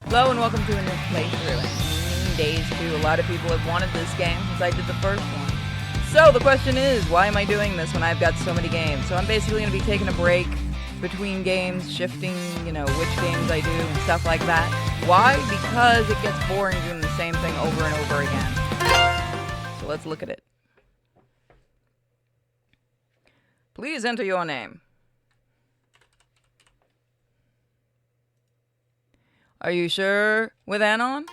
Hello and welcome to a new playthrough in Days 2. A lot of people have wanted this game since I did the first one. So the question is, why am I doing this when I've got so many games? So I'm basically going to be taking a break between games, shifting, which games I do and stuff like that. Why? Because it gets boring doing the same thing over and over again. So let's look at it. Please enter your name. Are you sure with Anon?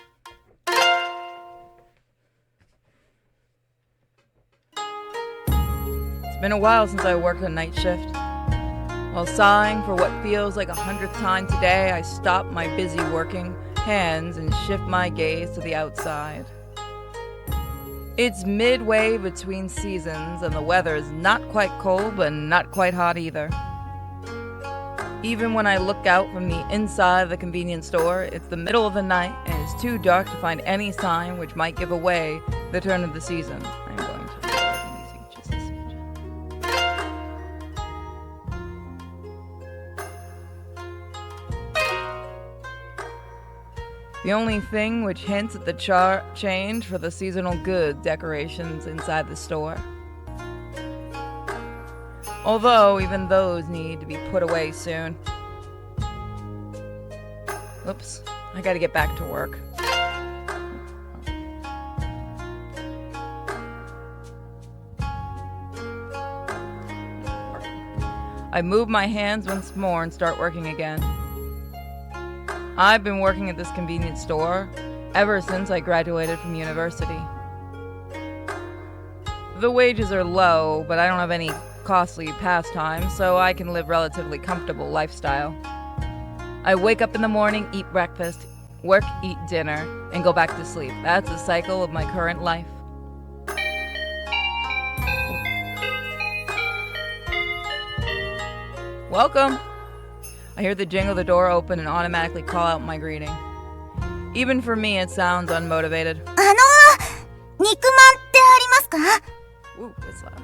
It's been a while since I worked a night shift. While sighing for what feels like 100th time today, I stop my busy working hands and shift my gaze to the outside. It's midway between seasons and the weather is not quite cold but not quite hot either. Even when I look out from the inside of the convenience store, it's the middle of the night and it's too dark to find any sign which might give away the turn of the season. I'm going to lower the music just a smidgen. The only thing which hints at the change for the seasonal goods decorations inside the store. Although, even those need to be put away soon. Oops, I gotta get back to work. I move my hands once more and start working again. I've been working at this convenience store ever since I graduated from university. The wages are low, but I don't have any costly pastimes, so I can live relatively comfortable lifestyle. I wake up in the morning, eat breakfast, work, eat dinner, and go back to sleep. That's the cycle of my current life. Welcome! I hear the jingle of the door open and automatically call out my greeting. Even for me, it sounds unmotivated. 肉まんってありますか? Ooh, it's loud.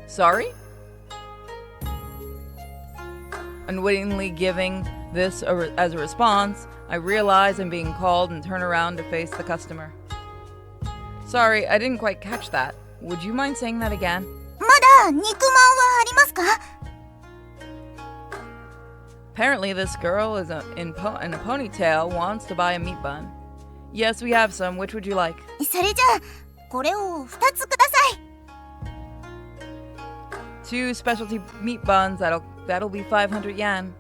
Sorry? Unwittingly giving this as a response, I realize I'm being called and turn around to face the customer. Sorry, I didn't quite catch that. Would you mind saying that again? まだ肉まんはありますか? Apparently this girl is in a ponytail wants to buy a meat bun. Yes, we have some. Which would you like? それじゃあこれを2つください. 2 specialty meat buns, that'll be 500 yen.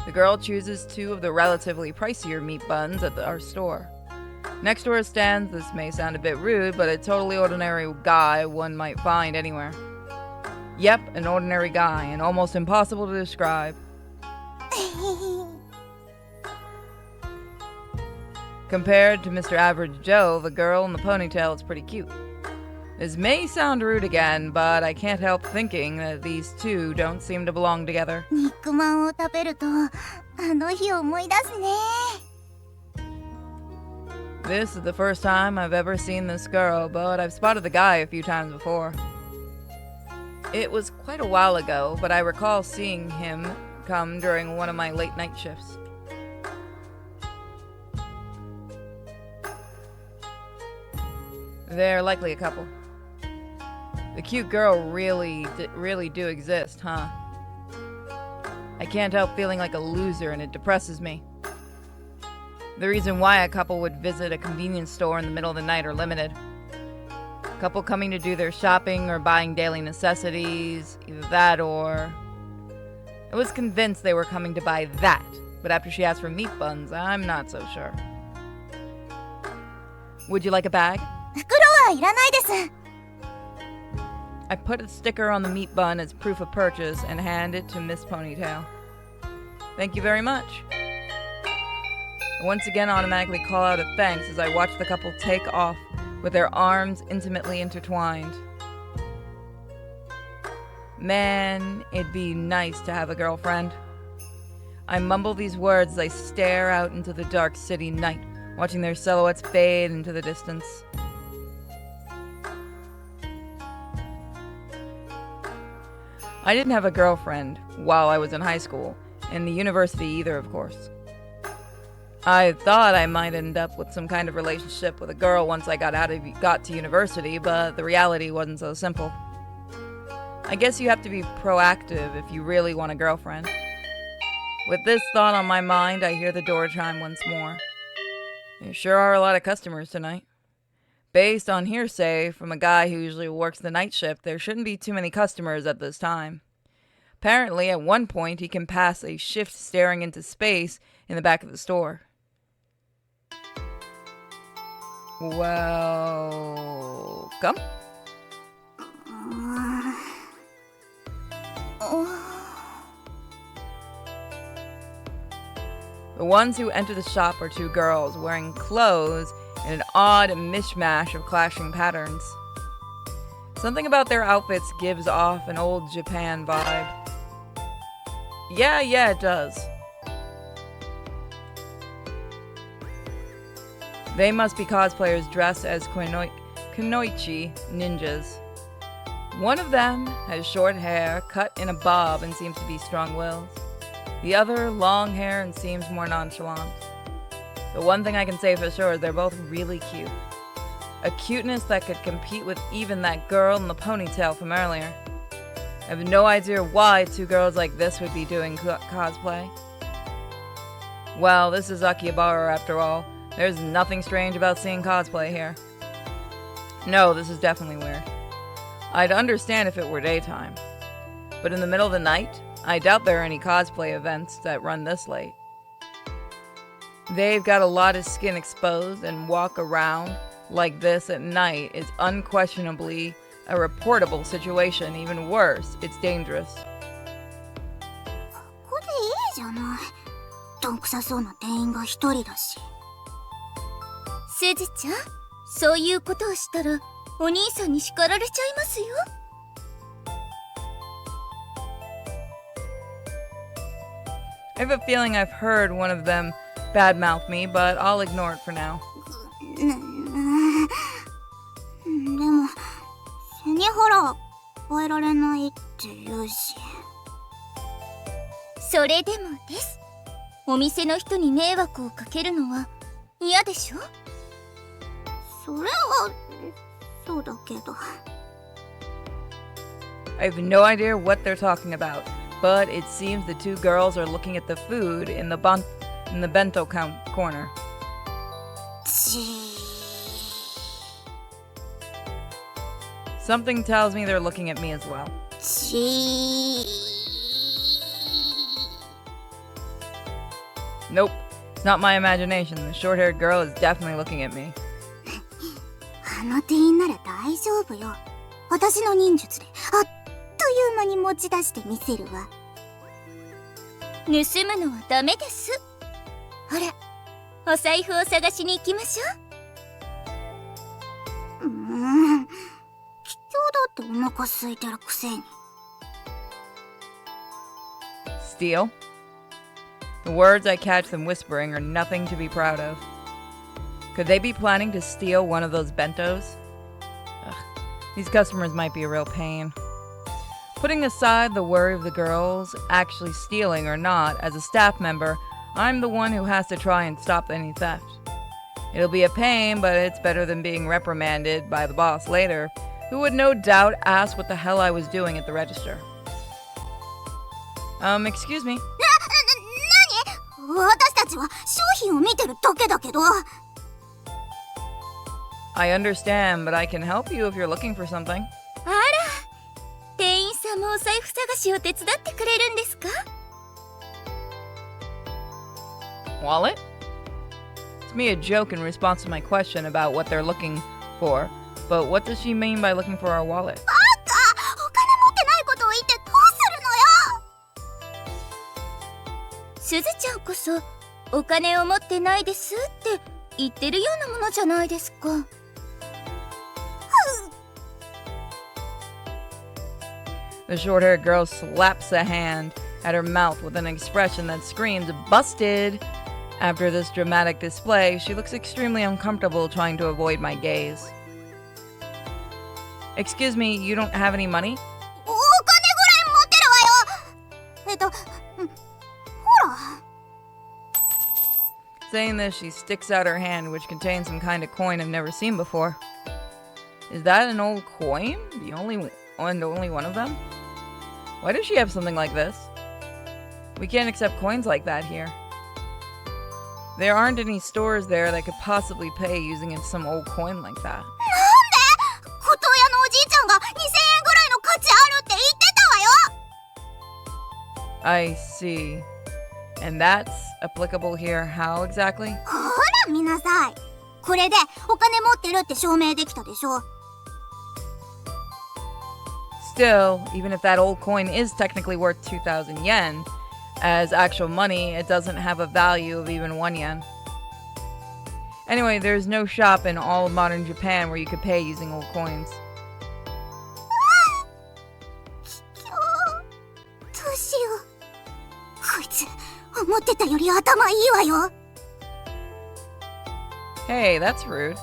The girl chooses 2 of the relatively pricier meat buns at our store. Next to her stands, this may sound a bit rude, but a totally ordinary guy one might find anywhere. Yep, an ordinary guy, and almost impossible to describe. Compared to Mr. Average Joe, the girl in the ponytail is pretty cute. This may sound rude again, but I can't help thinking that these two don't seem to belong together. 肉まんを食べるとあの日を思い出すね. This is the first time I've ever seen this girl, but I've spotted the guy a few times before. It was quite a while ago, but I recall seeing him come during one of my late night shifts. They're likely a couple. The cute girl really do exist, huh? I can't help feeling like a loser and it depresses me. The reason why a couple would visit a convenience store in the middle of the night are limited. A couple coming to do their shopping or buying daily necessities, either that or... I was convinced they were coming to buy that, but after she asked for meat buns, I'm not so sure. Would you like a bag? 袋はいらないです. I put a sticker on the meat bun as proof of purchase and hand it to Miss Ponytail. Thank you very much. I once again automatically call out a thanks as I watch the couple take off with their arms intimately intertwined. Man, it'd be nice to have a girlfriend. I mumble these words as I stare out into the dark city night, watching their silhouettes fade into the distance. I didn't have a girlfriend while I was in high school, and the university either, of course. I thought I might end up with some kind of relationship with a girl once I got to university, but the reality wasn't so simple. I guess you have to be proactive if you really want a girlfriend. With this thought on my mind, I hear the door chime once more. There sure are a lot of customers tonight. Based on hearsay from a guy who usually works the night shift, there shouldn't be too many customers at this time. Apparently, at one point, he can pass a shift staring into space in the back of the store. Welcome. The ones who enter the shop are two girls wearing clothes in an odd mishmash of clashing patterns. Something about their outfits gives off an old Japan vibe. Yeah, it does. They must be cosplayers dressed as kunoichi ninjas. One of them has short hair, cut in a bob, and seems to be strong-willed. The other, long hair and seems more nonchalant. The one thing I can say for sure is they're both really cute. A cuteness that could compete with even that girl in the ponytail from earlier. I have no idea why two girls like this would be doing cosplay. Well, this is Akihabara after all. There's nothing strange about seeing cosplay here. No, this is definitely weird. I'd understand if it were daytime. But in the middle of the night, I doubt there are any cosplay events that run this late. They've got a lot of skin exposed, and walk around like this at night is unquestionably a reportable situation. Even worse, it's dangerous. ここでいいじゃない。どんくさそうな店員が一人だし。すずちゃん、そういうことをしたらお兄さんに叱られちゃいますよ。I have a feeling I've heard one of them badmouth me, but I'll ignore it for now. でも背に腹越えられないって言うし。それでもです。お店の人に迷惑をかけるのは嫌でしょ？それはそうだけど。I have no idea what they're talking about, but it seems the two girls are looking at the food in the bento corner. Something tells me they're looking at me as well. Nope, it's not my imagination. The short-haired girl is definitely looking at me. あの店員なら大丈夫よ。私の忍術であっという間に持ち出してみせるわ。盗むのはダメです。ほら、お財布を探しに行きましょう。今日だってお腹空いてるくせに。Steal? The words I catch them whispering are nothing to be proud of. Could they be planning to steal one of those bentos? Ugh, these customers might be a real pain. Putting aside the worry of the girls actually stealing or not, as a staff member, I'm the one who has to try and stop any theft. It'll be a pain, but it's better than being reprimanded by the boss later, who would no doubt ask what the hell I was doing at the register. Excuse me. 何？私たちは商品を見てるだけだけど。I understand, but I can help you if you're looking for something. あら、店員さんもお財布探しを手伝ってくれるんですか？ Wallet? It's me a joke in response to my question about what they're looking for, but what does she mean by looking for our wallet? バカ！お金持ってないことを言ってどうするのよ！すずちゃんこそお金を持ってないですって言ってるようなものじゃないですか。The short-haired girl slaps a hand at her mouth with an expression that screams, "Busted!" After this dramatic display, she looks extremely uncomfortable trying to avoid my gaze. Excuse me, you don't have any money? お金ぐらい持ってるわよ。ほら。 Saying this, she sticks out her hand, which contains some kind of coin I've never seen before. Is that an old coin? The only one of them? Why does she have something like this? We can't accept coins like that here. There aren't any stores there that could possibly pay using some old coin like that. なんで？琴屋のおじいちゃんが2000円ぐらいの価値あるって言ってたわよ。 I see. And that's applicable here how exactly? ほら見なさい。これでお金持ってるって証明できたでしょ。 Still, even if that old coin is technically worth 2,000 yen, as actual money, it doesn't have a value of even 1 yen. Anyway, there's no shop in all of modern Japan where you could pay using old coins. どうしよう。こいつ思ってたより頭いいわよ。 Hey, that's rude.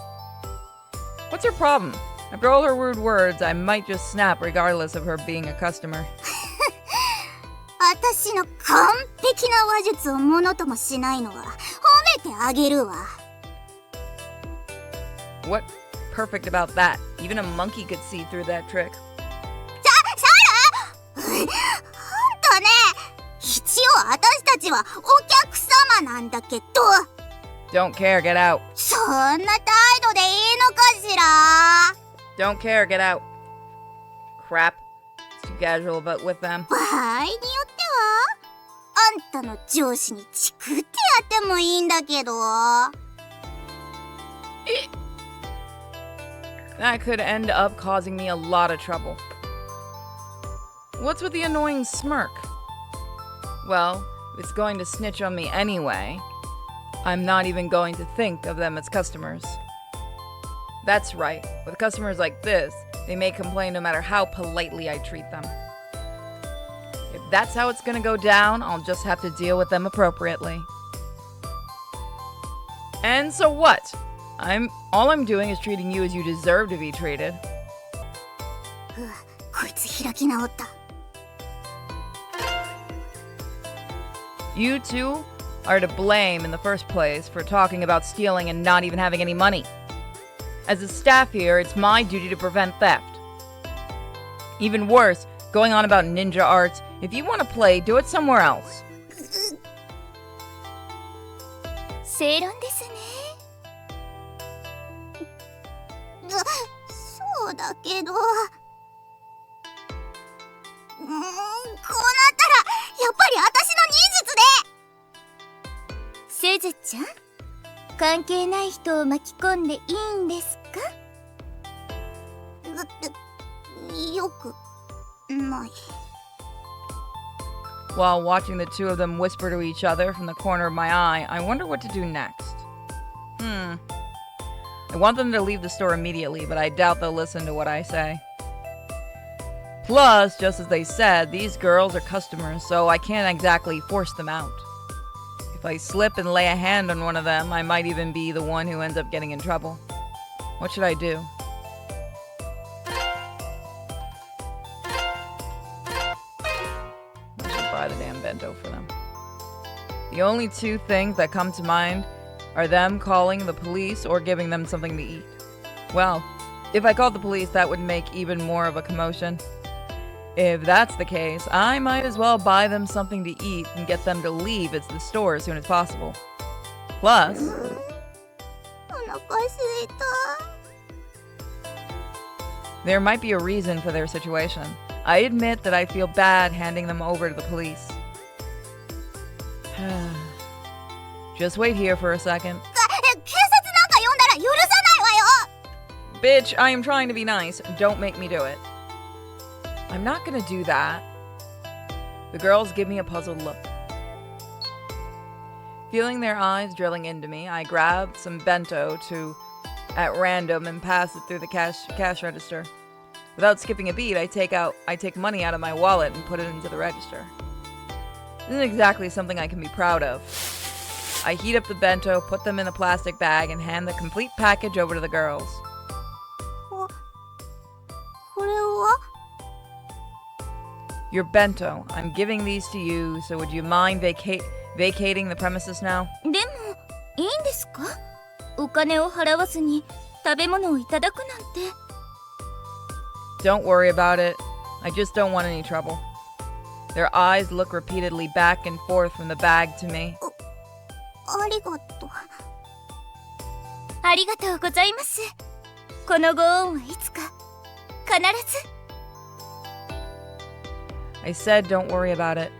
What's her problem? After all her rude words, I might just snap regardless of her being a customer. 私の完璧な話術をものともしないのは褒めてあげるわ。 What perfect about that? Even a monkey could see through that trick. シャル？ほんとね、一応私たちはお客様なんだけど。 Don't care, get out. そんな態度でいいのかしら？ Don't care, get out. Crap. It's too casual, but with them. 場合によってはあんたの上司にチクってやってもいいんだけど。 That could end up causing me a lot of trouble. What's with the annoying smirk? Well, if it's going to snitch on me anyway, I'm not even going to think of them as customers. That's right. With customers like this, they may complain no matter how politely I treat them. If that's how it's gonna go down, I'll just have to deal with them appropriately. And so what? All I'm doing is treating you as you deserve to be treated. こいつ開き直った。 You two are to blame in the first place for talking about stealing and not even having any money. As a staff here, it's my duty to prevent theft. Even worse, going on about ninja arts. If you want to play, do it somewhere else. 正論ですね。そうだけど。こうなったらやっぱり私の忍術で。すずちゃん、関係ない人を巻き込んでいいんですか？よくない。 While watching the two of them whisper to each other from the corner of my eye, I wonder what to do next. I want them to leave the store immediately, but I doubt they'll listen to what I say. Plus, just as they said, these girls are customers, so I can't exactly force them out. If I slip and lay a hand on one of them, I might even be the one who ends up getting in trouble. What should I do? I should buy the damn bento for them. The only two things that come to mind are them calling the police or giving them something to eat. Well, if I called the police, that would make even more of a commotion. If that's the case, I might as well buy them something to eat and get them to leave the store as soon as possible. Plus, お腹すいた。 there might be a reason for their situation. I admit that I feel bad handing them over to the police. Just wait here for a second. 警察なんか呼んだら許さないわよ。 Bitch, I am trying to be nice. Don't make me do it. I'm not gonna do that. The girls give me a puzzled look. Feeling their eyes drilling into me, I grab some bento at random and pass it through the cash register. Without skipping a beat, I take money out of my wallet and put it into the register. isn't exactly something I can be proud of. I heat up the bento, put them in a plastic bag, and hand the complete package over to the girls. これは Your bento. I'm giving these to you, so would you mind vacating the premises now? でもいいんですか？お金を払わずに食べ物をいただくなんて。 Don't worry about it. I just don't want any trouble. Their eyes look repeatedly back and forth from the bag to me. ありがとう。ありがとうございます。このご恩はいつか必ず。 I said don't worry about it.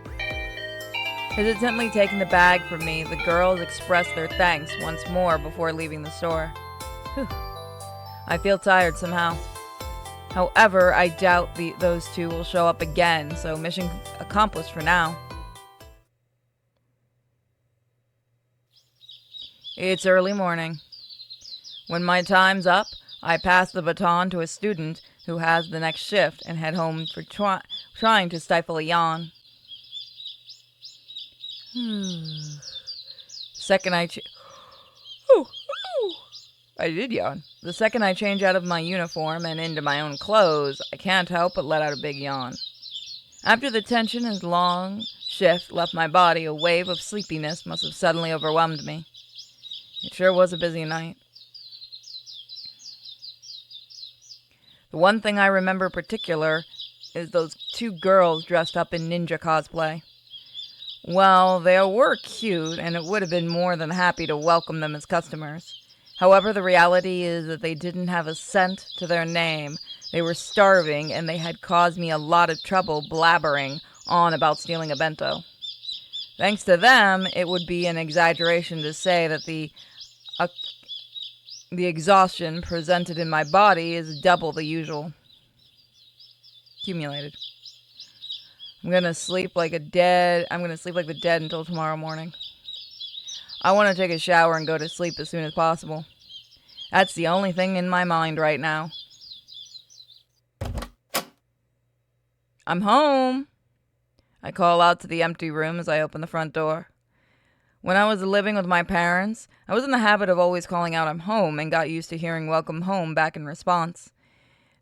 Hesitantly taking the bag from me, the girls expressed their thanks once more before leaving the store. Whew. I feel tired somehow. However, I doubt those two will show up again, so mission accomplished for now. It's early morning. When my time's up, I pass the baton to a student who has the next shift and head home for trying to stifle a yawn. Second I did yawn. The second I change out of my uniform and into my own clothes, I can't help but let out a big yawn. After the tension and long shift left my body, a wave of sleepiness must have suddenly overwhelmed me. It sure was a busy night. The one thing I remember particular is those two girls dressed up in ninja cosplay. Well, they were cute, and it would have been more than happy to welcome them as customers. However, the reality is that they didn't have a cent to their name. They were starving, and they had caused me a lot of trouble blabbering on about stealing a bento. Thanks to them, it would be an exaggeration to say that the exhaustion presented in my body is double the usual. Accumulated. I'm gonna sleep like the dead until tomorrow morning. I want to take a shower and go to sleep as soon as possible. That's the only thing in my mind right now. I'm home. I call out to the empty room as I open the front door. When I was living with my parents, I was in the habit of always calling out I'm home and got used to hearing welcome home back in response.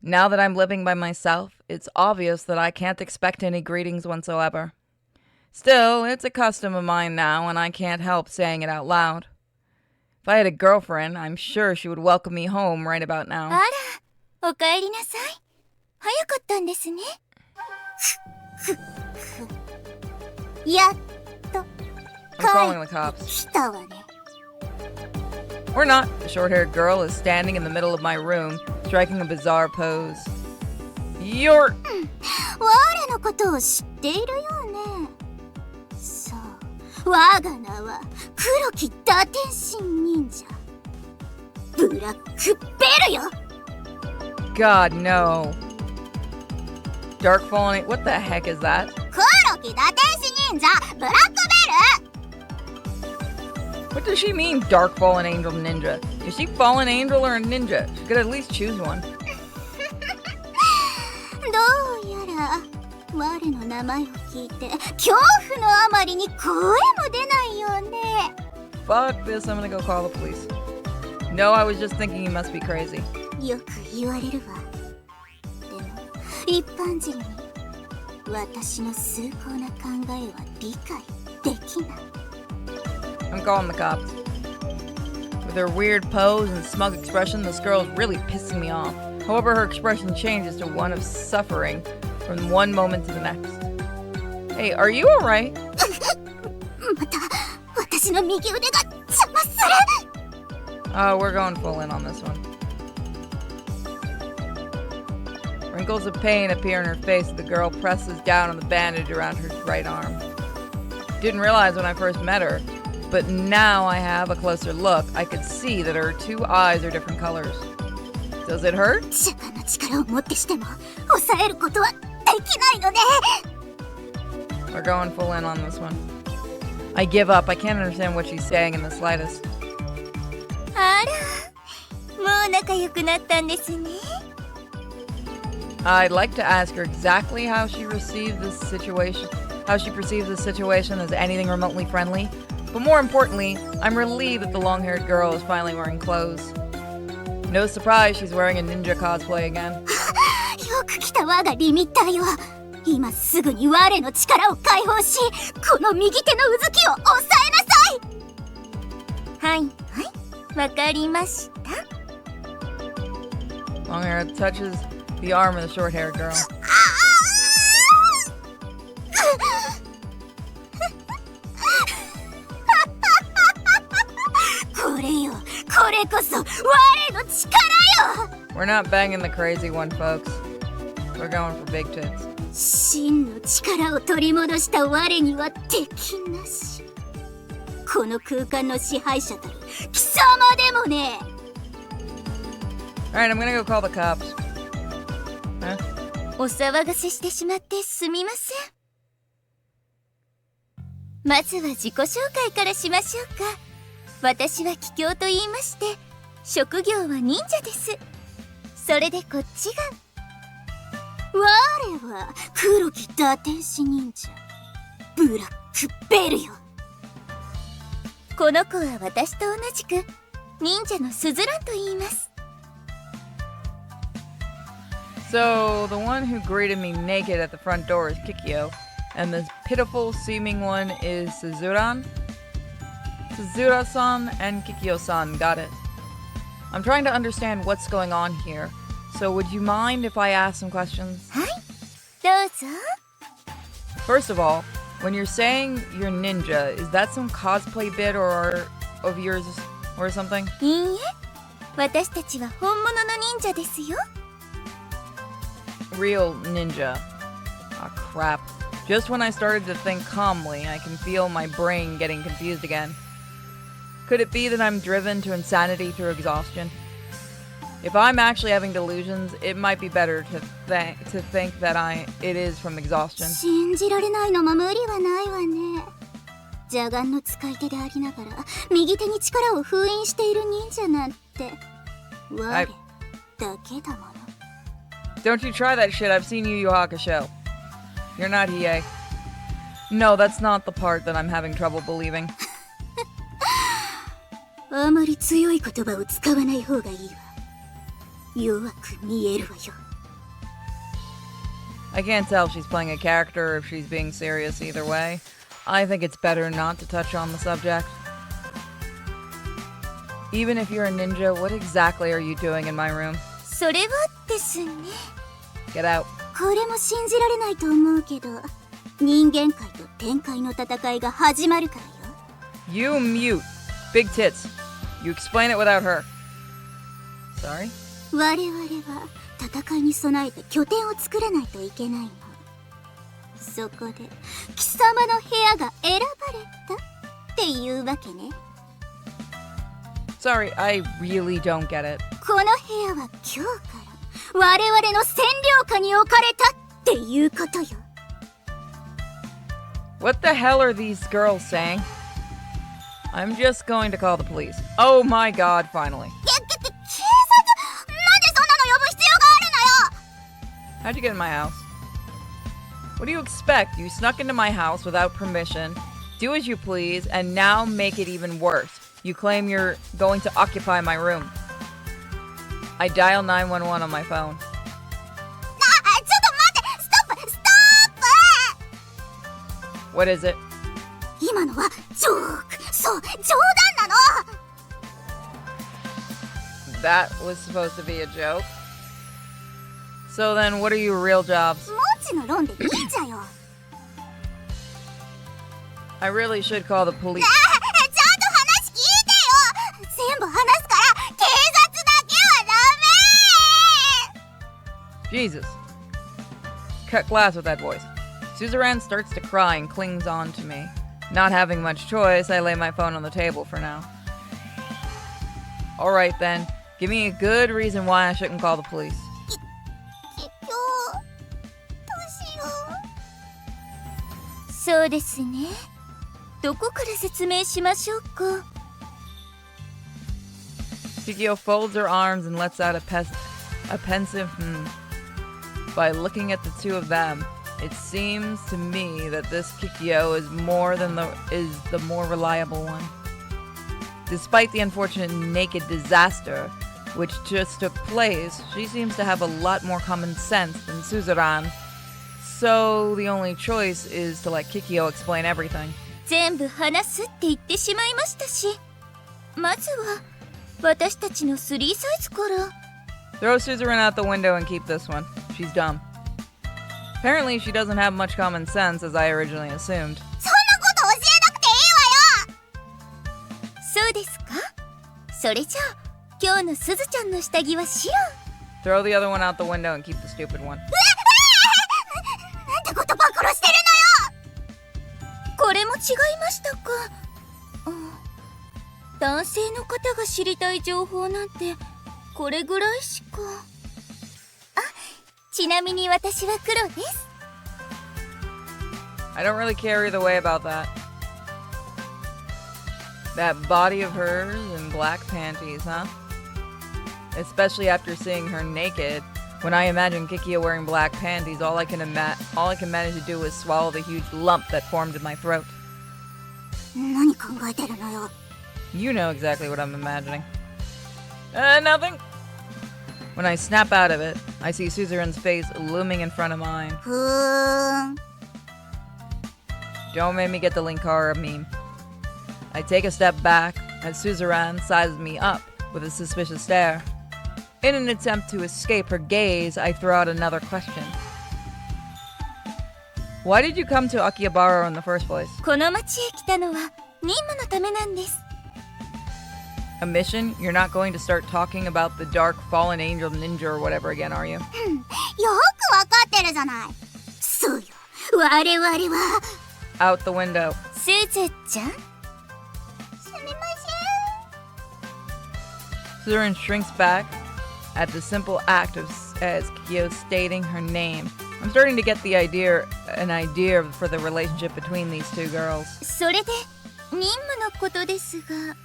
Now that I'm living by myself, it's obvious that I can't expect any greetings whatsoever. Still, it's a custom of mine now, and I can't help saying it out loud. If I had a girlfriend, I'm sure she would welcome me home right about now. あら、おかえりなさい。早かったんですね。やっと I'm calling the cops. 来たわね。 Or not. The short-haired girl is standing in the middle of my room, striking a bizarre pose. You're... 我のことを知っているよね。そう、我が名は黒き打天神忍者ブラックベルよ。 God, no. Dark falling... What the heck is that? 黒き打天使忍者ブラックベル。 What does she mean, Dark Fallen Angel Ninja? Is she Fallen Angel or a ninja? She could at least choose one. どうやら我の名前を聞いて恐怖のあまりに声も出ないよね。 Fuck this, I'm gonna go call the police. No, I was just thinking you must be crazy. よく言われるわ。でも一般人に私の崇高な考えは理解できない。 I'm calling the cops. With her weird pose and smug expression, this girl is really pissing me off. However, her expression changes to one of suffering from one moment to the next. Hey, are you alright? また私の右腕が邪魔する。 Oh, we're going full in on this one. Wrinkles of pain appear in her face as the girl presses down on the bandage around her right arm. Didn't realize when I first met her, but now I have a closer look. I could see that her two eyes are different colors. Does it hurt? 主観の力をもってしても抑えることはできないのね。 We're going full in on this one. I give up. I can't understand what she's saying in the slightest. あら、もう仲良くなったんですね。 I'd like to ask her exactly how she received this situation, how she perceives the situation as anything remotely friendly. But more importantly, I'm relieved that the long-haired girl is finally wearing clothes. No surprise she's wearing a ninja cosplay again. よく来た我がリミッターよ。今すぐに我の力を解放し、この右手のうずきを抑えなさい。はいはい、わかりました。Long hair touches the arm of the short-haired girl. これよ、これこそ我の力よ。 We're not banging the crazy one, folks. We're going for big tits. 真の力を取り戻した我には敵なし。この空間の支配者たる貴様でもね。 Alright, I'm gonna go call the cops. Huh? お騒がせしてしまってすみません。まずは自己紹介からしましょうか。私は桔梗と言いまして、職業は忍者です。それでこっちが。我は黒き打天使忍者ブラックベルよ。この子は私と同じく忍者のスズランと言います。 So, the one who greeted me naked at the front door is Kikyo, and the pitiful seeming one is Suzuran? Suzura-san and Kikyo-san, got it. I'm trying to understand what's going on here, so would you mind if I ask some questions? はい、どうぞ。 First of all, when you're saying you're ninja, is that some cosplay bit or of yours or something? いいえ、私たちは本物の忍者ですよ。 Real ninja. Ah, crap. Just when I started to think calmly, I can feel my brain getting confused again. Could it be that I'm driven to insanity through exhaustion? If I'm actually having delusions, it might be better to think that it is from exhaustion. 信じられないのも無理はないわね。邪眼の使い手でありながら右手に力を封印している忍者なんて我だけだもの。 Don't you try that shit, I've seen Yu Yu Hakusho. You're not Hiei. No, that's not the part that I'm having trouble believing. あまり強い言葉を使わない方がいいわ。弱く見えるわよ。 I can't tell if she's playing a character or if she's being serious either way. I think it's better not to touch on the subject. Even if you're a ninja, what exactly are you doing in my room? それはですね。 Get out. これも信じられないと思うけど、人間界と天界の戦いが始まるからよ。 You mute. Big tits. You explain it without her. Sorry? 我々は戦いに備えて拠点を作らないといけないの。そこで貴様の部屋が選ばれたっていうわけね。 Sorry, I really don't get it. この部屋は今日から我々の占領下に置かれたっていうことよ。 What the hell are these girls saying? I'm just going to call the police. Oh my god, finally. 警察、なんでそんなの呼ぶ必要があるのよ。 How'd you get in my house? What do you expect? You snuck into my house without permission, do as you please, and now make it even worse. You claim you're going to occupy my room. I dial 911 on my phone. ちょっと待って、ストップ What is it? 今のはジョーク。そう、冗談なの。 That was supposed to be a joke. So then, what are your real jobs? もちの論で忍者よ。 I really should call the police. ちゃんと話聞いてよ。全部話すから警察だけはダメ。 Jesus. Cut glass with that voice. Suzerain starts to cry and clings on to me. Not having much choice, I lay my phone on the table for now. Alright then, give me a good reason why I shouldn't call the police. 結局どうしよう。そうですね。どこから説明しましょうか。 Shikio folds her arms and lets out a pensive By looking at the two of them, It seems to me that this Kikyo is the more reliable one. Despite the unfortunate naked disaster which just took place, she seems to have a lot more common sense than Suzuran. So the only choice is to let Kikyo explain everything. 全部話すって言ってしまいましたし、まずは私たちの3サイズから。 Throw Suzuran out the window and keep this one. She's dumb. Apparently she doesn't have much common sense, as I originally assumed. そんなこと教えなくていいわよ。そうですか。それじゃあ今日のすずちゃんの下着は白。 Throw the other one out the window and keep the stupid one. なんてこと暴露してるのよ。これも違いましたか。男性の方が知りたい情報なんてこれぐらいしか。あ、ちなみに私は黒です。 I don't really care either way about that. That body of hers in black panties, huh? Especially after seeing her naked. When I imagine Kikyo wearing black panties, all I can manage to do is swallow the huge lump that formed in my throat. 何考えてるのよ。 You know exactly what I'm imagining. Nothing. When I snap out of it, I see Suzuran's face looming in front of mine. ふーん。 Don't make me get the Linkara meme. I take a step back as Suzuran sizes me up with a suspicious stare. In an attempt to escape her gaze, I throw out another question. Why did you come to Akihabara in the first place? この町へ来たのは任務のためなんです。 A mission? You're not going to start talking about the dark fallen angel ninja or whatever again, are you? よくわかってるじゃない。そうよ。我々は。 Out the window. すずちゃん。すみま Suzuran shrinks back at the simple act of as Kikyo stating her name. I'm starting to get an idea for the relationship between these two girls. それで任務のことですが、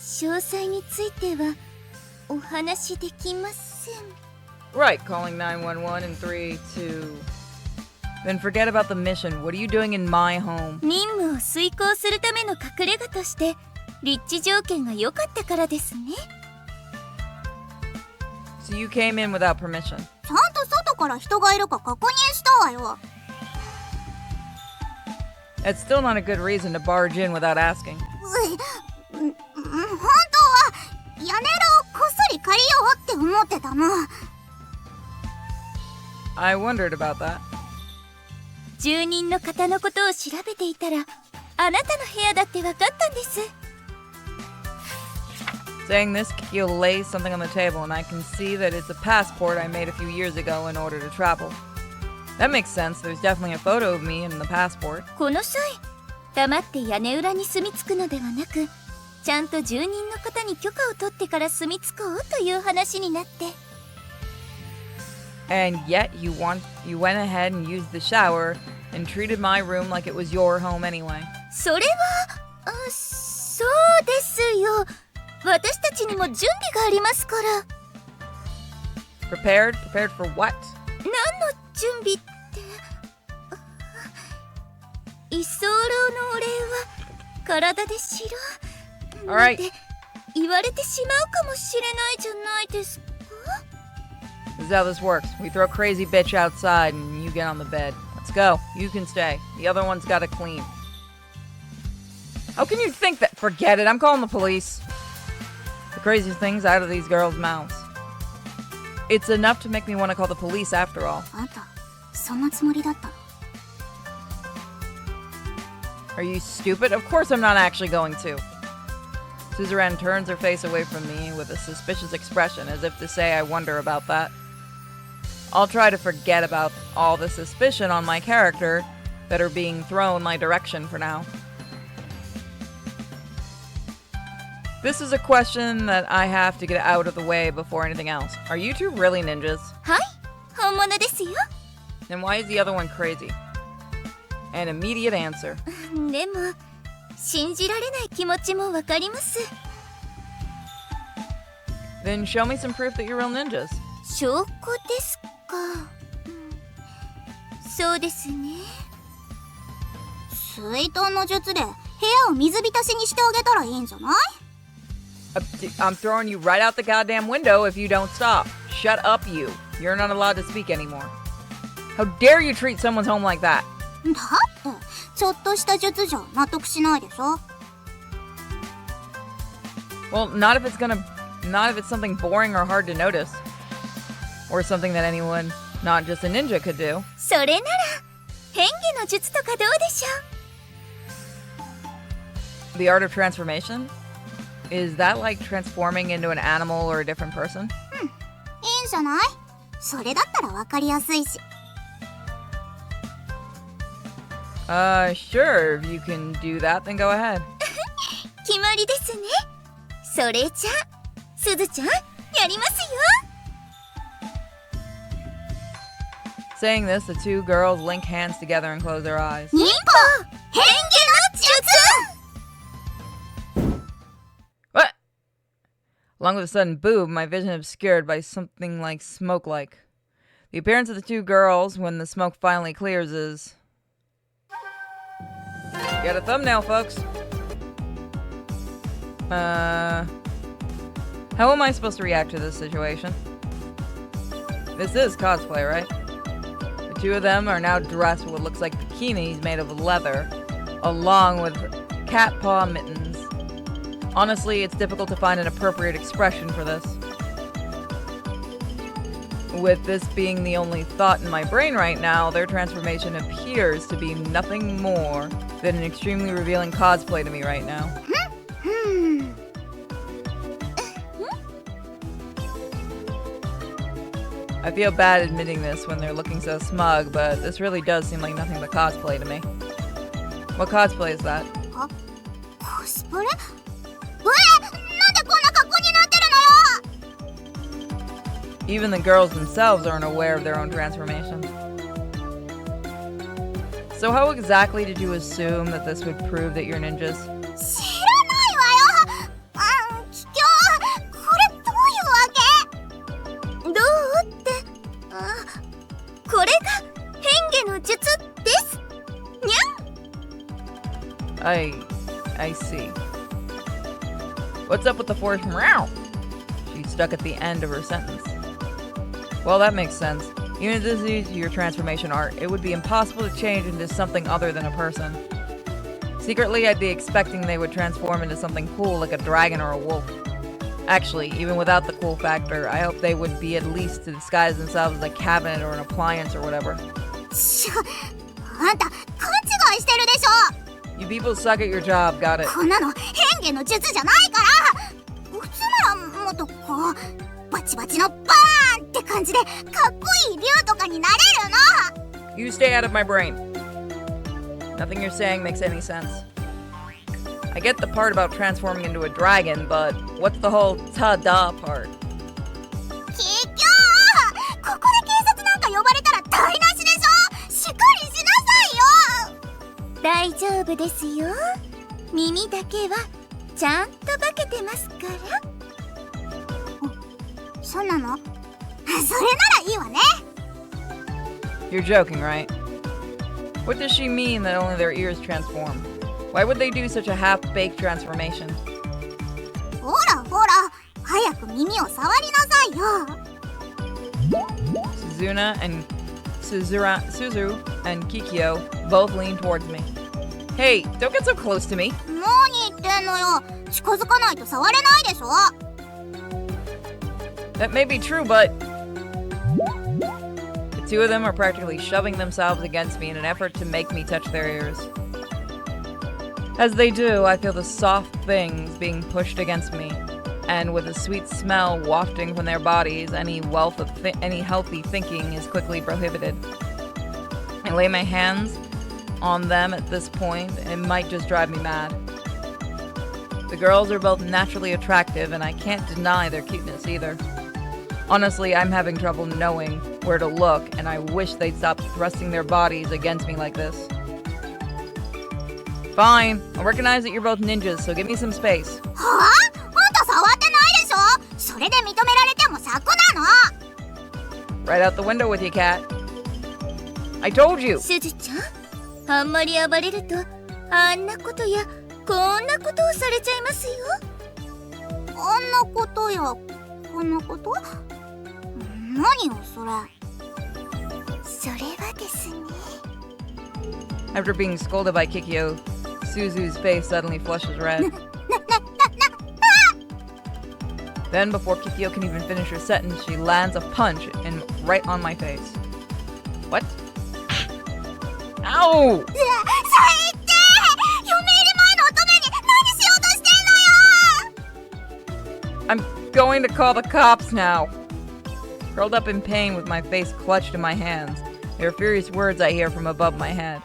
詳細についてはお話しできません。 Right, calling 911 in 3, 2... Then forget about the mission. What are you doing in my home? 任務を遂行するための隠れ家として立地条件が良かったからですね。 So you came in without permission. ちゃんと外から人がいるか確認したわよ。 That's still not a good reason to barge in without asking. 本当は屋根裏をこっそり借りようって思ってたの。 I wondered about that. 住人の方のことを調べていたらあなたの部屋だって分かったんです。 Saying this, Kikyo lays something on the table, and I can see that it's a passport I made a few years ago in order to travel. That makes sense. There's definitely a photo of me in the passport. この際黙って屋根裏に住み着くのではなく、ちゃんと住人の方に許可を取ってから住み着こうという話になって。 And yet you went ahead and used the shower and treated my room like it was your home anyway. それは、そうですよ。私たちにも準備がありますから。 Prepared? Prepared for what? 何の準備って。居候のお礼は体でしろ。なんて言われてしまうかもしれないじゃないですか。 This is how this works. We throw crazy bitch outside and you get on the bed. Let's go. You can stay. The other one's gotta clean. How can you think that? Forget it. I'm calling the police. The craziest things out of these girls' mouths. It's enough to make me want to call the police after all. あんた、そんなつもりだったの？ Are you stupid? Of course I'm not actually going to. Suzuran turns her face away from me with a suspicious expression, as if to say I wonder about that. I'll try to forget about all the suspicion on my character that are being thrown my direction for now. This is a question that I have to get out of the way before anything else. Are you two really ninjas? はい、本物ですよ。 Then why is the other one crazy? An immediate answer. でも信じられない気持ちもわかります。 Then show me some proof that you're real ninjas. 証拠ですか。そうですね。水遁の術で部屋を水浸しにしてあげたらいいんじゃない？ I'm throwing you right out the goddamn window if you don't stop. Shut up, you. You're not allowed to speak anymore. How dare you treat someone's home like that? だってちょっとした術じゃ納得しないでしょ。 Well, not if it's something boring or hard to notice. Or something that anyone, not just a ninja, could do. それなら変化の術とかどうでしょう？ The art of transformation? Is that like transforming into an animal or a different person? いいんじゃない？それだったらわかりやすいし。 Sure. If you can do that, then go ahead. 決まりですね。それじゃあすずちゃんやりますよ。 Saying this, the two girls link hands together and close their eyes. 忍法変化の術！ What? Along with a sudden boom, my vision obscured by something like smoke-like. The appearance of the two girls when the smoke finally clears is... Got a thumbnail, folks. How am I supposed to react to this situation? This is cosplay, right? The two of them are now dressed with what looks like bikinis made of leather, along with cat paw mittens. Honestly, it's difficult to find an appropriate expression for this. With this being the only thought in my brain right now, their transformation appears to be nothing more than an extremely revealing cosplay to me right now. I feel bad admitting this when they're looking so smug, but this really does seem like nothing but cosplay to me. What cosplay is that? コスプレ？なんでこんな格好になってるのよ！ Even the girls themselves aren't aware of their own transformation. So how exactly did you assume that this would prove that you're ninjas? 知らないわよ！桔梗、これどういうわけ？どうってこれが変化の術ですにゃん。 I see. What's up with the fourth meow? She stuck at the end of her sentence. Well, that makes sense. Even if this is your transformation art, it would be impossible to change into something other than a person. Secretly, I'd be expecting they would transform into something cool like a dragon or a wolf. Actually, even without the cool factor, I hope they would be at least to disguise themselves as a cabinet or an appliance or whatever. あんた勘違いしてるでしょ！ You people suck at your job, got it. こんなの変化の術じゃないから！普通ならもっとこうバチバチのバーンって感じでかっこいい竜とかになれるの！ You stay out of my brain. Nothing you're saying makes any sense. I get the part about transforming into a dragon, but what's the whole ta-da part? 桔梗！ここで警察なんか呼ばれたら台無しでしょ！しっかりしなさいよ！大丈夫ですよ。耳だけはちゃんと化けてますから。そうなの？それならいいわね。 You're joking, right? What does she mean that only their ears transform? Why would they do such a half-baked transformation? ほらほら、早く耳を触りなさいよ。 Suzu and Kikyo both lean towards me. Hey, don't get so close to me. 何言ってんのよ。近づかないと触れないでしょ。 That may be true, but... The two of them are practically shoving themselves against me in an effort to make me touch their ears. As they do, I feel the soft things being pushed against me, and with a sweet smell wafting from their bodies, any healthy thinking is quickly prohibited. I lay my hands on them at this point, it might just drive me mad. The girls are both naturally attractive, and I can't deny their cuteness either. Honestly, I'm having trouble knowing where to look, and I wish they'd stop thrusting their bodies against me like this. Fine, I recognize that you're both ninjas, so give me some space. はあ？あんた触ってないでしょ？それで認められても柵なの！ Right out the window with you, cat. I told you! すずちゃん、あんまり暴れるとあんなことやこんなことをされちゃいますよ。あんなことやこんなこと？何よそれ。それはですね。 After being scolded by Kikyo, Suzu's face suddenly flushes red. Then, before Kikyo can even finish her sentence, she lands a punch right on my face. What? Ow! 最低！嫁入り前の乙女に何しようとしてんのよ！ I'm going to call the cops now. Curled up in pain with my face clutched in my hands, there are furious words I hear from above my head.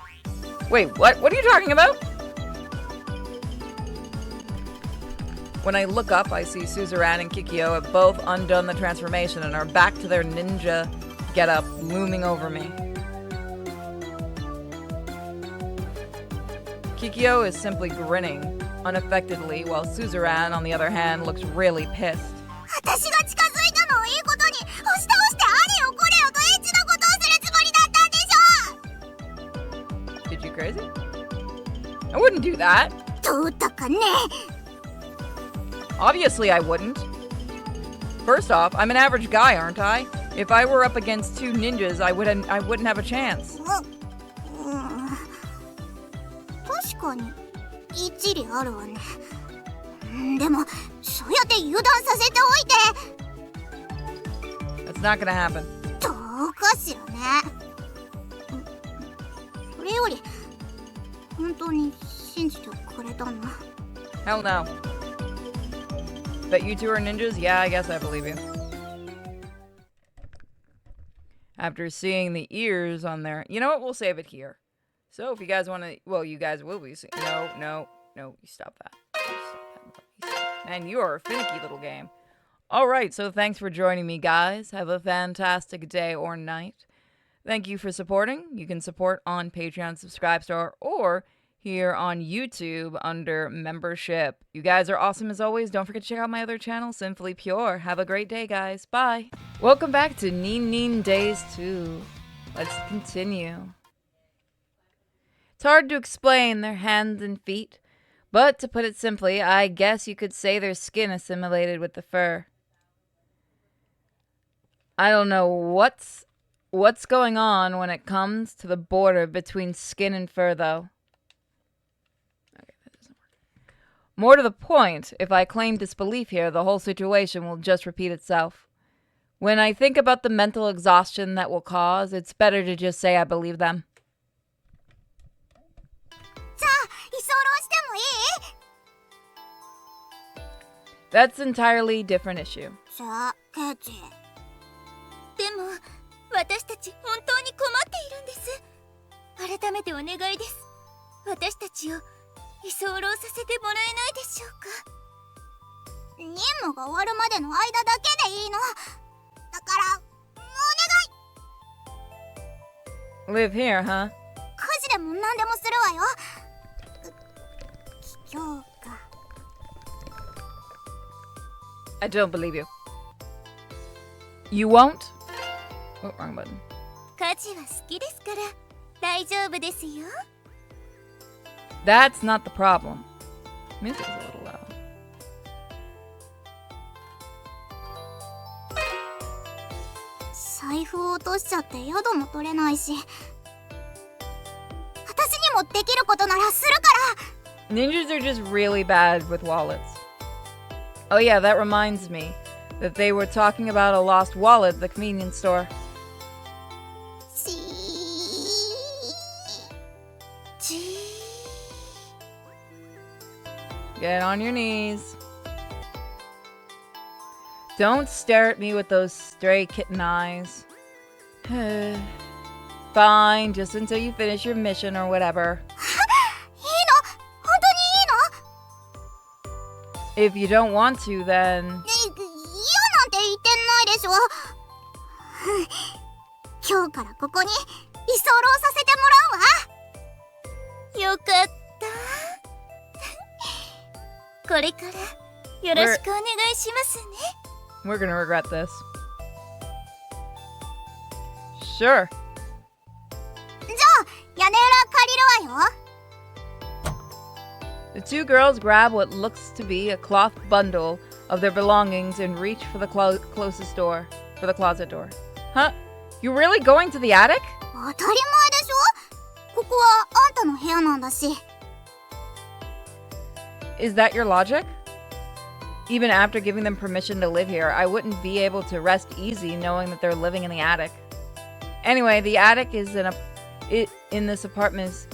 Wait, what? What are you talking about? When I look up, I see Suzerain and Kikyo have both undone the transformation and are back to their ninja getup looming over me. Kikyo is simply grinning unaffectedly, while Suzerain, on the other hand, looks really pissed. 私が近づいたのをいいことに押し倒してあれよこれよとエッチなことをするつもりだったんでしょ。 Did you crazy? I wouldn't do that. どうだかね。 Obviously I wouldn't. First off, I'm an average guy, aren't I? If I were up against two ninjas, I wouldn't have a chance. 確かに一理あるわね。でもそうやって油断させておいて。 That's not gonna happen. どうかしらね。それより本当に信じてくれたの？ Hell no. Bet you two are ninjas? Yeah, I guess I believe you. After seeing the ears on there, you know what? We'll save it here. So if you guys want to, well, you guys will be seeing. No, you stop that. Man, you are a finicky little game. Alright, so thanks for joining me, guys. Have a fantastic day or night. Thank you for supporting. You can support on Patreon, Subscribe Star, or here on YouTube under membership. You guys are awesome as always. Don't forget to check out my other channel, Sinfully Pure. Have a great day, guys. Bye. Welcome back to NinNin Days 2. Let's continue. It's hard to explain their hands and feet, but to put it simply, I guess you could say their skin assimilated with the fur. I don't know what's going on when it comes to the border between skin and fur, though. Okay, that doesn't work. More to the point, if I claim disbelief here, the whole situation will just repeat itself. When I think about the mental exhaustion that will cause, it's better to just say I believe them. じゃあ居候してもいい？ That's an entirely different issue. じゃあケチ。でも私たち本当に困っているんです。改めてお願いです。私たちを居候させてもらえないでしょうか。任務が終わるまでの間だけでいいの。だからお願い。 Live here, huh? 家事でも何でもするわよ。今日か。 I don't believe you. You won't? Oh, wrong button. 家事は好きですから大丈夫ですよ。 That's not the problem. Music's a little loud. 財布を落としちゃって宿も取れないし、私にもできることならするから。 Ninjas are just really bad with wallets. Oh yeah, that reminds me that they were talking about a lost wallet at the convenience store. Get on your knees. Don't stare at me with those stray kitten eyes. Fine, just until you finish your mission or whatever. いいの？本当にいいの？ If you don't want to, then... 嫌なんて言ってないでしょ。今日からここに居候させてもらうわ。よかったこれからよろしくお願いしますね。 We're gonna regret this. Sure. 屋借りるわよ。 The two girls grab what looks to be a cloth bundle of their belongings and reach for the closest door, for the closet door. Huh? You really going to the attic? 当たり前でしょ。ここはあんたの部屋なんだし。 Is that your logic? Even after giving them permission to live here, I wouldn't be able to rest easy knowing that they're living in the attic. Anyway, the attic is in this apartment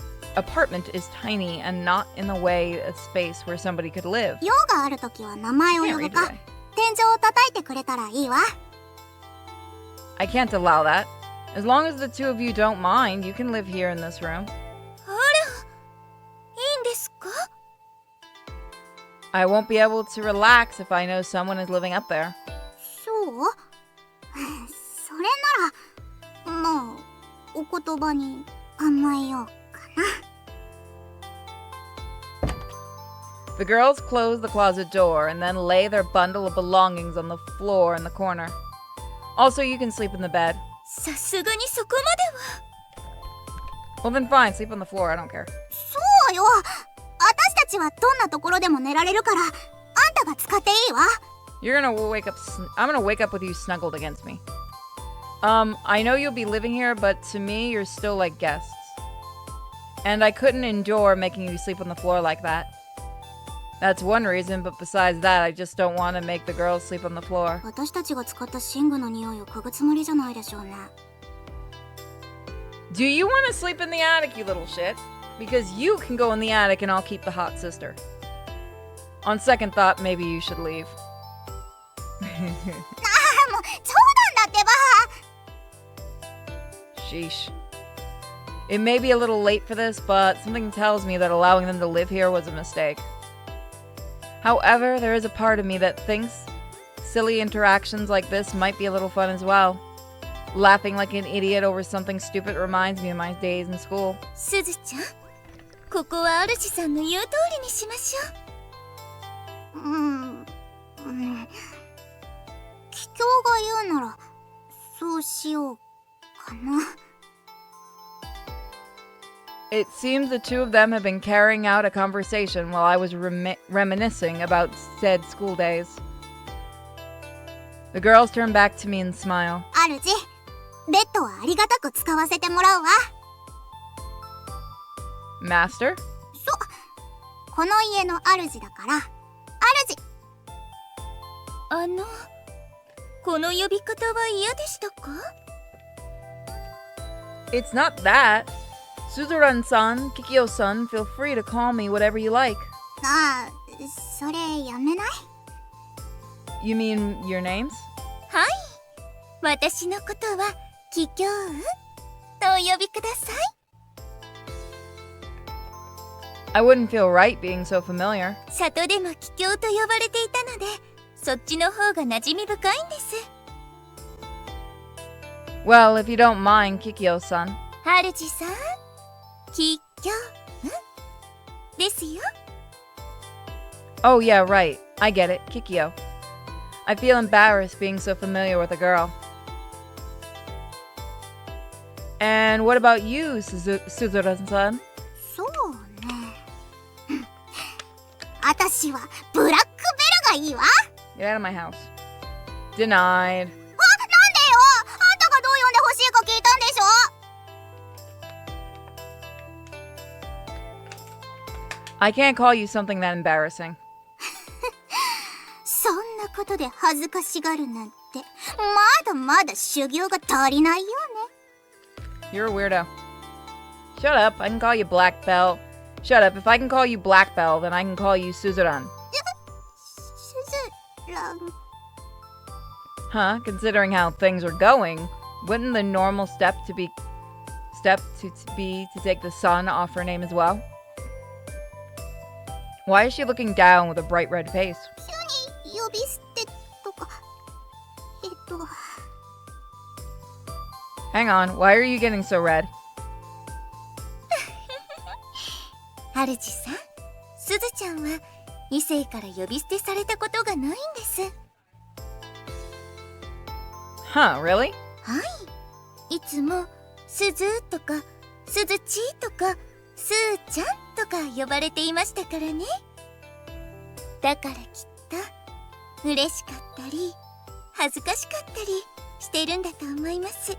is tiny and not in the way a space where somebody could live. 用があるときは名前を Can't 呼 read ぶか。 today. 天井を叩いてくれたらいいわ。 I can't allow that. As long as the two of you don't mind, you can live here in this room. あら、いいんですか？ I won't be able to relax if I know someone is living up there. そう？それなら、まあ、お言葉に甘えようかな。 The girls close the closet door and then lay their bundle of belongings on the floor in the corner. Also, you can sleep in the bed. さすがにそこまでは。 Well, then fine, sleep on the floor. I don't care. そうよ。私たちはどんなところでも寝られるから、あんたが使っていいわ。 You're gonna wake up. I'm gonna wake up with you snuggled against me. I know you'll be living here, but to me, you're still like guests. And I couldn't endure making you sleep on the floor like that. That's one reason, but besides that, I just don't want to make the girls sleep on the floor. 私たちが使った寝具の匂いを嗅ぐつもりじゃないでしょうね。 Do you want to sleep in the attic, you little shit? Because you can go in the attic and I'll keep the hot sister. On second thought, maybe you should leave. ああ、もう、そうなんだってば。 Sheesh. It may be a little late for this, but something tells me that allowing them to live here was a mistake. However, there is a part of me that thinks silly interactions like this might be a little fun as well. Laughing like an idiot over something stupid reminds me of my days in school. すずちゃん、ここは主さんの言う通りにしましょう。桔梗が言うなら、そうしようかな。 It seems the two of them have been carrying out a conversation while I was reminiscing about said school days. The girls turn back to me and smile. 主、ベッドはありがたく使わせてもらうわ。 Master? この家の主だから、主。この呼び方は嫌でしたか？ It's not that. Suzuran-san, Kikyo-san, feel free to call me whatever you like. ああ、それやめない？ You mean your names? はい。私のことはキキョウとお呼びください。 I wouldn't feel right being so familiar. 里でもキキョウと呼ばれていたので、そっちの方が馴染み深いんです。 Well, if you don't mind, Kikyo-san. 主さん、キキョウですよ。 Oh yeah, right. I get it. Kikyo. I feel embarrassed being so familiar with a girl. And what about you, Suzuran-san? そうね。私はブラックベルがいいわ。 Get out of my house. Denied. なんでよ。あんたがどう呼んでほしいか聞いたんでしょ。 I can't call you something that embarrassing. そんなことで恥ずかしがるなんて、まだまだ修行が足りないよね。 You're a weirdo. Shut up. I can call you Black Belt. Shut up. If I can call you Black Belt, then I can call you Suzuran. すずらん。 Huh? Considering how things are going, wouldn't the normal step be to take the sun off her name as well? Why is she looking down with a bright red face? 急に呼び捨てとか。Hang on, why are you getting so red? 主さん、すずちゃんは2世から呼び捨てされたことがないんです。 Huh, really? はい。いつもすずとかすずちとかすーちゃんとか呼ばれていましたからね。だからきっと嬉しかったり恥ずかしかったりしてるんだと思います。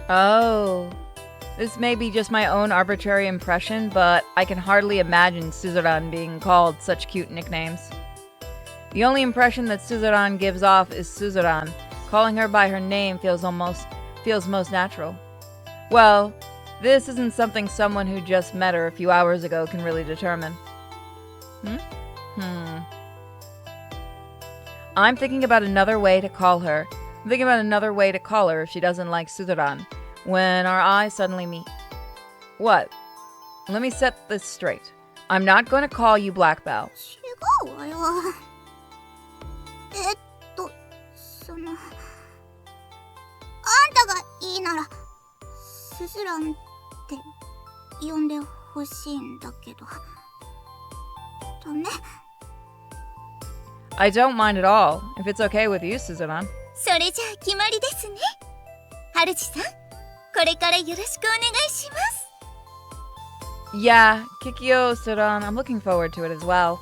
Oh. This may be just my own arbitrary impression, but I can hardly imagine Suzuran being called such cute nicknames. The only impression that Suzuran gives off is Suzuran. Calling her by her name feels most natural. Well, this isn't something someone who just met her a few hours ago can really determine. I'm thinking about another way to call her. I'm thinking about another way to call her if she doesn't like Suzuran. When our eyes suddenly meet. What? Let me set this straight. I'm not going to call you Black Bell. 違うわよ。その、あんたがいいなら、スズランって呼んでほしいんだけど。ダメ？ I don't mind at all, if it's okay with you, Suzuran. それじゃあ決まりですね。ハルチさん、これからよろしくお願いします。 Yeah, Kikyo, Suzuran, I'm looking forward to it as well.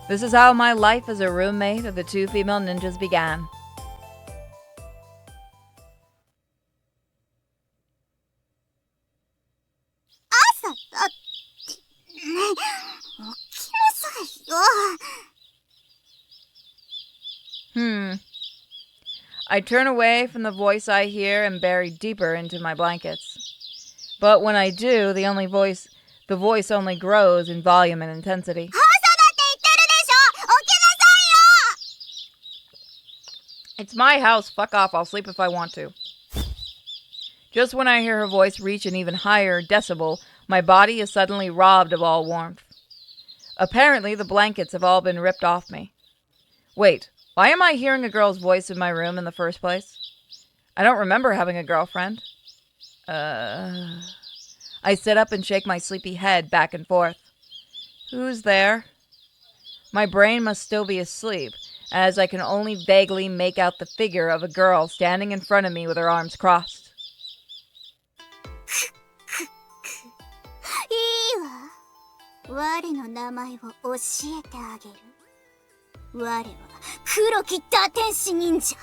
This is how my life as a roommate of the two female ninjas began. Asa だって。ね、起きなさいよ。I turn away from the voice I hear and bury deeper into my blankets. But when I do, the voice only grows in volume and intensity. 朝だって言ってるでしょ。起きなさいよ。 It's my house, fuck off, I'll sleep if I want to. Just when I hear her voice reach an even higher decibel, my body is suddenly robbed of all warmth. Apparently, the blankets have all been ripped off me. Wait, why am I hearing a girl's voice in my room in the first place? I don't remember having a girlfriend. I sit up and shake my sleepy head back and forth. Who's there? My brain must still be asleep, as I can only vaguely make out the figure of a girl standing in front of me with her arms crossed. いいわ。我の名前を教えてあげる。我は黒き打天使忍者、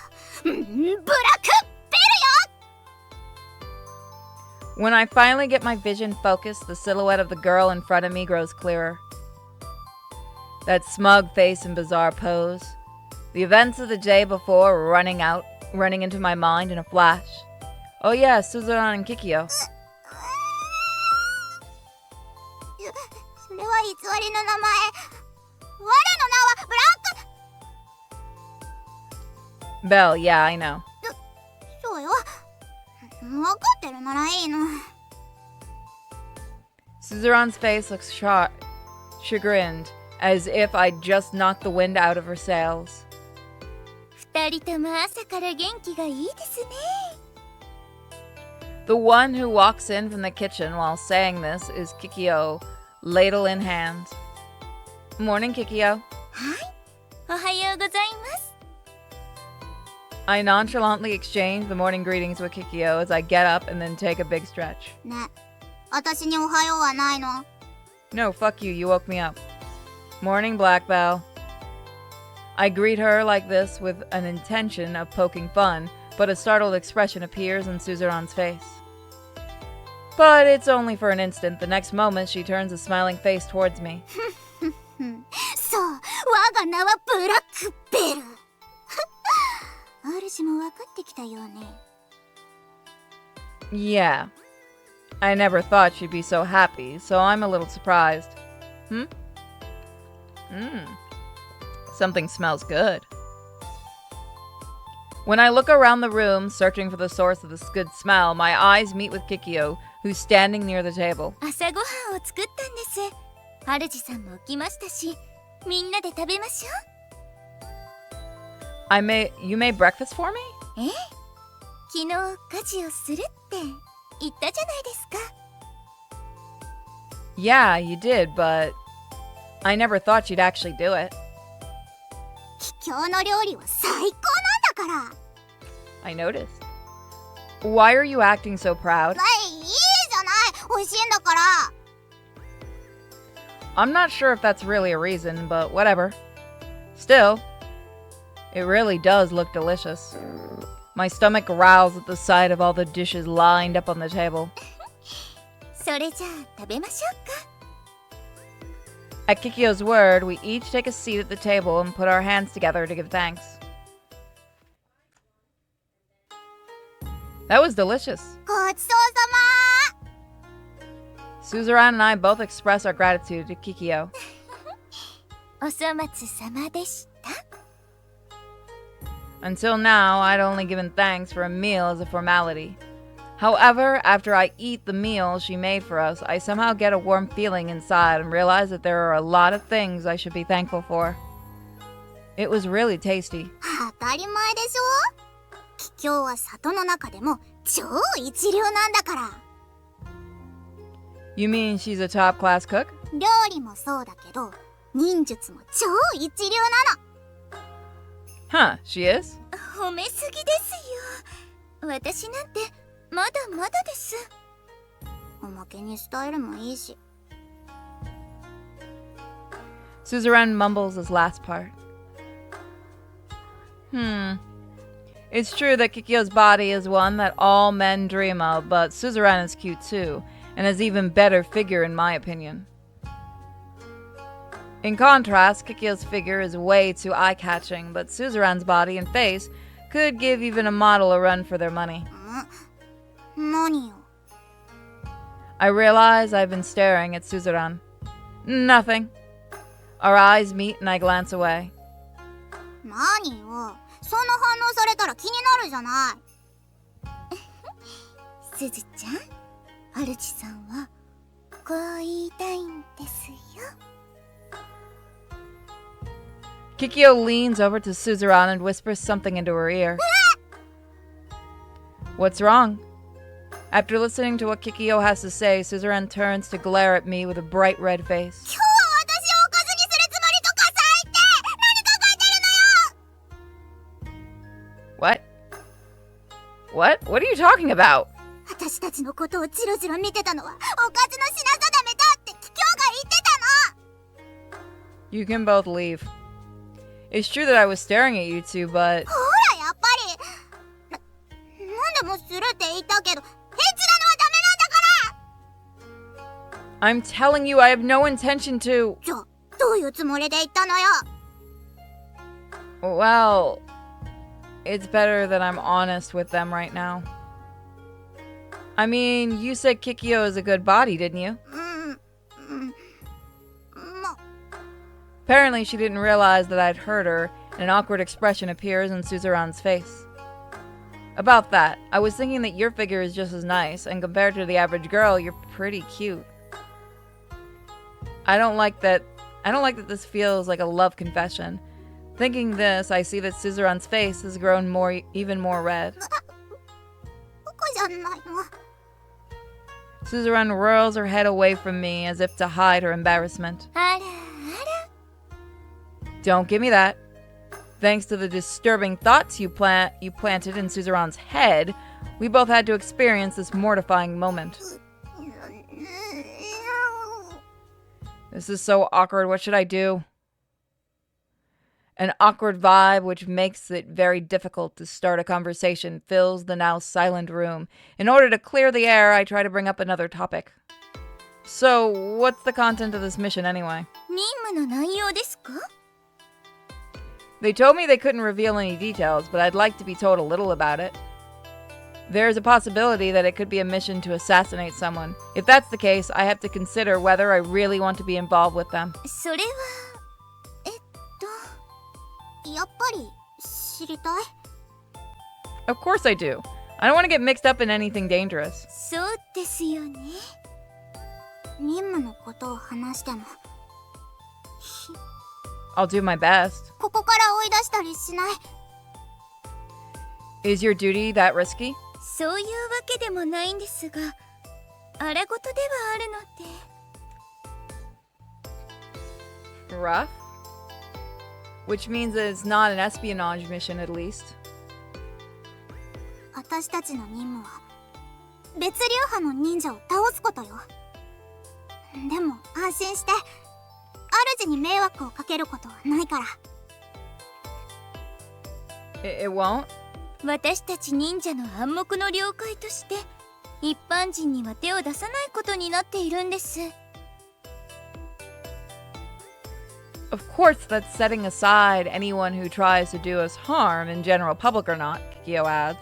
ブラックベルよ。 When I finally get my vision focused, the silhouette of the girl in front of me grows clearer. That smug face and bizarre pose. The events of the day before running into my mind in a flash. Oh yeah, Suzuran and Kikyo. それは偽りの名前。我の名はブラック。 Belle, yeah, I know. そうよ。分かってるならいいの。 Suzuran's face looks chagrined, as if I'd just knocked the wind out of her sails. 二人とも朝から元気がいいですね。 The one who walks in from the kitchen while saying this is Kikyo, ladle in hand. Morning, Kikyo. はい、おはようございます。 I nonchalantly exchange the morning greetings with Kikyo as I get up and then take a big stretch. ね、私におはようはないの。 No, fuck you, you woke me up. Morning, Black Bell. I greet her like this with an intention of poking fun, but a startled expression appears on Suzuran's face. But it's only for an instant. The next moment, she turns a smiling face towards me. そう、我が名はブラックベル。主も分かってきたようね。 Yeah. I never thought she'd be so happy, so I'm a little surprised. Something smells good. When I look around the room, searching for the source of this good smell, my eyes meet with Kikyo, who's standing near the table. 朝ごはんを作ったんです。ハルジさんも起きましたし、みんなで食べましょう。 You made breakfast for me? ええ、昨日家事をするって言ったじゃないですか。 Yeah, you did, but I never thought she'd actually do it. 今日の料理は最高なんだから。 I noticed. Why are you acting so proud? いいじゃない美味しいんだから I'm not sure if that's really a reason, but whatever. Still, it really does look delicious. My stomach growls at the sight of all the dishes lined up on the table. それじゃあ食べましょうか。 At Kikyo's word, we each take a seat at the table and put our hands together to give thanks. That was delicious. ごちそうさま Suzerain and I both express our gratitude to Kikyo. お粗末様でした。 Until now, I'd only given thanks for a meal as a formality. However, after I eat the meal she made for us, I somehow get a warm feeling inside and realize that there are a lot of things I should be thankful for. It was really tasty. 当たり前でしょ桔梗は里の中でも超一流なんだから You mean she's a top-class cook? 料理もそうだけど忍術も超一流なの Huh, she is? 褒めすぎですよ。私なんてまだまだです。おまけにスタイルもいいし Suzerain mumbles his last part. It's true that Kikyo's body is one that all men dream of, but Suzerain is cute too, and has even better figure in my opinion. In contrast, Kikyo's figure is way too eye-catching, but Suzerain's body and face could give even a model a run for their money. 何よ I realize I've been staring at Suzerain. Nothing. Our eyes meet and I glance away. 何よそんな反応されたら気になるじゃないすずちゃん、主さんはこう言いたいんですよ。 Kikyo leans over to Suzerain and whispers something into her ear. What's wrong? After listening to what Kikyo has to say, Suzerain turns to glare at me with a bright red face. 今日は私をおかずにするつもりとか最低何考えてるのよ What? What are you talking about? 私たちのことをチロチロ見てたのはおかずの品定めだって桔梗が言ってたの You can both leave. It's true that I was staring at you two, but ほらやっぱりなんでもするって言ったけど返事なのはダメなんだから I'm telling you I have no intention to... じゃあどういうつもりで言ったのよ Well, it's better that I'm honest with them right now. I mean, you said Kikyo is a good body, didn't you? ま Apparently she didn't realize that I'd heard her, and an awkward expression appears on Suzerain's face. About that, I was thinking that your figure is just as nice, and compared to the average girl, you're pretty cute. I don't like that this feels like a love confession. Thinking this, I see that Suzerain's face has grown even more red. ここじゃないの Suzerain whirls her head away from me as if to hide her embarrassment. あらあら。 Don't give me that. Thanks to the disturbing thoughts you planted in Suzerain's head, we both had to experience this mortifying moment. This is so awkward. What should I do? An awkward vibe which makes it very difficult to start a conversation fills the now silent room. In order to clear the air, I try to bring up another topic. So, what's the content of this mission anyway? 任務の内容ですか？ They told me they couldn't reveal any details, but I'd like to be told a little about it. There's a possibility that it could be a mission to assassinate someone. If that's the case, I have to consider whether I really want to be involved with them. それはやっぱり知りたい Of course I do. I don't want to get mixed up in anything dangerous. そうですよね。任務のことを話しても I'll do my best. ここから追い出したりしない Is your duty that risky? そういうわけでもないんですが、あらごとではあるので。 Rough? Which means that it's not an espionage mission, at least. 私私たちの任務は別流派の忍者を倒すことよ。でも安心して、主に迷惑をかけることはないから。It won't? 私たち忍者の暗黙の了解として一般人には手を出さないことになっているんです。 Of course, that's setting aside anyone who tries to do us harm, in general public or not, Kikyo adds.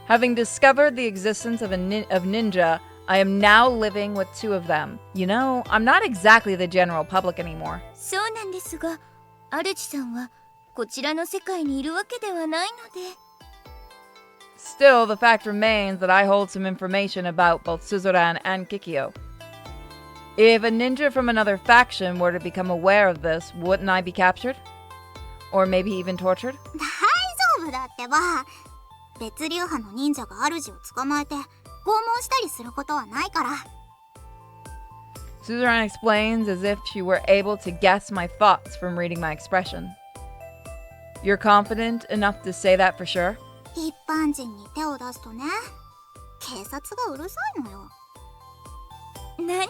Having discovered the existence of ninja, I am now living with two of them. You know, I'm not exactly the general public anymore. そうなんですが、主さんはこちらの世界にいるわけではないので。 Still, the fact remains that I hold some information about both Suzuran and Kikyo. If a ninja from another faction were to become aware of this, wouldn't I be captured? Or maybe even tortured? 大丈夫だってば。別流派の忍者が主を捕まえて拷問したりすることはないから。Suzuran explains as if she were able to guess my thoughts from reading my expression. You're confident enough to say that for sure? 一般人に手を出すとね、警察がうるさいのよ。何よ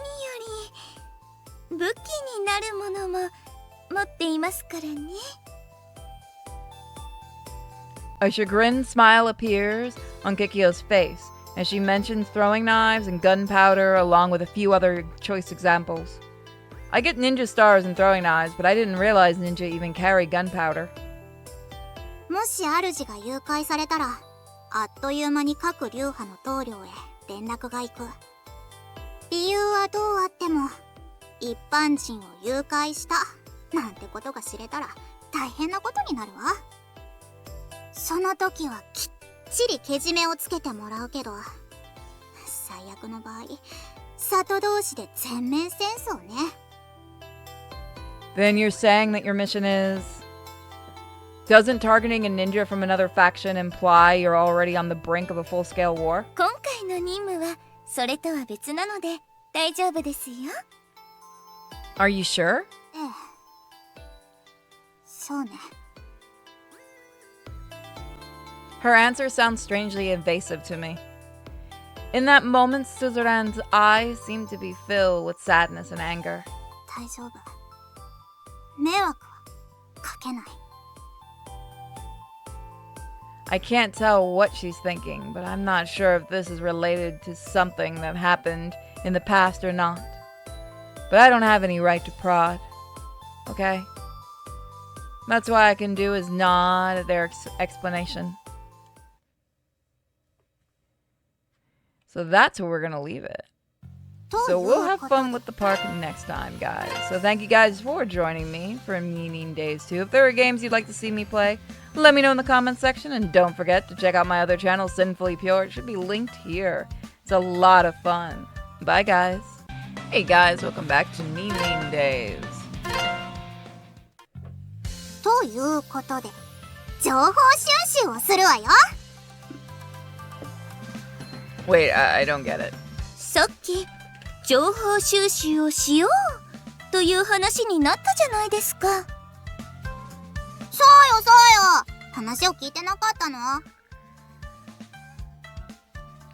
り武器になるものも持っていますからね。 A chagrined smile appears on Kikyo's face as she mentions throwing knives and gunpowder along with a few other choice examples. I get ninja stars in throwing knives, but I didn't realize ninja even carry gunpowder. もし主が誘拐されたら、あっという間に各流派の棟梁へ連絡が行く。理由はどうあっても、一般人を誘拐したなんてことが知れたら大変なことになるわ。その時はきっちりけじめをつけてもらうけど、最悪の場合、里同士で全面戦争ね。Then you're saying that your mission is... Doesn't targeting a ninja from another faction imply you're already on the brink of a full-scale war? 今回の任務はそれとは別なので大丈夫ですよ。 Are you sure? ええ。そうね。Her answer sounds strangely evasive to me. In that moment, Suzuran's eyes seemed to be filled with sadness and anger. 大丈夫。迷惑はかけない。I can't tell what she's thinking, but I'm not sure if this is related to something that happened in the past or not. But I don't have any right to prod. Okay? That's all I can do is nod at their explanation. So that's where we're gonna leave it. So we'll have fun with the park next time, guys. So thank you guys for joining me for NinNin Days 2. If there are games you'd like to see me play, let me know in the comments section. And don't forget to check out my other channel, Sinfully Pure. It should be linked here. It's a lot of fun. Bye, guys. Hey, guys. Welcome back to NinNin Days. ということで、情報収集をするわよ。Wait, I don't get it. さっき情報収集をしようという話になったじゃないですか。そうよそうよ。話を聞いてなかったの？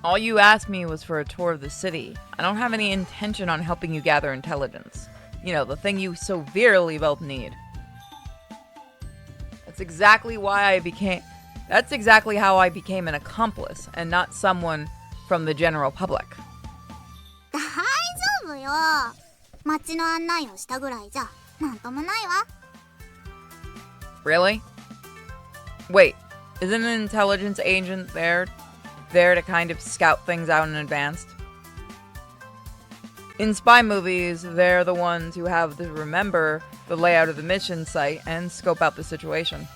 All you asked me was for a tour of the city. I don't have any intention on helping you gather intelligence. You know, the thing you so severely both need. That's exactly how I became an accomplice and not someone from the general public. 大丈夫よ。街の案内をしたぐらいじゃなんともないわ。Really? Wait, isn't an intelligence agent there to kind of scout things out in advance? In spy movies, they're the ones who have to remember the layout of the mission site and scope out the situation.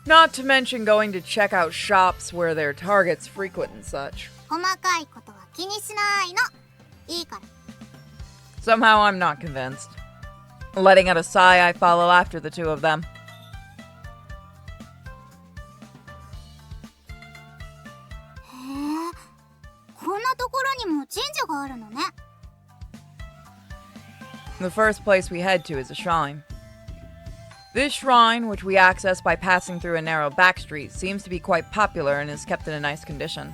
Not to mention going to check out shops where their targets frequent and such. 細かいことは気にしないの。いいから。 Somehow I'm not convinced. Letting out a sigh, I follow after the two of them. へえ、こんなところにも神社があるのね。The first place we head to is a shrine. This shrine, which we access by passing through a narrow back street, seems to be quite popular and is kept in a nice condition.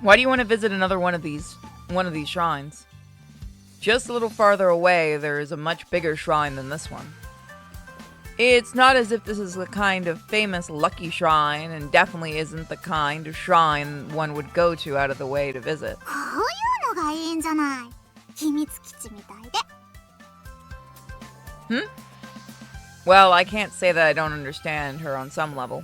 Why do you want to visit another one of these shrines? Just a little farther away, there is a much bigger shrine than this one. It's not as if this is the kind of famous lucky shrine, and definitely isn't the kind of shrine one would go to out of the way to visit. こういうのがいいんじゃない。秘密基地みたいで。Well, I can't say that I don't understand her on some level.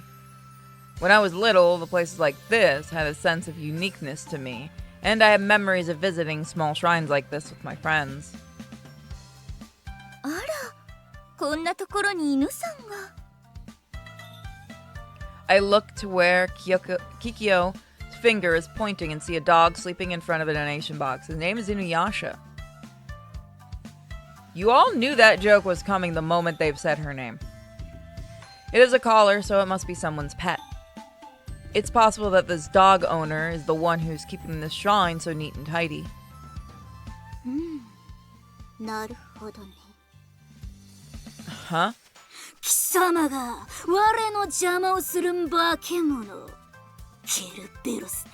When I was little, the places like this had a sense of uniqueness to me, and I have memories of visiting small shrines like this with my friends. あら、こんなところに犬さんが。I look to where Kikyo's finger is pointing and see a dog sleeping in front of a donation box. His name is Inuyasha. You all knew that joke was coming the moment they've said her name. It is a collar, so it must be someone's pet. It's possible that this dog owner is the one who's keeping this shrine so neat and tidy. なるほどね。 Huh? 貴様が我の邪魔をする化け物。ケルベロスね。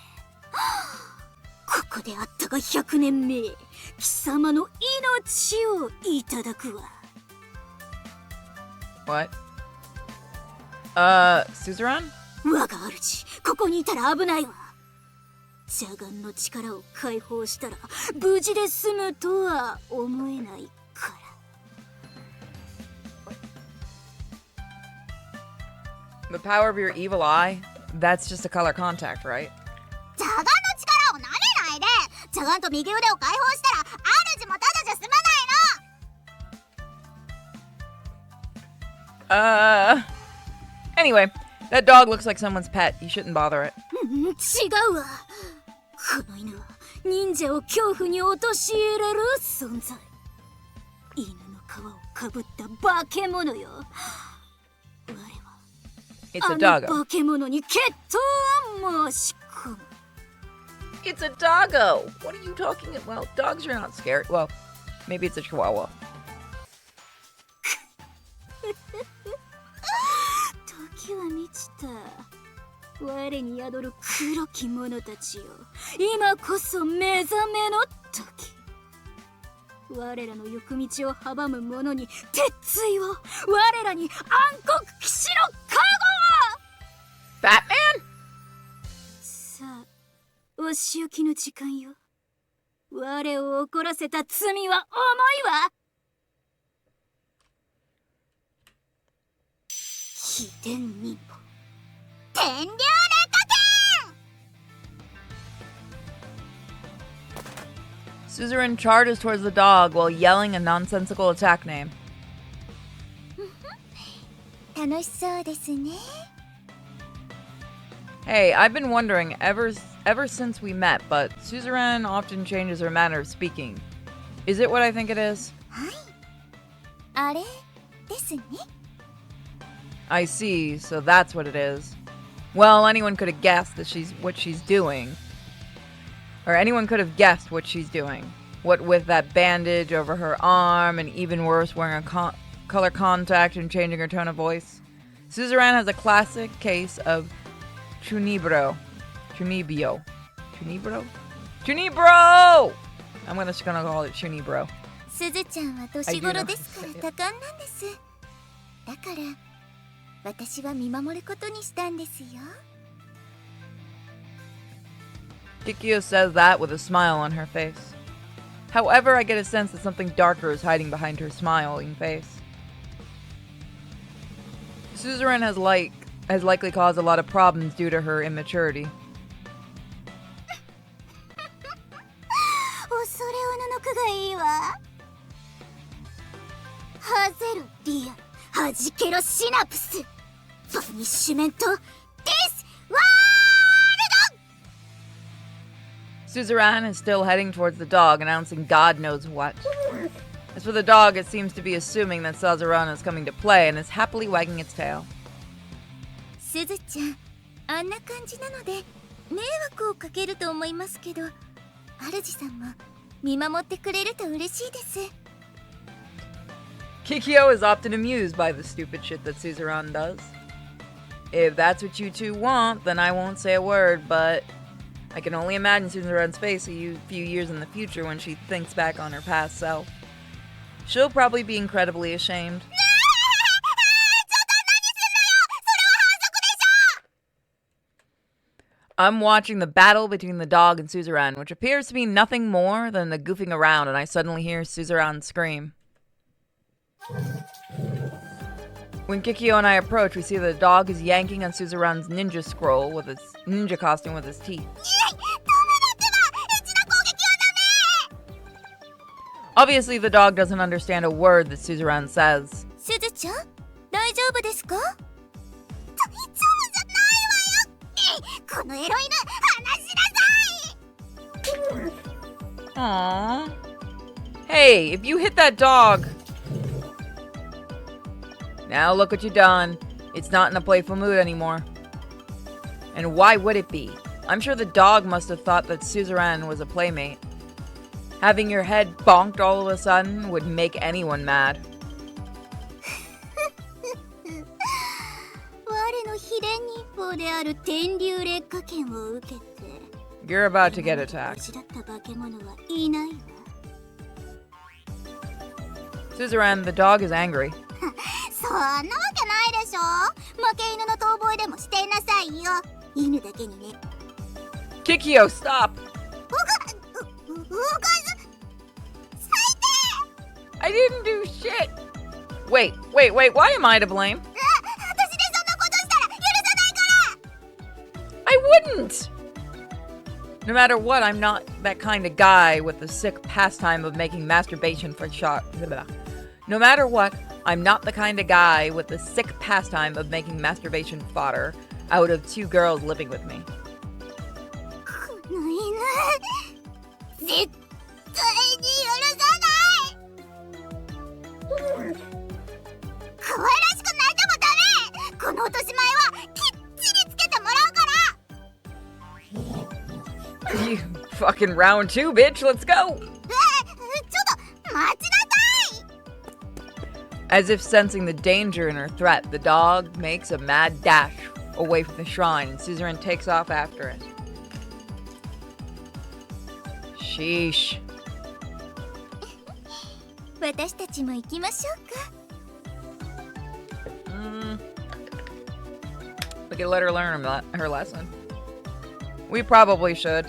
ここであったが100年目。貴様の命をいただくわ。What? Suzerain? 我が主、ここにいたら危ないわ。邪眼の力を解放したら無事で済むとは思えないから。 The power of your evil eye? That's just a color contact, right? 邪眼の力をなめないで。邪眼と右腕を解放したら主もただじゃ済まないの。Anyway, that dog looks like someone's pet. You shouldn't bother it. 違うわ。この犬は忍者を恐怖に陥れる存在。犬の皮をかぶった化け物よ。我は It's a あ doggo. の化け物に決闘を申し込む。 It's a doggo! What are you talking about? Well, dogs are not scary. Well, maybe it's a chihuahua. 時は満ちた。我に宿る黒き者たちよ。今こそ目覚めの時。我らの行く道を阻む者に鉄槌を。我らに暗黒騎士の加護を。 Batman? さあ、お仕置きの時間よ。我を怒らせた罪は重いわ。秘伝忍法天竜連歌剣。 Suzerain charges towards the dog while yelling a nonsensical attack name. 楽しそうですね。 Hey, I've been wondering ever since we met, but Suzerain often changes her manner of speaking. Is it what I think it is? はい。あれですね。 I see, so that's what it is. Well, anyone could have guessed that what she's doing. Or anyone could have guessed what she's doing. What with that bandage over her arm, and even worse, wearing a color contact and changing her tone of voice. Suzerain has a classic case of Chunibro. Chunibro. I'm just gonna call it Chunibro. すずちゃんは年頃ですから多感なんです。だから私は見守ることにしたんですよ。 Kikyo says that with a smile on her face. However, I get a sense that something darker is hiding behind her smiling face. Suzerain has likely caused a lot of problems due to her immaturity. 恐れおののくがいいわ。ハゼルリアル。はじけろシナプス。バニッシュメントディスワールド。 Suzerain is still heading towards the dog, announcing God knows what. As for the dog, it seems to be assuming that Suzerain is coming to play and is happily wagging its tail. すずちゃん、あんな感じなので迷惑をかけると思いますけど、主さんも見守ってくれると嬉しいです。Kikyo is often amused by the stupid shit that Suzerain does. If that's what you two want, then I won't say a word, but I can only imagine Suzerain's face a few years in the future when she thinks back on her past self. She'll probably be incredibly ashamed. I'm watching the battle between the dog and Suzerain, which appears to be nothing more than the goofing around, and I suddenly hear Suzerain scream. When Kikyo and I approach, we see the dog is yanking on Suzerain's ninja scroll with his ninja costume with his teeth. Obviously, the dog doesn't understand a word that Suzerain says. すずちゃん、大丈夫ですか？このエロ犬、話しなさい。 Aww. Hey, if you hit that dog... Now look what you've done. It's not in a playful mood anymore. And why would it be? I'm sure the dog must have thought that Suzerain was a playmate. Having your head bonked all of a sudden would make anyone mad. 我の秘伝日報である天竜劣化剣を受けて You're about to get attacked. 失った化け物はいないわ。 Suzerain, the dog is angry. そんなわけないでしょ。負け犬の遠吠えでもしていなさいよ。犬だけにね。 Kikyo, stop! 最低。 I didn't do shit! Wait, why am I to blame? 私でそんなことしたら許さないから。 I wouldn't! No matter what, I'm not that kind of guy with the sick pastime of making masturbation for No matter what, I'm not the kind of guy with the sick pastime of making masturbation fodder out of two girls living with me. この犬、絶対に許さない。可愛らしく泣いてもダメ。この落とし前はきっちりつけてもらうから。 You fucking round two, bitch, let's go! ちょっと待ちなさい。 As if sensing the danger in her threat, the dog makes a mad dash away from the shrine, and Suzerain takes off after it. Sheesh. 私たちも行きましょうか。We could let her learn her lesson. We probably should.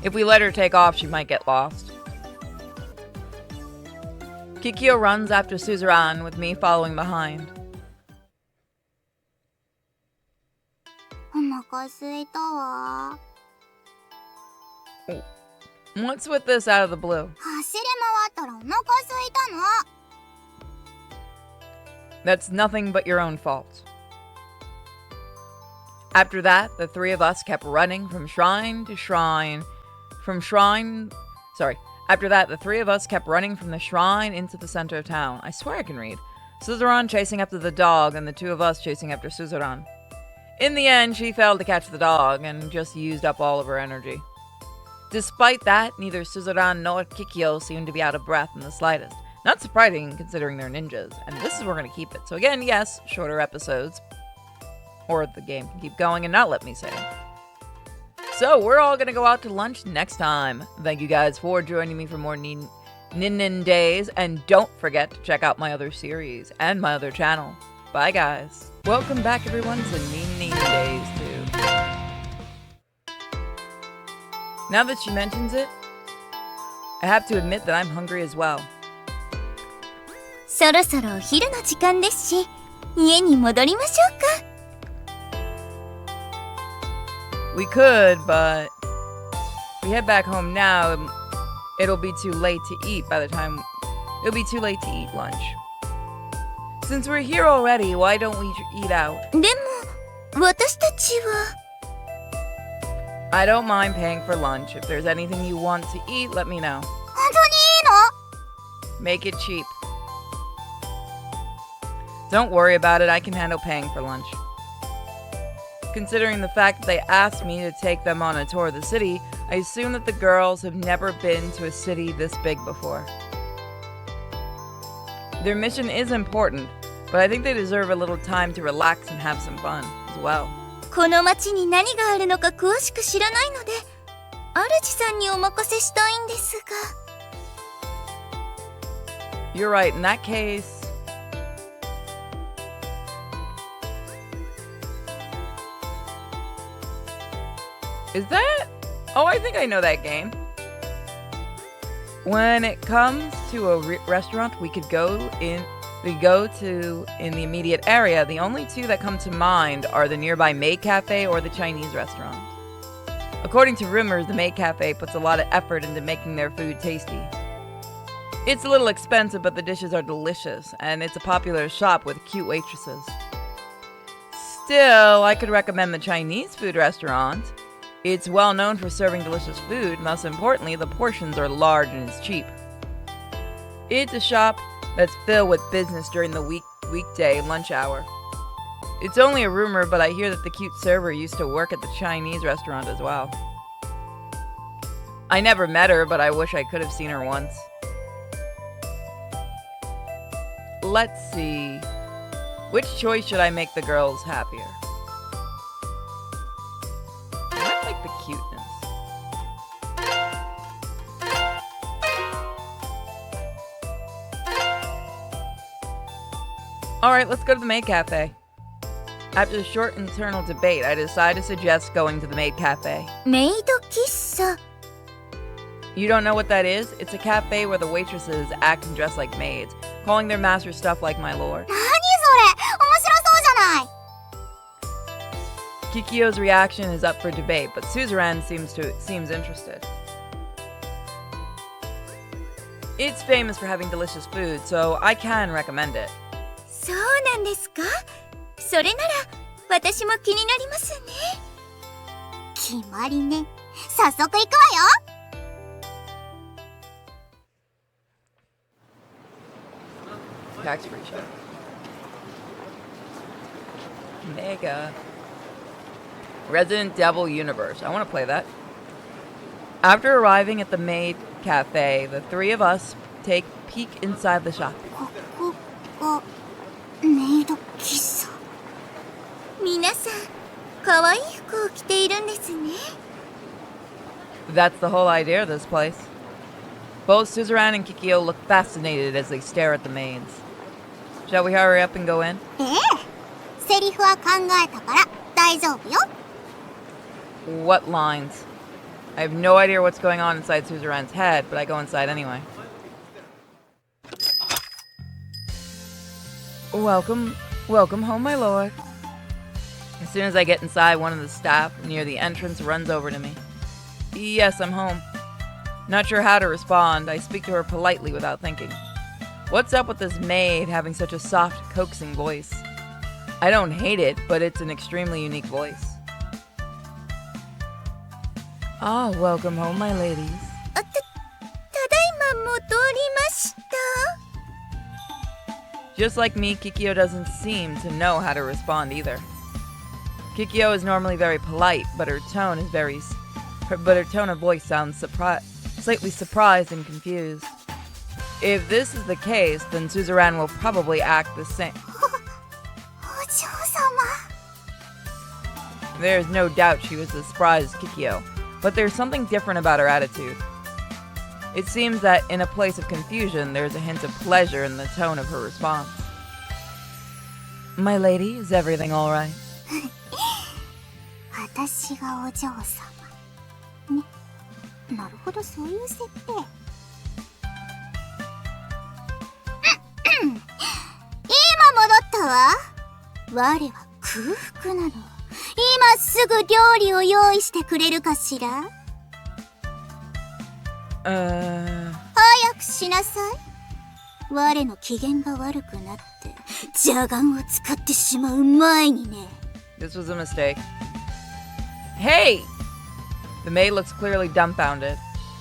If we let her take off, she might get lost. Kikyo runs after Suzerain, with me following behind. お腹すいたわ。 What's with this out of the blue? 走り回ったらお腹すいたの。 That's nothing but your own fault. After that, the three of us kept running from shrine to shrine. After that, the three of us kept running from the shrine into the center of town. I swear I can read. Suzerain chasing after the dog, and the two of us chasing after Suzerain. In the end, she failed to catch the dog, and just used up all of her energy. Despite that, neither Suzerain nor Kikyo seemed to be out of breath in the slightest. Not surprising, considering they're ninjas, and this is where we're going to keep it. So again, yes, shorter episodes. Or the game can keep going and not let me say it. So, we're all gonna go out to lunch next time. Thank you guys for joining me for more NinNin days, and don't forget to check out my other series and my other channel. Bye, guys. Welcome back, everyone, to NinNin days 2. Now that she mentions it, I have to admit that I'm hungry as well. そろそろお昼の時間ですし、家に戻りましょうか。 We could, but if we head back home now, it'll be too late to eat it'll be too late to eat lunch. Since we're here already, why don't we eat out? でも、私たちは。 I don't mind paying for lunch. If there's anything you want to eat, let me know. 本当にいいの？ Make it cheap. Don't worry about it, I can handle paying for lunch. Considering the fact that they asked me to take them on a tour of the city, I assume that the girls have never been to a city this big before. Their mission is important, but I think they deserve a little time to relax and have some fun as well. この町に何があるのか詳しく知らないので、主さんにお任せしたいんですが。You're right, in that case... Is that... Oh, I think I know that game. When it comes to a restaurant we go to in the immediate area, the only two that come to mind are the nearby Maid Cafe or the Chinese restaurant. According to rumors, the Maid Cafe puts a lot of effort into making their food tasty. It's a little expensive, but the dishes are delicious, and it's a popular shop with cute waitresses. Still, I could recommend the Chinese food restaurant. It's well known for serving delicious food, and most importantly, the portions are large and it's cheap. It's a shop that's filled with business during the weekday lunch hour. It's only a rumor, but I hear that the cute server used to work at the Chinese restaurant as well. I never met her, but I wish I could have seen her once. Let's see. Which choice should I make the girls happier? I like the cuteness. Alright, let's go to the Maid Cafe. After a short internal debate, I decided to suggest going to the Maid Cafe. メイド喫茶。 You don't know what that is? It's a cafe where the waitresses act and dress like maids, calling their master stuff like my lord. 何それ面白そうじゃない Kikyo's reaction is up for debate, but Suzerain seems interested. It's famous for having delicious food, so I can recommend it. そうなんですか？それなら私も気になりますね。決まりね。早速行くわよ。Tax-free shop. Mega. Resident Devil Universe. I want to play that. After arriving at the Maid Cafe, the three of us take a peek inside the shop. ここがメイド喫茶。皆さん、可愛い服を着ているんですね。That's the whole idea of this place. Both Suzerain and Kikyo look fascinated as they stare at the maids. Shall we hurry up and go in? ええ。セリフは考えたから大丈夫よ。What lines? I have no idea what's going on inside Suzerain's head, but I go inside anyway. Welcome home, my lord. As soon as I get inside, one of the staff near the entrance runs over to me. Yes, I'm home. Not sure how to respond, I speak to her politely without thinking. What's up with this maid having such a soft, coaxing voice? I don't hate it, but it's an extremely unique voice. Ah, welcome home, my ladies. ただいま戻りました。 Just like me, Kikyo doesn't seem to know how to respond either. Kikyo is normally very polite, but her tone of voice sounds slightly surprised and confused. If this is the case, then Suzerain will probably act the same. お嬢様。 There's no doubt she was as surprised as Kikyo, but there's something different about her attitude. It seems that in a place of confusion, there's a hint of pleasure in the tone of her response. My lady, is everything all right? 私がお嬢様。ね。なるほど、そういう設定。今戻ったわ。我は空腹なの。今すぐ料理を用意してくれるかしら？早くしなさい。我の機嫌が悪くなって邪眼を使ってしまう前にね。 This was a mistake. Hey! The maid looks clearly dumbfounded.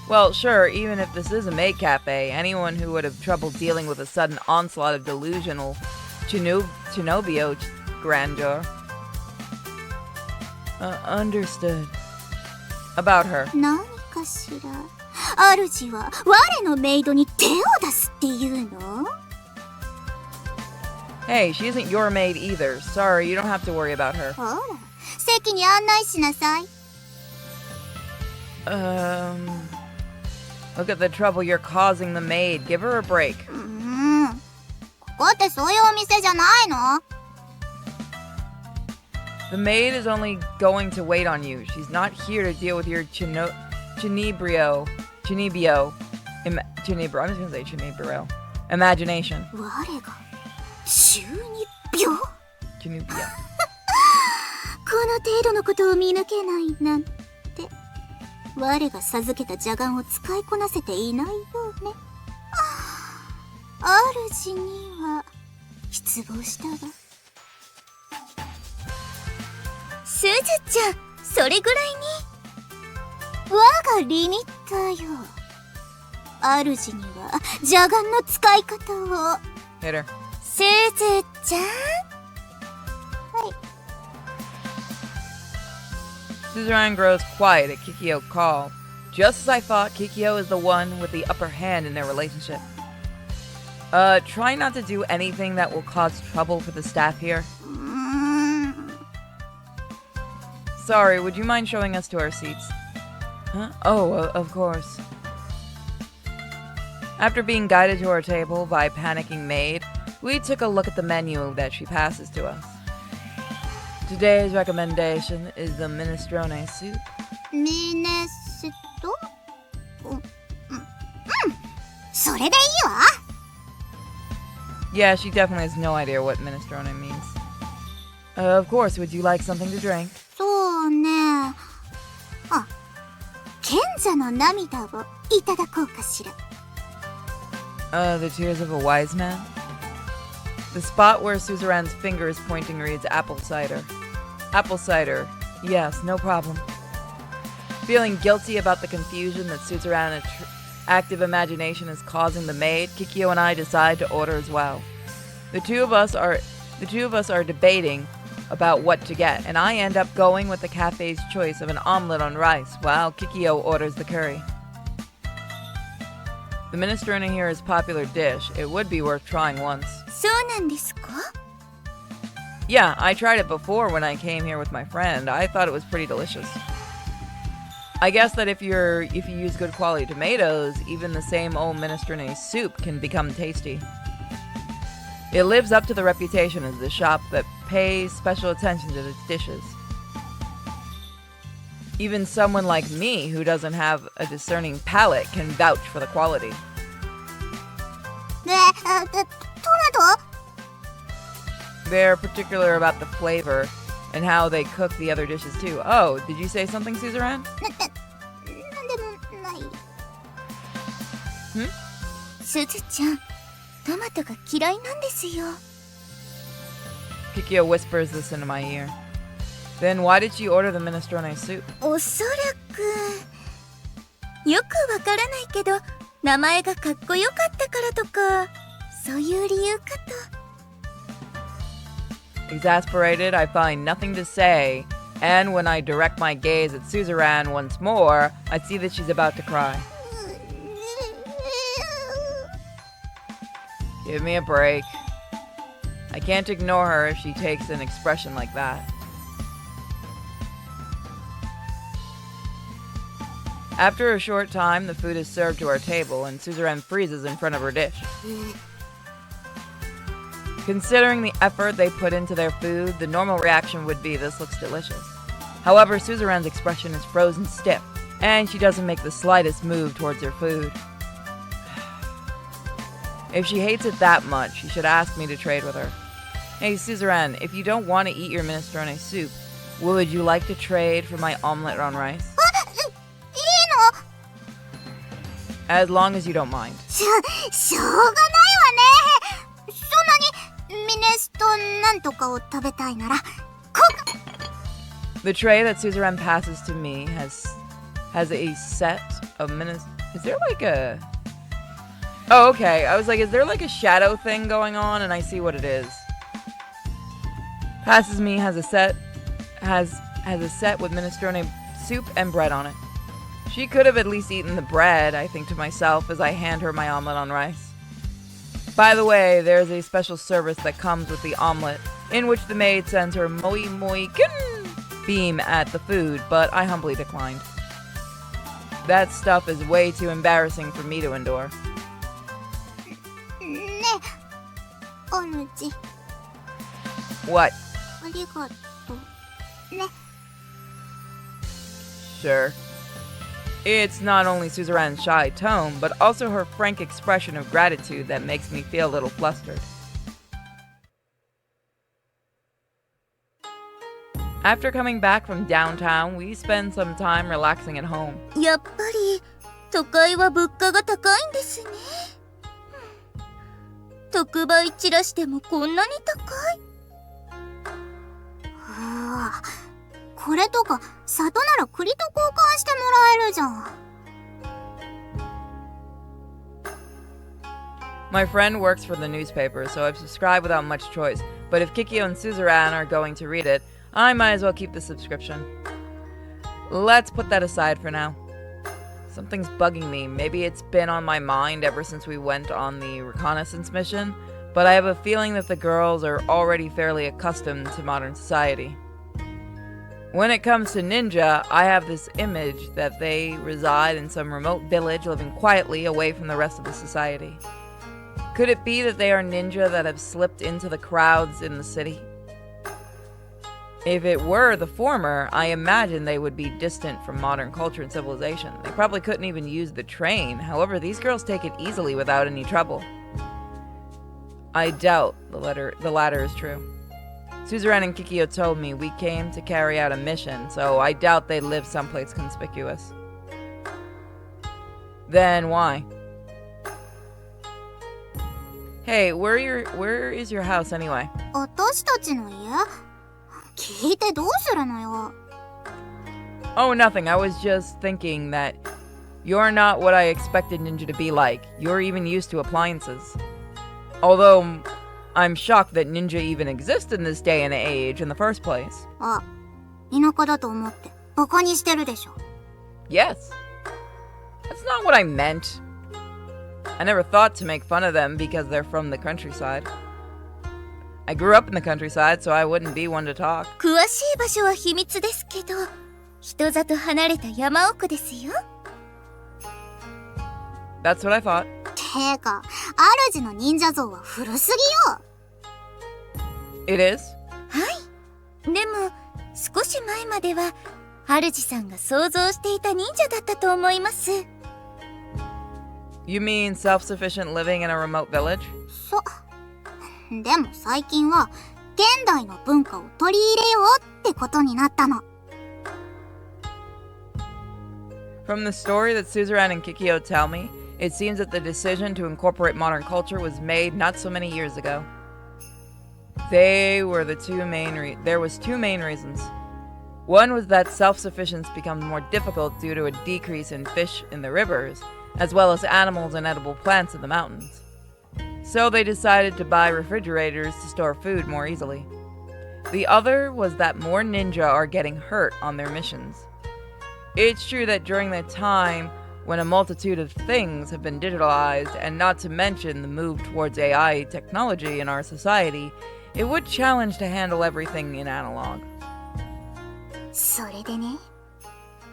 Well, sure, even if this is a maid cafe, anyone who would have trouble dealing with a sudden onslaught of delusional Chinobio grandeur. Understood. About her. 何かしら。主は我のメイドに手を出すっていうの？ Hey, she isn't your maid either. Sorry, you don't have to worry about her. ほら、席に案内しなさい。Look at the trouble you're causing the maid. Give her a break. ここってそういうお店じゃないの？ The maid is only going to wait on you. She's not here to deal with your chinibrio. I'm just gonna say chinibrio. Imagination. 我が中二病？ Chinibrio. この程度のことを見抜けないなんて。我が授けた邪眼を使いこなせていないようね。主には失望したわ。すずちゃん、それぐらいに。我がリミッターよ。主には邪眼の使い方を。Hit her. すずちゃん。Suzerain grows quiet at Kikyo's call. Just as I thought, Kikyo is the one with the upper hand in their relationship. Try not to do anything that will cause trouble for the staff here. Sorry, would you mind showing us to our seats? Huh? Oh, of course. After being guided to our table by a panicking maid, we took a look at the menu that she passes to us. Today's recommendation is the minestrone soup. ミネスト？それでいいわ。Yeah, she definitely has no idea what minestrone means. Of course, would you like something to drink? そうね。賢者の涙をいただこうかしら。The tears of a wise man? The spot where Suzerain's finger is pointing reads apple cider. Apple cider. Yes, no problem. Feeling guilty about the confusion that Suzerain's active imagination is causing the maid, Kikyo and I decide to order as well. The two of us are debating about what to get, and I end up going with the cafe's choice of an omelet on rice, while Kikyo orders the curry. The minestrone here is a popular dish. It would be worth trying once. そうなんですか？ Yeah, I tried it before when I came here with my friend. I thought it was pretty delicious. I guess that if you use good quality tomatoes, even the same old minestrone soup can become tasty. It lives up to the reputation as the shop that pays special attention to its dishes. Even someone like me, who doesn't have a discerning palate, can vouch for the quality. トマト？ They're particular about the flavor and how they cook the other dishes too. Oh, did you say something, Suzerain? なんでもない。すずちゃん、トマトが嫌いなんですよ。 Kikyo whispers this into my ear. Then why did she order the minestrone soup? おそらくよくわからないけど、名前がかっこよかったからとか、そういう理由かと。 Exasperated, I find nothing to say, and when I direct my gaze at Suzerain once more, I see that she's about to cry. Give me a break. I can't ignore her if she takes an expression like that. After a short time, the food is served to our table, and Suzerain freezes in front of her dish. Considering the effort they put into their food, the normal reaction would be this looks delicious. However, Suzerain's expression is frozen stiff, and she doesn't make the slightest move towards her food. If she hates it that much, she should ask me to trade with her. Hey, Suzerain, if you don't want to eat your minestrone soup, would you like to trade for my omelet on rice? いいの？ As long as you don't mind. しょうがないわね。そんなにミネストなんとかを食べたいなら、The tray that Suzerain passes to me has a set of Is there like a... Oh, okay. I was like, is there like a shadow thing going on? And I see what it is. Passes me has a set with minestrone soup and bread on it. She could have at least eaten the bread, I think to myself as I hand her my omelet on rice. By the way, there's a special service that comes with the omelet, in which the maid sends her moi moi kin beam at the food, but I humbly declined. That stuff is way too embarrassing for me to endure. ねえ、主。 What? ありがとう。ね。 Sure. It's not only Suzerain's shy tone, but also her frank expression of gratitude that makes me feel a little flustered. After coming back from downtown, we spend some time relaxing at home. やっぱり都会は物価が高いんですね。特売チラシでもこんなに高い。これとか里なら栗と交換してもらえるじゃん。My friend works for the newspaper, so I've subscribed without much choice. But if Kikyo and Suzerain are going to read it, I might as well keep the subscription. Let's put that aside for now. Something's bugging me. Maybe it's been on my mind ever since we went on the reconnaissance mission, but I have a feeling that the girls are already fairly accustomed to modern society. When it comes to ninja, I have this image that they reside in some remote village living quietly away from the rest of the society. Could it be that they are ninja that have slipped into the crowds in the city? If it were the former, I imagine they would be distant from modern culture and civilization. They probably couldn't even use the train. However, these girls take it easily without any trouble. I doubt the latter is true. Suzerain and Kikyo told me we came to carry out a mission, so I doubt they live someplace conspicuous. Then why? Hey, where is your house anyway? 私たちの家？聞いてどうするのよ。 Oh, nothing. I was just thinking that you're not what I expected ninja to be like. You're even used to appliances. Although, I'm shocked that ninja even exist in this day and age in the first place. あ、田舎だと思ってバカにしてるでしょ。 Yes. That's not what I meant. I never thought to make fun of them because they're from the countryside. I grew up in the countryside, so I wouldn't be one to talk. 詳しい場所は秘密ですけど、人里離れた山奥ですよ。That's what I thought. てか、主の忍者像は古すぎよ。 It is? はい。でも、少し前までは、主さんが想像していた忍者だったと思います。You mean self-sufficient living in a remote village? そう。でも最近は現代の文化を取り入れようってことになったの。 From the story that Suzerain and Kikyo tell me, it seems that the decision to incorporate modern culture was made not so many years ago. There was two main reasons. One was that self-sufficiency becomes more difficult due to a decrease in fish in the rivers, as well as animals and edible plants in the mountains. So they decided to buy refrigerators to store food more easily. The other was that more ninja are getting hurt on their missions. It's true that during the time when a multitude of things have been digitalized, and not to mention the move towards AI technology in our society, it would challenge to handle everything in analog. それでね、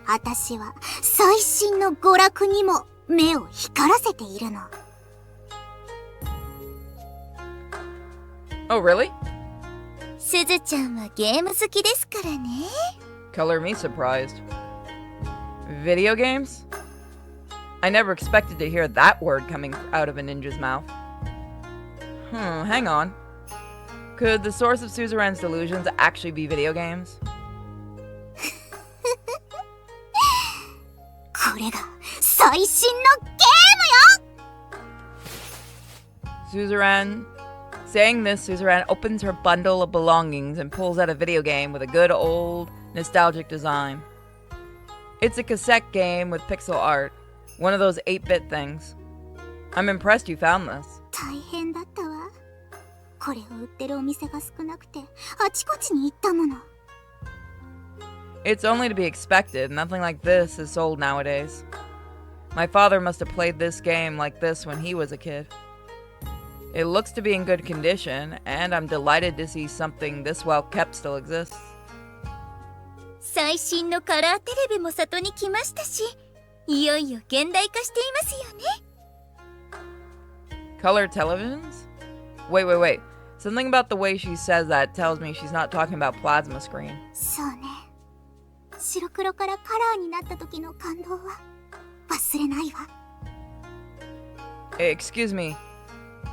私は最新の娯楽にも目を光らせているの。 Oh, really? すずちゃんはゲーム好きですからね。 Color me surprised. Video games? I never expected to hear that word coming out of a ninja's mouth. Hang on. Could the source of Suzerain's delusions actually be video games? これが最新のゲームよ。 Suzerain. Saying this, Suzerain opens her bundle of belongings and pulls out a video game with a good old nostalgic design. It's a cassette game with pixel art, one of those 8-bit things. I'm impressed you found this. 大変だったわ。これを売ってるお店が少なくてあちこちに行ったもの。 It's only to be expected. Nothing like this is sold nowadays. My father must have played this game like this when he was a kid. It looks to be in good condition, and I'm delighted to see something this well kept still exists. 最新のカラーテレビも里に来ましたし、いよいよ現代化していますよね。Color televisions? Wait. Something about the way she says that tells me she's not talking about plasma screen. そうね。白黒からカラーになった時の感動は忘れないわ。Excuse me,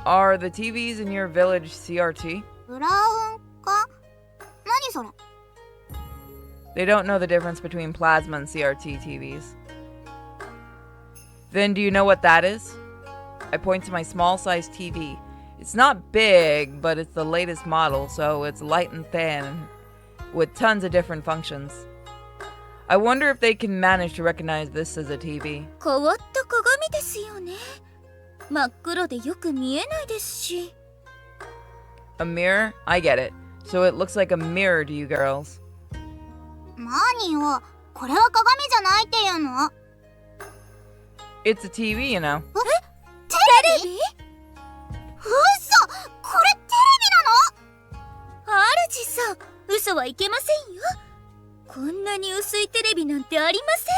are the TVs in your village CRT? ブラウンか？何それ？ They don't know the difference between plasma and CRT TVs. Then do you know what that is? I point to my small-sized TV. It's not big, but it's the latest model, so it's light and thin, with tons of different functions. I wonder if they can manage to recognize this as a TV. 変わった鏡ですよね。真っ黒でよく見えないですし。A mirror? I get it. So it looks like a mirror to you girls. 何よ、これは鏡じゃないっていうの？ It's a TV, you know. テレビ？嘘！これテレビなの？主さん、嘘はいけませんよ。こんなに薄いテレビなんてありませ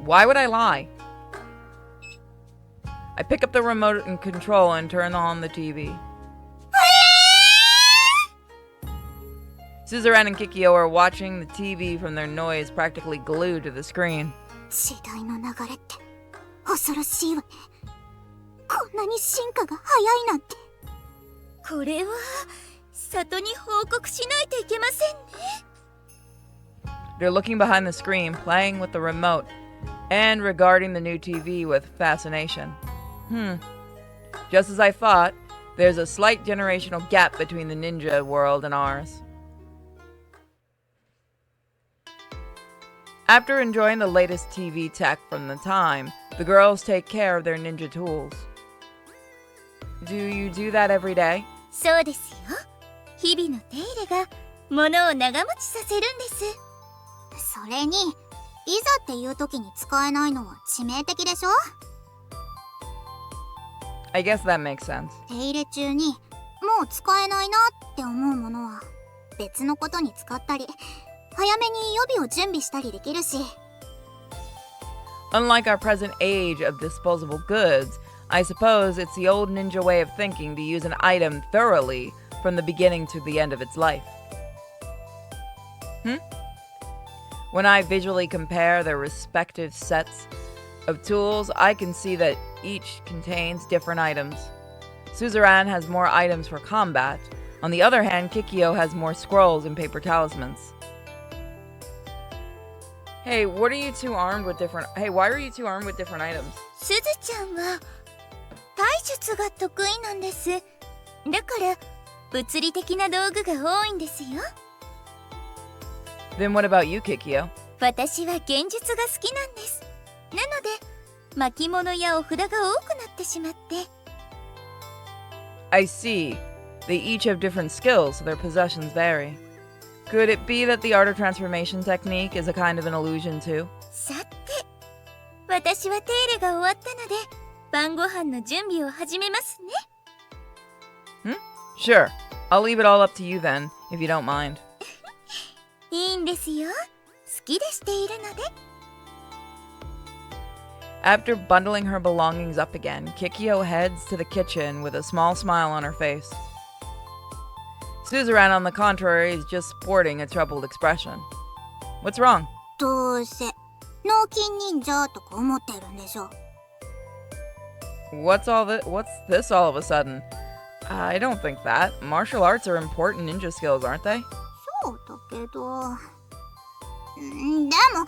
ん。 Why would I lie? I pick up the remote and control and turn on the TV. Suzerain and Kikyo are watching the TV from their nose practically glued to the screen. 時代の流れって恐ろしいわね。こんなに進化が早いなんて。これは里に報告しないといけませんね。 They're looking behind the screen, playing with the remote, and regarding the new TV with fascination. Just as I thought, there's a slight generational gap between the ninja world and ours. After enjoying the latest TV tech from the time, the girls take care of their ninja tools. Do you do that every day? そうですよ。日々の手入れが物を長持ちさせるんです。それに、いざっていう時に使えないのは致命的でしょ？ I guess that makes sense. 手入れ中にもう使えないなって思うものは別のことに使ったり、早めに予備を準備したりできるし。 Unlike our present age of disposable goods, I suppose it's the old ninja way of thinking to use an item thoroughly from the beginning to the end of its life. When I visually compare their respective sets of tools, I can see that each contains different items. Suzerain has more items for combat. On the other hand, Kikyo has more scrolls and paper talismans. Hey, what are you two armed with different... Hey, why are you two armed with different items? すずちゃんは体術が得意なんです。だから物理的な道具が多いんですよ。Then what about you, Kikyo? 私は剣術が好きなんです。なので巻物やお札が多くなってしまって。I see. They each have different skills, so their possessions vary. Could it be that the art of transformation technique is a kind of an illusion too? さて、私は手入れが終わったので晩ご飯の準備を始めますね。Sure. I'll leave it all up to you then, if you don't mind. いいんですよ。好きでしているので。After bundling her belongings up again, Kikyo heads to the kitchen with a small smile on her face. Suzerain, on the contrary, is just sporting a troubled expression. What's wrong? どうせ脳筋忍者とか思ってるんでしょ。 What's this all of a sudden? I don't think that. Martial arts are important ninja skills, aren't they? そうだけど。でも、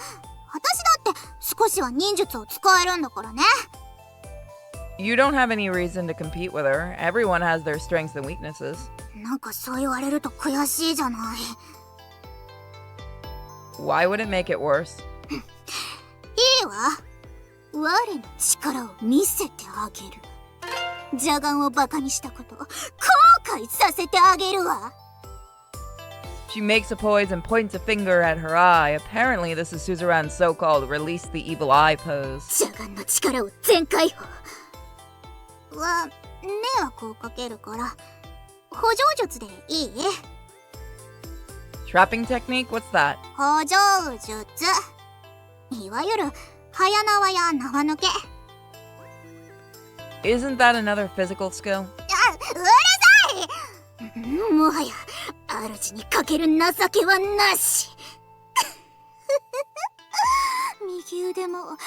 私だって少しは忍術を使えるんだからね。You don't have any reason to compete with her. Everyone has their strengths and weaknesses. なんかそう言われると悔しいじゃない。Why would it make it worse? いいわ。我の力を見せてあげる。邪眼をバカにしたこと後悔させてあげるわ。She makes a poise and points a finger at her eye. Apparently, this is Suzerain's so-called release the evil eye pose. 邪眼の力を全開放。は迷惑をかけるから補助術でいい？ Trapping technique? What's that? 補助術。いわゆる早縄や縄抜け。 Isn't that another physical skill? うるさい。もはや主にかける情けはなし。右腕も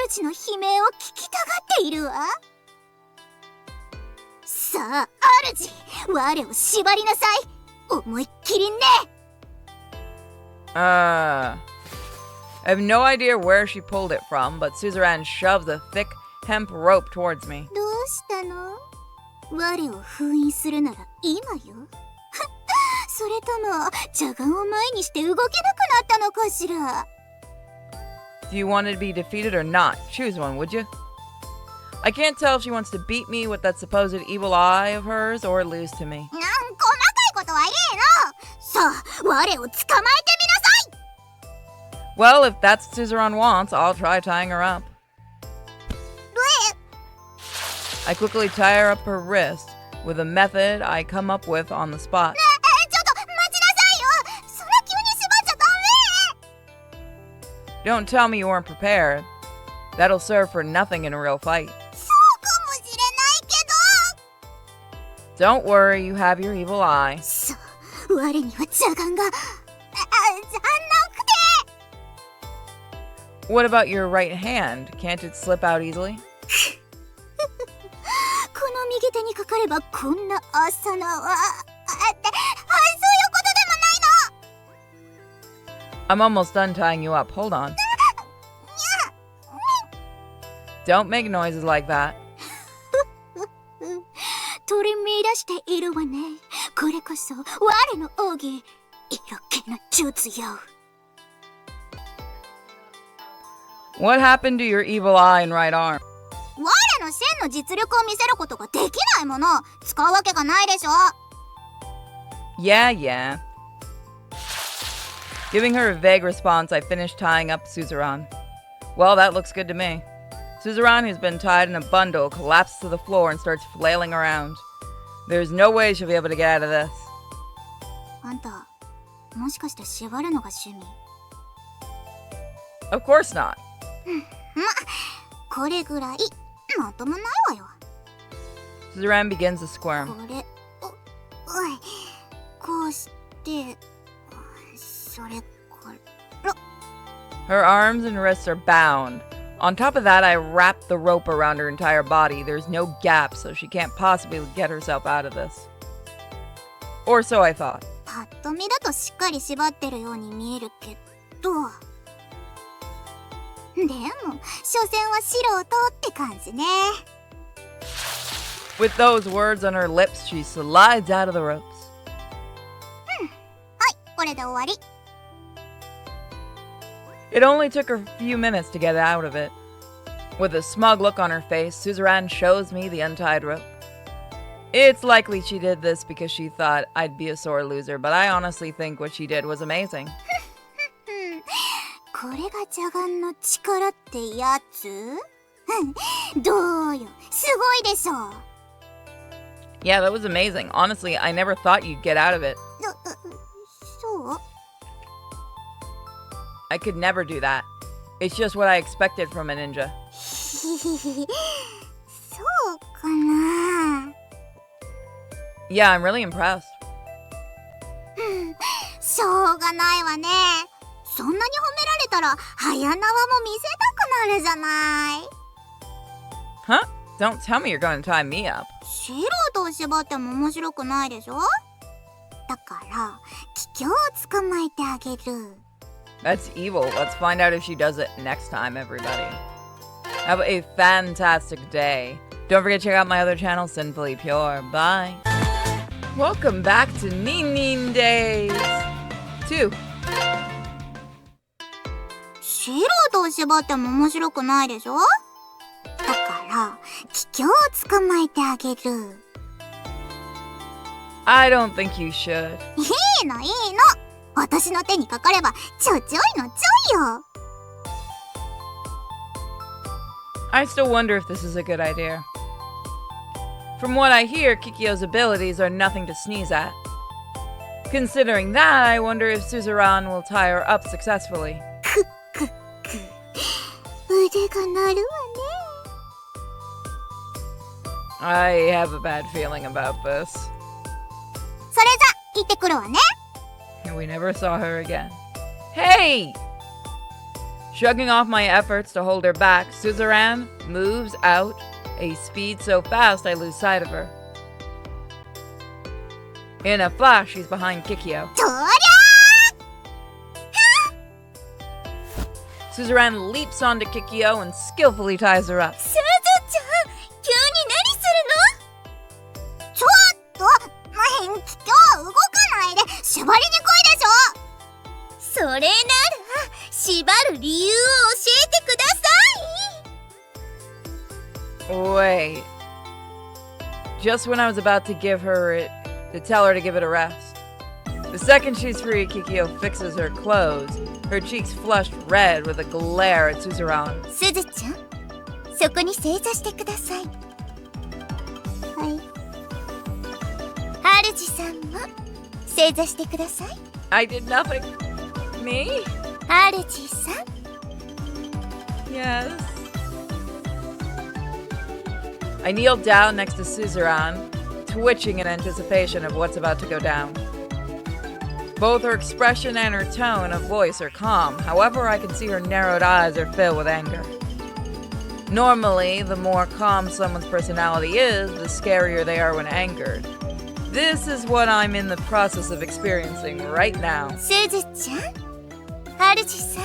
主の悲鳴を聞きたがっているわ。さあ主、我を縛りなさい。思いっきりね。I have no idea where she pulled it from, but Suzerain shoved the thick hemp rope towards me. どうしたの？我を封印するなら今よ。それとも邪眼を前にして動けなくなったのかしら。 Do you want to be defeated or not? Choose one, would you? I can't tell if she wants to beat me with that supposed evil eye of hers or lose to me. 細かいことはいいの。さあ、我を捕まえてみなさい。 Well, if that's what Suzerain wants, I'll try tying her up. I quickly tie her up her wrist with a method I come up with on the spot. ちょっと待ちなさいよ。そんな急に縛っちゃダメ。 Don't tell me you weren't prepared. That'll serve for nothing in a real fight. そうかもしれないけど。 Don't worry, you have your evil eye. そう、我には邪眼がじゃなくて。 What about your right hand? Can't it slip out easily? この右手にかかればこんな朝縄は。そういうことでもないの。 I'm almost done tying you up. Hold on. Don't make noises like that. 取り乱しているわね。これこそ我の奥義、色気の術よ。 What happened to your evil eye and right arm? 我の真の実力を見せることができないもの、使うわけがないでしょ。 Yeah. Giving her a vague response, I finished tying up Suzerain. Well, that looks good to me. Suzerain, who's been tied in a bundle, collapses to the floor and starts flailing around. There's no way she'll be able to get out of this. あんた、もしかして縛るのが趣味？ Of course not. これぐらいまともないわよ。 Suzerain begins to squirm. これ、おい、こうして、それから。 Her arms and wrists are bound. On top of that, I wrapped the rope around her entire body. There's no gap, so she can't possibly get herself out of this. Or so I thought. パッと見だとしっかり縛ってるように見えるけど。でも、所詮は素人って感じね。 With those words on her lips, she slides out of the ropes. はい、これで終わり。 It only took her a few minutes to get out of it. With a smug look on her face, Suzerain shows me the untied rope. It's likely she did this because she thought I'd be a sore loser, but I honestly think what she did was amazing. これが邪眼の力ってやつ？どうよ、すごいでしょ。 Yeah, that was amazing. Honestly, I never thought you'd get out of it. そう？ I could never do that. It's just what I expected from a ninja. そうかな。 Yeah, I'm really impressed. しょうがないわね。そんなに褒められたら早縄も見せたくなるじゃない。 Huh? Don't tell me you're going to tie me up. 素人を縛っても面白くないでしょ。だから桔梗を捕まえてあげる。 That's evil. Let's find out if she does it next time, everybody. Have a fantastic day. Don't forget to check out my other channel, Sinfully Pure. Bye. Welcome back to NinNin Days 2. 素人を縛っても面白くないでしょ。だから桔梗を捕まえてあげる。 I don't think you should. いいのいいの。私の手にかかればちょちょいのちょいよ。 I still wonder if this is a good idea. From what I hear, Kikyo's abilities are nothing to sneeze at. Considering that, I wonder if Suzerain will tie her up successfully. 腕が鳴るわね。 I have a bad feeling about this. それじゃ、行ってくるわね。 We never saw her again. Hey! Shrugging off my efforts to hold her back, Suzerain moves out a speed so fast I lose sight of her. In a flash, she's behind Kikyo. とりゃ Suzerain leaps onto Kikyo and skillfully ties her up. すずちゃん、急に何するの？ちょっと今日は動かないで縛りにくいでしょ。それなら縛る理由を教えてください。 Wait. Just when I was about to tell her to give it a rest. The second she's free, Kikyo fixes her clothes, her cheeks flushed red with a glare at Suzerain. すずちゃん、そこに正座してください。はい。主さんも正座してください。 I did nothing. Me? 主さん。 Yes. I kneel down next to Suzerain, twitching in anticipation of what's about to go down. Both her expression and her tone of voice are calm, however I can see her narrowed eyes are filled with anger. Normally, the more calm someone's personality is, the scarier they are when angered. This is what I'm in the process of experiencing right now. すずちゃん、主さん。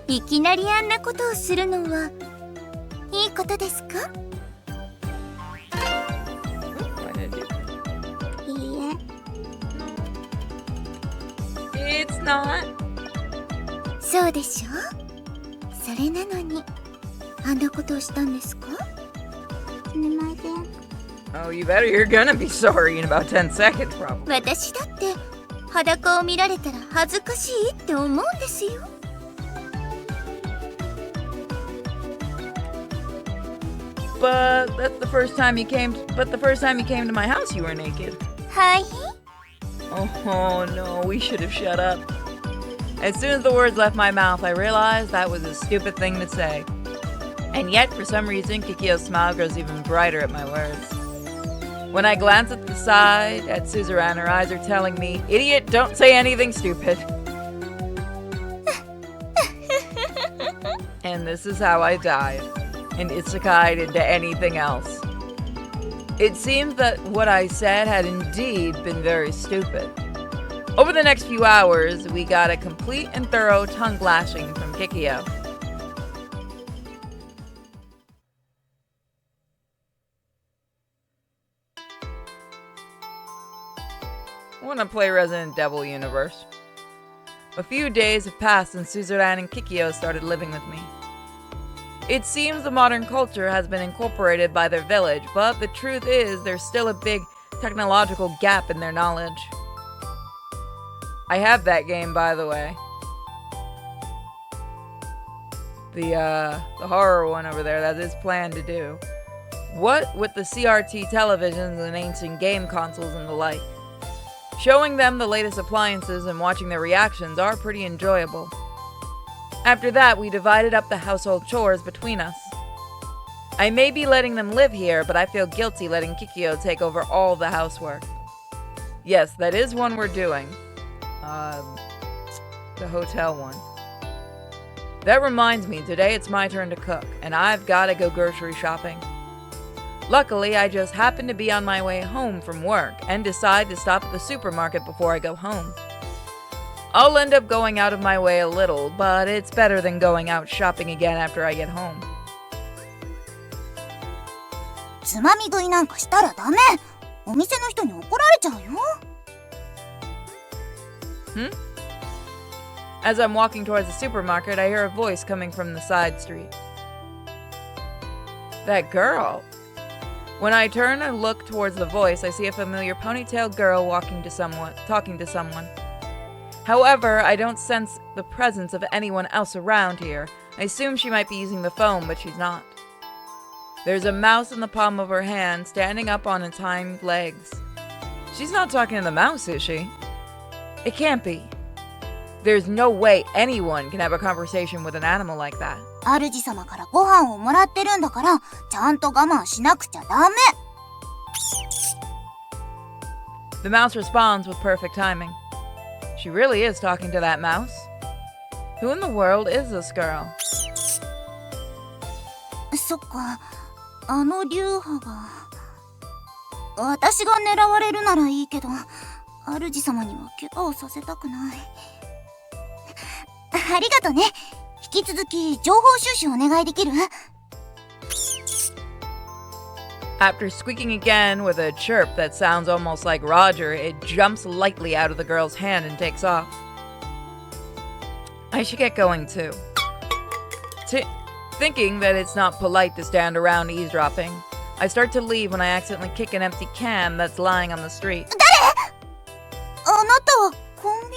いきなりあんなことをするのはいいことですか？ Why did I do that? いいえ。 It's not. そうでしょ？それなのにあんなことをしたんですか？すみません。 Oh, you better. You're gonna be sorry in about 10 seconds, probably. 私だって裸を見られたら恥ずかしいって思うんですよ。 But that's the first time you came. But the first time you came to my house, you were naked. はい。 Oh no, we should have shut up. As soon as the words left my mouth, I realized that was a stupid thing to say. And yet, for some reason, Kikyo's smile grows even brighter at my words. When I glance at the side at Suzerain, her eyes are telling me, "Idiot, don't say anything stupid." And this is how I died, and isekai'd into anything else. It seems that what I said had indeed been very stupid. Over the next few hours, we got a complete and thorough tongue lashing from Kikyo. I want to play Resident Evil Universe. A few days have passed since Suzerain and Kikyo started living with me. It seems the modern culture has been incorporated by their village, but the truth is there's still a big technological gap in their knowledge. I have that game, by the way. The horror one over there, that is planned to do. What with the CRT televisions and ancient game consoles and the like. Showing them the latest appliances and watching their reactions are pretty enjoyable. After that, we divided up the household chores between us. I may be letting them live here, but I feel guilty letting Kikyo take over all the housework. Yes, that is one we're doing. The hotel one. That reminds me, today it's my turn to cook, and I've gotta go grocery shopping. Luckily, I just happened to be on my way home from work and decide to stop at the supermarket before I go home. I'll end up going out of my way a little, but it's better than going out shopping again after I get home. つまみ食いなんかしたらダメ。お店の人に怒られちゃうよ。As I'm walking towards the supermarket, I hear a voice coming from the side street. That girl. When I turn and look towards the voice, I see a familiar ponytailed girl talking to someone. However, I don't sense the presence of anyone else around here. I assume she might be using the phone, but she's not. There's a mouse in the palm of her hand, standing up on its hind legs. She's not talking to the mouse, is she? It can't be. There's no way anyone can have a conversation with an animal like that. 主様からご飯をもらってるんだから、ちゃんと我慢しなくちゃダメ。The mouse responds with perfect timing. She really is talking to that mouse. Who in the world is this girl? そっか、あの流派が。私が狙われるならいいけど、主様には怪我をさせたくない。ありがとね。引き続き情報収集お願いできる？ After squeaking again with a chirp that sounds almost like Roger, it jumps lightly out of the girl's hand and takes off. I should get going too. Thinking that it's not polite to stand around eavesdropping, I start to leave when I accidentally kick an empty can that's lying on the street. あなたはコンビニ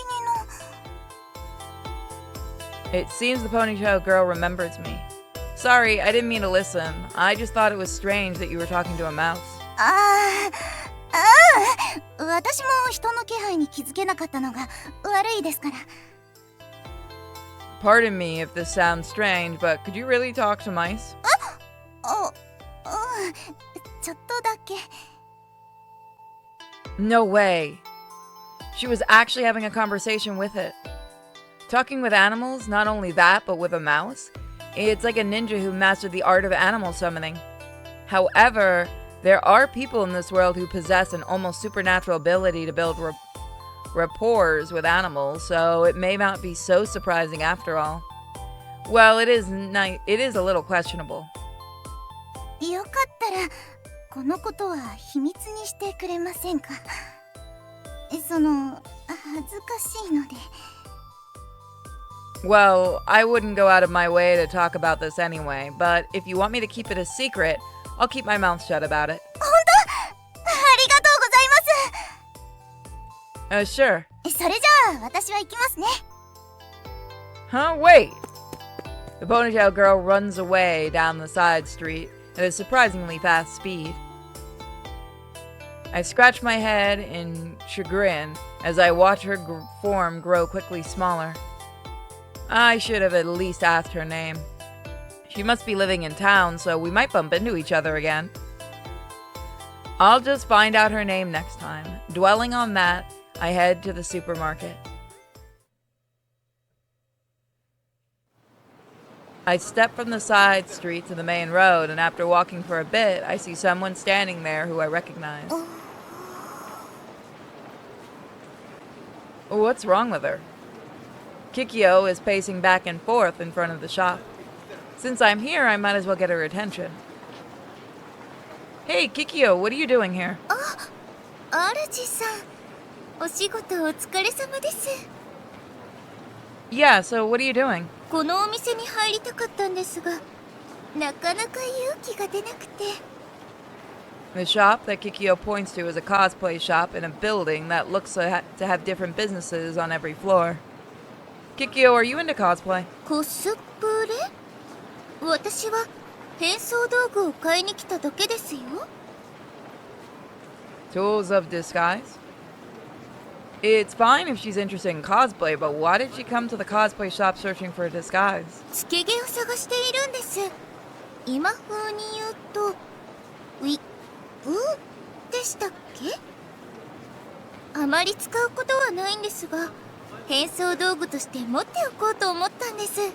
の。 It seems the ponytail girl remembers me. Sorry, I didn't mean to listen. I just thought it was strange that you were talking to a mouse. 私も人の気配に気づけなかったのが悪いですから。 Pardon me if this sounds strange, but could you really talk to mice? ちょっとだけ。 No way. She was actually having a conversation with it. Talking with animals, not only that, but with a mouse. It's like a ninja who mastered the art of animal summoning. However, there are people in this world who possess an almost supernatural ability to build rapport with animals, so it may not be so surprising after all. Well, it is a little questionable. よかったらこのことは秘密にしてくれませんか？恥ずかしいので。 Well, I wouldn't go out of my way to talk about this anyway, but if you want me to keep it a secret, I'll keep my mouth shut about it. 本当？ありがとうございます。 Sure. それじゃあ私は行きますね。 Huh? Wait! The ponytail girl runs away down the side street at a surprisingly fast speed. I scratch my head in chagrin as I watch her form grow quickly smaller. I should have at least asked her name. She must be living in town, so we might bump into each other again. I'll just find out her name next time. Dwelling on that, I head to the supermarket. I step from the side street to the main road, and after walking for a bit, I see someone standing there who I recognize. What's wrong with her? Kikyo is pacing back and forth in front of the shop. Since I'm here, I might as well get her attention. Hey, Kikyo, what are you doing here? 主さん、お仕事お疲れ様です。 Yeah, so what are you doing? このお店に入りたかったんですが、なかなか勇気が出なくて。 The shop that Kikyo points to is a cosplay shop in a building that looks to have different businesses on every floor. Kikyo, are you into cosplay? コスプレ？私は変装道具を買いに来ただけですよ。 Tools of disguise? It's fine if she's interested in cosplay, but why did she come to the cosplay shop searching for a disguise? つけ毛を探しているんです。今風に言うと、ウィッグでしたっけ？あまり使うことはないんですが、変装道具として持っておこうと思ったんです。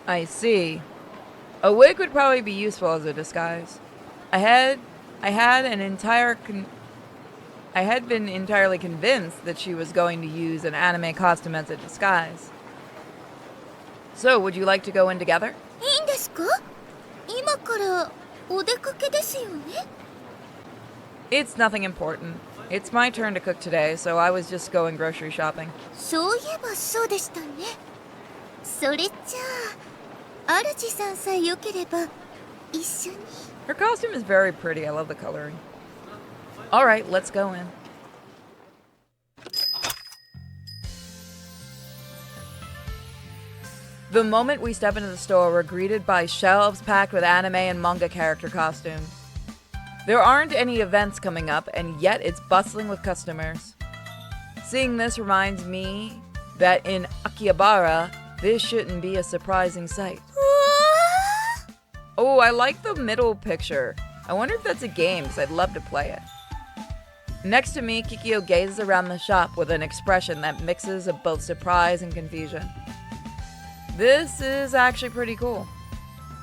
I see. A wig would probably be useful as a disguise. I had been entirely convinced that she was going to use an anime costume as a disguise. So, would you like to go in together? いいんですか？今からお出かけですよね。 It's nothing important. It's my turn to cook today, so I was just going grocery shopping. そういえばそうでしたね。それじゃあ、主さんさえ良ければ一緒に。 Her costume is very pretty. I love the coloring. Alright, let's go in. The moment we step into the store, we're greeted by shelves packed with anime and manga character costumes. There aren't any events coming up, and yet it's bustling with customers. Seeing this reminds me that in Akihabara, this shouldn't be a surprising sight. Oh, I like the middle picture. I wonder if that's a game, because I'd love to play it. Next to me, Kikyo gazes around the shop with an expression that mixes of both surprise and confusion. This is actually pretty cool.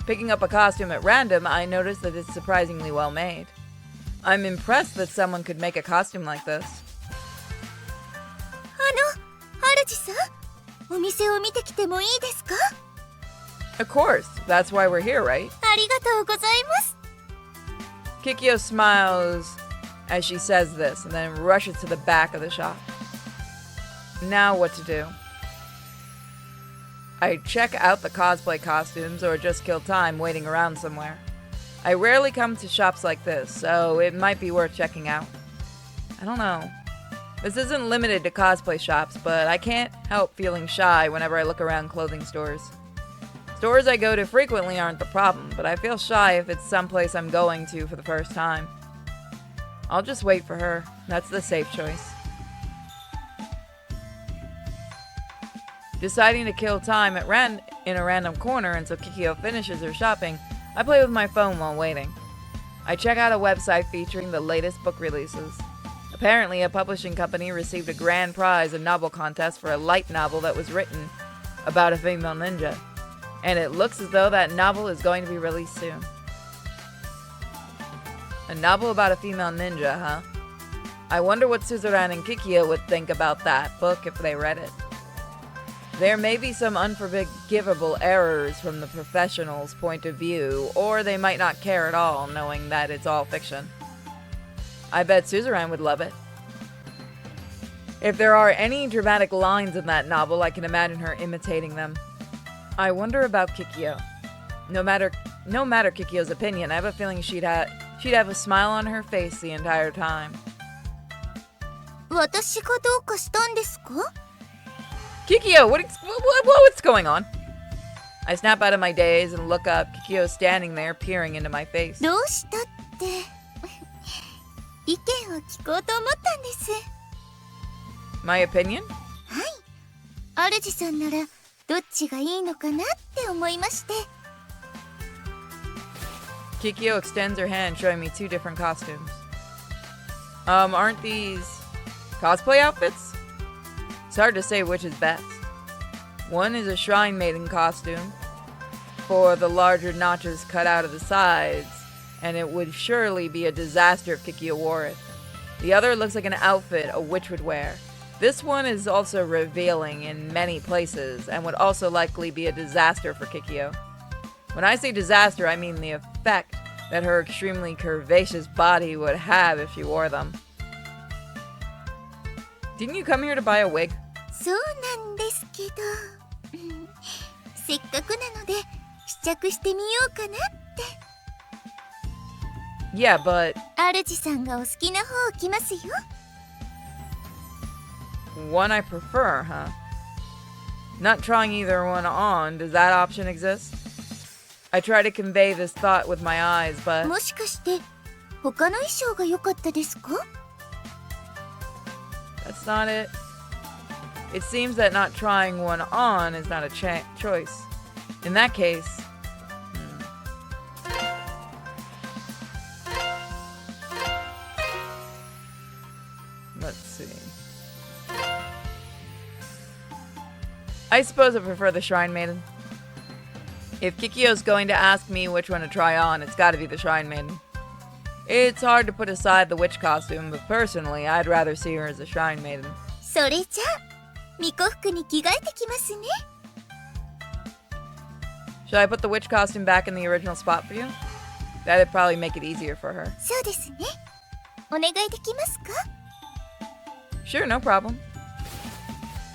Picking up a costume at random, I notice that it's surprisingly well made. I'm impressed that someone could make a costume like this. 主さん、お店を見てきてもいいですか？ Of course, that's why we're here, right? ありがとうございます。 Kikyo smiles as she says this and then rushes to the back of the shop. Now what to do? I check out the cosplay costumes or just kill time waiting around somewhere. I rarely come to shops like this, so it might be worth checking out. I don't know. This isn't limited to cosplay shops, but I can't help feeling shy whenever I look around clothing stores. Stores I go to frequently aren't the problem, but I feel shy if it's someplace I'm going to for the first time. I'll just wait for her. That's the safe choice. Deciding to kill time in a random corner until Kikyo finishes her shopping, I play with my phone while waiting. I check out a website featuring the latest book releases. Apparently, a publishing company received a grand prize in novel contest for a light novel that was written about a female ninja. And it looks as though that novel is going to be released soon. A novel about a female ninja, huh? I wonder what Suzuran and Kikyo would think about that book if they read it. There may be some unforgivable errors from the professional's point of view, or they might not care at all, knowing that it's all fiction. I bet Suzuran would love it. If there are any dramatic lines in that novel, I can imagine her imitating them. I wonder about Kikyo. No matter Kikyo's opinion, I have a feeling she'd have a smile on her face the entire time. 私がどうかしたんですか？ Kikyo, what's going on? I snap out of my daze and look up. Kikyo is standing there, peering into my face. どうしたって意見を聞こうと思ったんです。 My opinion? はい。主さんならどっちがいいのかなって思いまして。 Kikyo extends her hand, showing me two different costumes. Aren't these cosplay outfits? It's hard to say which is best. One is a shrine maiden costume for the larger notches cut out of the sides, and it would surely be a disaster if Kikyo wore it. The other looks like an outfit a witch would wear. This one is also revealing in many places and would also likely be a disaster for Kikyo. When I say disaster, I mean the effect that her extremely curvaceous body would have if she wore them. Didn't you come here to buy a wig? そうなんですけど、せっかくなので試着してみようかなって。 Yeah, but 主さんがお好きな方を着ますよ。 one I prefer, huh? Not trying either one on, does that option exist? I try to convey this thought with my eyes, but もしかして他の衣装が良かったですか？ that's not it. It seems that not trying one on is not a choice. In that case, let's see. I suppose I prefer the Shrine Maiden. If Kikyo's going to ask me which one to try on, it's gotta be the Shrine Maiden. It's hard to put aside the witch costume, but personally, I'd rather see her as a Shrine Maiden. それじゃあ巫女服に着替えてきますね。 Should I put the witch costume back in the original spot for you? That'd probably make it easier for her. そうですね。お願いできますか？ Sure, no problem.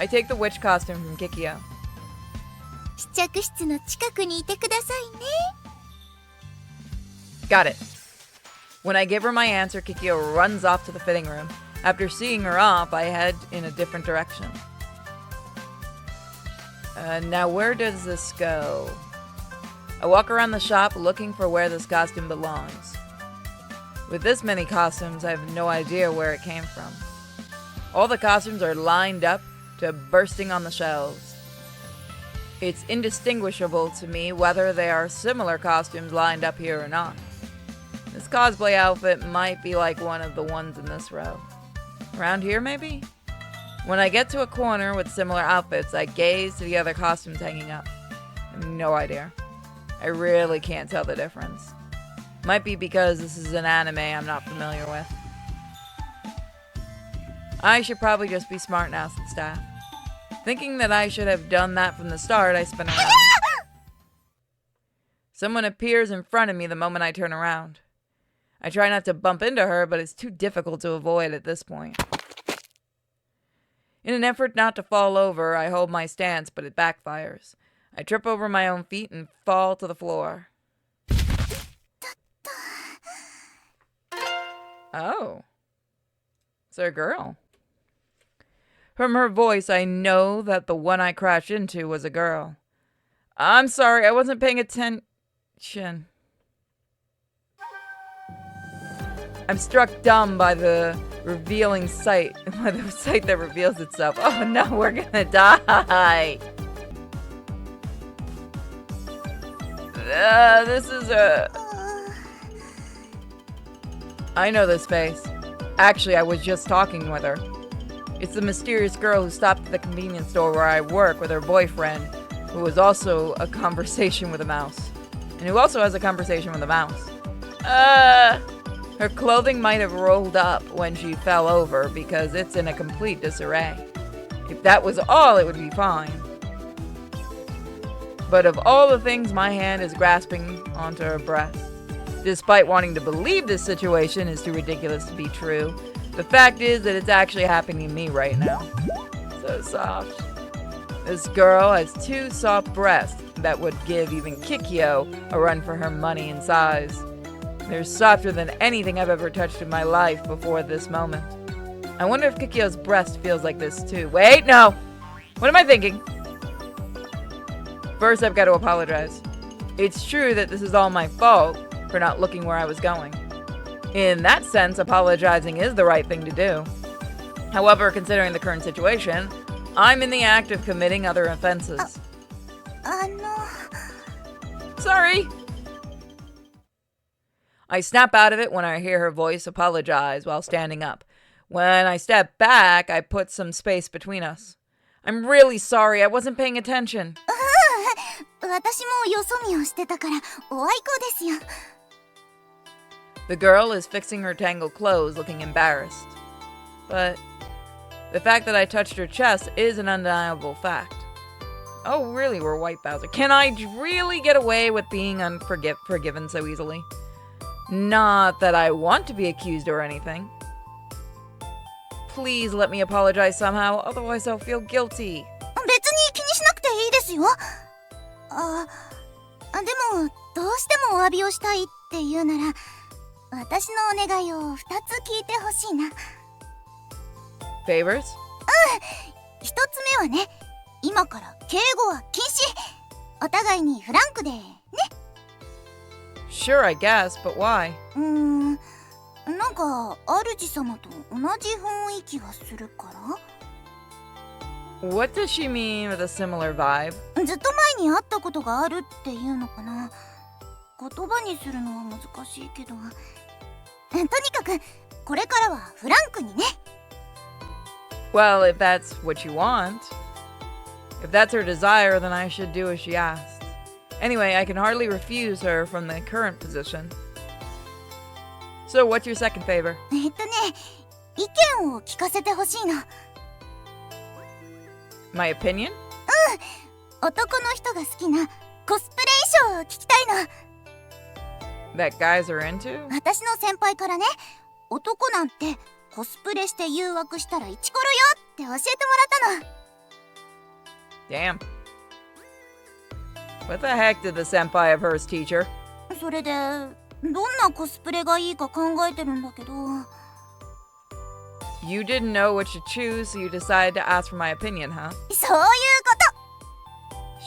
I take the witch costume from Kikyo. 試着室の近くにいてくださいね。 Got it. When I give her my answer, Kikyo runs off to the fitting room. After seeing her off, I head in a different direction. Now where does this go? I walk around the shop looking for where this costume belongs. With this many costumes, I have no idea where it came from. All the costumes are lined up to bursting on the shelves. It's indistinguishable to me whether they are similar costumes lined up here or not. This cosplay outfit might be like one of the ones in this row. Around here, maybe? When I get to a corner with similar outfits, I gaze to the other costumes hanging up. I have no idea. I really can't tell the difference. Might be because this is an anime I'm not familiar with. I should probably just be smart and ask the staff. Thinking that I should have done that from the start, I spin around. Someone appears in front of me the moment I turn around. I try not to bump into her, but it's too difficult to avoid at this point. In an effort not to fall over, I hold my stance, but it backfires. I trip over my own feet and fall to the floor. Oh. It's a girl. From her voice, I know that the one I crashed into was a girl. I'm sorry, I wasn't paying attention. I'm struck dumb by the revealing sight, by the sight that reveals itself. Oh no, we're gonna die. This is a... I know this face. Actually, I was just talking with her. It's the mysterious girl who stopped at the convenience store where I work with her boyfriend, who was also a conversation with a mouse. And who also has a conversation with a mouse. Her clothing might have rolled up when she fell over because it's in a complete disarray. If that was all, it would be fine. But of all the things my hand is grasping onto her breast, despite wanting to believe this situation is too ridiculous to be true, the fact is that it's actually happening to me right now. So soft. This girl has two soft breasts that would give even Kikyo a run for her money and size. They're softer than anything I've ever touched in my life before this moment. I wonder if Kikyo's breast feels like this too. Wait, no! What am I thinking? First, I've got to apologize. It's true that this is all my fault for not looking where I was going. In that sense, apologizing is the right thing to do. However, considering the current situation, I'm in the act of committing other offenses. Sorry! I snap out of it when I hear her voice apologize while standing up. When I step back, I put some space between us. I'm really sorry, I wasn't paying attention. 私もよそ見をしてたからお愛子ですよ。 The girl is fixing her tangled clothes, looking embarrassed. But the fact that I touched her chest is an undeniable fact. Oh, really, we're white Bowser. Can I really get away with being forgiven so easily? Not that I want to be accused or anything. Please let me apologize somehow, otherwise I'll feel guilty. 別に気にしなくていいですよ。でもどうしてもお詫びをしたいっていうなら、私のお願いを2つ聞いてほしいな。Favors? 1つ目はね、今から敬語は禁止。お互いにフランクでね。Sure, I guess, but why? なんか主様と同じ雰囲気がするから。What does she mean with a similar vibe? ずっと前に会ったことがあるっていうのかな。言葉にするのは難しいけど。とにかくこれからはフランクにね。Well, if that's what you want. If that's her desire, then I should do as she asked. Anyway, I can hardly refuse her from the current position. So, what's your second favor? 意見を聞かせてほしいの。My opinion? 男の人が好きなコスプレ衣装を聞きたいの。That guys are into? 私の先輩からね、男なんてコスプレして誘惑したらイチコロよって教えてもらったの。 Damn. What the heck did the senpai of hers teach her? それでどんなコスプレがいいか考えてるんだけど。You didn't know what to choose, so you decided to ask for my opinion, huh? そういうこ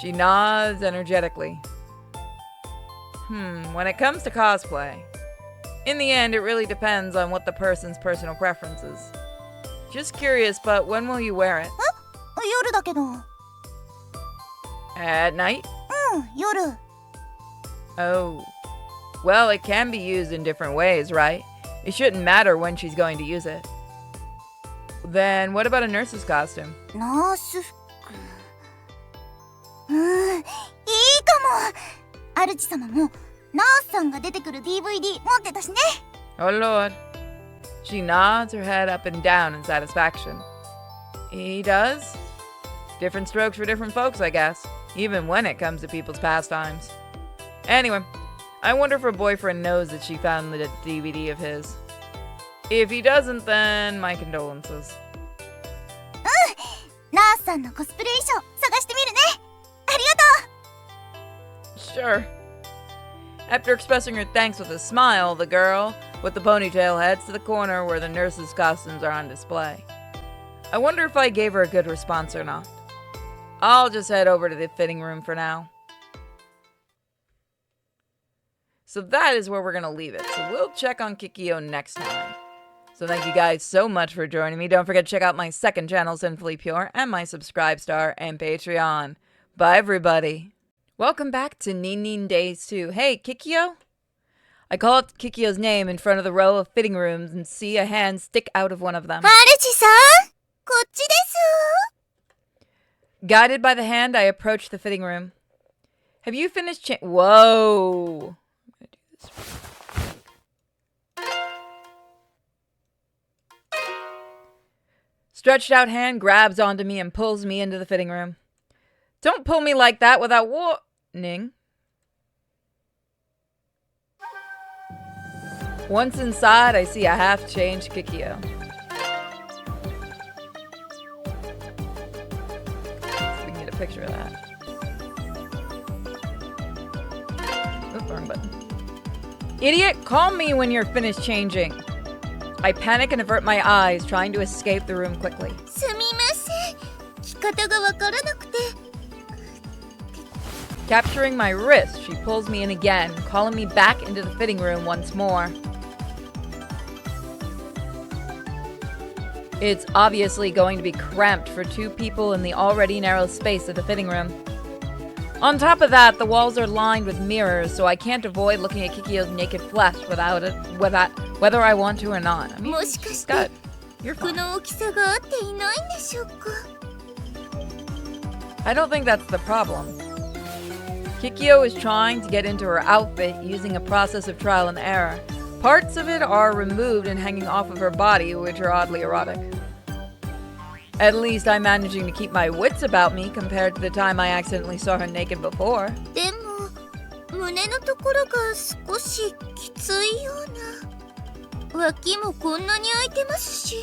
She nods energetically. When it comes to cosplay, in the end, it really depends on what the person's personal preference is. Just curious, but when will you wear it? 夜だけど。At night? 夜。 Oh. Well, it can be used in different ways, right? It shouldn't matter when she's going to use it. Then what about a nurse's costume? ナース服。いいかも。主様もナースさんが出てくる DVD 持ってたしね。Oh lord. She nods her head up and down in satisfaction. He does? Different strokes for different folks, I guess. Even when it comes to people's pastimes. Anyway, I wonder if her boyfriend knows that she found the DVD of his. If he doesn't, then my condolences. ナースさんのコスプレ衣装探してみるね。ありがとう。 Sure. After expressing her thanks with a smile, the girl with the ponytail heads to the corner where the nurses' costumes are on display. I wonder if I gave her a good response or not. I'll just head over to the fitting room for now. So that is where we're going to leave it. So we'll check on Kikyo next time. So thank you guys so much for joining me. Don't forget to check out my second channel, Sinfully Pure, and my Subscribe Star and Patreon. Bye, everybody. Welcome back to NinNin Days 2. Hey, Kikyo? I call up Kikyo's name in front of the row of fitting rooms and see a hand stick out of one of them. 主さん、こっちです。 Guided by the hand, I approach the fitting room. Have you finished Whoa! I'm gonna do this. Stretched out hand grabs onto me and pulls me into the fitting room. Don't pull me like that without warning. Once inside, I see a half-changed Kikyo. Let's see if we can get a picture of that. Oops, wrong button. Idiot, call me when you're finished changing. I panic and avert my eyes, trying to escape the room quickly. すみません。着方がわからなくて。 Capturing my wrist, she pulls me in again, calling me back into the fitting room once more. It's obviously going to be cramped for two people in the already narrow space of the fitting room. On top of that, the walls are lined with mirrors, so I can't avoid looking at Kikyo's naked flesh whether I want to or not. I mean, もしかして Scott, you're 服 fine. の大きさが合っていないんでしょうか。 I don't think that's the problem. Kikyo is trying to get into her outfit using a process of trial and error. Parts of it are removed and hanging off of her body, which are oddly erotic. At least I'm managing to keep my wits about me compared to the time I accidentally saw her naked before. でも胸のところが少しきついような。脇もこんなに開いてますし。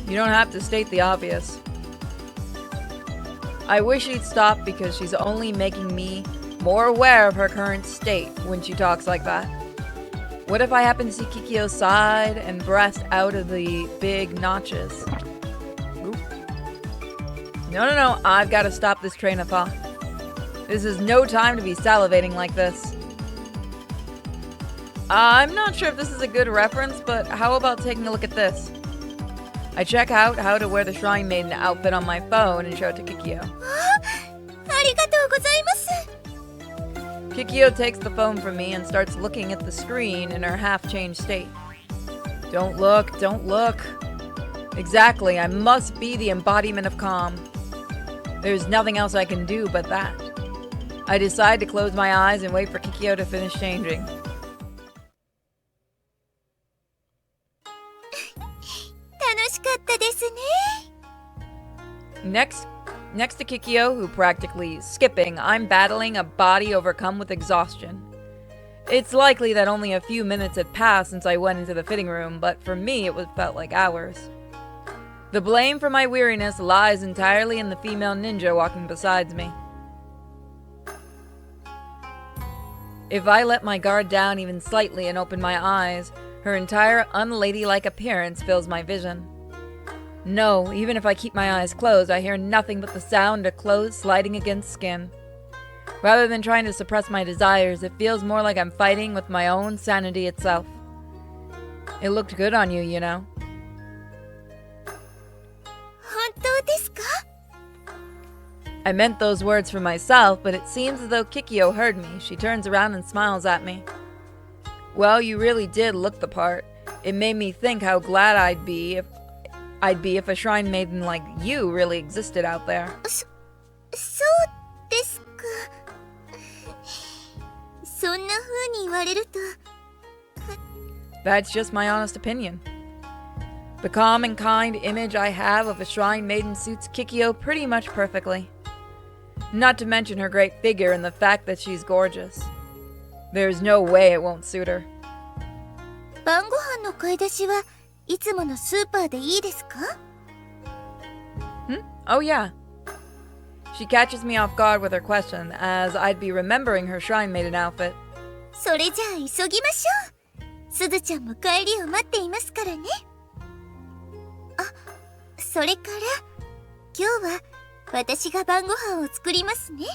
You don't have to state the obvious. I wish she'd stop because she's only making me more aware of her current state when she talks like that. What if I happen to see Kikyo's side and breast out of the big notches? Oop. No, I've got to stop this train of thought. This is no time to be salivating like this. I'm not sure if this is a good reference, but how about taking a look at this? I check out how to wear the Shrine Maiden outfit on my phone and show it to Kikyo. ありがとうございます。 Kikyo takes the phone from me and starts looking at the screen in her half-changed state. Don't look, don't look. Exactly, I must be the embodiment of calm. There's nothing else I can do but that. I decide to close my eyes and wait for Kikyo to finish changing. 楽しかったですね。 Next to Kikyo, who practically skipping, I'm battling a body overcome with exhaustion. It's likely that only a few minutes had passed since I went into the fitting room, but for me it felt like hours. The blame for my weariness lies entirely in the female ninja walking beside me. If I let my guard down even slightly and open my eyes, her entire unladylike appearance fills my vision. No, even if I keep my eyes closed, I hear nothing but the sound of clothes sliding against skin. Rather than trying to suppress my desires, it feels more like I'm fighting with my own sanity itself. It looked good on you, you know. 本当ですか? I meant those words for myself, but it seems as though Kikyo heard me. She turns around and smiles at me. Well, you really did look the part. It made me think how glad I'd be if a shrine maiden like you really existed out there. そうですか。そんな風に言われると。 That's just my honest opinion. The calm and kind image I have of a shrine maiden suits Kikyo pretty much perfectly. Not to mention her great figure and the fact that she's gorgeous. There's no way it won't suit her. 晩ご飯の買い出しはいつものスーパーでいいですか? Oh yeah. She catches me off guard with her question, as I'd be remembering her shrine maiden outfit. それじゃあ急ぎましょう。すずちゃんも帰りを待っていますからね。あ、それから今日は私が晩ご飯を作りますね。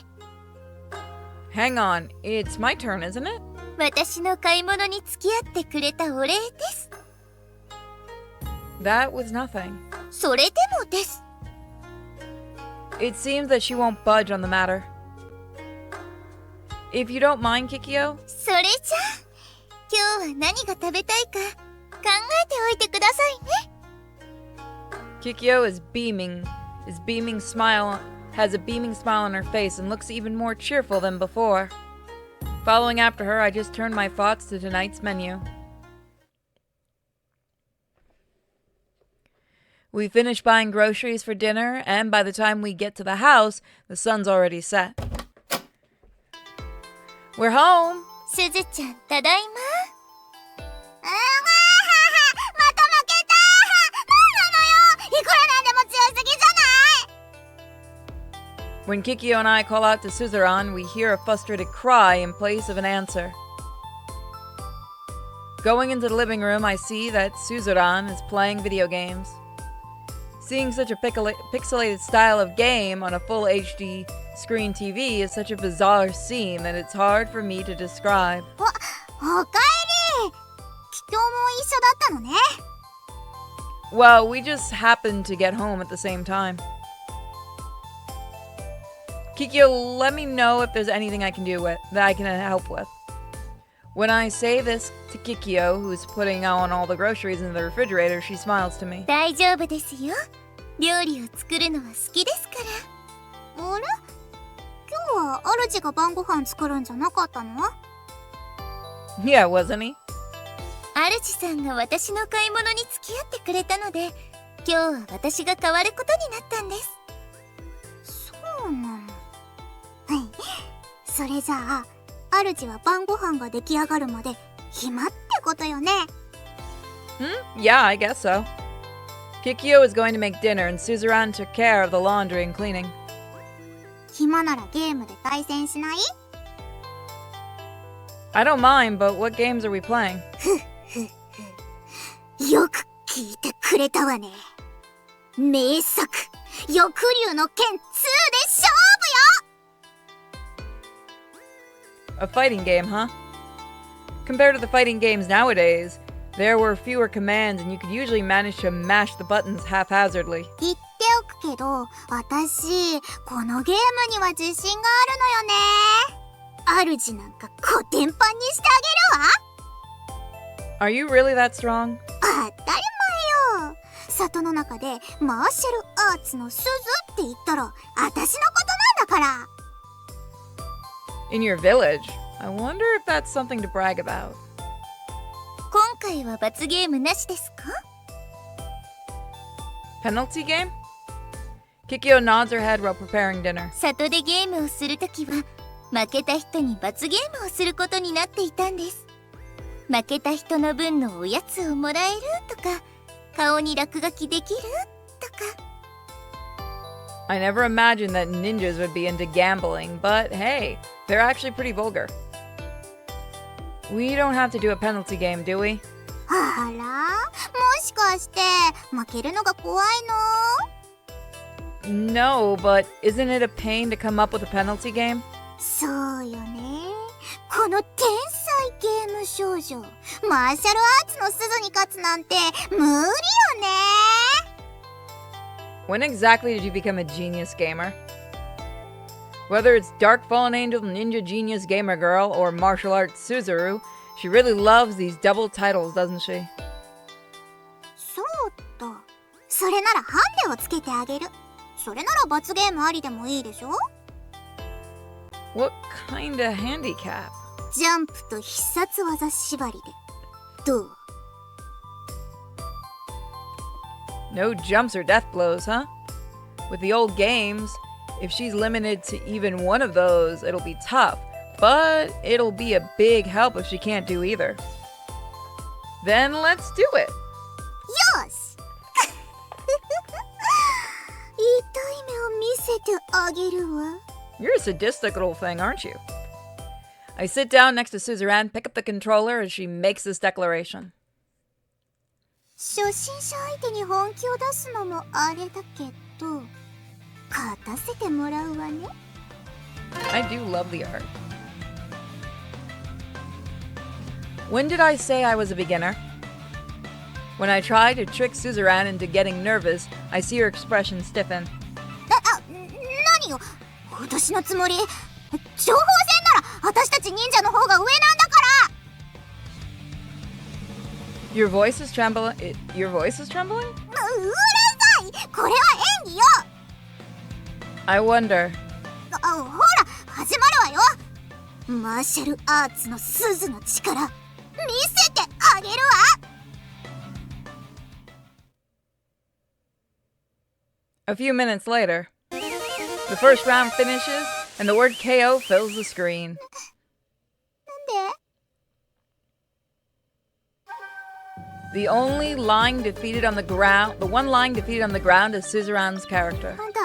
Hang on, it's my turn, isn't it? 私の買い物に付き合ってくれたお礼です。 That was nothing. それでもです。 It seems that she won't budge on the matter. If you don't mind, Kikyo, それじゃあ今日は何が食べたいか考えておいてくださいね。 Kikyo has a beaming smile on her face and looks even more cheerful than before. Following after her, I just turned my thoughts to tonight's menu. We finish buying groceries for dinner, and by the time we get to the house, the sun's already set. We're home! すずちゃん、ただいま。また負けた。なんなのよ。いくらなんでも強すぎじゃない。 When Kikyo and I call out to Suzuran, we hear a frustrated cry in place of an answer. Going into the living room, I see that Suzuran is playing video games. Seeing such a pixelated style of game on a full HD screen TV is such a bizarre scene that it's hard for me to describe. おかえり。今日も一緒だったのね。 Well, we just happened to get home at the same time. Kikyo, let me know if there's anything I can help with. When I say this to Kikyo, who's putting on all the groceries in the refrigerator, she smiles to me. 大丈夫ですよ。料理を作るのは好きですから。あれ？今日は主が晩ご飯作るんじゃなかったの？ Yeah, wasn't he? 主さんが私の買い物に付き合ってくれたので、今日は私が代わることになったんです。そうなの。はい。それじゃあ、主は晩ご飯が出来上がるまで暇ってことよね。Yeah, I guess so. Kikyo is going to make dinner and Suzuran took care of the laundry and cleaning. 暇ならゲームで対戦しない？ I don't mind, but what games are we playing? よく聞いてくれたわね。名作、翼竜の剣2で勝負よ。 A fighting game, huh? Compared to the fighting games nowadays, there were fewer commands and you could usually manage to mash the buttons haphazardly. 言っておくけど、私、このゲームには自信があるのよね。主なんかコテンパンにしてあげるわ。 Are you really that strong? 当たり前よ。里の中でマーシャルアーツの鈴って言ったら私のことなんだから。 In your village? I wonder if that's something to brag about. 今回は罰ゲームなしですか? Penalty game? Kikyo nods her head while preparing dinner. 里でゲームをするときは負けた人に罰ゲームをすることになっていたんです。負けた人の分のおやつをもらえるとか、顔に落書きできるとか。 I never imagined that ninjas would be into gambling, but hey, they're actually pretty vulgar. We don't have to do a penalty game, do we? ああら、もしかして負けるのが怖いの？ No, but isn't it a pain to come up with a penalty game? そうよね。この天才ゲーム少女、マーシャルアーツの鈴に勝つなんて無理よね。When exactly did you become a genius gamer? Whether it's Dark Fallen Angel Ninja Genius Gamer Girl or Martial Arts Suzaru, she really loves these double titles, doesn't she? そうと。それならハンデをつけてあげる。それなら罰ゲームありでもいいでしょ？ What kind of handicap? ジャンプと必殺技縛りで。どう？ No jumps or death blows, huh? With the old games, if she's limited to even one of those, it'll be tough. But it'll be a big help if she can't do either. Then let's do it! よし痛い目を見せてあげるわ。 You're a sadistic little thing, aren't you? I sit down next to Suzerain, pick up the controller as she makes this declaration. 初心者相手に本気を出すのもあれだけど、勝たせてもらうわね。 I do love the art. When did I say I was a beginner? When I try to trick Suzerain into getting nervous, I see her expression stiffen. 何よ、脅しのつもり？情報戦なら私たち忍者の方が上なんだから。 Your voice is trembling? Your voice is trembling? うるさい！これは演技よ。 I wonder. ほら、始まるわよ。マーシャルアーツの鈴の力、見せてあげるわ。 A few minutes later, the first round finishes and the word KO fills the screen. なんで？ The only line defeated on the ground, the one line defeated on the ground is Suzerain's character. あんた、ま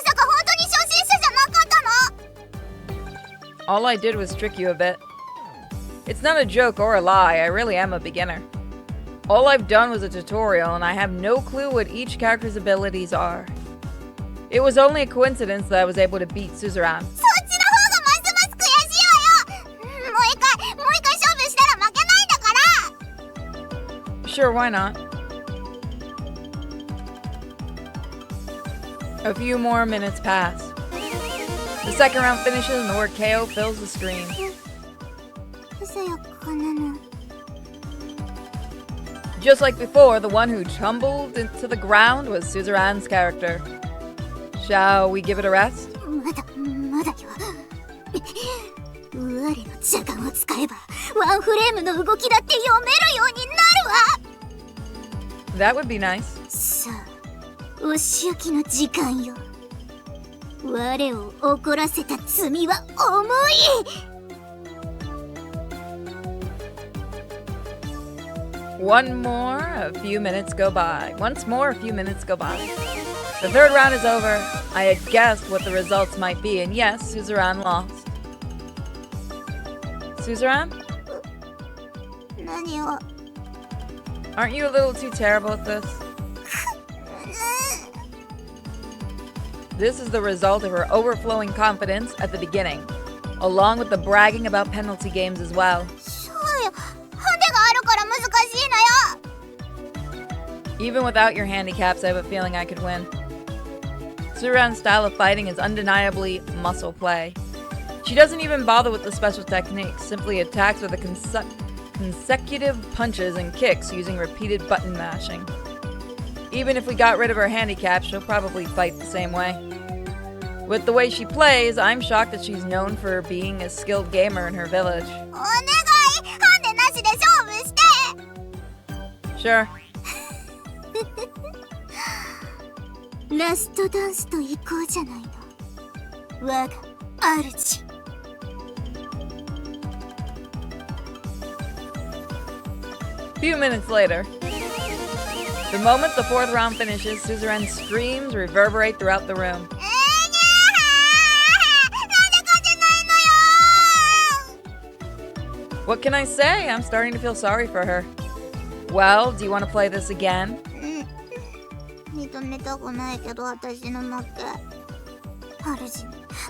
さか本当に初心者じゃなかったの？ All I did was trick you a bit. It's not a joke or a lie, I really am a beginner. All I've done was a tutorial and I have no clue what each character's abilities are. It was only a coincidence that I was able to beat Suzerain. そっちの方がますます悔しいわよ。もう一回勝負したら負けないんだから。 Sure, why not? A few more minutes pass. The second round finishes and the word KO fills the screen. さやかなの。 Just like before, the one who tumbled into the ground was Suzerain's character. Shall we give it a rest? まだよ。我の邪眼を使えば、ワンフレームの動きだって読めるようになるわ。 That would be nice. さあ、お仕置きの時間よ。我を怒らせた罪は重い。 Once more, a few minutes go by. The third round is over. I had guessed what the results might be, and yes, Suzerain lost. Suzerain? 何を？ Aren't you a little too terrible at this? This is the result of her overflowing confidence at the beginning, along with the bragging about penalty games as well. そうよ。ハンデがあるから難しいのよ。 Even without your handicaps, I have a feeling I could win. Suzerain's style of fighting is undeniably muscle play. She doesn't even bother with the special techniques, simply attacks with consecutive punches and kicks using repeated button mashing. Even if we got rid of her handicap, she'll probably fight the same way. With the way she plays, I'm shocked that she's known for being a skilled gamer in her village. お願い、ハンデなしで勝負して。 Sure. ラストダンスと行こうじゃないの。我が主。 Few minutes later, the moment the fourth round finishes, Suzerain's screams reverberate throughout the room. なんで勝てないのよ。 What can I say? I'm starting to feel sorry for her. Well, do you want to play this again? 認めたくないけど私の負け。主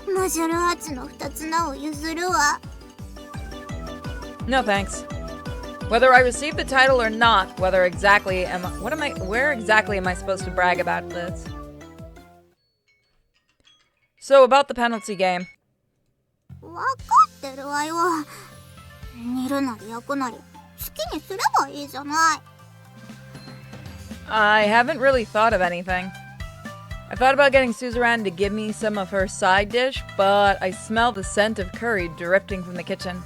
にマジャルアーツの2つ名を譲るわ。 No thanks. Whether I receive the title or not, where exactly am I supposed to brag about this? So about the penalty game. わかってるわよ。煮るなり焼くなり好きにすればいいじゃない。 I haven't really thought of anything. I thought about getting Suzerain to give me some of her side dish, but I smell the scent of curry drifting from the kitchen.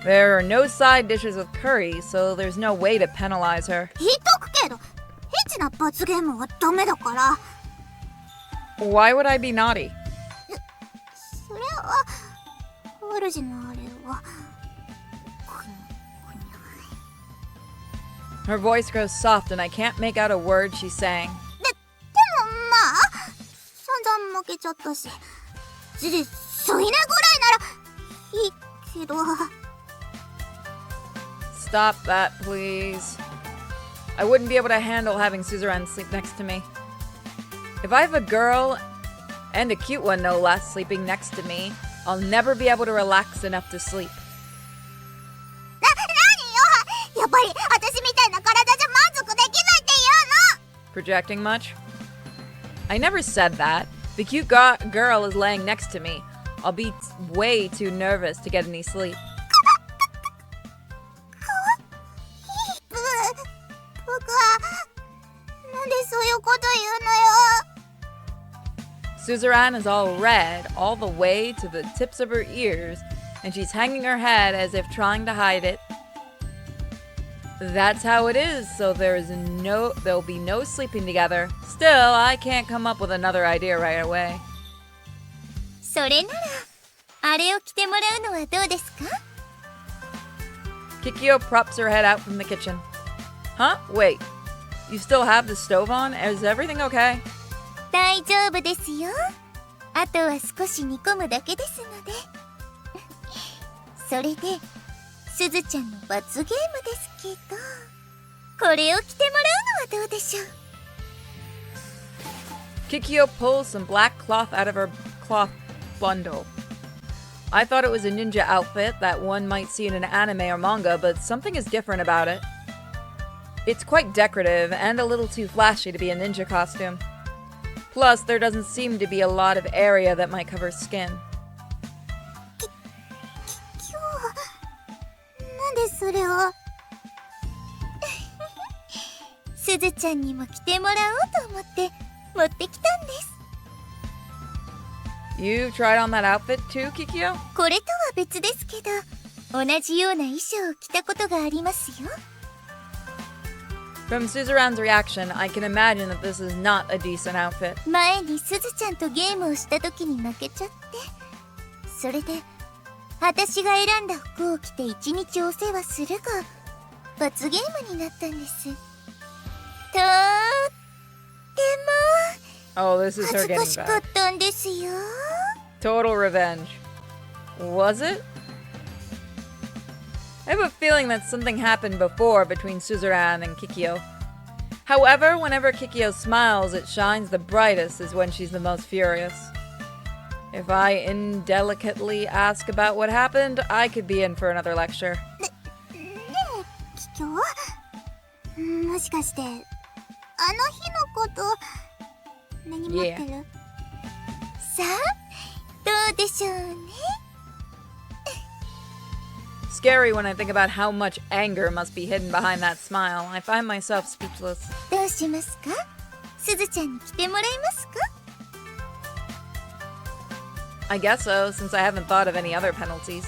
There are no side dishes with curry, so there's no way to penalize her. 言っとくけど、エッチな罰ゲームはダメだから。 Why would I be naughty? それは主のあれは。 Her voice grows soft and I can't make out a word she's saying. でもまあ散々負けちゃったし、それぐらいならいいけど。 Stop that, please. I wouldn't be able to handle having Suzerain sleep next to me. If I have a girl, and a cute one no less, sleeping next to me, I'll never be able to relax enough to sleep. 何よ、やっぱり私みたいな体じゃ満足できないって言うの。 Projecting much? I never said that. The cute girl is laying next to me. I'll be way too nervous to get any sleep. 僕はなんでそういうこと言うのよ。 Suzerain is all red, all the way to the tips of her ears, and she's hanging her head as if trying to hide it. That's how it is, so there'll be no sleeping together. Still, I can't come up with another idea right away. それならあれを着てもらうのはどうですか？ Kikyo props her head out from the kitchen. Huh? Wait. You still have the stove on? Is everything okay? 大丈夫ですよ。あとは少し煮込むだけですので。それで、すずちゃんの罰ゲームですけど、これを着てもらうのはどうでしょう？ Kikyo pulls some black cloth out of her cloth bundle. I thought it was a ninja outfit that one might see in an anime or manga, but something is different about it. It's quite decorative and a little too flashy to be a ninja costume. Plus, there doesn't seem to be a lot of area that might cover skin. 今日なんでそれを。すずちゃんにも着てもらおうと思って持ってきたんです。 You tried on that outfit too, Kikyo? これとは別ですけど、同じような衣装を着たことがありますよ。 From Suzerain's reaction, I can imagine that this is not a decent outfit. 前にすずちゃんとゲームをした時に負けちゃって、それで私が選んだ服を着て一日お世話するが罰ゲームになったんです。とっても Oh, this is 恥 her ずか getting しかっ back. たんですよ。 Total revenge. Was it? I have a feeling that something happened before between Suzerain and Kikyo. However, whenever Kikyo smiles, it shines the brightest is when she's the most furious. If I indelicately ask about what happened, I could be in for another lecture. ねえ、キキョ？もしかしてあの日のこと何持ってる？ さあ、どうでしょうね。 Scary when I think about how much anger must be hidden behind that smile. I find myself speechless. どうしますか？すずちゃんに着てもらえますか？ I guess so, since I haven't thought of any other penalties.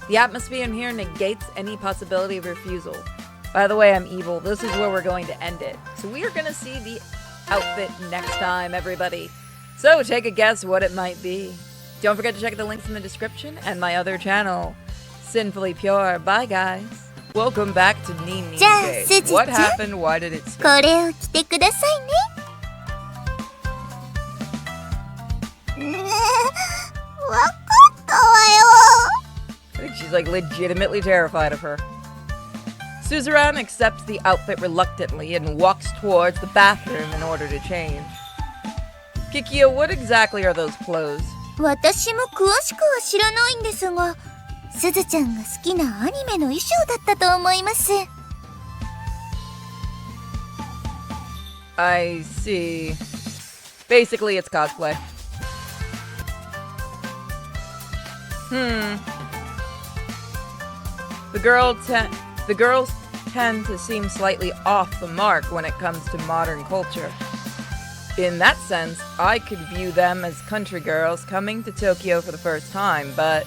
The atmosphere in here negates any possibility of refusal. By the way, I'm evil. This is where we're going to end it. So we are going to see the outfit next time, everybody. So take a guess what it might be. Don't forget to check the links in the description and my other channel, Sinfully Pure. Bye, guys. Welcome back to NinNin. じゃあ、すずちゃん。 What happened? Why did it stop? これを着てくださいね。わかったわよ。 I think she's like legitimately terrified of her. Suzerain accepts the outfit reluctantly and walks towards the bathroom in order to change. Kikyo, what exactly are those clothes? 私も詳しくは知らないんですが、すずちゃんが好きなアニメの衣装だったと思います。I see. Basically, it's cosplay. The girls tend to seem slightly off the mark when it comes to modern culture. In that sense, I could view them as country girls coming to Tokyo for the first time, but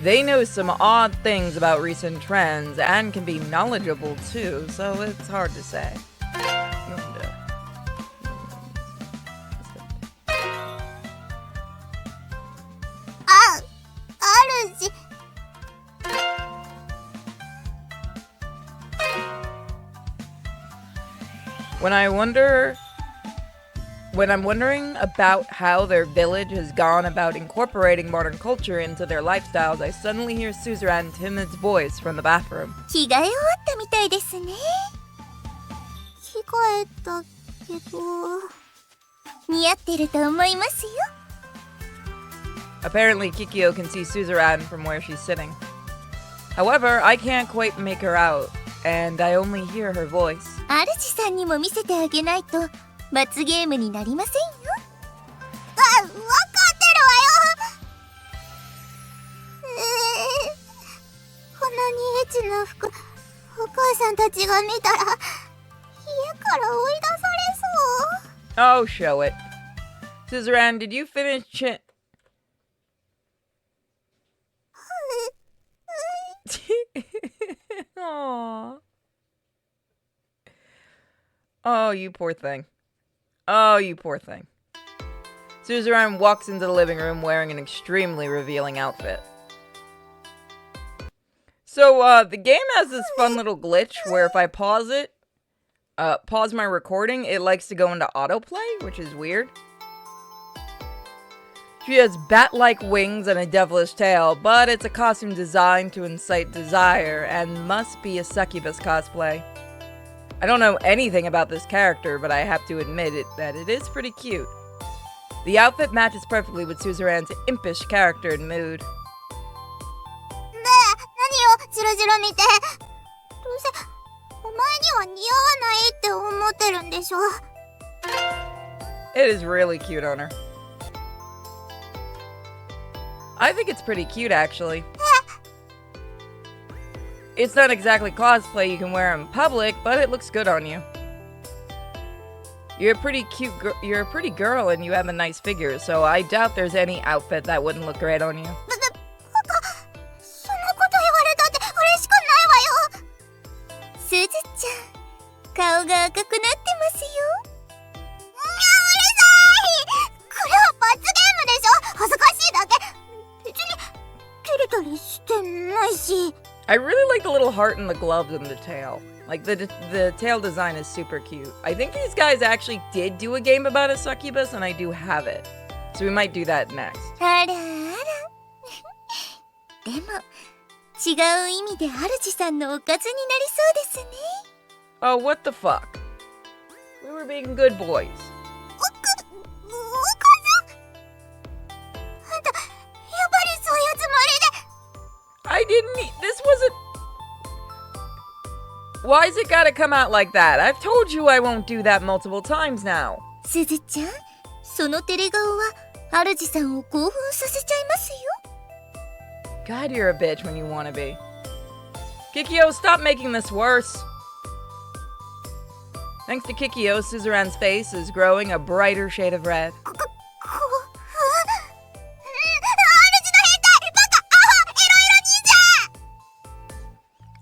they know some odd things about recent trends and can be knowledgeable too, so it's hard to say. When I'm wondering about how their village has gone about incorporating modern culture into their lifestyles, I suddenly hear Suzerain Timid's voice from the bathroom. 着替え終わったみたいですね。着替えたけど。似合ってると思いますよ。Apparently, Kikyo can see Suzerain from where she's sitting. However, I can't quite make her out, and I only hear her voice. 主さんにも見せてあげないと罰ゲームになりませんよ。わかってるわよ。こんなにエッチな服、お母さんたちが見たら、家から追い出されそう。Oh, show it. Suzerain, did you finish Aww. Oh, you poor thing. Oh, you poor thing. Suzerain walks into the living room wearing an extremely revealing outfit. So, the game has this fun little glitch where if I pause my recording, it likes to go into autoplay, which is weird. She has bat-like wings and a devilish tail, but it's a costume designed to incite desire and must be a succubus cosplay. I don't know anything about this character, but I have to admit that it is pretty cute. The outfit matches perfectly with Suzerain's impish character and mood. ねえ、何をジロジロ見て。どうせ、お前には似合わないって思ってるんでしょ。It is really cute on her. I think it's pretty cute, actually. It's not exactly cosplay you can wear in public, but it looks good on you. You're a pretty girl and you have a nice figure, so I doubt there's any outfit that wouldn't look great on you. そんなこと言われたって嬉しくないわよ。すずちゃん、顔が赤くなってますよ。うるさい。これは罰ゲームでしょ。恥ずかしいだけ。別に照れたりしてないし。I really like the little heart in the gloves and the tail. Like, the tail design is super cute. I think these guys actually did do a game about a succubus, and I do have it. So we might do that next. あらあら。でも、違う意味で主さんのおかずになりそうですね。Oh, what the fuck? We were being good boys. おかず？あんた、やっぱりそういうつもりで。I didn't this wasn't... Why's it gotta come out like that? I've told you I won't do that multiple times now. すずちゃん、その照れ顔は主さんを興奮させちゃいますよ。God, you're a bitch when you wanna be. Kikyo, stop making this worse. Thanks to Kikyo, Suzerain's face is growing a brighter shade of red.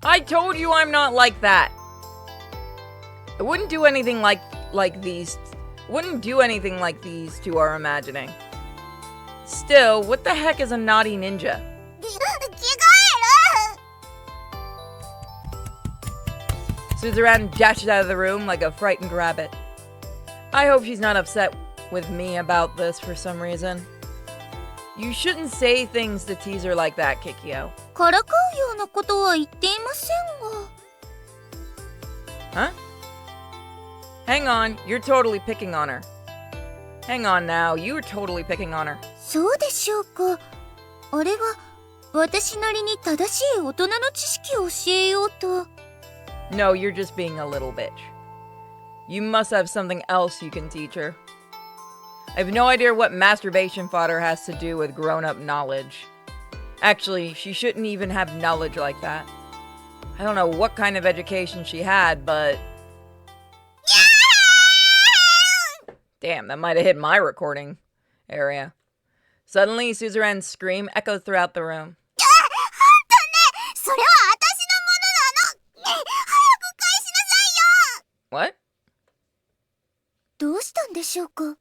I told you I'm not like that. It wouldn't do anything like these. Wouldn't do anything like these two are imagining. Still, what the heck is a naughty ninja? Suzerain dashes out of the room like a frightened rabbit. I hope she's not upset with me about this for some reason. You shouldn't say things to tease her like that, Kikyo. からかうようなことは言っていませんが。Huh? Hang on, you're totally picking on her. Hang on now, you were totally picking on her. そうでしょうか。あれは私なりに正しい大人の知識を教えようと。No, you're just being a little bitch. You must have something else you can teach her. I have no idea what masturbation fodder has to do with grown-up knowledge. Actually, she shouldn't even have knowledge like that. I don't know what kind of education she had, but... Damn, that might have hit my recording area. Suddenly, Suzerain's scream echoed throughout the room. それは私のものなの。ねえ、早く返しなさいよ。 What? どうしたんでしょうか。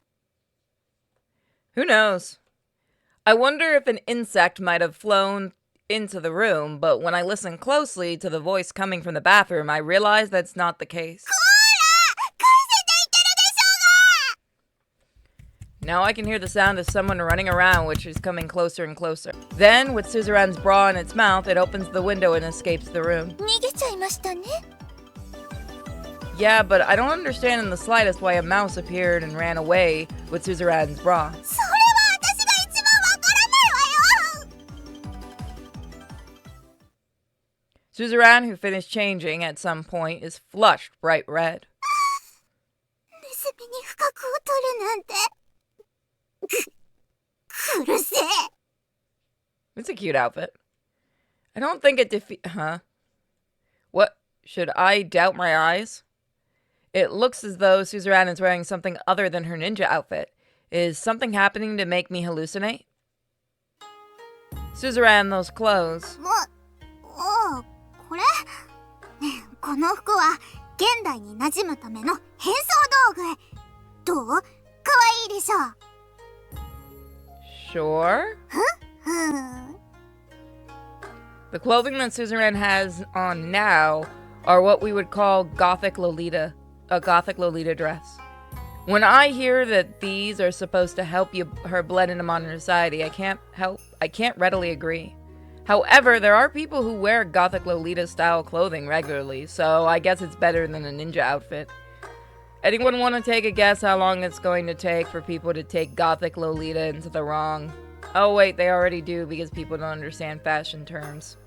Who knows? I wonder if an insect might have flown into the room, but when I listened closely to the voice coming from the bathroom, I realized that's not the case. Now I can hear the sound of someone running around, which is coming closer and closer. Then, with Suzerain's bra in its mouth, it opens the window and escapes the room. 逃げちゃいましたね。 Yeah, but I don't understand in the slightest why a mouse appeared and ran away with Suzerain's bra. それは私が一番わからないわよ。 Suzerain, who finished changing at some point, is flushed bright red. ネズミに深くを取るなんて。うるせえ。 It's a cute outfit. I don't think it Huh? What? Should I doubt my eyes? It looks as though Suzerain is wearing something other than her ninja outfit. Is something happening to make me hallucinate? Suzerain, those clothes. おお、これこの服は現代に馴染むための変装道具。どう？かわいいでしょ。 Sure. The clothing that Suzerain has on now are what we would call Gothic Lolita, a Gothic Lolita dress. When I hear that these are supposed to help her blend into modern society, I can't readily agree. However, there are people who wear Gothic Lolita style clothing regularly, so I guess it's better than a ninja outfit. Anyone want to take a guess how long it's going to take for people to take Gothic Lolita into the wrong? Oh wait, they already do because people don't understand fashion terms.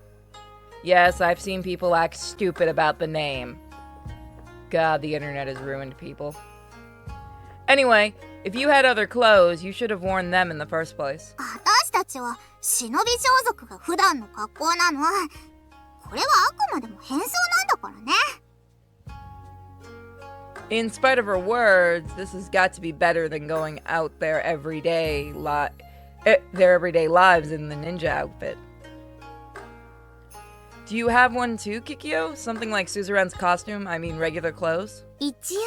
Yes, I've seen people act stupid about the name. God, the internet has ruined people. Anyway, if you had other clothes, you should have worn them in the first place. 私たちは忍び装束が普段の格好なの。これはあくまでも変装なんだからね。 In spite of her words, this has got to be better than going out their everyday lives in the ninja outfit. Do you have one too, Kikyo? Something like Suzerain's costume? I mean regular clothes? 一応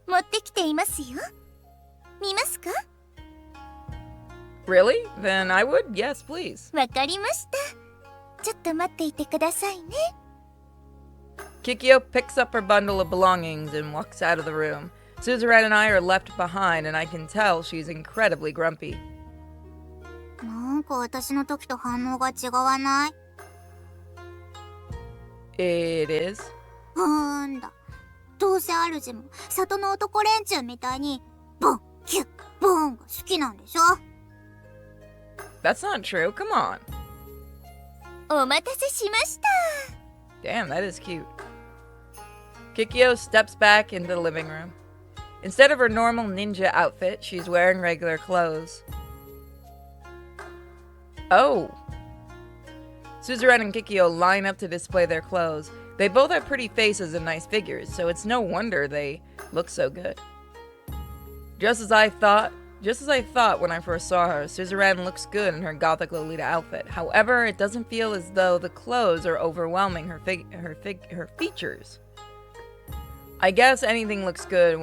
持ってきていますよ。見ますか？ Really? Then I would? Yes, please. わかりました。ちょっと待っていてくださいね。 Kikyo picks up her bundle of belongings and walks out of the room. Suzerain and I are left behind, and I can tell she's incredibly grumpy. なんか私の時と反応が違わない？ It is? なんだ。どうせ主も里の男連中みたいにボンキュッボンが好きなんでしょ。 That's not true. Come on. お待たせしました。 Damn, that is cute. Kikyo steps back into the living room. Instead of her normal ninja outfit, she's wearing regular clothes. Oh. Suzerain and Kikyo line up to display their clothes. They both have pretty faces and nice figures, so it's no wonder they look so good. Just as I thought when I first saw her, Suzerain looks good in her Gothic Lolita outfit. However, it doesn't feel as though the clothes are overwhelming her features. I guess anything looks good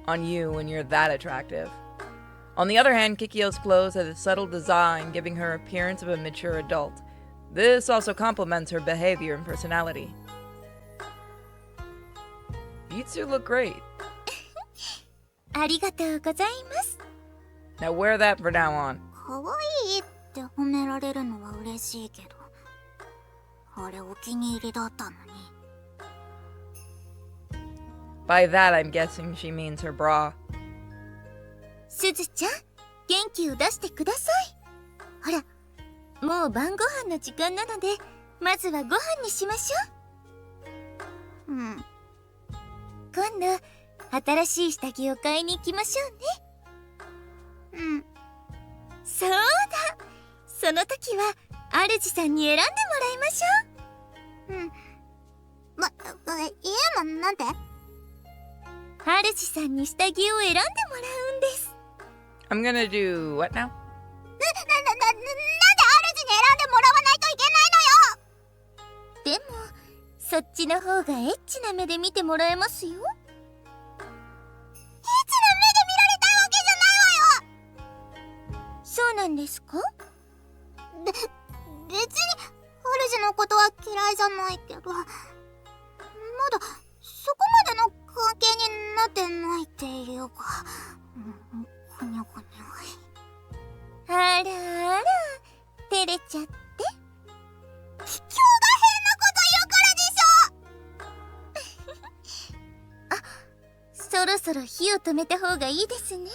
on you when you're that attractive. On the other hand, Kikyo's clothes have a subtle design, giving her appearance of a mature adult. This also complements her behavior and personality. You two look great. ありがとうございます。 Now wear that for now on. 可愛いって褒められるのは嬉しいけど、あれお気に入りだったのに。By that, I'm guessing she means her bra. すずちゃん、元気を出してください。ほら、もう晩ご飯の時間なので、まずはご飯にしましょう。うん。今度、新しい下着を買いに行きましょうね。うん。そうだ、その時は主さんに選んでもらいましょう。うん。家もなんて？主さんに下着を選んでもらうんです。I'm gonna do what now? なんで主に選んでもらわないといけないのよ！でも、そっちの方がエッチな目で見てもらえますよ。エッチな目で見られたいわけじゃないわよ！そうなんですか？別に主のことは嫌いじゃないけど、まだそこまでの関係になってないっていうか、ごにょごにょ。あらあら、照れちゃって。今日が変なこと言うからでしょ！あ、そろそろ火を止めた方がいいですね。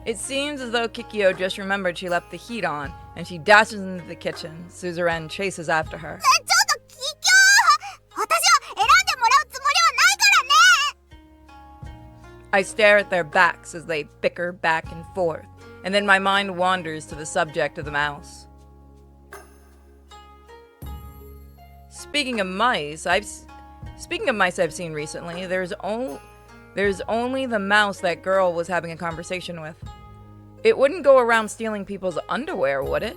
It seems as though Kikyo just remembered she left the heat on, and she dashes into the kitchen. Suzerain chases after her. ちょっとキキョー！私は選んでもらうつもりはないからね！ I stare at their backs as they bicker back and forth, and then my mind wanders to the subject of the mouse. Speaking of mice I've seen recently, there's only the mouse that girl was having a conversation with. It wouldn't go around stealing people's underwear, would it?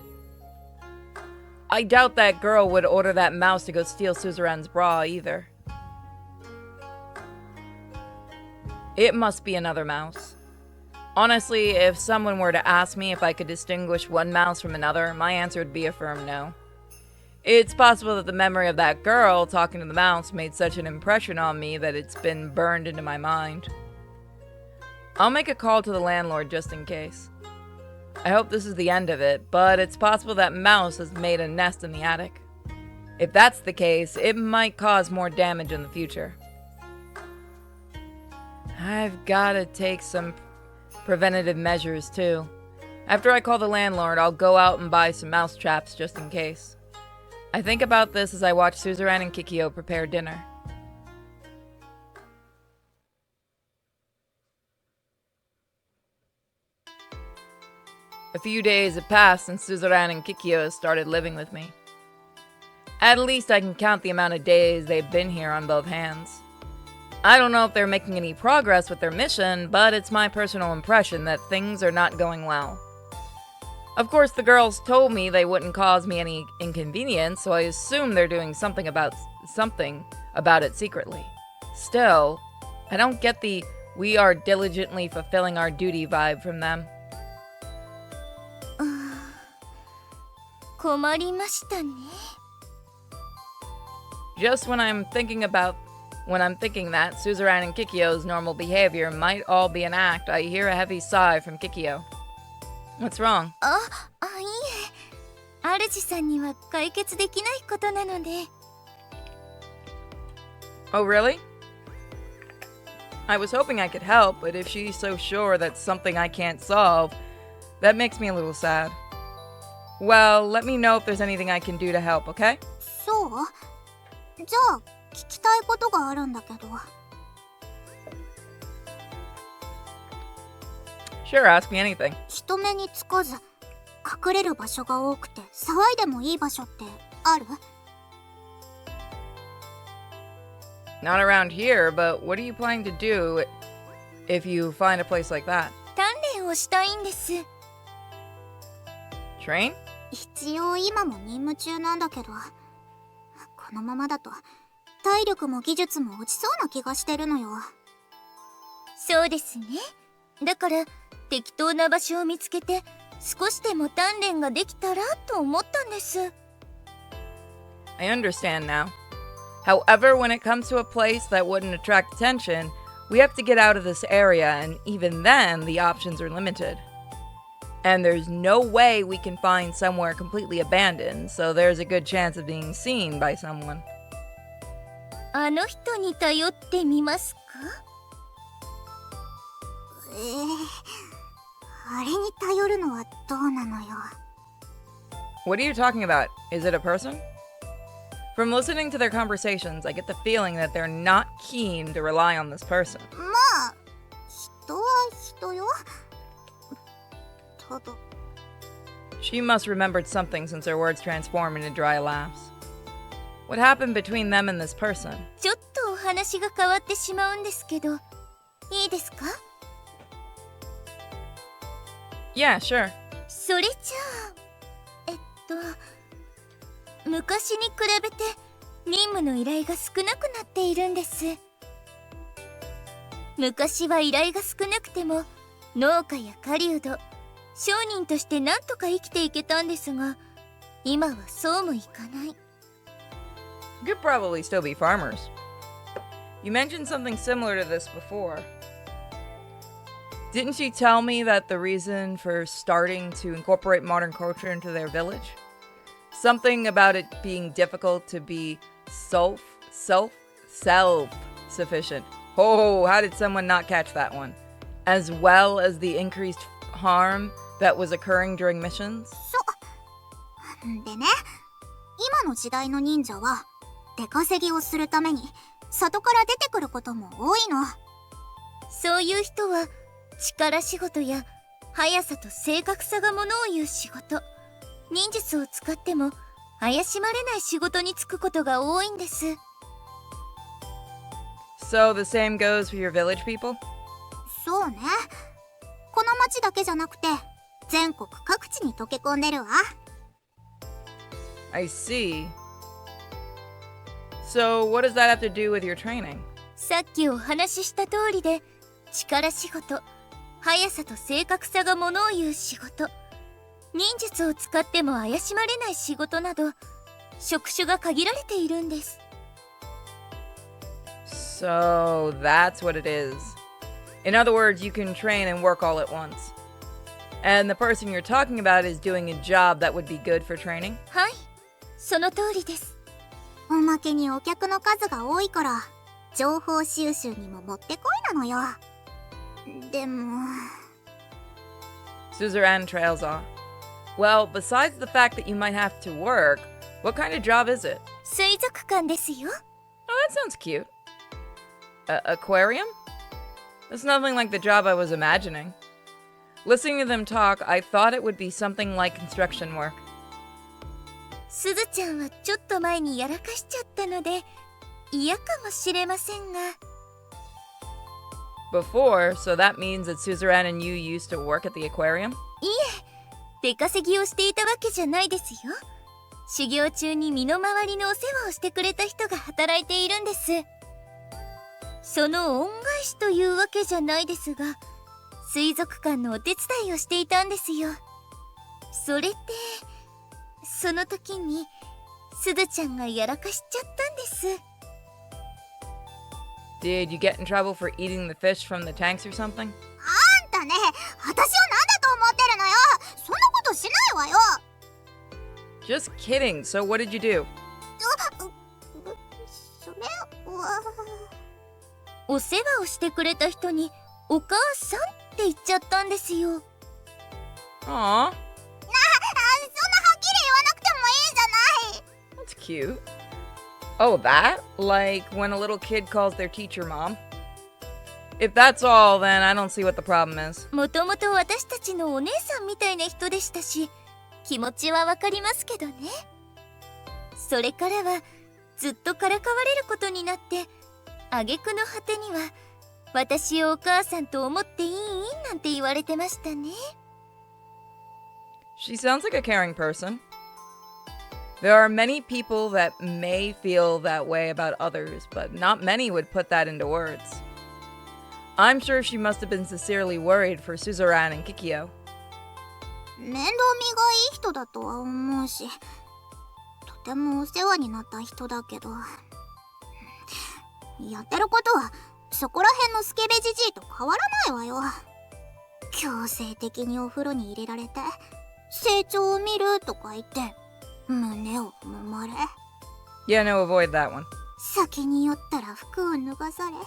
I doubt that girl would order that mouse to go steal Suzerain's bra either. It must be another mouse. Honestly, if someone were to ask me if I could distinguish one mouse from another, my answer would be a firm no. It's possible that the memory of that girl talking to the mouse made such an impression on me that it's been burned into my mind. I'll make a call to the landlord just in case. I hope this is the end of it, but it's possible that mouse has made a nest in the attic. If that's the case, it might cause more damage in the future. I've gotta take some preventative measures too. After I call the landlord, I'll go out and buy some mouse traps just in case. I think about this as I watch Suzerain and Kikyo prepare dinner. A few days have passed since Suzerain and Kikyo started living with me. At least I can count the amount of days they've been here on both hands. I don't know if they're making any progress with their mission, but it's my personal impression that things are not going well. Of course, the girls told me they wouldn't cause me any inconvenience, so I assume they're doing something about it secretly. Still, I don't get the "we are diligently fulfilling our duty" vibe from them. 困りましたね。 Just when I'm thinking that Suzerain and Kikyo's normal behavior might all be an act, I hear a heavy sigh from Kikyo. What's wrong? いえ。主さんには解決できないことなので。Oh, really? I was hoping I could help, but if she's so sure that's something I can't solve, that makes me a little sad. Well, let me know if there's anything I can do to help, okay? そう？じゃあ、聞きたいことがあるんだけど。Sure, ask me anything. 人目につかず、隠れる場所が多くて、騒いでもいい場所ってある？ Not around here, but what are you planning to do if you find a place like that? 鍛錬をしたいんです。 Train? 一応今も任務中なんだけど、このままだと体力も技術も落ちそうな気がしてるのよ。そうですね。だから適当な場所を見つけて少しでも鍛錬ができたらと思ったんです。 I understand now. However, when it comes to a place that wouldn't attract attention, we have to get out of this area, and even then, the options are limited. And there's no way we can find somewhere completely abandoned, so there's a good chance of being seen by someone. あの人に頼ってみますか？あれに頼るのはどうなのよ。What are you talking about? Is it a person? From listening to their conversations, I get the feeling that they're not keen to rely on this person. まあ、人は人よ。ただ。She must have remembered something since her words transform into dry laughs. What happened between them and this person? ちょっとお話が変わってしまうんですけど、いいですか？ Yeah, sure. それじゃあ、昔に比べて任務の依頼が少なくなっているんです。昔は依頼が少なくても農家や狩人、商人として何とか生きていけたんですが、今はそうもいかない。You could probably still be farmers. You mentioned something similar to this before. Didn't she tell me that the reason for starting to incorporate modern culture into their village? Something about it being difficult to be self-sufficient. Oh, how did someone not catch that one? As well as the increased harm that was occurring during missions? でね、今の時代の忍者は出稼ぎをするために里から出てくることも多いの。そういう人は力仕事や速さと正確さがものを言う仕事、忍術を使っても怪しまれない仕事に就くことが多いんです。So the same goes for your village people? そうね。この町だけじゃなくて全国各地に溶け込んでるわ。I see. So what does that have to do with your training? さっきお話しした通りで、力仕事、速さと正確さがものを言う仕事、忍術を使っても怪しまれない仕事など、職種が限られているんです。So that's what it is. In other words, you can train and work all at once. And the person you're talking about is doing a job that would be good for training? はい、その通りです。おまけにお客の数が多いから情報収集にももってこいなのよ。でも Suzerain trails off. Well, besides the fact that you might have to work, what kind of job is it? 水族館ですよ。Oh, that sounds cute. Aquarium? That's nothing like the job I was imagining. Listening to them talk, I thought it would be something like construction work. すずちゃんはちょっと前にやらかしちゃったので嫌かもしれませんが。Before, so that means that Suzerain and you used to work at the aquarium? いえ、出稼ぎをしていたわけじゃないですよ。修行中に身の回りのお世話をしてくれた人が働いているんです。その恩返しというわけじゃないですが、水族館のお手伝いをしていたんですよ。それでその時にすずちゃんがやらかしちゃったんです。Did you get in trouble for eating the fish from the tanks or something? あんたね、私を何だと思ってるのよ。そんなことしないわよ。Just kidding. So what did you do? それはお世話をしてくれた人にお母さんって言っちゃったんですよ。Aw, そんなはっきり言わなくてもいいじゃない。 that's cute. Oh, that? Like when a little kid calls their teacher mom? If that's all, then I don't see what the problem is. もともと私たちのお姉さんみたいな人でしたし、気持ちはわかりますけどね。それからはずっとからかわれることになって、挙句の果てには私をお母さんと思っていいなんて言われてましたね。She sounds like a caring person. There are many people that may feel that way about others, but not many would put that into words. I'm sure she must have been sincerely worried for Suzerain and Kikyo. 面倒見がいい人だとは思うし、とてもお世話になった人だけど、やってることはそこら辺のスケベじじいと変わらないわよ。強制的にお風呂に入れられて成長を見るとか言って胸を揉まれ。 Yeah, no, avoid that one. 先に酔ったら服を脱がされ、な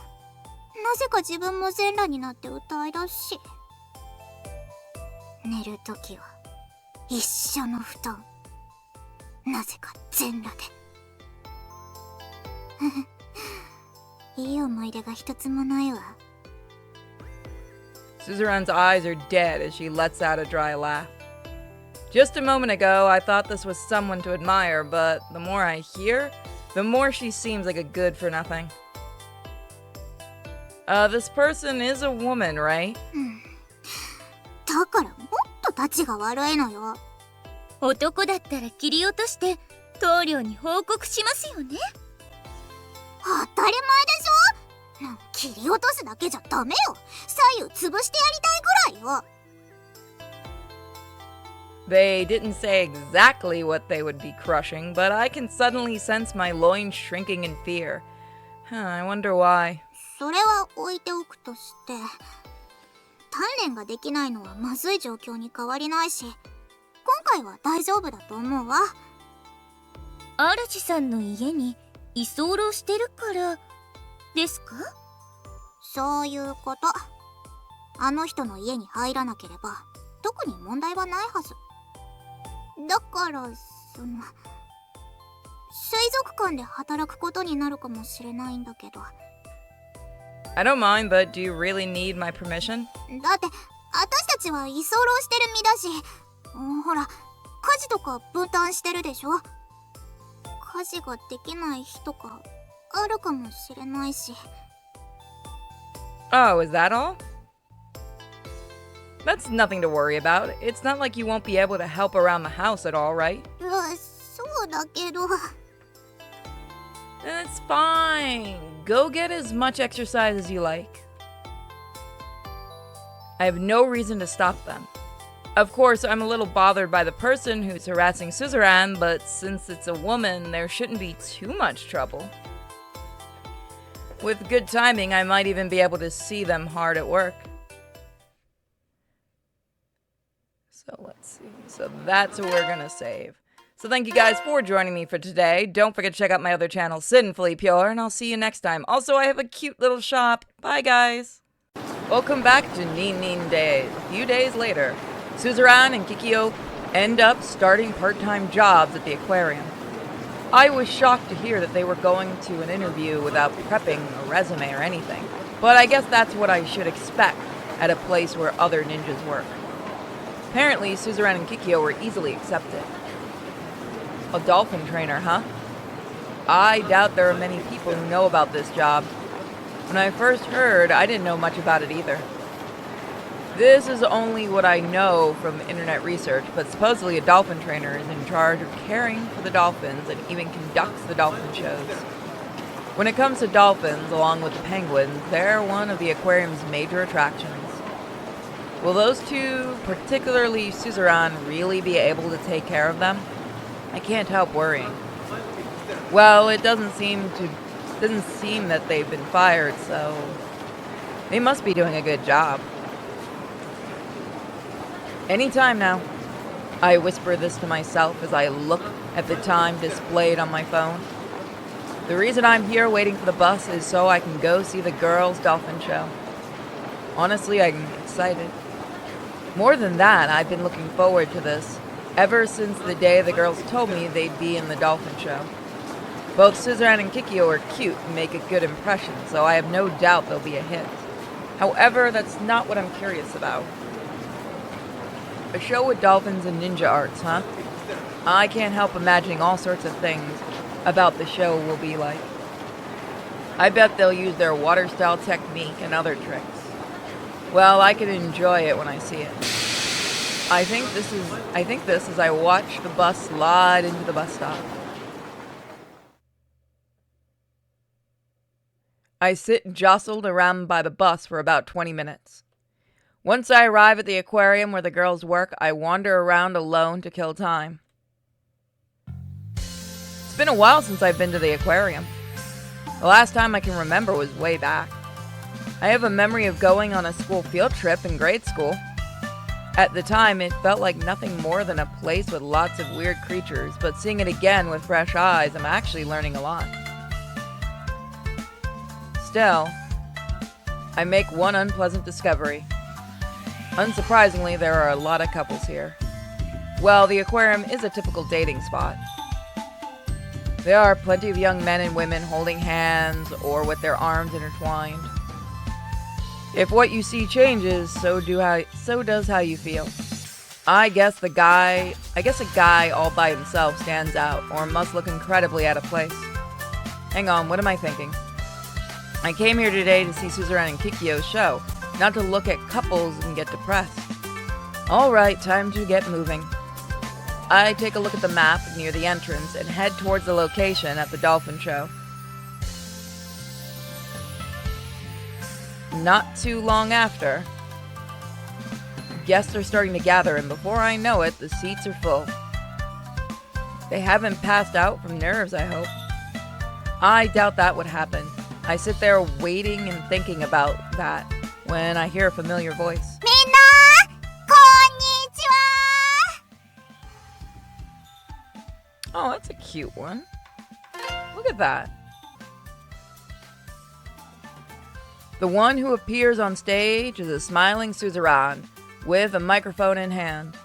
ぜか自分も全裸になって歌い出し、寝るときは一緒の布団、なぜか全裸でいい思い出が一つもないわ。 Suzerain's eyes are dead as she lets out a dry laugh. Just a moment ago, I thought this was someone to admire, but the more I hear, the more she seems like a good-for-nothing. This person is a woman, right? だからもっとタチが悪いのよ。男だったら切り落として棟梁に報告しますよね。当たり前でしょ。切り落とすだけじゃダメよ。左右潰してやりたいぐらいよ。They didn't say exactly what they would be crushing, but I can suddenly sense my loins shrinking in fear. I wonder why. それは置いておくとして、鍛錬ができないのはまずい状況に変わりないし、今回は大丈夫だと思うわ。主さんの家に居候してるからですか？そういうこと。あの人の家に入らなければ特に問題はないはず。だから水族館で働くことになるかもしれないんだけど。 I don't mind, but do you really need my permission? だって私たちは居候してる身だし、ほら家事とか分担してるでしょ。家事ができない日とかあるかもしれないし。 Oh, is that all? That's nothing to worry about. It's not like you won't be able to help around the house at all, right? そうだけど。 It's fine. Go get as much exercise as you like. I have no reason to stop them. Of course, I'm a little bothered by the person who's harassing Suzerain, but since it's a woman, there shouldn't be too much trouble. With good timing, I might even be able to see them hard at work. So let's see. So that's what we're gonna save. So thank you guys for joining me for today. Don't forget to check out my other channel, Sinfully Pure, and I'll see you next time. Also, I have a cute little shop. Bye, guys. Welcome back to NinNin Days. A few days later, Suzerain and Kikyo end up starting part-time jobs at the aquarium. I was shocked to hear that they were going to an interview without prepping a resume or anything, but I guess that's what I should expect at a place where other ninjas work. Apparently, Suzerain and Kikyo were easily accepted. A dolphin trainer, huh? I doubt there are many people who know about this job. When I first heard, I didn't know much about it either. This is only what I know from internet research, but supposedly a dolphin trainer is in charge of caring for the dolphins and even conducts the dolphin shows. When it comes to dolphins, along with the penguins, they're one of the aquarium's major attractions. Will those two, particularly Suzerain, really be able to take care of them? I can't help worrying. Well, it doesn't seem that they've been fired, so they must be doing a good job. Anytime now. I whisper this to myself as I look at the time displayed on my phone. The reason I'm here waiting for the bus is so I can go see the girls' dolphin show. Honestly, I'm excited. More than that, I've been looking forward to this ever since the day the girls told me they'd be in the dolphin show. Both Suzerain and Kikyo are cute and make a good impression, so I have no doubt they'll be a hit. However, that's not what I'm curious about. A show with dolphins and ninja arts, huh? I can't help imagining all sorts of things about the show will be like. I bet they'll use their water-style technique and other tricks. Well, I can enjoy it when I see it. I think this as I watch the bus slide into the bus stop. I sit jostled around by the bus for about 20 minutes. Once I arrive at the aquarium where the girls work, I wander around alone to kill time. It's been a while since I've been to the aquarium. The last time I can remember was way back. I have a memory of going on a school field trip in grade school. At the time, it felt like nothing more than a place with lots of weird creatures, but seeing it again with fresh eyes, I'm actually learning a lot. Still, I make one unpleasant discovery. Unsurprisingly, there are a lot of couples here. Well, the aquarium is a typical dating spot. There are plenty of young men and women holding hands or with their arms intertwined. If what you see changes, so does how you feel. I guess a guy all by himself stands out, or must look incredibly out of place. Hang on, what am I thinking? I came here today to see Suzerain and Kikyo's show, not to look at couples and get depressed. Alright, time to get moving. I take a look at the map near the entrance and head towards the location at the dolphin show. Not too long after, guests are starting to gather, and before I know it, the seats are full. They haven't passed out from nerves, I hope. I doubt that would happen. I sit there waiting and thinking about that when I hear a familiar voice. みんなこんにちは Oh, that's a cute one. Look at that. The one who appears on stage is a smiling Suzerain with a microphone in hand.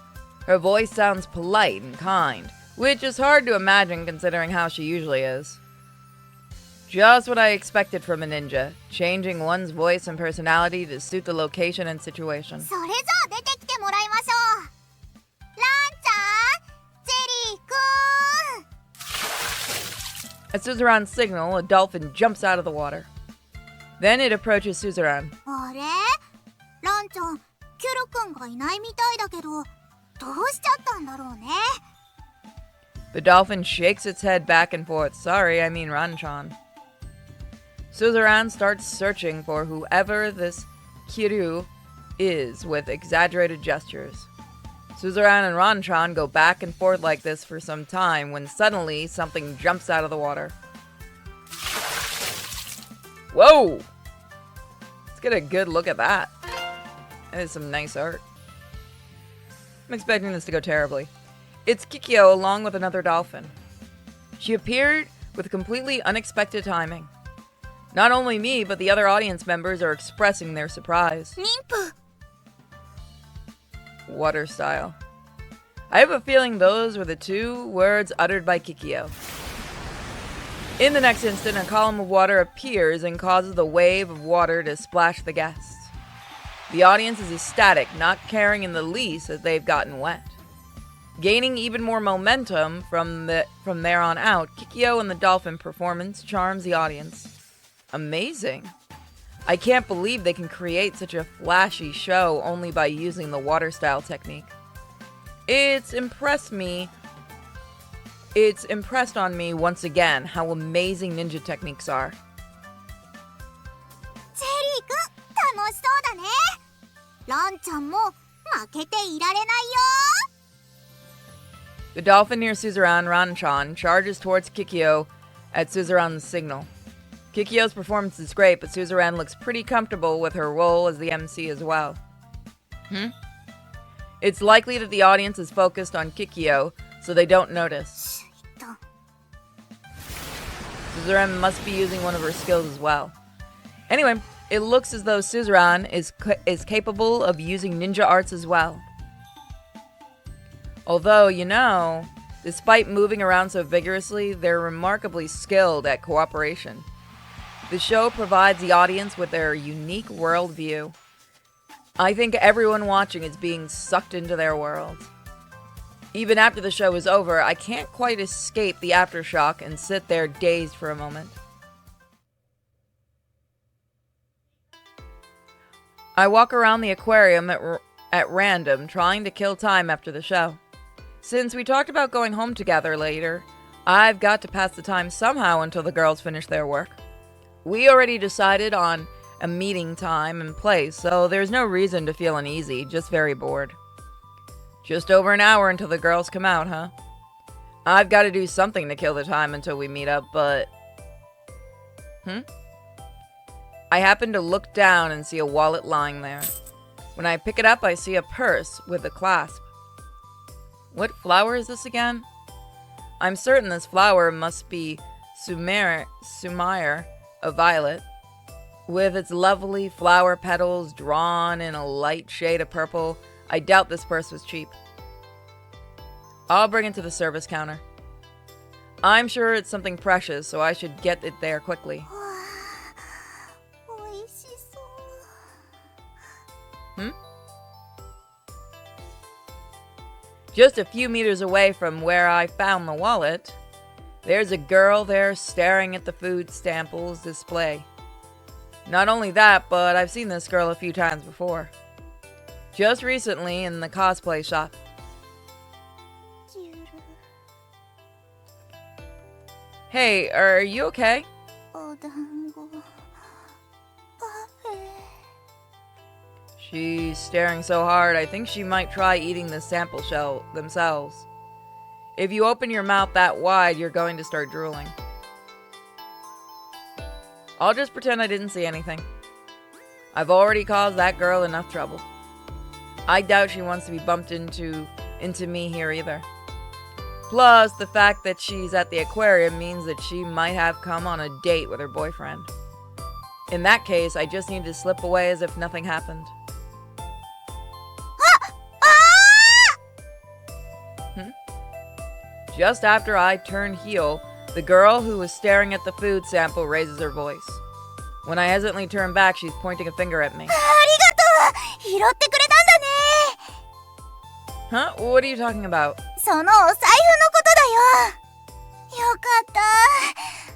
Her voice sounds polite and kind, which is hard to imagine considering how she usually is. Just what I expected from a ninja, changing one's voice and personality to suit the location and situation. それじゃあ出てきてもらいましょうランちゃんジェリーくん At Suzerain's signal, a dolphin jumps out of the water. Then it approaches Suzerain. あれランちゃんキュルくんがいないみたいだけどどうしちゃったんだろうね The dolphin shakes its head back and forth. Sorry, I mean Ranchan. Suzerain starts searching for whoever this Kiryu is with exaggerated gestures. Suzerain and Ranchan go back and forth like this for some time when suddenly something jumps out of the water. Whoa! Let's get a good look at that. That is some nice art. I'm expecting this to go terribly. It's Kikyo along with another dolphin. She appeared with completely unexpected timing. Not only me, but the other audience members are expressing their surprise. 妊婦 Water style. I have a feeling those were the two words uttered by Kikyo. In the next instant, a column of water appears and causes the wave of water to splash the guests. The audience is ecstatic, not caring in the least that they've gotten wet. Gaining even more momentum from there on out, Kikyo and the dolphin performance charms the audience. Amazing. I can't believe they can create such a flashy show only by using the water style technique. It's impressed on me once again how amazing ninja techniques are. ジェリーくん楽しそうだねランちゃんも負けていられないよ The dolphin near Suzerain Ranchan charges towards Kikyo at Suzerain's signal. Kikyo's performance is great, but Suzerain looks pretty comfortable with her role as the MC as well. It's likely that the audience is focused on Kikyo, so they don't notice. Suzerain must be using one of her skills as well. Anyway, it looks as though Suzerain is capable of using ninja arts as well. Although, despite moving around so vigorously, they're remarkably skilled at cooperation. The show provides the audience with their unique worldview. I think everyone watching is being sucked into their world. Even after the show is over, I can't quite escape the aftershock and sit there dazed for a moment. I walk around the aquarium at random, trying to kill time after the show. Since we talked about going home together later, I've got to pass the time somehow until the girls finish their work. We already decided on a meeting time and place, so there's no reason to feel uneasy, just very bored. Just over an hour until the girls come out, huh? I've got to do something to kill the time until we meet up, but... I happen to look down and see a wallet lying there. When I pick it up, I see a purse with a clasp. What flower is this again? I'm certain this flower must be Sumaire, a violet. With its lovely flower petals drawn in a light shade of purple, I doubt this purse was cheap. I'll bring it to the service counter. I'm sure it's something precious, so I should get it there quickly. 美味しそう。 Just a few meters away from where I found the wallet, there's a girl there staring at the food samples display. Not only that, but I've seen this girl a few times before. Just recently in the cosplay shop. ジュル Hey, are you okay? お団子パフェ She's staring so hard, I think she might try eating the sample shell themselves. If you open your mouth that wide, you're going to start drooling. I'll just pretend I didn't see anything. I've already caused that girl enough trouble. I doubt she wants to be bumped into me here either. Plus, the fact that she's at the aquarium means that she might have come on a date with her boyfriend. In that case, I just need to slip away as if nothing happened. Just after I turn heel, the girl who was staring at the food sample raises her voice. When I hesitantly turn back, she's pointing a finger at me. ありがとう。拾ってくれたんだね。 Huh? What are you talking about? そのお財布のことだよ。よかっ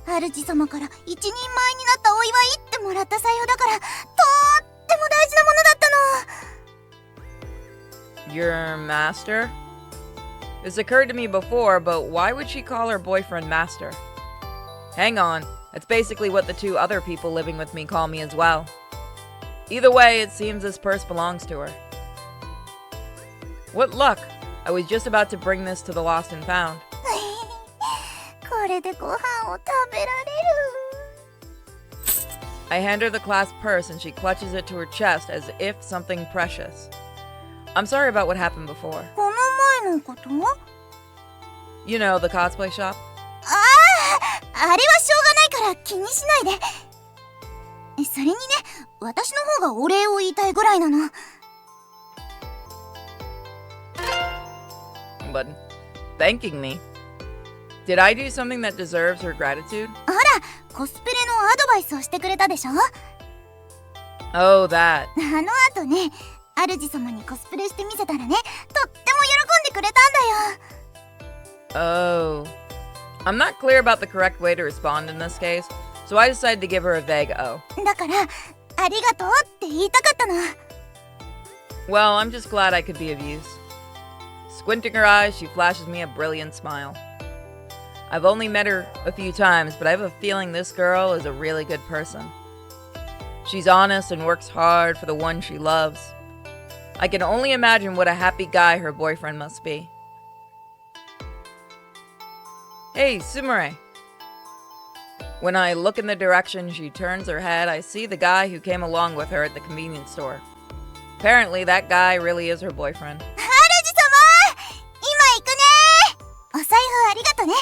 た。主様から一人前になったお祝いってもらった財布だから、とっても大事なものだったの。 Your master? This occurred to me before, but why would she call her boyfriend master? Hang on, that's basically what the two other people living with me call me as well. Either way, it seems this purse belongs to her. What luck! I was just about to bring this to the lost and found. これでご飯を食べられる。 I hand her the clasped purse and she clutches it to her chest as if something precious. I'm sorry about what happened before. この前のこと？ You know, the cosplay shop? あれはしょうがないから気にしないで。それにね、私の方がお礼を言いたいぐらいなの。 But thanking me? Did I do something that deserves her gratitude? ほら、コスプレのアドバイスをしてくれたでしょ？ Oh, that. あの後ね、主様にコスプレしてみせたらね、とっても喜んでくれたんだよ。 Oh. I'm not clear about the correct way to respond in this case, so I decided to give her a vague oh. だから、ありがとうって言いたかったの。 Well, I'm just glad I could be of use. Squinting her eyes, she flashes me a brilliant smile. I've only met her a few times, but I have a feeling this girl is a really good person. She's honest and works hard for the one she loves. I can only imagine what a happy guy her boyfriend must be. Hey, Sumire. When I look in the direction she turns her head, I see the guy who came along with her at the convenience store. Apparently, that guy really is her boyfriend. 主様、今行くね。お財布ありがとね。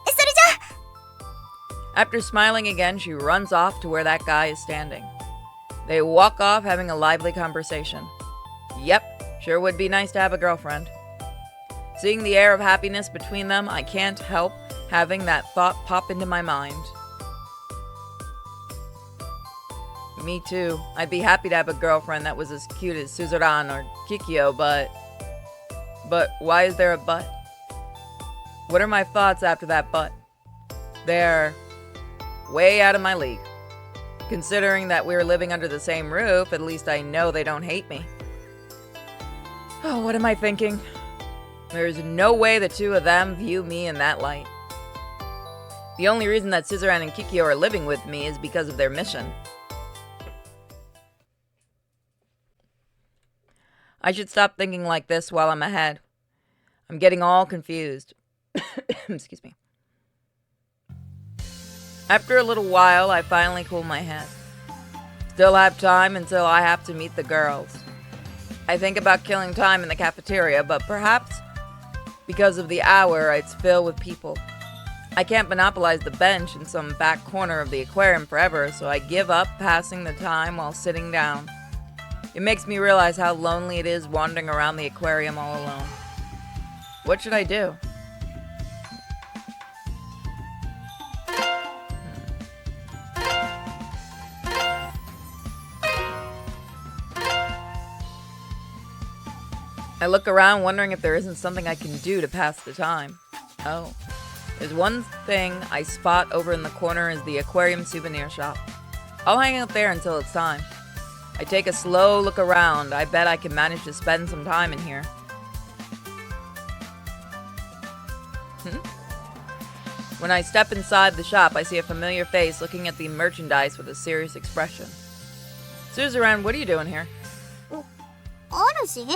それじゃ。 After smiling again, she runs off to where that guy is standing. They walk off having a lively conversation. Yep, sure would be nice to have a girlfriend. Seeing the air of happiness between them, I can't help having that thought pop into my mind. Me too. I'd be happy to have a girlfriend that was as cute as Suzuran or Kikyo, but why is there a but? What are my thoughts after that but? They're way out of my league. Considering that we're living under the same roof, at least I know they don't hate me. Oh, what am I thinking? There's no way the two of them view me in that light. The only reason that Suzuran and Kikyo are living with me is because of their mission. I should stop thinking like this while I'm ahead. I'm getting all confused. Excuse me. After a little while, I finally cool my head. Still have time until I have to meet the girls. I think about killing time in the cafeteria, but perhaps because of the hour, it's filled with people. I can't monopolize the bench in some back corner of the aquarium forever, so I give up passing the time while sitting down. It makes me realize how lonely it is wandering around the aquarium all alone. What should I do? I look around wondering if there isn't something I can do to pass the time. Oh. There's one thing I spot over in the corner is the aquarium souvenir shop. I'll hang out there until it's time. I take a slow look around. I bet I can manage to spend some time in here. When I step inside the shop, I see a familiar face looking at the merchandise with a serious expression. Suzerain, what are you doing here? 主？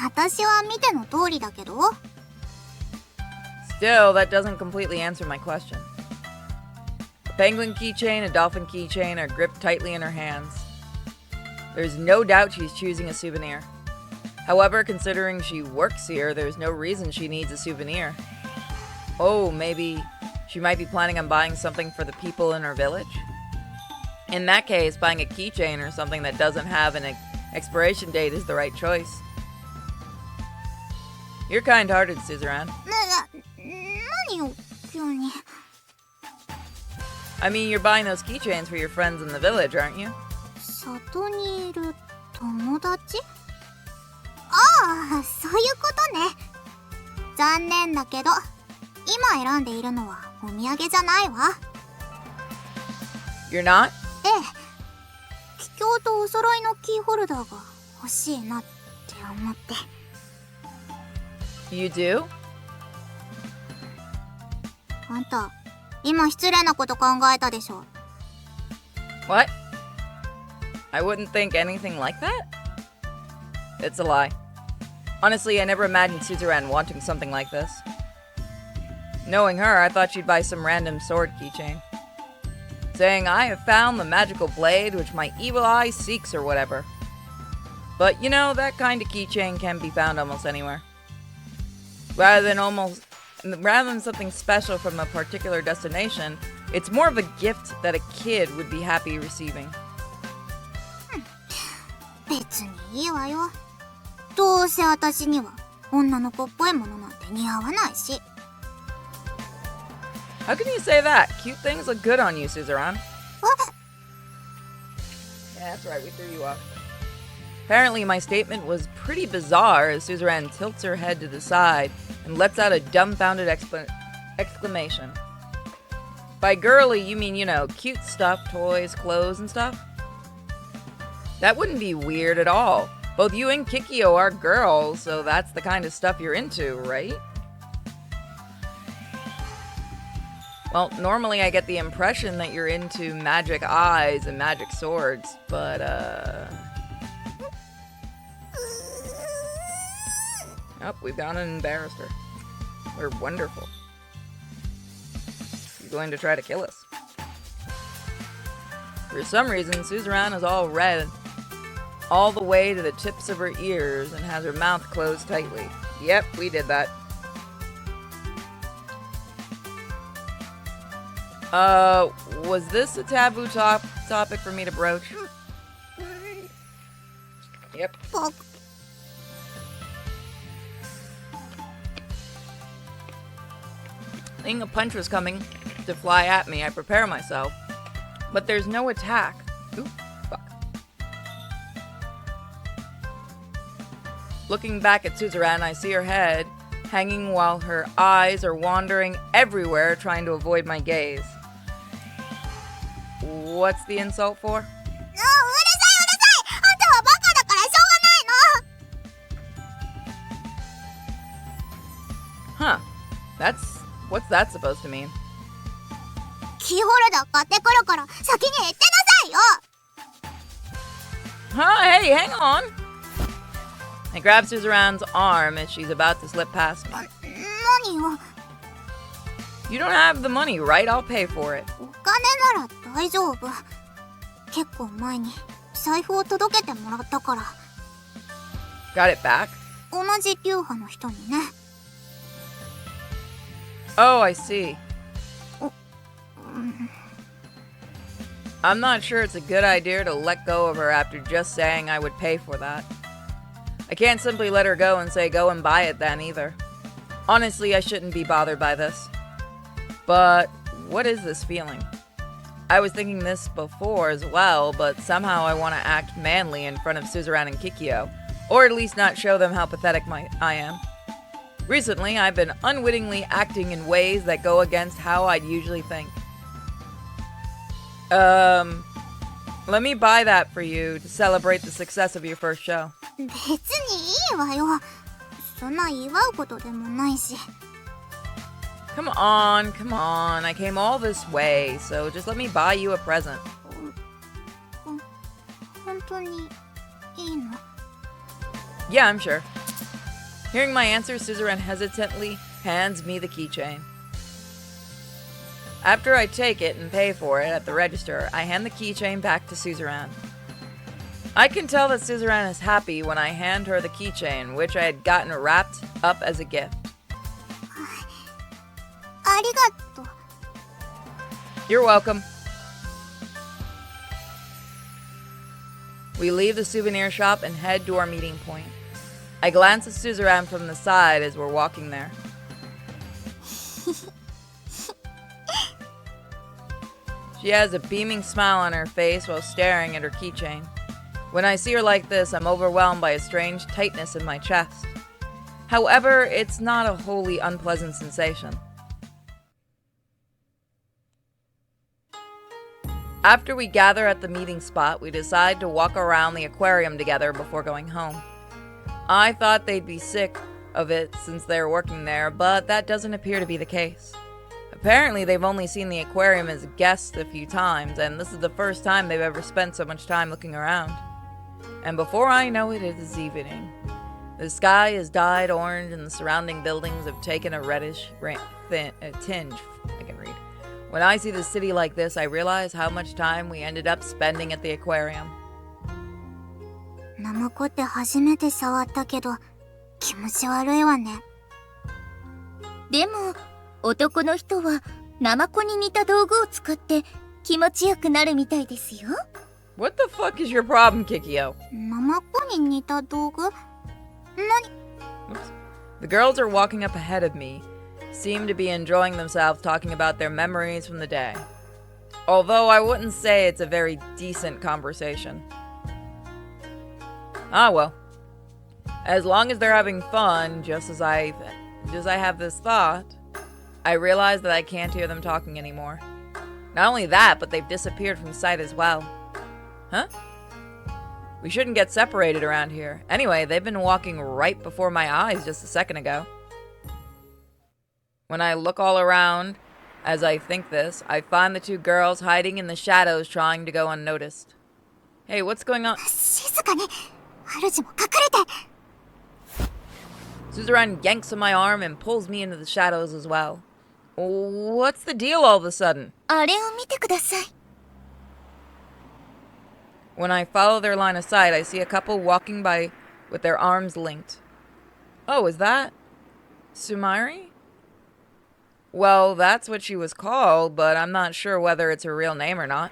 私は見ての通りだけど。Still, that doesn't completely answer my question. A penguin keychain, a dolphin keychain are gripped tightly in her hands. There's no doubt she's choosing a souvenir. However, considering she works here, there's no reason she needs a souvenir. Oh, maybe she might be planning on buying something for the people in her village? In that case, buying a keychain or something that doesn't have an expiration date is the right choice. You're kind-hearted, Suzerain. 何よ、急に。I mean, you're buying those keychains for your friends in the village, aren't you? 里にいる友達？ああ、そういうことね。残念だけど、今選んでいるのはお土産じゃないわ。You're not? ええ。気境とお揃いのキーホルダーが欲しいなって思って。You do? あんた、今失礼なこと考えたでしょ。What? I wouldn't think anything like that? It's a lie. Honestly, I never imagined Suzerain wanting something like this. Knowing her, I thought she'd buy some random sword keychain. Saying, I have found the magical blade which my evil eye seeks or whatever. But you know, that kind of keychain can be found almost anywhere. Rather than something special from a particular destination, it's more of a gift that a kid would be happy receiving. 別にいいわよ。どうせ私には女の子っぽいものなんて似合わないし。How can you say that? Cute things look good on you, Suzerain. Yeah, that's right, we threw you off. Apparently, my statement was pretty bizarre as Suzerain tilts her head to the side and lets out a dumbfounded exclamation. By girly, you mean, you know, cute stuff, toys, clothes, and stuff? That wouldn't be weird at all. Both you and Kikyo are girls, so that's the kind of stuff you're into, right? Well, normally I get the impression that you're into magic eyes and magic swords, but, Oh, we've gone and embarrassed her. We're wonderful. She's going to try to kill us. For some reason, Suzerain is all red, all the way to the tips of her ears, and has her mouth closed tightly. Yep, we did that. Was this a taboo topic for me to broach? Yep. Fuck. Thinking a punch was coming to fly at me, I prepare myself. But there's no attack. Ooh, fuck. Looking back at Suzerain, I see her head hanging while her eyes are wandering everywhere trying to avoid my gaze. What's the insult for? うるさい、うるさい。あんたはバカだからしょうがないの。 Huh. What's that supposed to mean? キーホルダー買ってくるから先に行ってなさいよ。 Huh? Hey, hang on. I grab Suzerain's arm as she's about to slip past me. 何よ。 You don't have the money, right? I'll pay for it. お金なら大丈夫。結構前に財布を届けてもらったから。 Got it back? 同じ流派の人にね。 Oh, I see. I'm not sure it's a good idea to let go of her after just saying I would pay for that. I can't simply let her go and say go and buy it then either. Honestly, I shouldn't be bothered by this. But what is this feeling? I was thinking this before as well, but somehow I want to act manly in front of Suzerain and Kikyo, or at least not show them how pathetic I am. Recently, I've been unwittingly acting in ways that go against how I'd usually think. Let me buy that for you to celebrate the success of your first show. 別にいいわよ。そんな祝うことでもないし。Come on, come on. I came all this way, so just let me buy you a present. 本当にいいの？ Yeah, I'm sure. Hearing my answer, Suzerain hesitantly hands me the keychain. After I take it and pay for it at the register, I hand the keychain back to Suzerain. I can tell that Suzerain is happy when I hand her the keychain, which I had gotten wrapped up as a gift. ありがとう。 You're welcome. We leave the souvenir shop and head to our meeting point. I glance at Suzerain from the side as we're walking there. She has a beaming smile on her face while staring at her keychain. When I see her like this, I'm overwhelmed by a strange tightness in my chest. However, it's not a wholly unpleasant sensation. After we gather at the meeting spot, we decide to walk around the aquarium together before going home. I thought they'd be sick of it since they're working there, but that doesn't appear to be the case. Apparently, they've only seen the aquarium as guests a few times, and this is the first time they've ever spent so much time looking around. And before I know it, it is evening. The sky is dyed orange and the surrounding buildings have taken a reddish tinge. I can read. When I see the city like this, I realize how much time we ended up spending at the aquarium. ナマコって初めて触ったけど気持ち悪いわね。でも男の人はナマコに似た道具を使って気持ちよくなるみたいですよ。What the fuck is your problem, Kikyo? ナマコに似た道具？何？ The girls are walking up ahead of me, seem to be enjoying themselves talking about their memories from the day. Although I wouldn't say it's a very decent conversation. Ah well. As long as they're having fun, just as I have this thought, I realize that I can't hear them talking anymore. Not only that, but they've disappeared from sight as well. Huh? We shouldn't get separated around here. Anyway, they've been walking right before my eyes just a second ago. When I look all around, as I think this, I find the two girls hiding in the shadows trying to go unnoticed. Hey, what's going on? 静かに。主も隠れて。Suzerain yanks on my arm and pulls me into the shadows as well. What's the deal all of a sudden? あれを見てください。 When I follow their line of sight, I see a couple walking by with their arms linked. Oh, is that Sumairi? Well, that's what she was called, but I'm not sure whether it's her real name or not.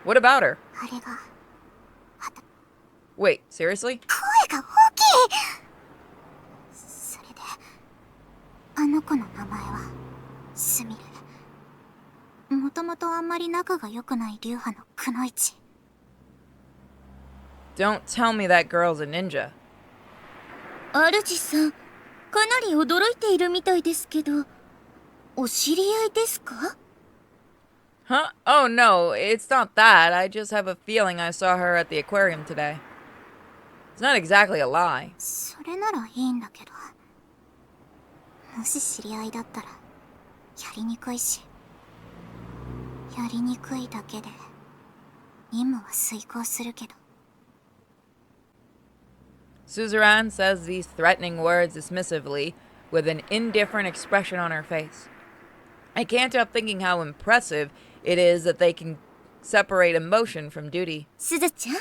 What about her? あれが Wait, seriously? 声が大きい。それであの子の名前はスミル。もともとあんまり仲が良くない流派のくのいち。Don't tell me that girl's a ninja. 主さん、かなり驚いているみたいですけど、お知り合いですか？ Huh? Oh no, it's not that. I just have a feeling I saw her at the aquarium today. It's not exactly a lie. それならいいんだけど、もし知り合いだったらやりにくいし、やりにくいだけで任務は遂行するけど。 Suzerain says these threatening words dismissively, with an indifferent expression on her face. I can't help thinking how impressive it is that they can separate emotion from duty. すずちゃん、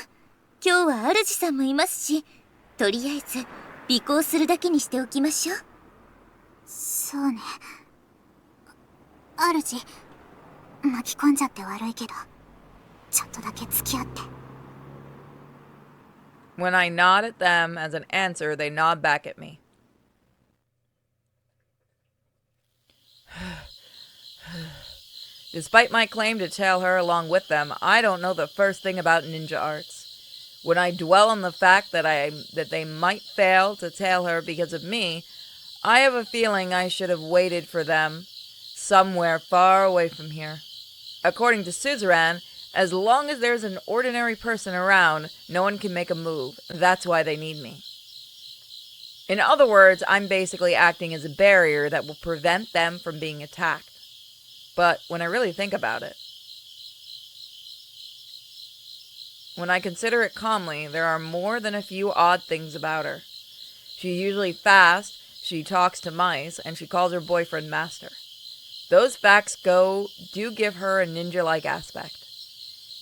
今日は主さんもいますし、とりあえず尾行するだけにしておきましょう。そうね。主、巻き込んじゃって悪いけど、ちょっとだけ付き合って。When I nod at them as an answer, they nod back at me. Despite my claim to tail her along with them, I don't know the first thing about ninja arts. When I dwell on the fact that they might fail to tail her because of me, I have a feeling I should have waited for them somewhere far away from here. According to Suzerain, as long as there's an ordinary person around, no one can make a move. That's why they need me. In other words, I'm basically acting as a barrier that will prevent them from being attacked. But when I really think about it, when I consider it calmly, there are more than a few odd things about her. She's usually fast, she talks to mice, and she calls her boyfriend master. Those facts do give her a ninja-like aspect.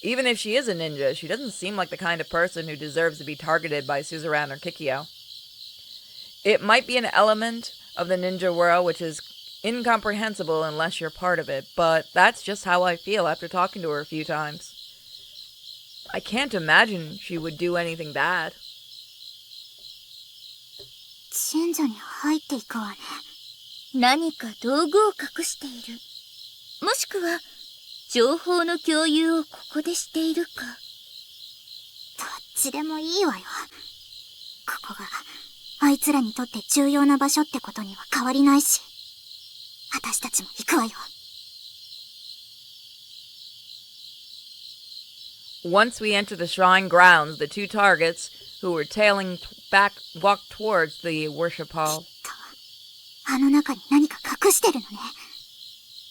Even if she is a ninja, she doesn't seem like the kind of person who deserves to be targeted by Suzerain or Kikyo. It might be an element of the ninja world which is incomprehensible unless you're part of it, but that's just how I feel after talking to her a few times. I can't imagine she would do anything bad. 神社に入っていくわね。何か道具を隠している。もしくは、情報の共有をここでしているか。どっちでもいいわよ。ここが、あいつらにとって重要な場所ってことには変わりないし。私たちも行くわよ。Once we enter the shrine grounds, the two targets, who were tailing back, walked towards the worship hall. あの中に何か隠してるのね。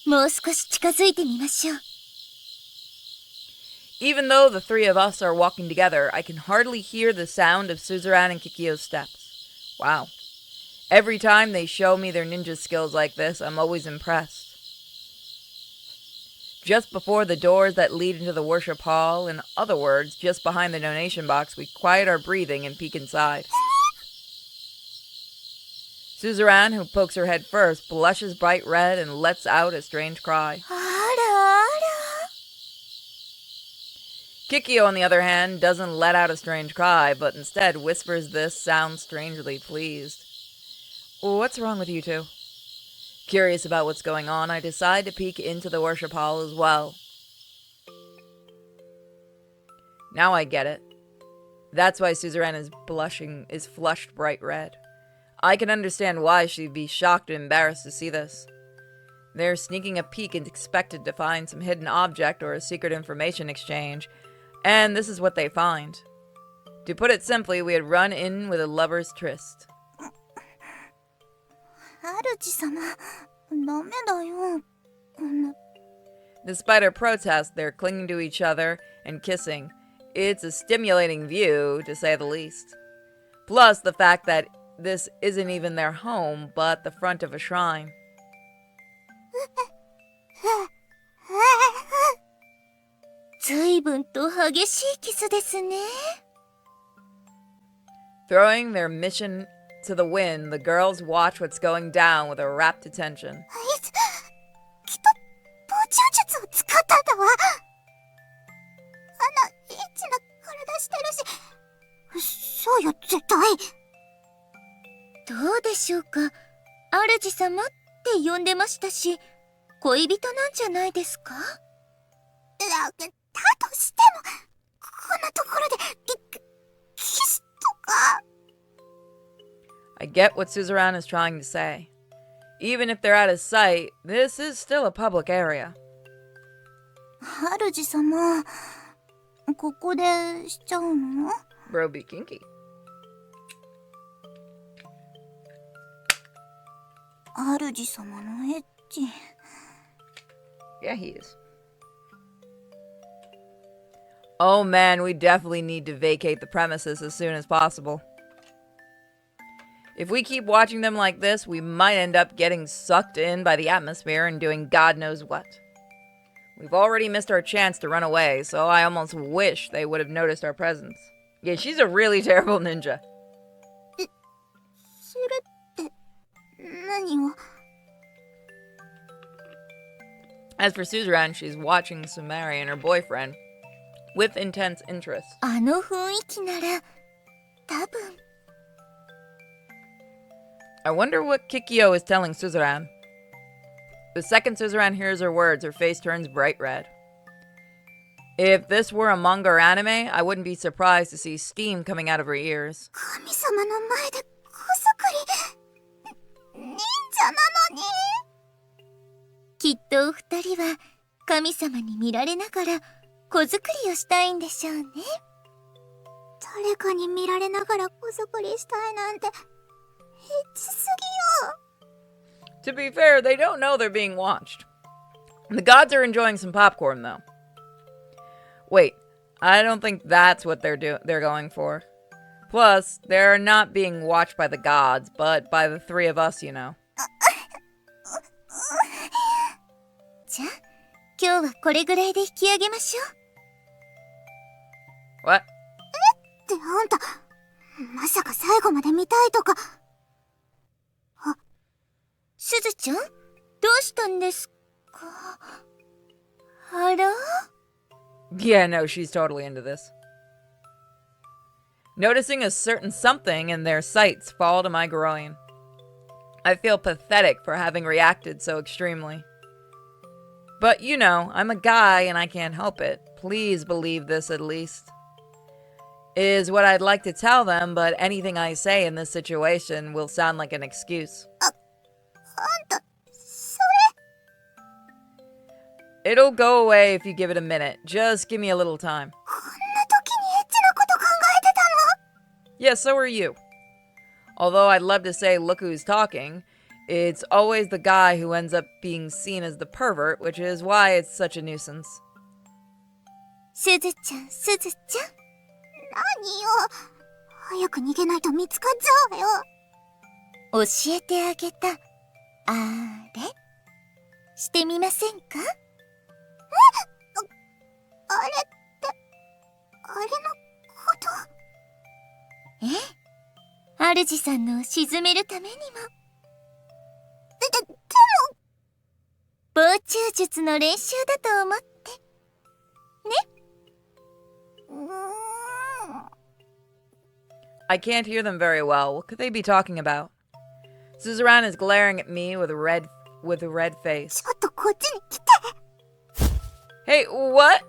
もう少し近づいてみましょう。Even though the three of us are walking together, I can hardly hear the sound of Suzerain and Kikyo's steps. Wow. Every time they show me their ninja skills like this, I'm always impressed. Just before the doors that lead into the worship hall, in other words, just behind the donation box, we quiet our breathing and peek inside. Suzerain, who pokes her head first, blushes bright red and lets out a strange cry. あらあら。Kikyo, on the other hand, doesn't let out a strange cry, but instead whispers this, sounds strangely pleased. What's wrong with you two? Curious about what's going on, I decide to peek into the worship hall as well. Now I get it. That's why Suzerain is flushed bright red. I can understand why she'd be shocked and embarrassed to see this. They're sneaking a peek and expected to find some hidden object or a secret information exchange, and this is what they find. To put it simply, we had run in with a lover's tryst. 主様、ダメだよ。Despite our protest, they're clinging to each other and kissing. It's a stimulating view, to say the least. Plus the fact that this isn't even their home, but the front of a shrine. 随分と激しいキスですね。Throwing their mission to the wind, the girls watch what's going down with a rapt attention. きっと、膨張術を使ったんだわ。エッチな体してるし。そうよ、絶対。どうでしょうか。主様って呼んでましたし、恋人なんじゃないですか。だとしても、こんなところで、キスとか。I get what Suzerain is trying to say. Even if they're out of sight, this is still a public area. 主様、ここでしちゃうの？ Bro be kinky. 主様のエッチ。Yeah, he is. Oh man, we definitely need to vacate the premises as soon as possible. If we keep watching them like this, we might end up getting sucked in by the atmosphere and doing God knows what. We've already missed our chance to run away, so I almost wish they would have noticed our presence. Yeah, she's a really terrible ninja. それって何を？ As for Suzerain, she's watching Sumari and her boyfriend with intense interest. あの雰囲気なら多分。 I wonder what Kikyo is telling Suzerain. The second Suzerain hears her words, her face turns bright red. If this were a manga or anime, I wouldn't be surprised to see steam coming out of her ears. 神様の前で子作り忍者なのに。きっとお二人は神様に見られながら子作りをしたいんでしょうね。誰かに見られながら子作りしたいなんてエッチすぎよ。 To be fair, they don't know they're being watched. The gods are enjoying some popcorn, though. Wait, I don't think that's what they're going for. Plus, they're not being watched by the gods, but by the three of us, you know. じゃあ今日はこれぐらいで引き上げましょう。 What? ってあんた、まさか最後まで見たいとか。すずちゃん、どうしたんですか？あら？ Yeah, no, she's totally into this. Noticing a certain something in their sights fall to my groin. I feel pathetic for having reacted so extremely. But, you know, I'm a guy and I can't help it. Please believe this at least. Is what I'd like to tell them, but anything I say in this situation will sound like an excuse. あんた、そ It'll go away if you give it a minute. Just give me a little time. れ、こんな時にエッチなこと考えてたの？ Yeah, so are you. Although I'd love to say look who's talking, it's always the guy who ends up being seen as the pervert, which is why it's such a nuisance. すずちゃん、すずちゃん。何よ。早く逃げないと見つかっちゃうわよ。教えてあげた。あれしてみませんか？あれって、あれのこと？ええ、主さんのを沈めるためにも。でも、防虫術の練習だと思って。 I can't hear them very well. What could they be talking about? Suzerain is glaring at me with a red face. ちょっとこっちに来て。 Hey, what?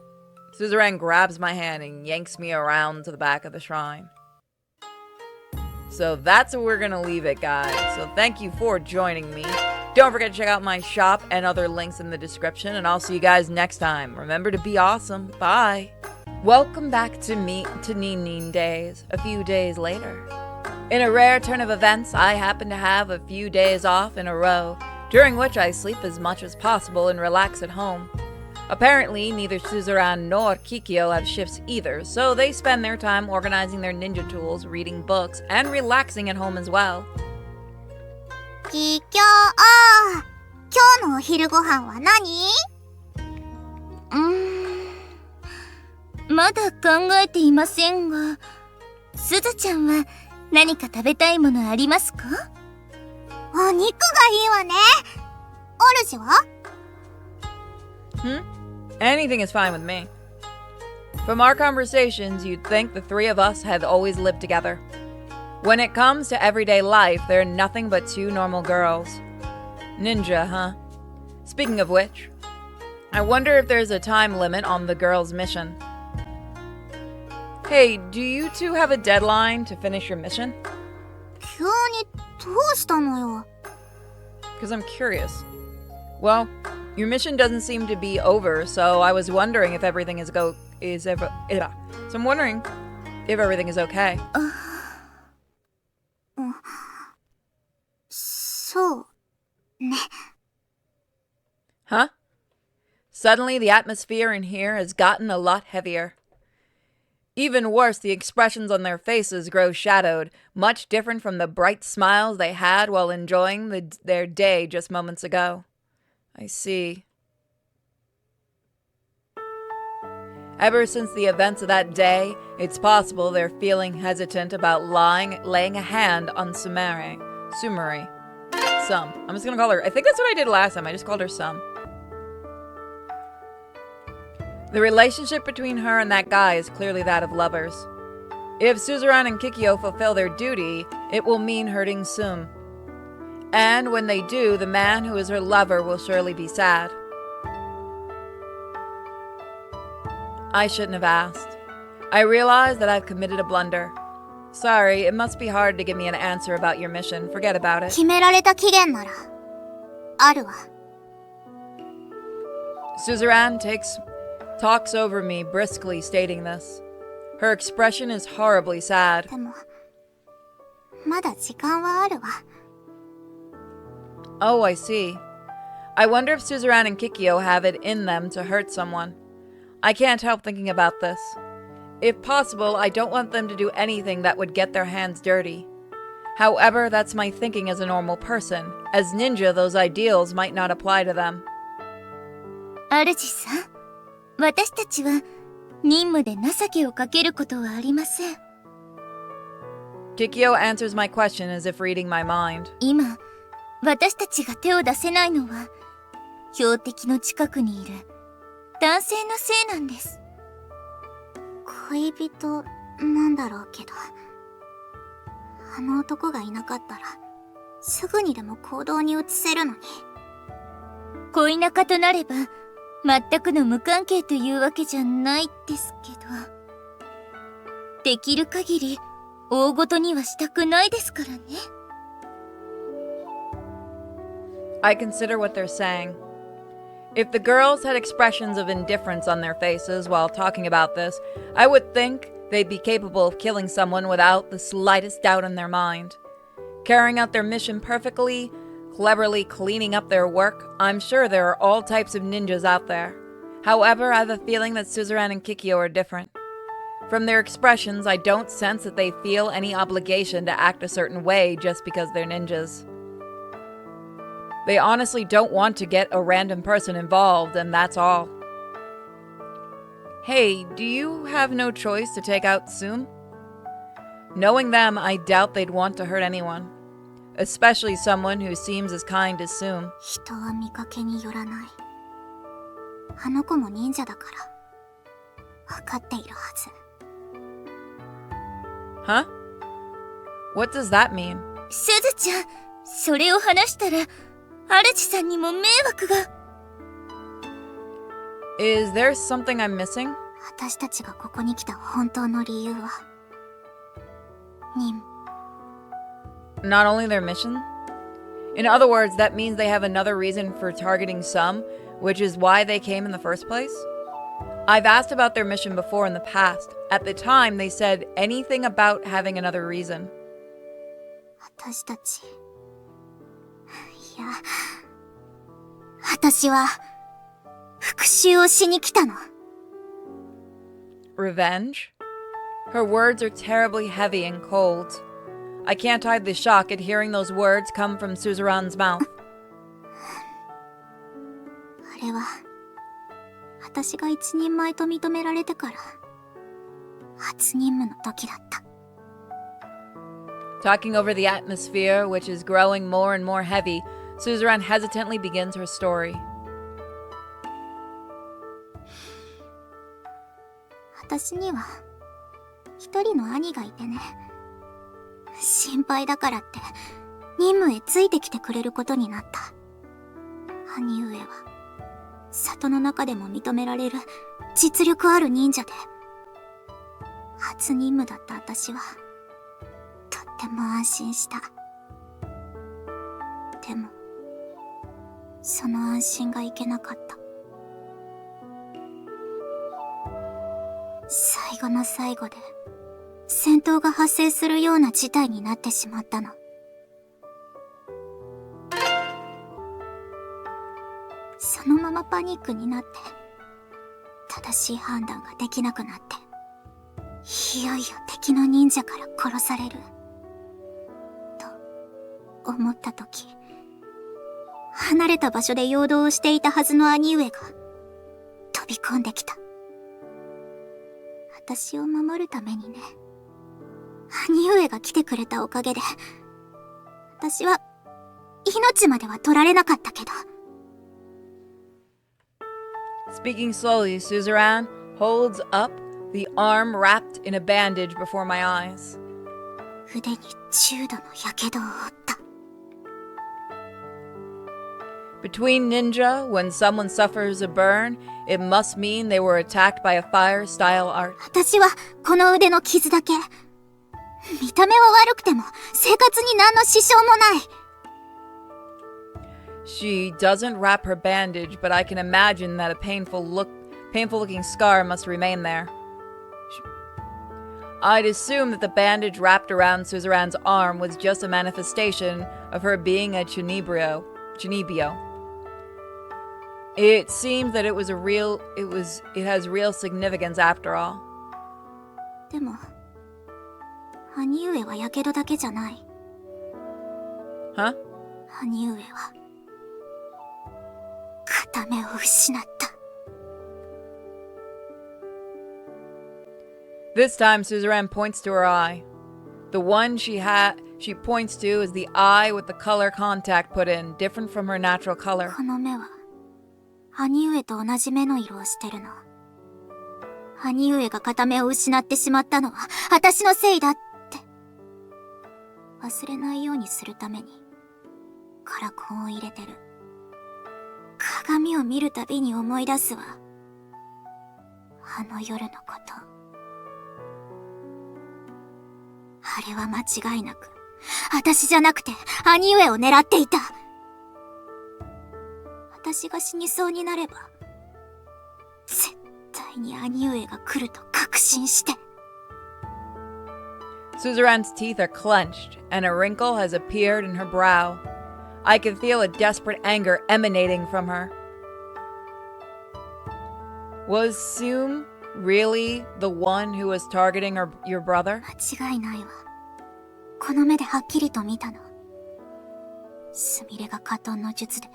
Suzerain grabs my hand and yanks me around to the back of the shrine. So that's where we're gonna leave it, guys. So thank you for joining me. Don't forget to check out my shop and other links in the description, and I'll see you guys next time. Remember to be awesome. Bye. Welcome back to NinNin days, a few days later. In a rare turn of events, I happen to have a few days off in a row, during which I sleep as much as possible and relax at home. Apparently, neither Suzerain nor Kikyo have shifts either, so they spend their time organizing their ninja tools, reading books, and relaxing at home as well. キキョー、今日のお昼ご飯は何？まだ考えていませんが、すずちゃんは何か食べたいものありますか？お肉がいいわね。お主は？ Anything is fine with me. From our conversations, you'd think the three of us had always lived together. When it comes to everyday life, they're nothing but two normal girls. Ninja, huh? Speaking of which, I wonder if there's a time limit on the girls' mission. Hey, do you two have a deadline to finish your mission? 急にどうしたのよ。 Because I'm curious. Well, your mission doesn't seem to be over, so I was wondering if everything so I'm wondering if everything is okay. そうね。 Huh? Suddenly, the atmosphere in here has gotten a lot heavier. Even worse, the expressions on their faces grow shadowed, much different from the bright smiles they had while enjoying their day just moments ago. I see. Ever since the events of that day, it's possible they're feeling hesitant about laying a hand on Sumari. I'm just gonna call her, I think that's what I did last time, I just called her Sum. The relationship between her and that guy is clearly that of lovers. If Suzerain and Kikyo fulfill their duty, it will mean hurting Sum. And when they do, the man who is her lover will surely be sad. I shouldn't have asked. I realize that I've committed a blunder. Sorry, it must be hard to give me an answer about your mission. Forget about it. 決められた期限ならあるわ。 Suzerain talks over me, briskly stating this. Her expression is horribly sad. でもまだ時間はあるわ。 Oh, I see. I wonder if Suzerain and Kikyo have it in them to hurt someone. I can't help thinking about this. If possible, I don't want them to do anything that would get their hands dirty. However, that's my thinking as a normal person. As ninja, those ideals might not apply to them. 主さん、私たちは任務で情けをかけることはありません。 Kikyo answers my question as if reading my mind. 今、私たちが手を出せないのは、標的の近くにいる男性のせいなんです。恋人なんだろうけど、あの男がいなかったらすぐにでも行動に移せるのに。恋仲となれば全くの無関係というわけじゃないですけど、できる限り大ごとにはしたくないですからね。 I consider what they're saying. If the girls had expressions of indifference on their faces while talking about this, I would think they'd be capable of killing someone without the slightest doubt in their mind. Carrying out their mission perfectly, cleverly cleaning up their work, I'm sure there are all types of ninjas out there. However, I have a feeling that Suzerain and Kikyo are different. From their expressions, I don't sense that they feel any obligation to act a certain way just because they're ninjas. They honestly don't want to get a random person involved, and that's all. Hey, do you have no choice to take out Sum? Knowing them, I doubt they'd want to hurt anyone. Especially someone who seems as kind as Sum. 人は見かけによらない。あの子も忍者だから分かっているはず。 Huh? What does that mean? すずちゃん、それを話したら主さんにも迷惑が。 Is there something I'm missing? 私たちがここに来た本当の理由は任務。 Not only their mission? In other words, that means they have another reason for targeting some, which is why they came in the first place? I've asked about their mission before in the past. At the time, they said anything about having another reason. 私たち、いや、私は復讐をしに来たの。 Revenge? Her words are terribly heavy and cold. I can't hide the shock at hearing those words come from Suzerain's mouth. あれは私が一人前と認められてから初任務の時だった。 Talking over the atmosphere, which is growing more and more heavy, Suzerain hesitantly begins her story. 私には一人の兄がいてね。心配だからって任務へついてきてくれることになった。兄上は里の中でも認められる実力ある忍者で、初任務だった私はとっても安心した。でもその安心がいけなかった。最後の最後で戦闘が発生するような事態になってしまったの。そのままパニックになって正しい判断ができなくなって、いよいよ敵の忍者から殺されると思った時、離れた場所で陽動をしていたはずの兄上が飛び込んできた。私を守るためにね。兄上が来てくれたおかげで私は命までは取られなかったけど。Speaking slowly, Suzerain holds up the arm wrapped in a bandage before my eyes. 腕に重度の火傷を負った。 Between ninja, when someone suffers a burn, it must mean they were attacked by a fire-style art. 私はこの腕の傷だけ。見た目は悪くても生活に何の支障もない。 She doesn't wrap her bandage, but I can imagine that a painful-looking scar must remain there. I'd assume that the bandage wrapped around Suzerain's arm was just a manifestation of her being a Chinibio. It seems that it has real significance after all. でも、兄上は火傷だけじゃない。 Huh? 兄上は片目を失った。 This time, Suzerain points to her eye. The one she points to is the eye with the color contact put in, different from her natural color. この目は兄上と同じ目の色をしてるの。兄上が片目を失ってしまったのは私のせいだって忘れないようにするためにカラコンを入れてる。鏡を見るたびに思い出すわ。あの夜のこと。あれは間違いなく私じゃなくて兄上を狙っていた。私が死にそうになれば絶対に兄上が来ると確信して。 Suzerain's teeth are clenched, and a wrinkle has appeared in her brow. I can feel a desperate anger emanating from her. Was Soom really the one who was targeting your brother? 間違いないわ。この目ではっきりと見たの。すみれが火遁の術で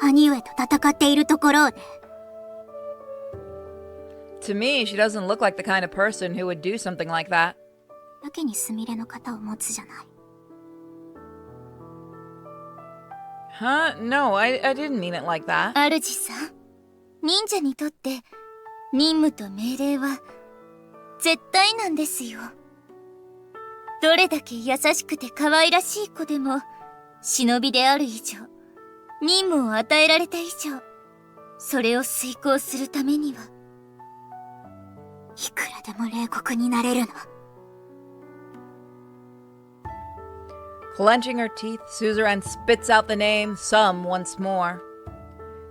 兄上と戦っているところをね。 To me, she doesn't look like the kind of person who would do something like that. やけにすみれの肩を持つじゃない。 Huh? No, I didn't mean it like that. 主さん、忍者にとって任務と命令は絶対なんですよ。どれだけ優しくて可愛らしい子でも忍びである以上、任務を与えられた以上、それを遂行するためにはいくらでも冷酷になれるの。 Clenching her teeth, Suzerain spits out the name Sum once more.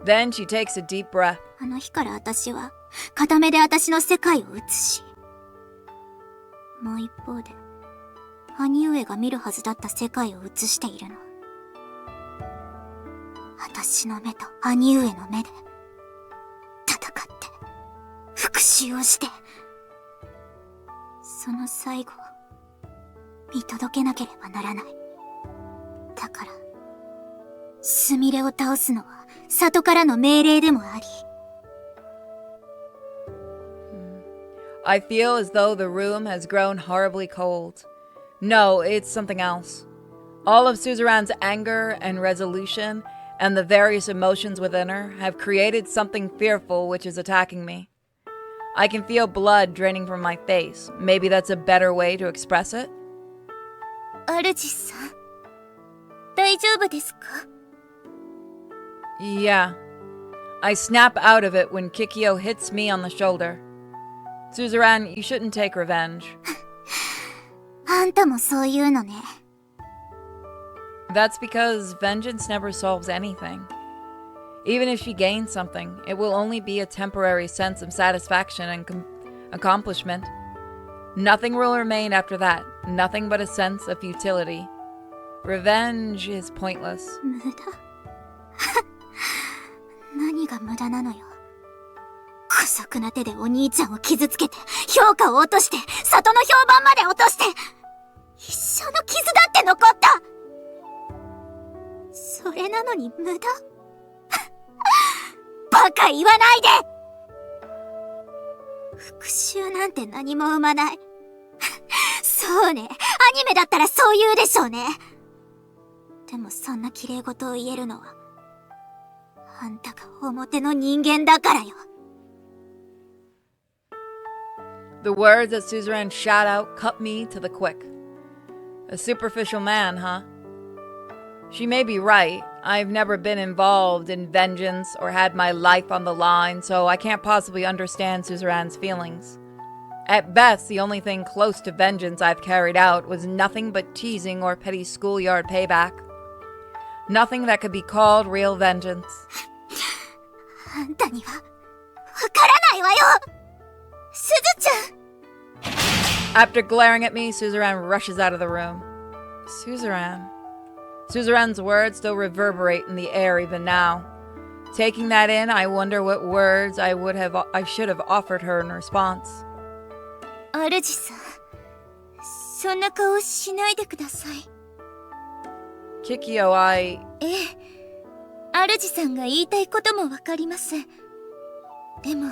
Then she takes a deep breath. あの日から私は片目で私の世界を映し、もう一方で兄上が見るはずだった世界を映しているの。私の目と兄上の目で戦って復讐をして、その最後を見届けなければならない。だからすみれを倒すのは里からの命令でもあり。 I feel as though the room has grown horribly cold. No, it's something else. All of Suzerain's anger and resolution and the various emotions within her have created something fearful which is attacking me. I can feel blood draining from my face. Maybe that's a better way to express it? 主さん、大丈夫ですか？ Yeah. I snap out of it when Kikyo hits me on the shoulder. Suzerain, you shouldn't take revenge. あんたもそういうのね。 That's because vengeance never solves anything. Even if she gains something, it will only be a temporary sense of satisfaction and accomplishment. Nothing will remain after that, nothing but a sense of futility. Revenge is pointless. 無駄何が無駄なのよ。姑息な手でお兄ちゃんを傷つけて、評価を落として、里の評判まで落として、一生の傷だって残った。それなのに無駄バカ言わないで。復讐なんて何も生まない。そうね、アニメだったらそう言うでしょうね。でもそんな綺麗事を言えるのはあんたが表の人間だからよ。The words that Suzerain shot out cut me to the quick. A superficial man, huh? She may be right. I've never been involved in vengeance or had my life on the line, so I can't possibly understand Suzerain's feelings. At best, the only thing close to vengeance I've carried out was nothing but teasing or petty schoolyard payback. Nothing that could be called real vengeance. あんたにはわからないわよ、すずちゃん。 After glaring at me, Suzerain rushes out of the room. Suzerain. Suzerain's words still reverberate in the air even now. Taking that in, I wonder what words I should have offered her in response. 主さん、そんな顔しないでください。Kikyo, ええ、主さんが言いたいこともわかります。でも、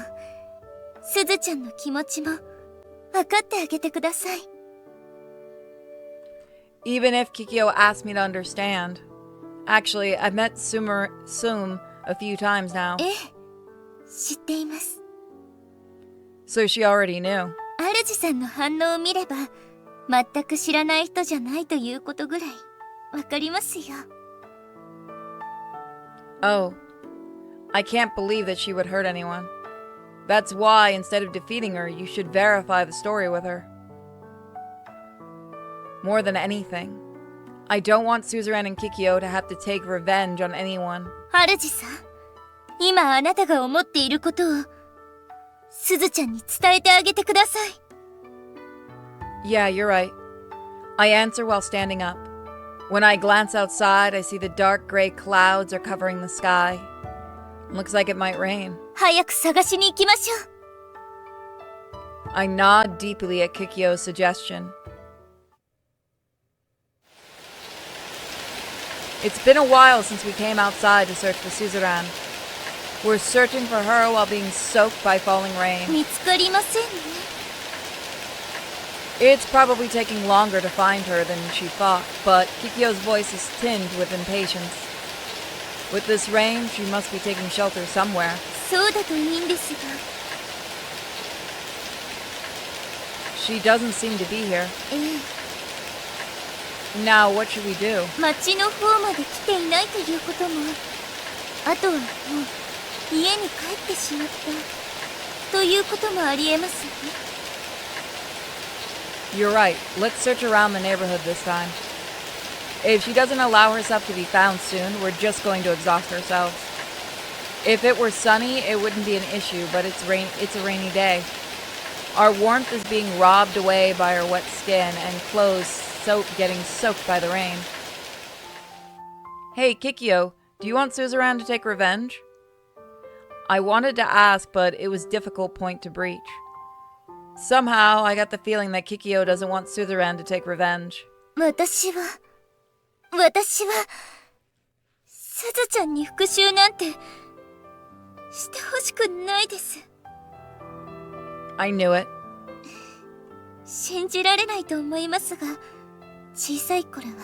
すずちゃんの気持ちもわかってあげてください。Even if Kikyo asked me to understand. Actually, I've met Sum a few times now. ええ、知っています。So she already knew. 主さんの反応を見れば、全く知らない人じゃないということぐらいわかりますよ。Oh. I can't believe that she would hurt anyone. That's why, instead of defeating her, you should verify the story with her. More than anything, I don't want Suzerain and Kikyo to have to take revenge on anyone. 主さん、今あなたが思っていることをすずちゃんに伝えてあげてください。Yeah, you're right. I answer while standing up. When I glance outside, I see the dark gray clouds are covering the sky. Looks like it might rain. 早く探しに行きましょう。I nod deeply at Kikyo's suggestion. It's been a while since we came outside to search for Suzerain. We're searching for her while being soaked by falling rain. 見つかりませんね。It's probably taking longer to find her than she thought, but Kikyo's voice is tinged with impatience. With this rain, she must be taking shelter somewhere. そうだといいんですが。She doesn't seem to be here. ええ。Now, what should we do? 町の方まで来ていないということも、あとはもう家に帰ってしまったということもありえますね。You're right. Let's search around the neighborhood this time. If she doesn't allow herself to be found soon, we're just going to exhaust ourselves. If it were sunny, it wouldn't be an issue, but it's a rainy day. Our warmth is being robbed away by our wet skin and clothes getting soaked by the rain. Hey, Kikyo, do you want Suzerain to take revenge? I wanted to ask, but it was a difficult point to breach. Somehow, I got the feeling that Kikyo doesn't want Suzerain to take revenge. 私は、すずちゃんに復讐なんてしてほしくないです。I knew it. 信じられないと思いますが、小さい頃は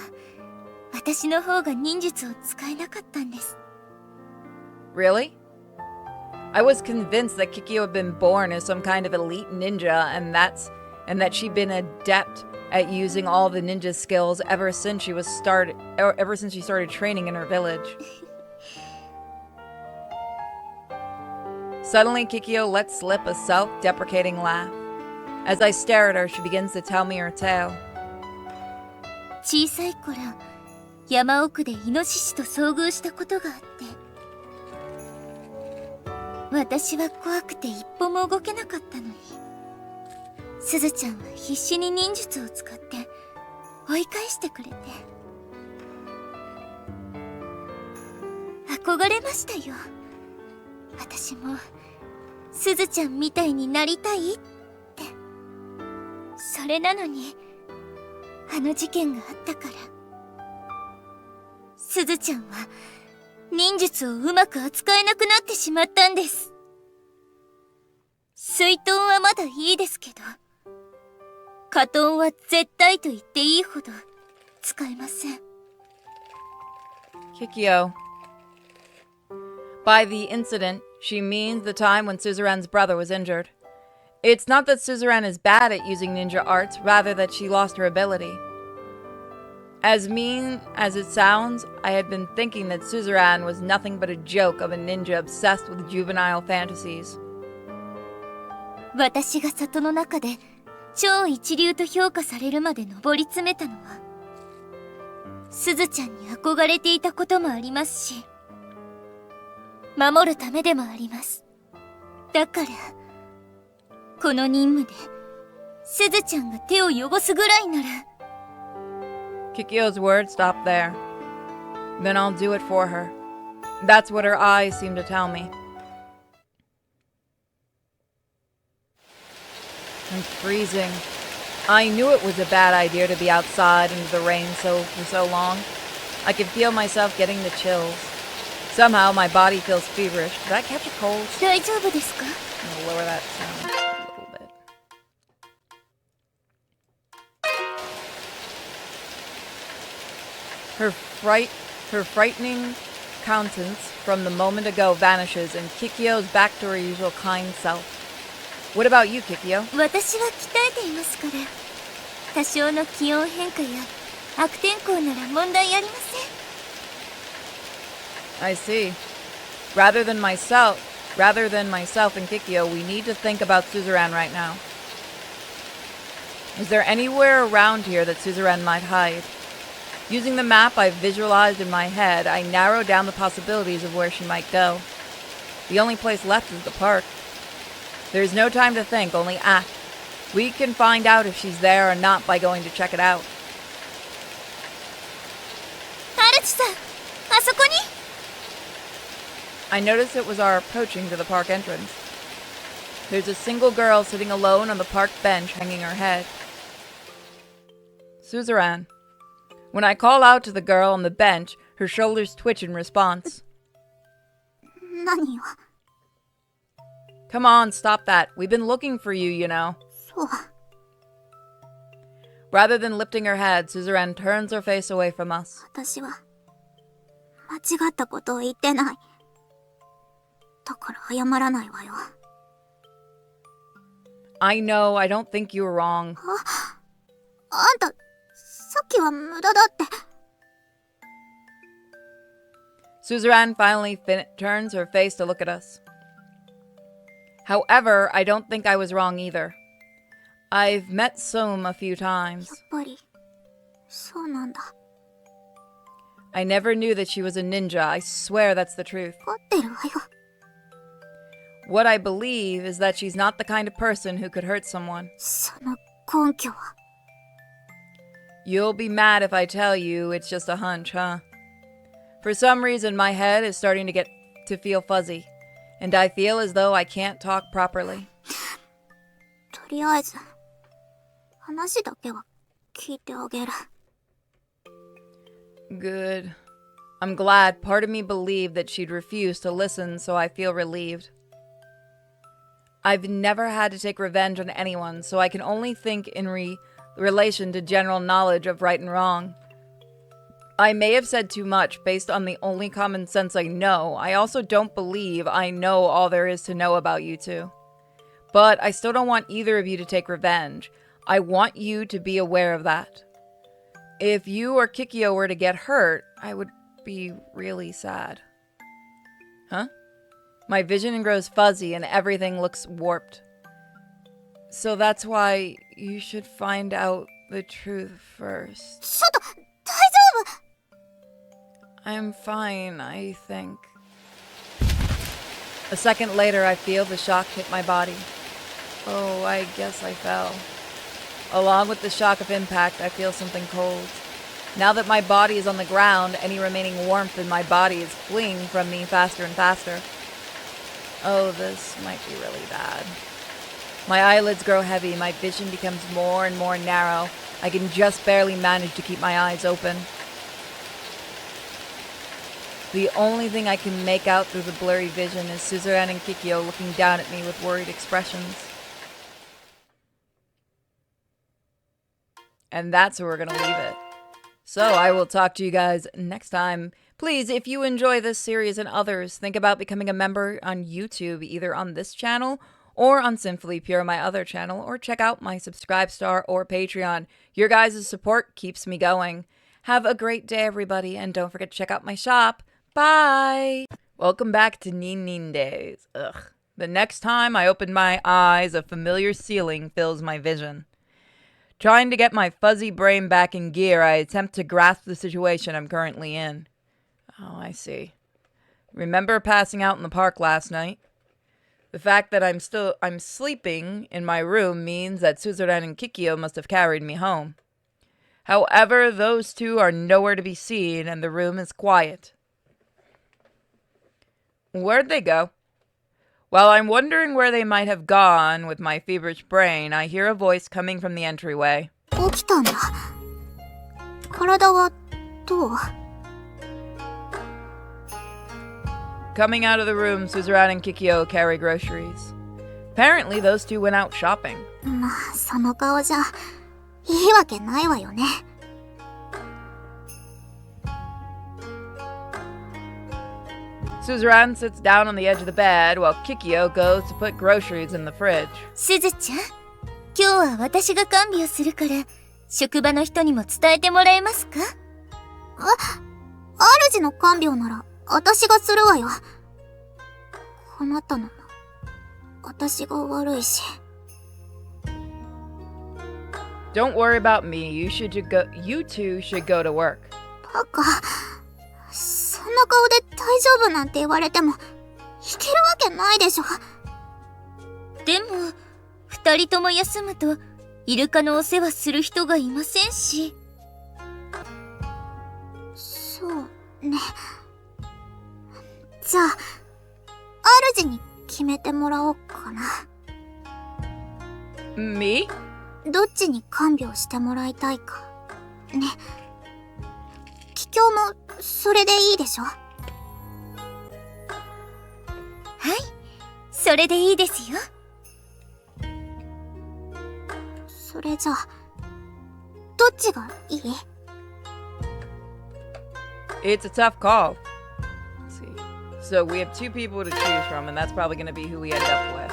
私の方が忍術を使えなかったんです。Really? I was convinced that Kikyo had been born as some kind of elite ninja, and that she'd been adept at using all the ninja skills ever since she started training in her village. Suddenly, Kikyo lets slip a self-deprecating laugh. As I stare at her, she begins to tell me her tale. 小さい頃、山奥でイノシシと遭遇したことがあって、私は怖くて一歩も動けなかったのに、すずちゃんは必死に忍術を使って追い返してくれて、憧れましたよ。私もすずちゃんみたいになりたいって。それなのにあの事件があったから、すずちゃんは忍術をうまく扱えなくなってしまったんです。水遁はまだいいですけど、火遁は絶対と言っていいほど使えません。Kikyo. By the incident, she means the time when Suzerain's brother was injured. It's not that Suzerain is bad at using ninja arts, rather that she lost her ability. As mean as it sounds, I had been thinking that Suzerain was nothing but a joke of a ninja obsessed with juvenile fantasies. 私が里の中で超一流と評価されるまで上り詰めたのは、すずちゃんに憧れていたこともありますし、守るためでもあります。だから、この任務ですずちゃんが手を汚すぐらいなら。Kikyo's words stopped there. Then I'll do it for her. That's what her eyes seem to tell me. I'm freezing. I knew it was a bad idea to be outside in the rain for so long. I could feel myself getting the chills. Somehow my body feels feverish. Did I catch a cold? 大丈夫ですか? I'm gonna lower that sound a little bit. Her frightening countenance from the moment ago vanishes, and Kikyo's back to her usual kind self. What about you, Kikyo? 私は鍛えていますから、多少の気温変化や悪天候なら問題ありません。I see. Rather than myself and Kikyo, we need to think about Suzerain right now. Is there anywhere around here that Suzerain might hide? Using the map I've visualized in my head, I narrow down the possibilities of where she might go. The only place left is the park. There's no time to think, only act. We can find out if she's there or not by going to check it out. ハルチさん、あそこに。I noticed it was our approaching to the park entrance. There's a single girl sitting alone on the park bench, hanging her head. Suzerain. When I call out to the girl on the bench, her shoulders twitch in response. 何を? Come on, stop that. We've been looking for you, you know. そう。 Rather than lifting her head, Suzerain turns her face away from us. 私は間違ったことを言ってない。だから謝らないわよ。I know, I don't think you were wrong. あんた、さっきは無駄だって。Suzerain finally turns her face to look at us. However, I don't think I was wrong either. I've met Som a few times. やっぱり、そうなんだ。I never knew that she was a ninja. I swear that's the truth. わかってるわよ。What I believe is that she's not the kind of person who could hurt someone. その根拠は。 You'll be mad if I tell you it's just a hunch, huh? For some reason, my head is starting to feel fuzzy, and I feel as though I can't talk properly. とりあえず、話だけは聞いてあげる。Good. I'm glad. Part of me believed that she'd refuse to listen, so I feel relieved. I've never had to take revenge on anyone, so I can only think in relation to general knowledge of right and wrong. I may have said too much based on the only common sense I know. I also don't believe I know all there is to know about you two. But I still don't want either of you to take revenge. I want you to be aware of that. If you or Kikyo were to get hurt, I would be really sad. Huh? My vision grows fuzzy and everything looks warped. So that's why you should find out the truth first. ちょっと、大丈夫? I'm fine, I think. A second later, I feel the shock hit my body. Oh, I guess I fell. Along with the shock of impact, I feel something cold. Now that my body is on the ground, any remaining warmth in my body is fleeing from me faster and faster. Oh, this might be really bad. My eyelids grow heavy, my vision becomes more and more narrow. I can just barely manage to keep my eyes open. The only thing I can make out through the blurry vision is Suzerain and Kikyo looking down at me with worried expressions. And that's where we're going to leave it. So I will talk to you guys next time. Please, if you enjoy this series and others, think about becoming a member on YouTube, either on this channel or on Sinfully Pure, my other channel, or check out my Subscribestar or Patreon. Your guys' support keeps me going. Have a great day, everybody, and don't forget to check out my shop. Bye! Welcome back to NinNin Days. Ugh. The next time I open my eyes, a familiar ceiling fills my vision. Trying to get my fuzzy brain back in gear, I attempt to grasp the situation I'm currently in. Oh, I see. Remember passing out in the park last night? The fact that I'm sleeping in my room means that Suzerain and Kikyo must have carried me home. However, those two are nowhere to be seen and the room is quiet. Where'd they go? While I'm wondering where they might have gone with my feverish brain, I hear a voice coming from the entryway. 起きたんだ。体はどう？ Coming out of the room, Suzerain and Kikyo carry groceries. Apparently, those two went out shopping. まあ、その顔じゃいいわけないわよね。Suzerain sits down on the edge of the bed while Kikyo goes to put groceries in the fridge. すずちゃん、今日は私が看病するから、職場の人にも伝えてもらえますか？主の看病なら私がするわよ。困ったのも私が悪いし。Don't worry about me. You two should go to work. バカ。そんな顔で大丈夫なんて言われてもいけるわけないでしょ。でも、二人とも休むと、イルカのお世話する人がいませんし。そうね。じゃあ、主に決めてもらおうかな。Me? どっちに看病してもらいたいか。ね。キキョウもそれでいいでしょ？はい、それでいいですよ。それじゃあ、どっちがいい？ It's a tough call. Let's see. So we have two people to choose from, and that's probably going to be who we end up with.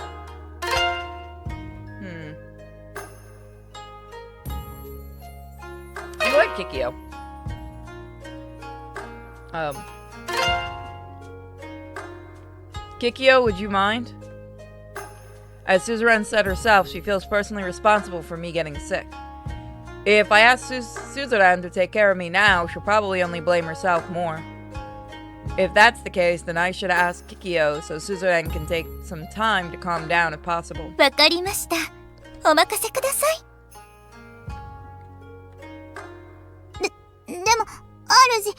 I like Kikyo. Kikyo, would you mind? As Suzerain said herself, she feels personally responsible for me getting sick. If I ask Suzerain to take care of me now, she'll probably only blame herself more. If that's the case, then I should ask Kikyo so Suzerain can take some time to calm down if possible. わかりました。お任せください。でも、主。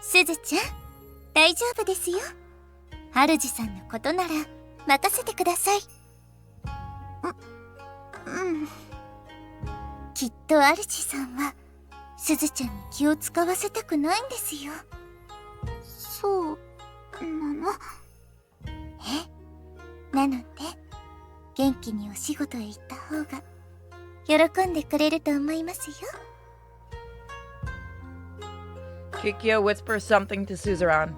すずちゃん、大丈夫ですよ。主さんのことなら任せてください。きっと主さんはすずちゃんに気を使わせたくないんですよ。そうなの？なので元気にお仕事へ行った方が喜んでくれると思いますよ。Kikyo whispers something to Suzerain.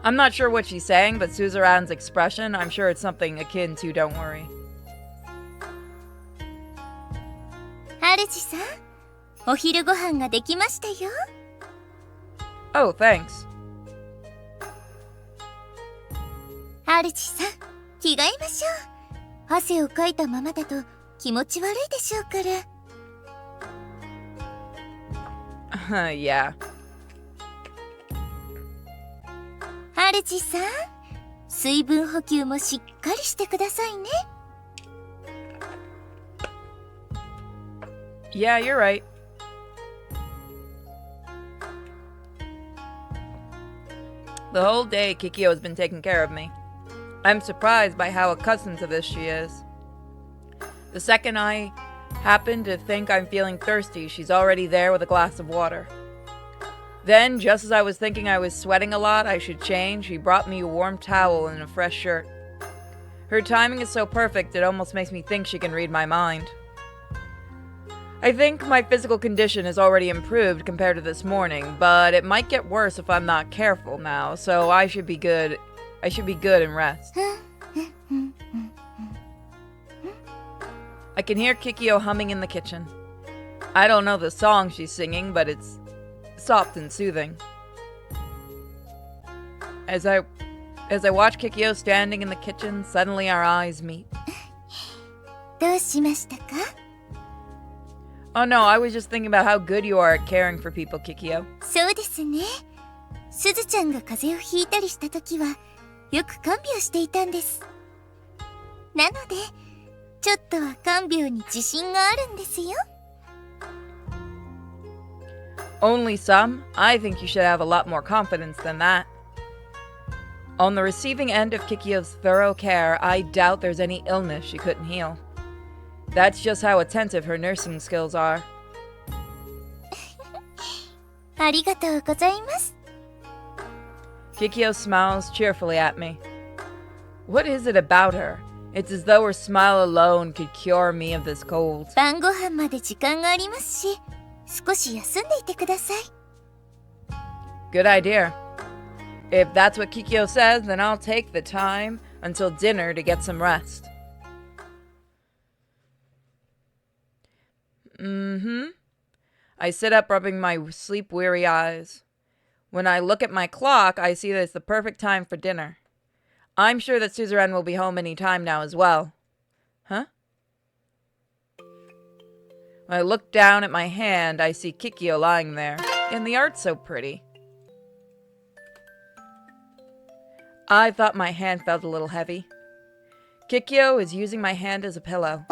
I'm not sure what she's saying, but Suzerain's expression, I'm sure it's something akin to don't worry. 主さん、お昼ご飯ができましたよ。Oh, thanks. 主さん、着替えましょう。汗をかいたままだと気持ち悪いでしょうから。Yeah. 主さん、水分補給もしっかりしてくださいね。Yeah, you're right. The whole day, Kikyo has been taking care of me. I'm surprised by how accustomed to this she is. The second I happen to think I'm feeling thirsty, she's already there with a glass of water. Then, just as I was thinking I was sweating a lot, I should change, she brought me a warm towel and a fresh shirt. Her timing is so perfect, it almost makes me think she can read my mind. I think my physical condition has already improved compared to this morning, but it might get worse if I'm not careful now, so I should be good and rest. I can hear Kikyo humming in the kitchen. I don't know the song she's singing, but it's soft and soothing. As I watch Kikyo standing in the kitchen, suddenly our eyes meet. どうしましたか? Oh no, I was just thinking about how good you are at caring for people, Kikyo. そうですね。すずちゃんが風邪をひいたりした時はよく看病していたんです。なのでちょっとは看病に自信があるんですよ。Only some? I think you should have a lot more confidence than that. On the receiving end of Kikyo's thorough care, I doubt there's any illness she couldn't heal. That's just how attentive her nursing skills are. ありがとうございます。Kikyo smiles cheerfully at me. What is it about her? It's as though her smile alone could cure me of this cold. 晩ご飯まで時間がありますし、少し休んでいてください。Good idea. If that's what Kikyo says, then I'll take the time until dinner to get some rest. I sit up, rubbing my sleep-weary eyes. When I look at my clock, I see that it's the perfect time for dinner. I'm sure that Suzerain will be home any time now as well. Huh? When I look down at my hand, I see Kikyo lying there, and the art's so pretty. I thought my hand felt a little heavy. Kikyo is using my hand as a pillow.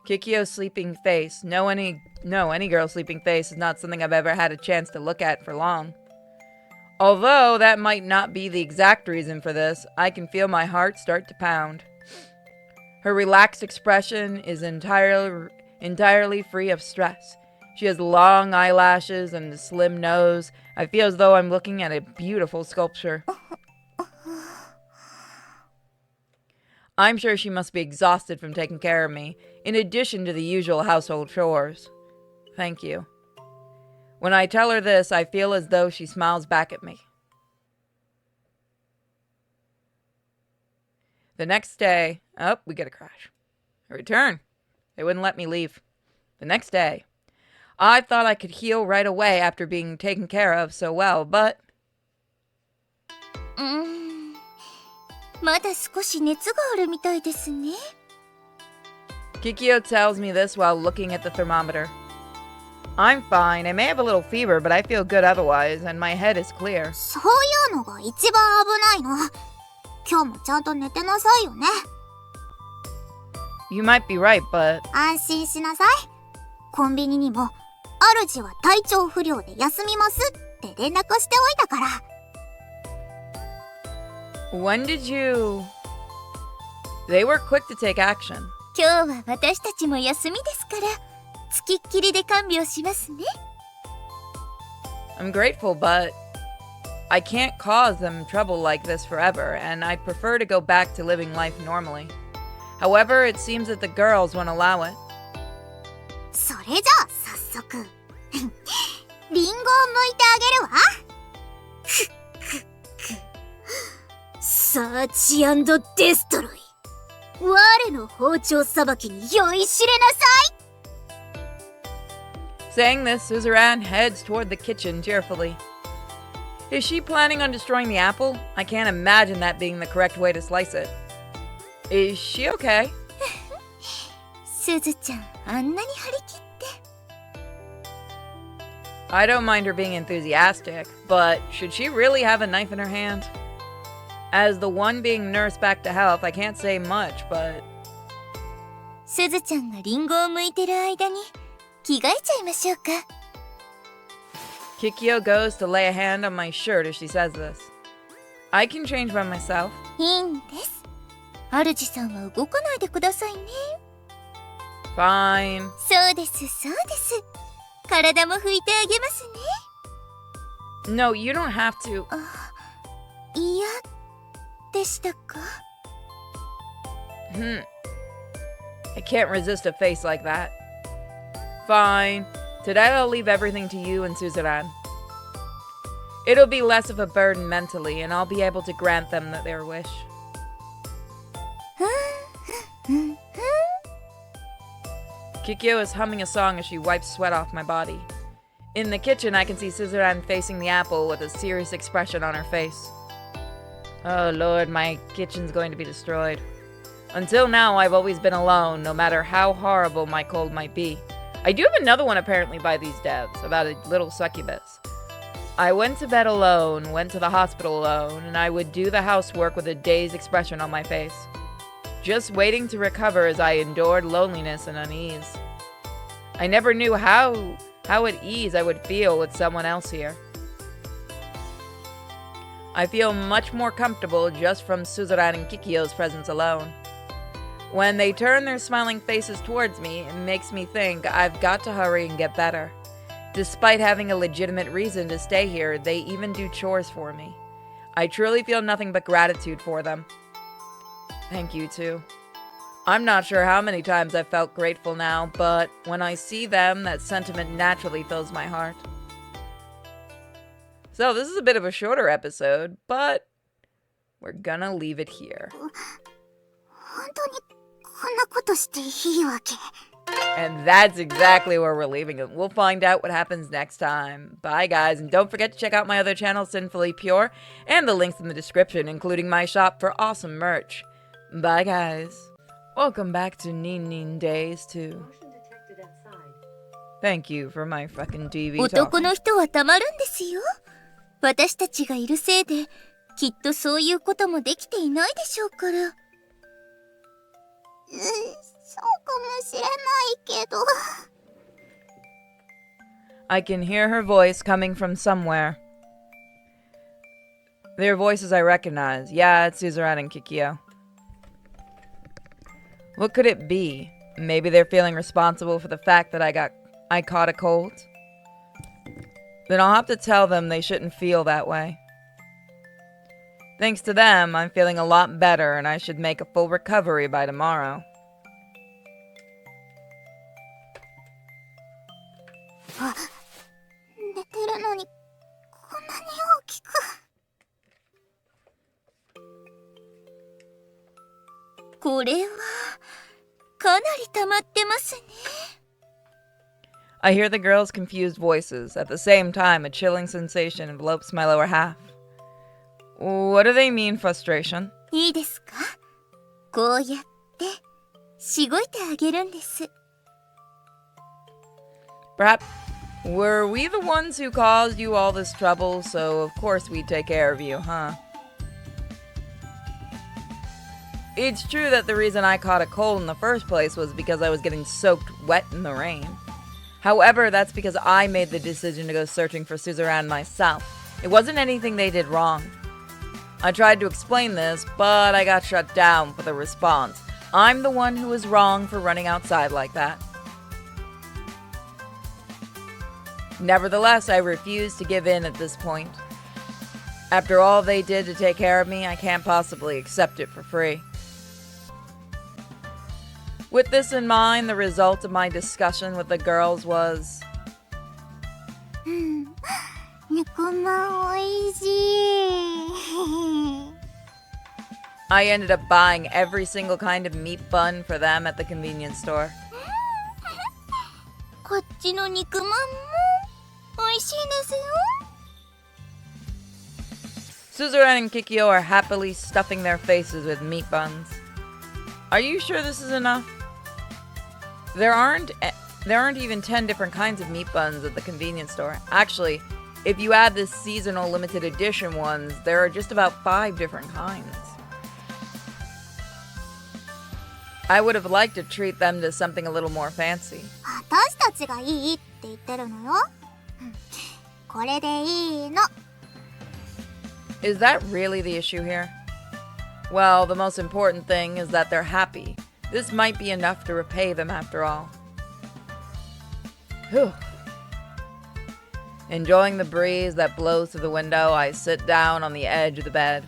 Kikyo's sleeping face. Any girl's sleeping face is not something I've ever had a chance to look at for long. Although that might not be the exact reason for this, I can feel my heart start to pound. Her relaxed expression is entirely free of stress. She has long eyelashes and a slim nose. I feel as though I'm looking at a beautiful sculpture. I'm sure she must be exhausted from taking care of me, in addition to the usual household chores. Thank you. When I tell her this, I feel as though she smiles back at me. The next day, we get a crash. A return. They wouldn't let me leave. The next day, I thought I could heal right away after being taken care of so well, but... まだ少し熱があるみたいですね。Kikyo tells me this while looking at the thermometer. I'm fine. I may have a little fever, but I feel good otherwise, and my head is clear. そういうのが一番危ないの。今日もちゃんと寝てなさいよね。You might be right, but... 安心しなさい。コンビニにも、主は体調不良で休みますって連絡しておいたから。When did you... They were quick to take action. 今日は私たちも休みですから、つきっきりで看病しますね。I'm grateful, but I can't cause them trouble like this forever, and I'd prefer to go back to living life normally. However, it seems that the girls won't allow it. それじゃあ早速、リンゴを剥いてあげるわ。サーチ&デストロイ。我の包丁さばきに酔いしれなさい。Saying this, Suzerain heads toward the kitchen cheerfully. Is she planning on destroying the apple? I can't imagine that being the correct way to slice it. Is she okay? すずちゃん、あんなに張り切って。I don't mind her being enthusiastic, but should she really have a knife in her hand? As the one being nursed back to health, I can't say much, but... すずちゃんがリンゴを剥いてる間に着替えちゃいましょうか。Kikyo goes to lay a hand on my shirt as she says this. I can change by myself. いいんです。主さんは動かないでくださいね。Fine. そうです、そうです。体も拭いてあげますね。No, you don't have to. 嫌でしたか？ I can't resist a face like that. Fine. Today I'll leave everything to you and Suzerain. It'll be less of a burden mentally, and I'll be able to grant them their wish. Kikyo is humming a song as she wipes sweat off my body. In the kitchen, I can see Suzerain facing the apple with a serious expression on her face. Oh lord, my kitchen's going to be destroyed. Until now, I've always been alone, no matter how horrible my cold might be. I do have another one apparently by these devs, about a little succubus. I went to bed alone, went to the hospital alone, and I would do the housework with a dazed expression on my face. Just waiting to recover as I endured loneliness and unease. I never knew how at ease I would feel with someone else here. I feel much more comfortable just from Suzerain and Kikyo's presence alone. When they turn their smiling faces towards me, it makes me think I've got to hurry and get better. Despite having a legitimate reason to stay here, they even do chores for me. I truly feel nothing but gratitude for them. Thank you, too. I'm not sure how many times I've felt grateful now, but when I see them, that sentiment naturally fills my heart. So this is a bit of a shorter episode, but we're gonna leave it here. And that's exactly where we're leaving it. We'll find out what happens next time. Bye, guys. And don't forget to check out my other channel, Sinfully Pure, and the links in the description, including my shop for awesome merch. Bye, guys. Welcome back to NinNin Days 2. Thank you for my fucking TV talk. 男の人はたまるんですよ。私たちがいるせいで、きっとそういうこともできていないでしょうから。そうかもしれないけど。I can hear her voice coming from somewhere. Their voices I recognize. Yeah, it's Suzerain and Kikyo. What could it be? Maybe they're feeling responsible for the fact that I caught a cold? Then I'll have to tell them they shouldn't feel that way. Thanks to them, I'm feeling a lot better and I should make a full recovery by tomorrow. Ah, 寝てるのにこんなに大きく。これはかなり溜まってますね。I hear the girls' confused voices. At the same time, a chilling sensation envelopes my lower half. What do they mean, frustration? いいですか？こうやってしごいてあげるんです。 Perhaps were we the ones who caused you all this trouble, so of course we'd take care of you, huh? It's true that the reason I caught a cold in the first place was because I was getting soaked wet in the rain. However, that's because I made the decision to go searching for Suzerain myself. It wasn't anything they did wrong. I tried to explain this, but I got shut down for the response. I'm the one who was wrong for running outside like that. Nevertheless, I refuse to give in at this point. After all they did to take care of me, I can't possibly accept it for free. With this in mind, the result of my discussion with the girls was... 肉まんおいしい。 I ended up buying every single kind of meat bun for them at the convenience store. こっちの肉まんも美味しいですよ。 Suzerain and Kikyo are happily stuffing their faces with meat buns. Are you sure this is enough? There aren't even 10 different kinds of meat buns at the convenience store. Actually, if you add the seasonal limited edition ones, there are just about 5 different kinds. I would have liked to treat them to something a little more fancy. 私たちがいいって言ってるのよ。これでいいの。 Is that really the issue here? Well, the most important thing is that they're happy. This might be enough to repay them after all. Whew. Enjoying the breeze that blows through the window, I sit down on the edge of the bed.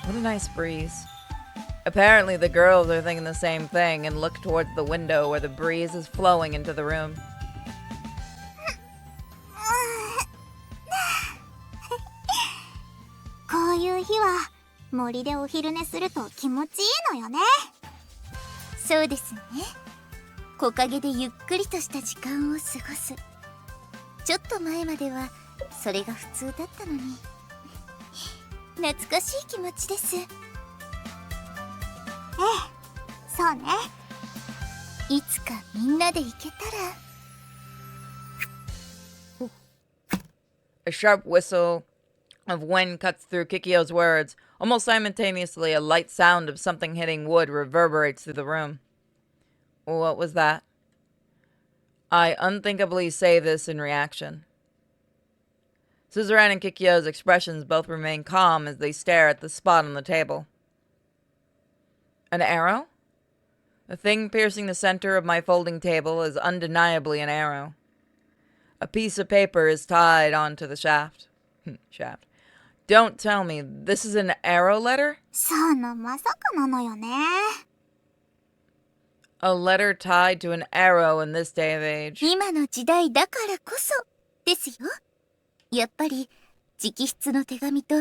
What a nice breeze. Apparently the girls are thinking the same thing and look towards the window where the breeze is flowing into the room. いう日は森でお昼寝すると気持ちいいのよね。そうですね。木陰でゆっくりとした時間を過ごす。ちょっと前まではそれが普通だったのに。懐かしい気持ちです。そうね。いつかみんなで行けたら。 A sharp whistle of wind cuts through Kikyo's words. Almost simultaneously, a light sound of something hitting wood reverberates through the room. What was that? I unthinkably say this in reaction. Suzerain and Kikyo's expressions both remain calm as they stare at the spot on the table. An arrow? The thing piercing the center of my folding table is undeniably an arrow. A piece of paper is tied onto the shaft. Shaft. Don't tell me, this is an arrow letter? まさかなのよね。A letter tied to an arrow in this day of age. 今の時代だからこそですよ。やっぱり直筆の手紙と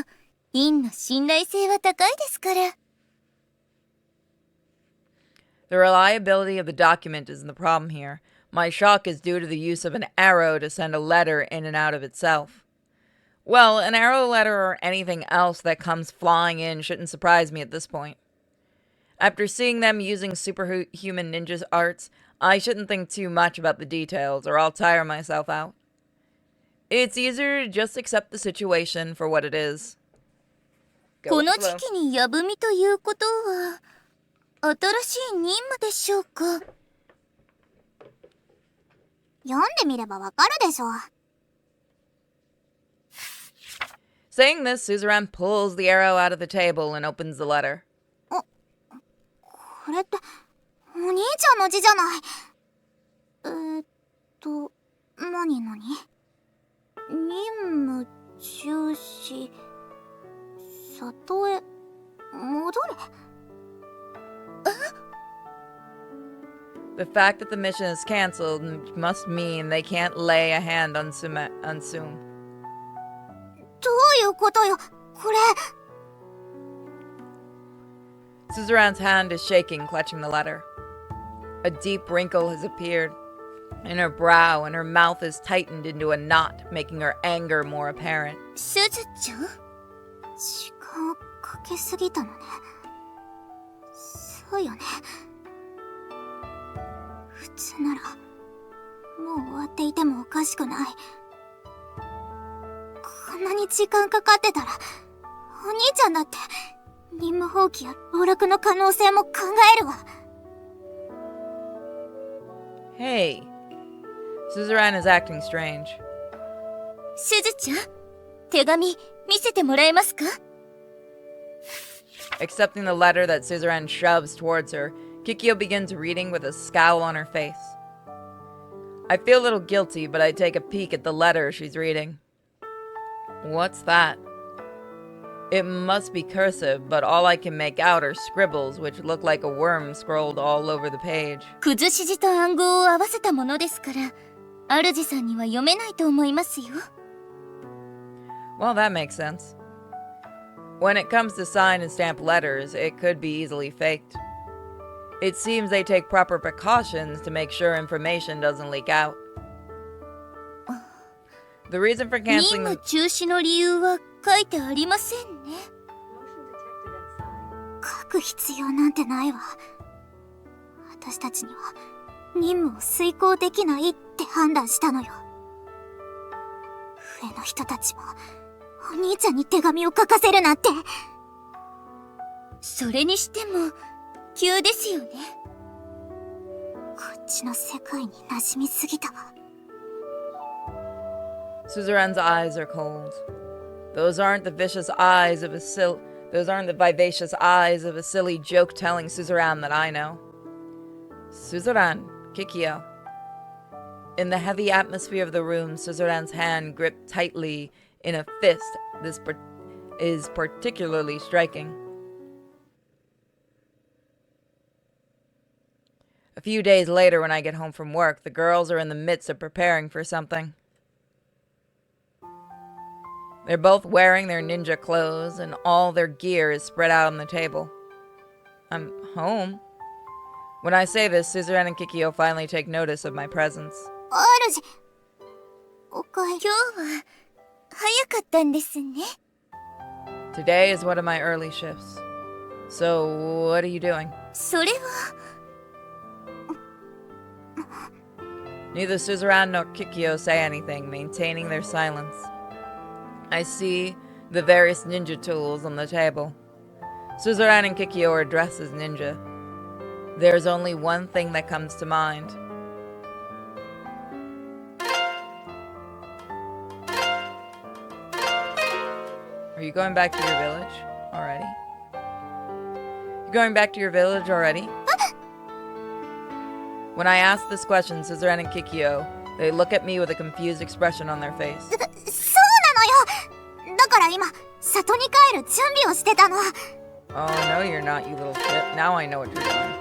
NinNinの信頼性は高いですから。The reliability of the document isn't the problem here. My shock is due to the use of an arrow to send a letter in and out of itself. Well, an arrow letter or anything else that comes flying in shouldn't surprise me at this point. After seeing them using superhuman ninja arts, I shouldn't think too much about the details or I'll tire myself out. It's easier to just accept the situation for what it is. この時期にやぶみということは新しい任務でしょうか。読んでみればわかるでしょ。Saying this, Suzerain pulls the arrow out of the table and opens the letter. これってお兄ちゃんの字じゃない。何任務中止、里へ戻れ。The fact that the mission is cancelled must mean they can't lay a hand on Soon. どういうことよ、これ。Suzerain's hand is shaking, clutching the letter. A deep wrinkle has appeared in her brow, and her mouth is tightened into a knot, making her anger more apparent. すずちゃん？時間をかけすぎたのね。そうよね。普通ならもう終わっていてもおかしくない。こんなに時間かかってたらお兄ちゃんだって任務放棄や暴落の可能性も考えるわ。Hey. Suzerain is acting strange. すずちゃん、手紙見せてもらえますか？ Accepting the letter that Suzerain shoves towards her, Kikyo begins reading with a scowl on her face. I feel a little guilty, but I take a peek at the letter she's reading. What's that? It must be cursive, but all I can make out are scribbles which look like a worm scrolled all over the page. 崩し字と暗号を合わせたものですから、主さんには読めないと思いますよ。Well, that makes sense. When it comes to sign and stamp letters, it could be easily faked. It seems they take proper precautions to make sure information doesn't leak out. The reason for 任 canceling 務中止の理由は書いてありませんね。書く必要なんてないわ。私たちには任務を遂行できないって判断したのよ。上の人たちもお兄ちゃんに手紙を書かせるなんて。それにしても急ですよね。こっちの世界に馴染みすぎたわ。Suzerain's eyes are cold. Those aren't the vivacious eyes of a silly joke-telling Suzerain that I know. Suzerain, Kikyo. In the heavy atmosphere of the room, Suzerain's hand gripped tightly in a fist. This is particularly striking. A few days later, when I get home from work, the girls are in the midst of preparing for something. They're both wearing their ninja clothes, and all their gear is spread out on the table. I'm home. When I say this, Suzerain and Kikyo finally take notice of my presence. 主、おかえり。今日は早かったんですね。 Today is one of my early shifts. So, what are you doing? それは Neither Suzerain nor Kikyo say anything, maintaining their silence. I see the various ninja tools on the table. Suzerain and Kikyo are dressed as ninja. There's only one thing that comes to mind. Are you going back to your village already? You going back to your village already? When I ask this question, Suzerain and Kikyo, they look at me with a confused expression on their face. そうなのよ。だから今、里に帰る準備をしてたの。 Oh, no, you're not, you little shit. Now I know what you're doing.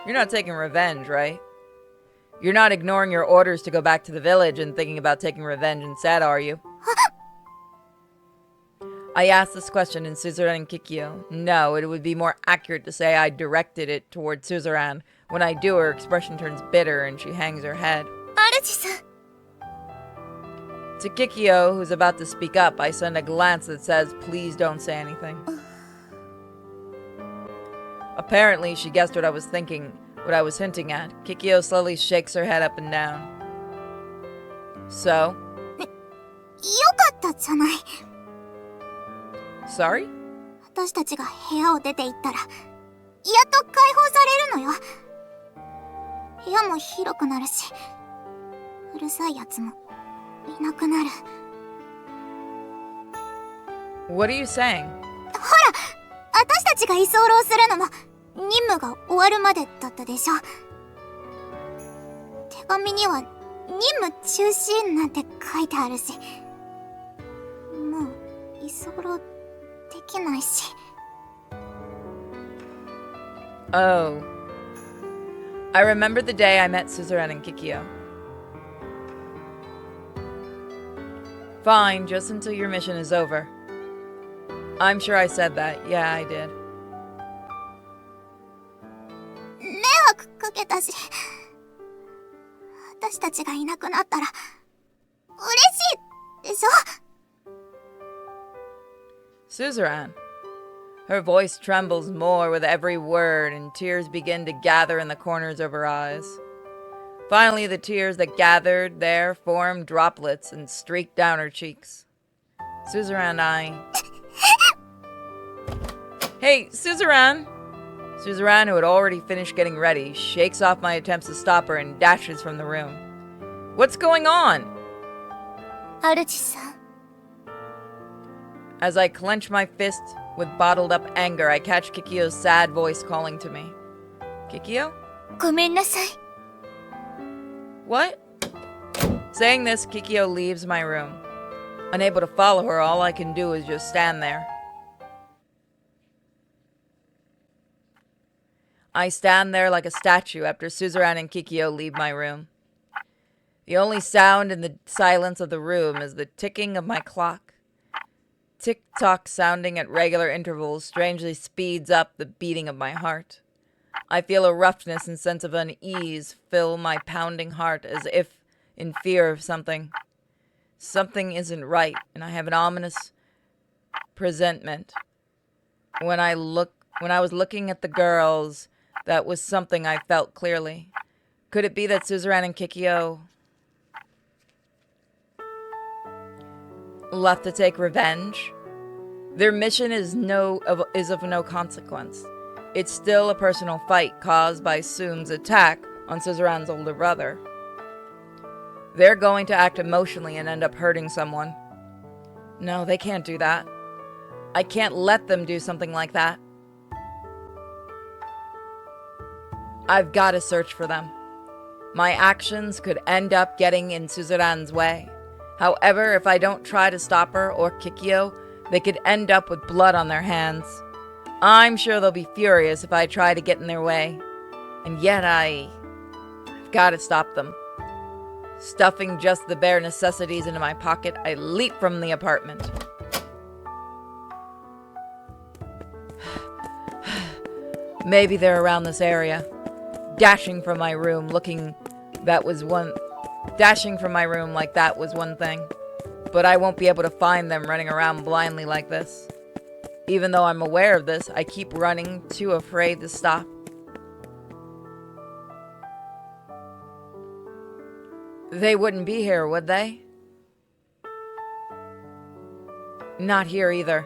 You're not taking revenge, right? You're not ignoring your orders to go back to the village and thinking about taking revenge instead, are you? I asked this question in Suzerain and Kikyo. No, it would be more accurate to say I directed it toward Suzerain. When I do, her expression turns bitter and she hangs her head. 主さん To Kikyo, who's about to speak up, I send a glance that says, please don't say anything. Apparently, she guessed what I was thinking, what I was hinting at. Kikyo slowly shakes her head up and down. So? よかったじゃない。 Sorry? 私たちが部屋を出て行ったら、やっと解放されるのよ。部屋も広くなるし、うるさいやつもいなくなる。 What are you saying? 私たちが居候するのも任務が終わるまでだったでしょ。手紙には任務中止なんて書いてあるし、もう居候できないし。 Oh. I remember the day I met Suzerain and Kikyo. Fine, just until your mission is over. I'm sure I said that. Yeah, I did. 迷惑かけたし、私たちがいなくなったら嬉しいでしょ。 Suzerain. Her voice trembles more with every word, and tears begin to gather in the corners of her eyes. Finally, the tears that gathered there formed droplets and streaked down her cheeks. Suzerain, Hey, Suzerain! Suzerain, who had already finished getting ready, shakes off my attempts to stop her and dashes from the room. What's going on? 主さん As I clench my fist with bottled up anger, I catch Kikyo's sad voice calling to me. Kikyo? ごめんなさい What? Saying this, Kikyo leaves my room. Unable to follow her, all I can do is just stand there. I stand there like a statue after Suzerain and Kikyo leave my room. The only sound in the silence of the room is the ticking of my clock. Tick-tock sounding at regular intervals strangely speeds up the beating of my heart. I feel a roughness and sense of unease fill my pounding heart as if in fear of something. Something isn't right, and I have an ominous presentiment. When I was looking at the girls, that was something I felt clearly. Could it be that Suzerain and Kikyo left to take revenge? Their mission is of no consequence. It's still a personal fight caused by Soon's attack on Suzerain's older brother. They're going to act emotionally and end up hurting someone. No, they can't do that. I can't let them do something like that. I've got to search for them. My actions could end up getting in Suzerain's way. However, if I don't try to stop her or Kikyo, they could end up with blood on their hands. I'm sure they'll be furious if I try to get in their way. And yet I've got to stop them. Stuffing just the bare necessities into my pocket, I leap from the apartment. Maybe they're around this area. Dashing from my room like that was one thing. But I won't be able to find them running around blindly like this. Even though I'm aware of this, I keep running, too afraid to stop. They wouldn't be here, would they? Not here either.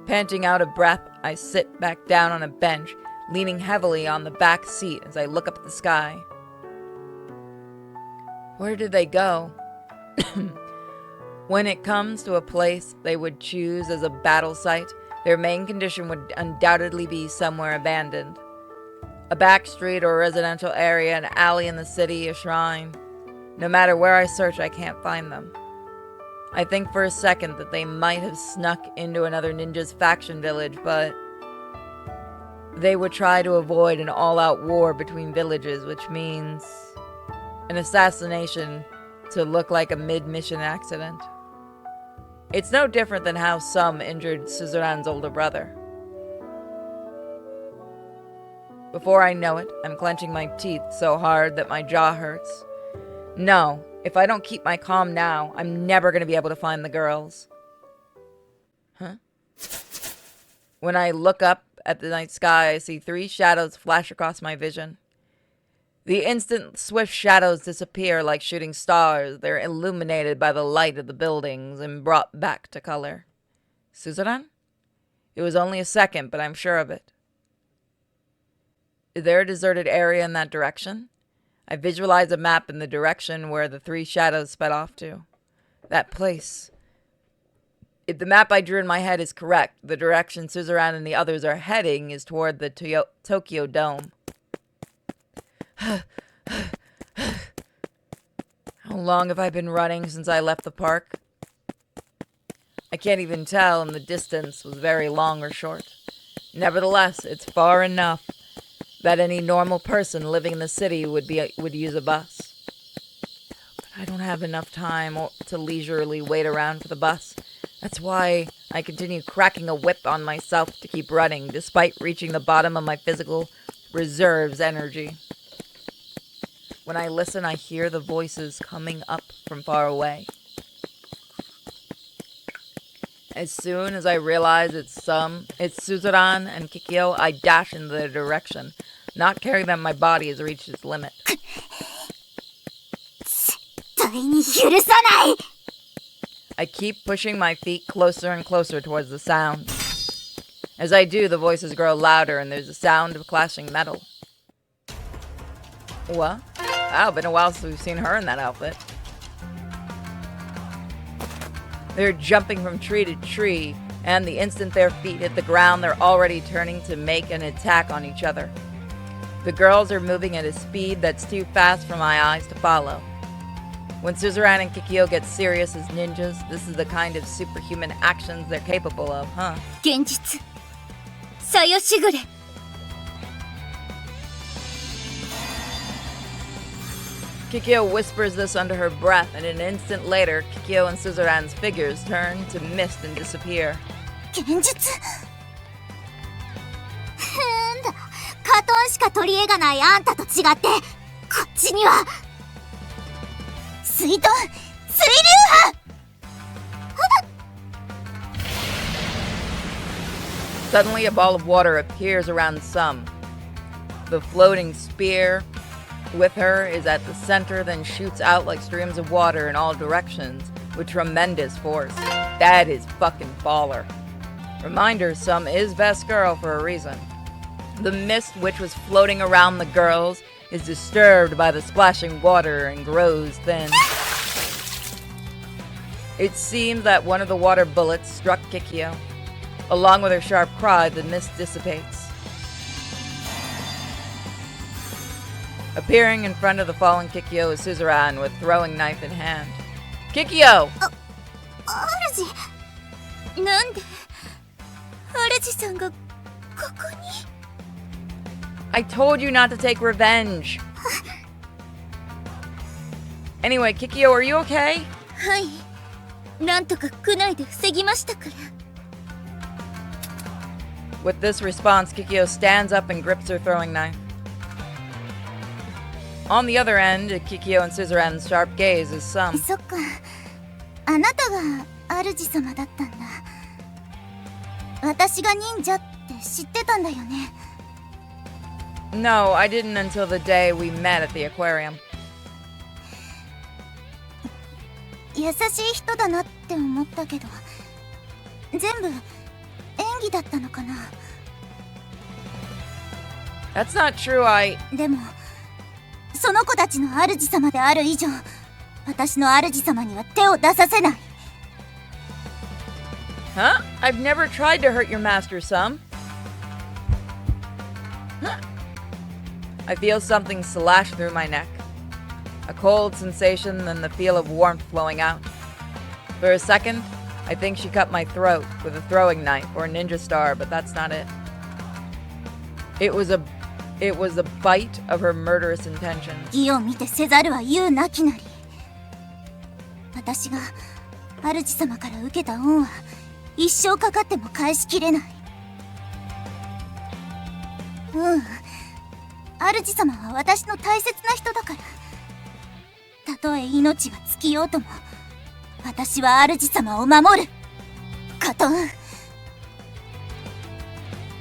Panting out of breath, I sit back down on a bench, leaning heavily on the back seat as I look up at the sky. Where did they go? When it comes to a place they would choose as a battle site, their main condition would undoubtedly be somewhere abandoned. A back street or a residential area, an alley in the city, a shrine. No matter where I search, I can't find them. I think for a second that they might have snuck into another ninja's faction village, but they would try to avoid an all-out war between villages, which means an assassination to look like a mid-mission accident. It's no different than how some injured Suzuran's older brother. Before I know it, I'm clenching my teeth so hard that my jaw hurts. No, if I don't keep my calm now, I'm never going to be able to find the girls. Huh? When I look up at the night sky, I see 3 shadows flash across my vision. The instant swift shadows disappear like shooting stars. They're illuminated by the light of the buildings and brought back to color. Suzuran? It was only a second, but I'm sure of it. Is there a deserted area in that direction? I visualize a map in the direction where the 3 shadows sped off to. That place. If the map I drew in my head is correct, the direction Suzuran and the others are heading is toward the Tokyo Dome. How long have I been running since I left the park? I can't even tell, and the distance was very long or short. Nevertheless, it's far enough that any normal person living in the city would use a bus. But I don't have enough time to leisurely wait around for the bus. That's why I continue cracking a whip on myself to keep running, despite reaching the bottom of my physical reserves energy. When I listen, I hear the voices coming up from far away. As soon as I realize it's Suzuran and Kikyo, I dash in their direction, not caring that my body has reached its limit. I keep pushing my feet closer and closer towards the sound. As I do, the voices grow louder and there's a sound of clashing metal. What? Wow, been a while since we've seen her in that outfit. They're jumping from tree to tree, and the instant their feet hit the ground, they're already turning to make an attack on each other. The girls are moving at a speed that's too fast for my eyes to follow. When Suzuran and Kikyo get serious as ninjas, this is the kind of superhuman actions they're capable of, huh? 現実さよしぐれ Kikyo whispers this under her breath, and an instant later, Kikyo and Suzuran's figures turn to mist and disappear. 現実カトンしか取り柄がないあんたと違ってこっちには水遁水流派 Suddenly, a ball of water appears around some. The floating spear with her is at the center, then shoots out like streams of water in all directions with tremendous force. That is fucking baller. Reminder, Some is best girl for a reason. The mist which was floating around the girls is disturbed by the splashing water and grows thin. It seems that one of the water bullets struck Kikyo. Along with her sharp cry, the mist dissipates. Appearing in front of the fallen Kikyo is Suzuran with throwing knife in hand. Kikyo! 主なんで主さんがここに I told you not to take revenge. Anyway, Kikyo, are you okay? はい。なんとか区内で防ぎましたから。With this response, Kikyo stands up and grips her throwing knife. On the other end, Kikyo and Scissoran's sharp gaze is some. そっか。あなたが主様だったんだ。私が忍者って知ってたんだよね。No, I didn't until the day we met at the aquarium. 優しい人だなって思ったけど、全部演技だったのかな。That's not true, でも、その子たちの主様である以上、私の主様には手を出させない。Huh? I've never tried to hurt your master, some. Huh? I feel something slash through my neck. A cold sensation, then the feel of warmth flowing out. For a second, I think she cut my throat with a throwing knife or a ninja star, but that's not it. It was a bite of her murderous intentions. 義を見てせざるは言うなきなり。私が主様から受けた恩は一生かかっても返しきれない。主様は私の大切な人だから。たとえ命が尽きようとも、私は主様を守る。カトン。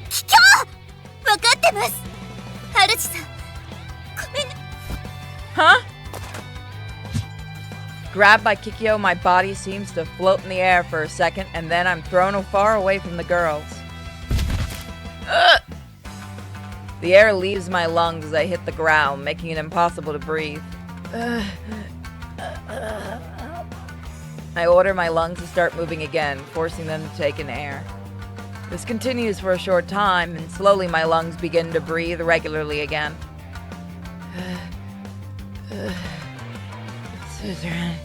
キキョー！わかってます。主さん、ごめんね。Huh? Grabbed by Kikyo, my body seems to float in the air for a second, and then I'm thrown far away from the girls. Ugh! The air leaves my lungs as I hit the ground, making it impossible to breathe. I order my lungs to start moving again, forcing them to take in air. This continues for a short time, and slowly my lungs begin to breathe regularly again. Scissoran.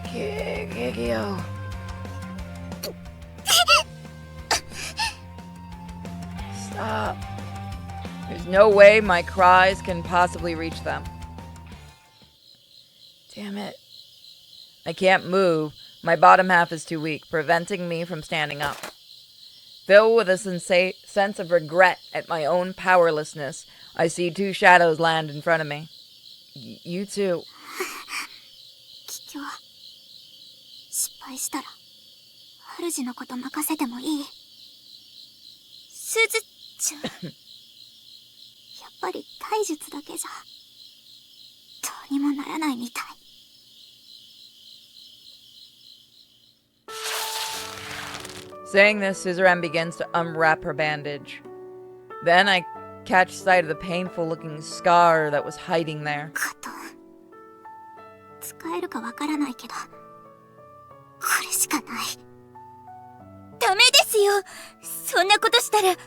Kikyo. Stop. There's no way my cries can possibly reach them. Damn it. I can't move. My bottom half is too weak, preventing me from standing up. Filled with a sense of regret at my own powerlessness, I see two shadows land in front of me. You too. キキョウ、失敗したら主のこと任せてもいい？すずちゃん。やっぱり体術だけじゃどうにもならないみたい。Saying this, Scissoran begins to unwrap her bandage. Then I catch sight of the painful-looking scar that was hiding there. カトン、使えるかわからないけど、これしかない。ダメですよ。そんなことしたら、あの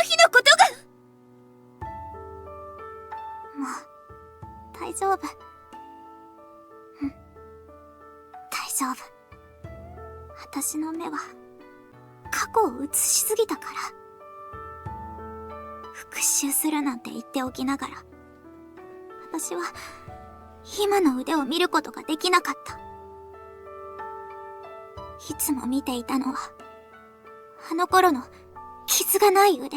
日のことが。もう大丈夫。うん、大丈夫。私の目は過去を映しすぎたから。復讐するなんて言っておきながら、私は今の腕を見ることができなかった。いつも見ていたのはあの頃の傷がない腕。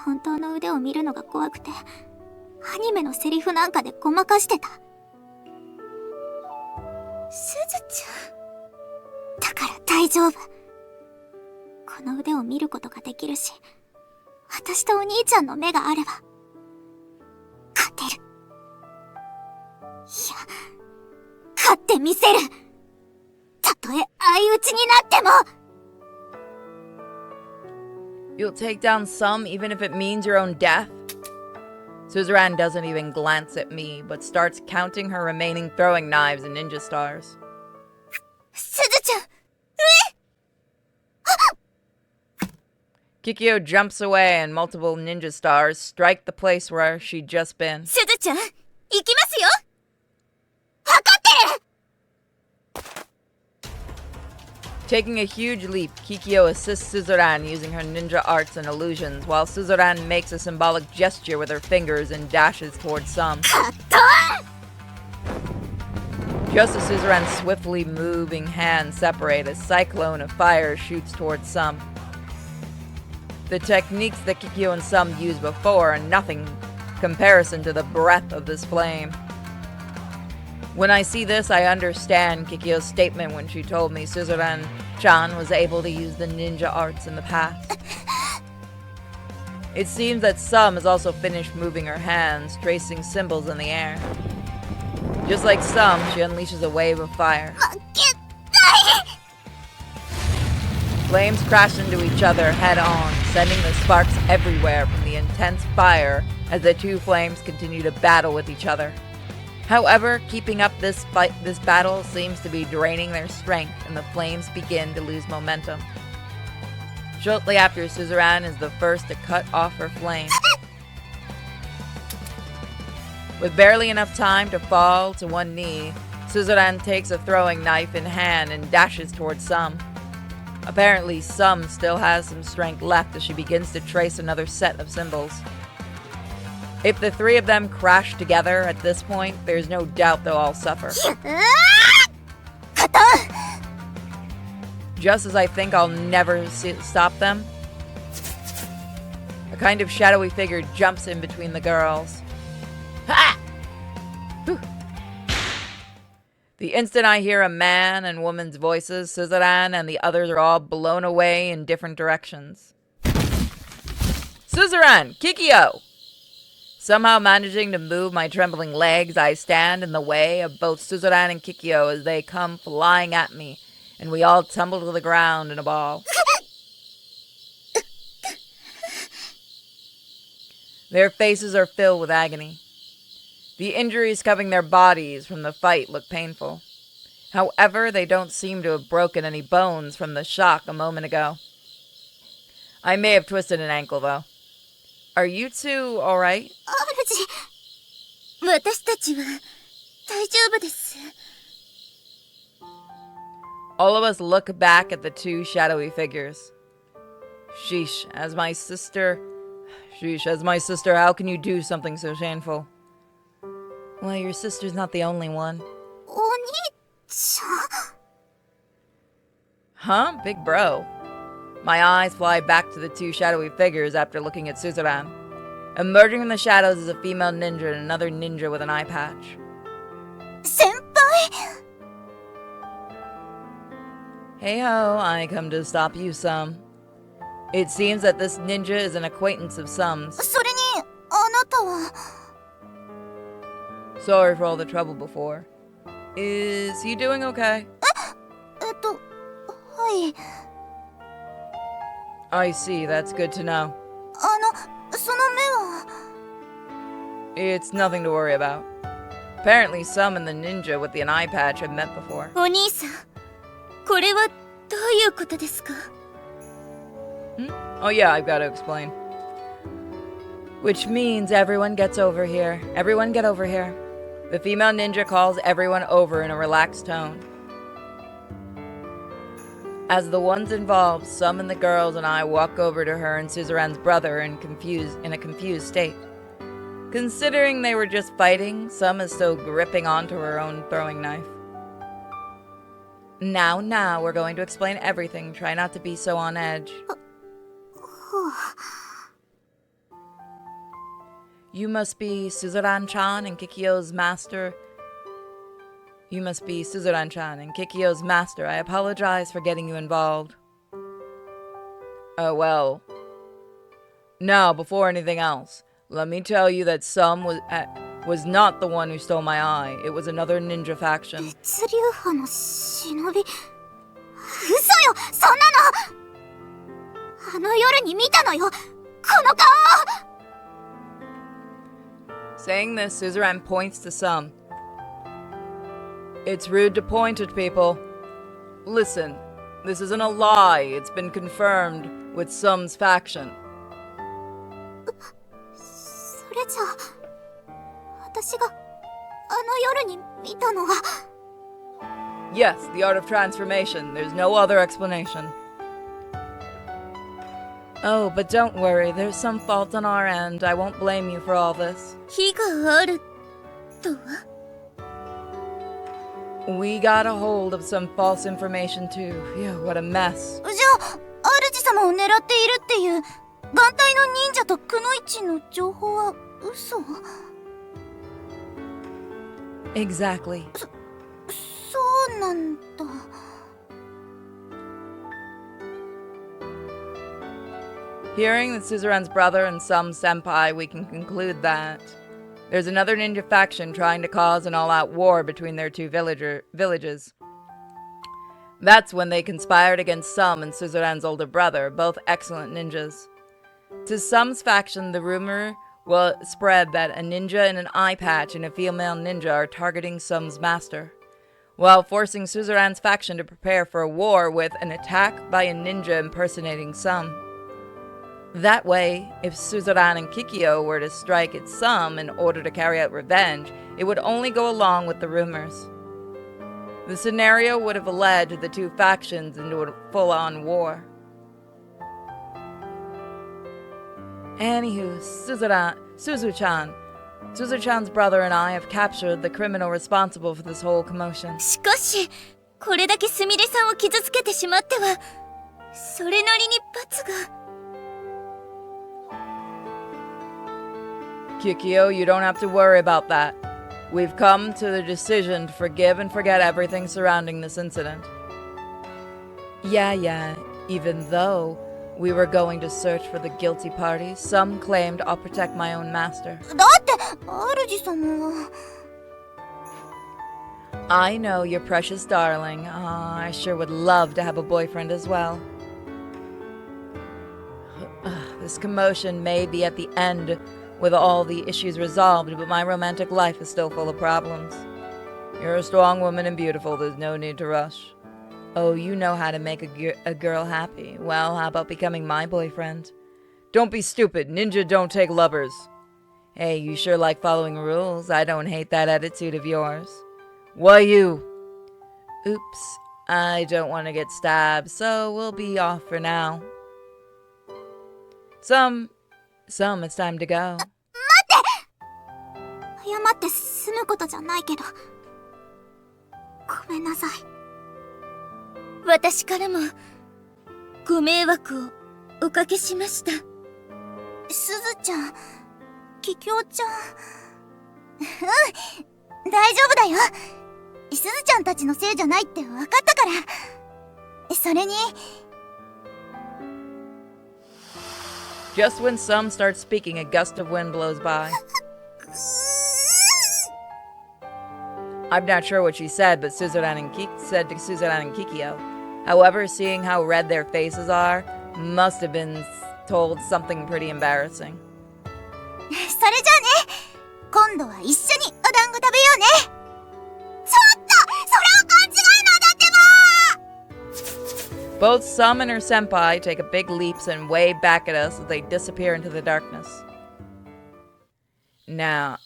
本当の腕を見るのが怖くて、アニメのセリフなんかでごまかしてた。すずちだから大丈夫。この腕を見ることができるし、私とお兄ちゃんの目があれば勝てる。いや、勝ってみせる。たとえ相打ちになっても。You'll take down some even if it means your own death? Scissoran doesn't even glance at me, but starts counting her remaining throwing knives and ninja stars. すずちゃん、Kikyo jumps away and multiple ninja stars strike the place where she'd just been. すずちゃん、行きますよ。わかってる。Taking a huge leap, Kikyo assists Suzuran using her ninja arts and illusions, while Suzuran makes a symbolic gesture with her fingers and dashes towards Sum. Just as Suzuran's swiftly moving hands separate, a cyclone of fire shoots towards Sum. The techniques that Kikyo and Sum used before are nothing comparison to the breadth of this flame. When I see this, I understand Kikyo's statement when she told me Suzuran-chan was able to use the ninja arts in the past. It seems that Sum has also finished moving her hands, tracing symbols in the air. Just like Sum, she unleashes a wave of fire. Flames crash into each other head-on, sending the sparks everywhere from the intense fire as the two flames continue to battle with each other. However, keeping up this battle seems to be draining their strength, and the flames begin to lose momentum. Shortly after, Suzuran is the first to cut off her flame. With barely enough time to fall to one knee, Suzuran takes a throwing knife in hand and dashes towards Sum. Apparently, Sum still has some strength left as she begins to trace another set of symbols. If the three of them crash together at this point, there's no doubt they'll all suffer. Just as I think I'll never stop them, a kind of shadowy figure jumps in between the girls. Ha! Whew. The instant I hear a man and woman's voices, Suzuran and the others are all blown away in different directions. Suzuran! Kikyo! Somehow managing to move my trembling legs, I stand in the way of both Suzuran and Kikyo as they come flying at me, and we all tumble to the ground in a ball. Their faces are filled with agony. The injuries covering their bodies from the fight look painful. However, they don't seem to have broken any bones from the shock a moment ago. I may have twisted an ankle, though. Are you two alright? 私たちは大丈夫です。 All of us look back at the two shadowy figures. Sheesh, as my sister, how can you do something so shameful? Well, your sister's not the only one. お兄ちゃん Huh? Big bro. My eyes fly back to the two shadowy figures after looking at Suzuran. Emerging from the shadows is a female ninja and another ninja with an eye patch. 先輩 Hey ho, I come to stop you, Sum. It seems that this ninja is an acquaintance of Sum's. それにあなたは Sorry for all the trouble before. Is he doing okay? はい I see, that's good to know. その目は It's nothing to worry about. Apparently, Sum and the ninja with the eye patch have met before. お兄さん、これはどういうことですか？ Oh yeah, I've got to explain. Which means everyone gets over here. Everyone get over here. The female ninja calls everyone over in a relaxed tone. As the ones involved, Sum and the girls and I walk over to her and Suzuran's brother in a confused state. Considering they were just fighting, Sum is still gripping onto her own throwing knife. Now, we're going to explain everything. Try not to be so on edge. You must be Suzuran-chan and Kikyo's master. You must be Suzuran-chan and Kikyo's master. I apologize for getting you involved. Oh, well. Now, before anything else, let me tell you that Sum was not the one who stole my eye. It was another ninja faction. 血流派の忍び嘘よそんなのあの夜に見たのよこの顔 Saying this, Suzuran points to Sum. It's rude to point at people. Listen, this isn't a lie. It's been confirmed with Sum's faction. それじゃあ私があの夜に見たのは Yes, the art of transformation. There's no other explanation. Oh, but don't worry. There's some fault on our end. I won't blame you for all this. 非があるとは We got a hold of some false information too. Phew, what a mess. じゃあ、主様を狙っているっていう眼帯の忍者とくのいちの情報は嘘？ Exactly. そうなんだ。Hearing that Suzuran's brother and some senpai, we can conclude that there's another ninja faction trying to cause an all-out war between their two villages. That's when they conspired against Sum and Suzuran's older brother, both excellent ninjas. To Sum's faction, the rumor will spread that a ninja in an eye patch and a female ninja are targeting Sum's master, while forcing Suzuran's faction to prepare for a war with an attack by a ninja impersonating Sum. That way, if Suzuran and Kikyo were to strike at Sum in order to carry out revenge, it would only go along with the rumors. The scenario would have led the two factions into a full-on war. Anywho, Suzu-chan's brother and I have captured the criminal responsible for this whole commotion. しかし、これだけすみれさんを傷つけてしまっては、それなりに罰が。Kikyo, you don't have to worry about that. We've come to the decision to forgive and forget everything surrounding this incident. Yeah, even though we were going to search for the guilty parties, some claimed I'll protect my own master. だって主様は。I know, your precious darling. I sure would love to have a boyfriend as well. This commotion may be at the end with all the issues resolved, but my romantic life is still full of problems. You're a strong woman and beautiful. There's no need to rush. Oh, you know how to make a girl happy. Well, how about becoming my boyfriend? Don't be stupid. Ninja don't take lovers. Hey, you sure like following rules. I don't hate that attitude of yours. Why you? Oops. I don't want to get stabbed, so we'll be off for now. Some, it's time to go. 謝って済むことじゃないけど。ごめんなさい。私からもご迷惑をおかけしました。すずちゃん、キキョウちゃん。大丈夫だよ。すずちゃんたちのせいじゃないって分かったから。それに。Just when some start speaking, a gust of wind blows by. I'm not sure what she said, but said to Suzuran and Kikyo. However, seeing how red their faces are, must have been told something pretty embarrassing. それじゃあね、今度は一緒にお団子食べようね。ちょっと、それは勘違いなんだってば。 Both Sum and her senpai take a big leaps and wave back at us as they disappear into the darkness. Now,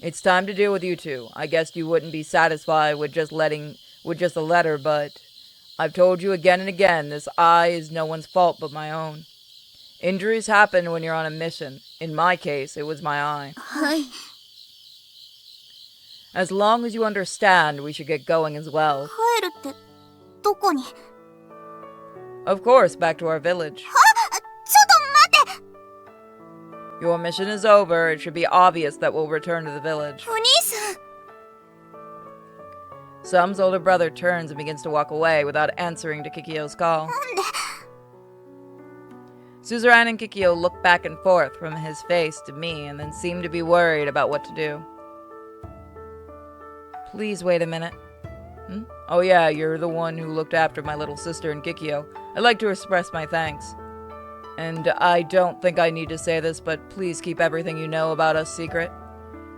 it's time to deal with you two. I guess you wouldn't be satisfied with just a letter, but I've told you again and again, this eye is no one's fault but my own. Injuries happen when you're on a mission. In my case, it was my eye. はい。 As long as you understand, we should get going as well. 帰るってどこに？ Of course, back to our village. ちょっと待って。 Your mission is over. It should be obvious that we'll return to the village. お兄さん。 Sum's older brother turns and begins to walk away without answering to Kikyo's call. なんで？ Suzuran and Kikyo look back and forth from his face to me and then seem to be worried about what to do. Please wait a minute. Oh yeah, you're the one who looked after my little sister and Kikyo. I'd like to express my thanks. And I don't think I need to say this, but please keep everything you know about us secret.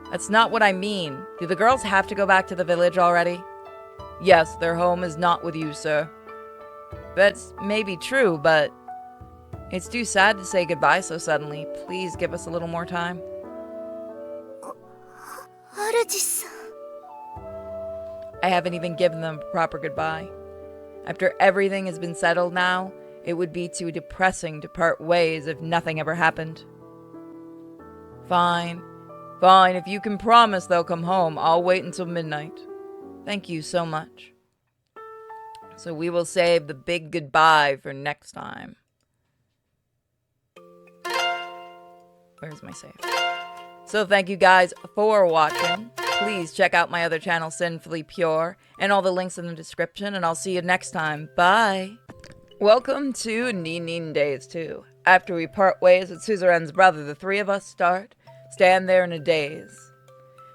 That's not what I mean. Do the girls have to go back to the village already? Yes, their home is not with you, sir. That's maybe true, but it's too sad to say goodbye so suddenly. Please give us a little more time. 主さん。I haven't even given them a proper goodbye. After everything has been settled now, it would be too depressing to part ways if nothing ever happened. Fine. Fine, if you can promise they'll come home, I'll wait until midnight. Thank you so much. So we will save the big goodbye for next time. Where's my save? So thank you guys for watching. Please check out my other channel, Sinfully Pure, and all the links in the description, and I'll see you next time. Bye! Welcome to NinNin Days 2. After we part ways with Suzuran's brother, the three of us stand there in a daze.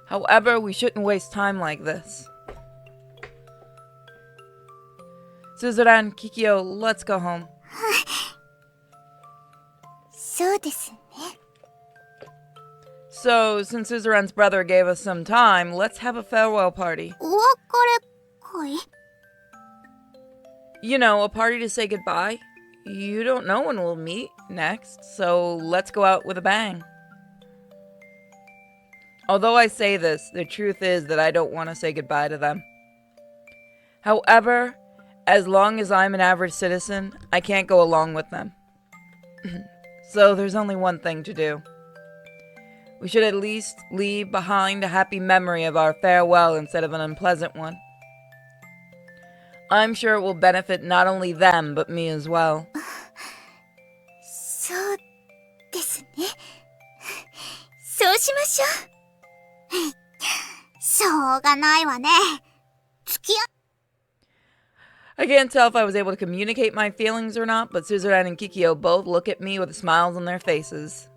However, we shouldn't waste time like this. Suzuran, Kikyo, let's go home. そうですね。 So, since Suzuran's brother gave us some time, let's have a farewell party. お別れ会 You know, a party to say goodbye. You don't know when we'll meet next, so let's go out with a bang. Although I say this, the truth is that I don't want to say goodbye to them. However, as long as I'm an average citizen, I can't go along with them. So there's only one thing to do. We should at least leave behind a happy memory of our farewell instead of an unpleasant one. I'm sure it will benefit not only them, but me as well. そうですね。そうしましょう。しょうがないわね。付き合 I can't tell if I was able to communicate my feelings or not, but Suzuran and Kikyo both look at me with smiles on their faces.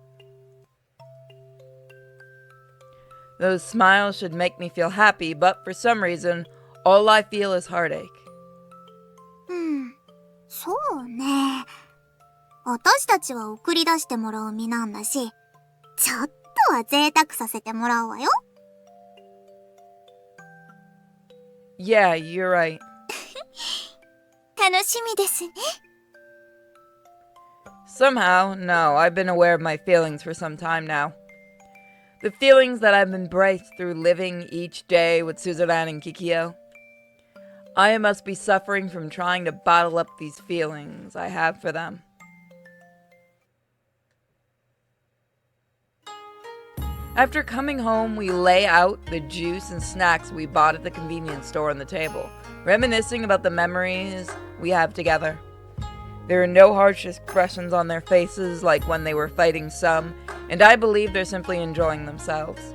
Those smiles should make me feel happy, but for some reason, all I feel is heartache. そうね。私たちは送り出してもらう身なんだし、ちょっとは贅沢させてもらうわよ。 Yeah, you're right. 楽しみですね。 Somehow, no, I've been aware of my feelings for some time now. The feelings that I've embraced through living each day with Suzuran and Kikyo. I must be suffering from trying to bottle up these feelings I have for them. After coming home, we lay out the juice and snacks we bought at the convenience store on the table, reminiscing about the memories we have together. There are no harsh expressions on their faces like when they were fighting some, and I believe they're simply enjoying themselves.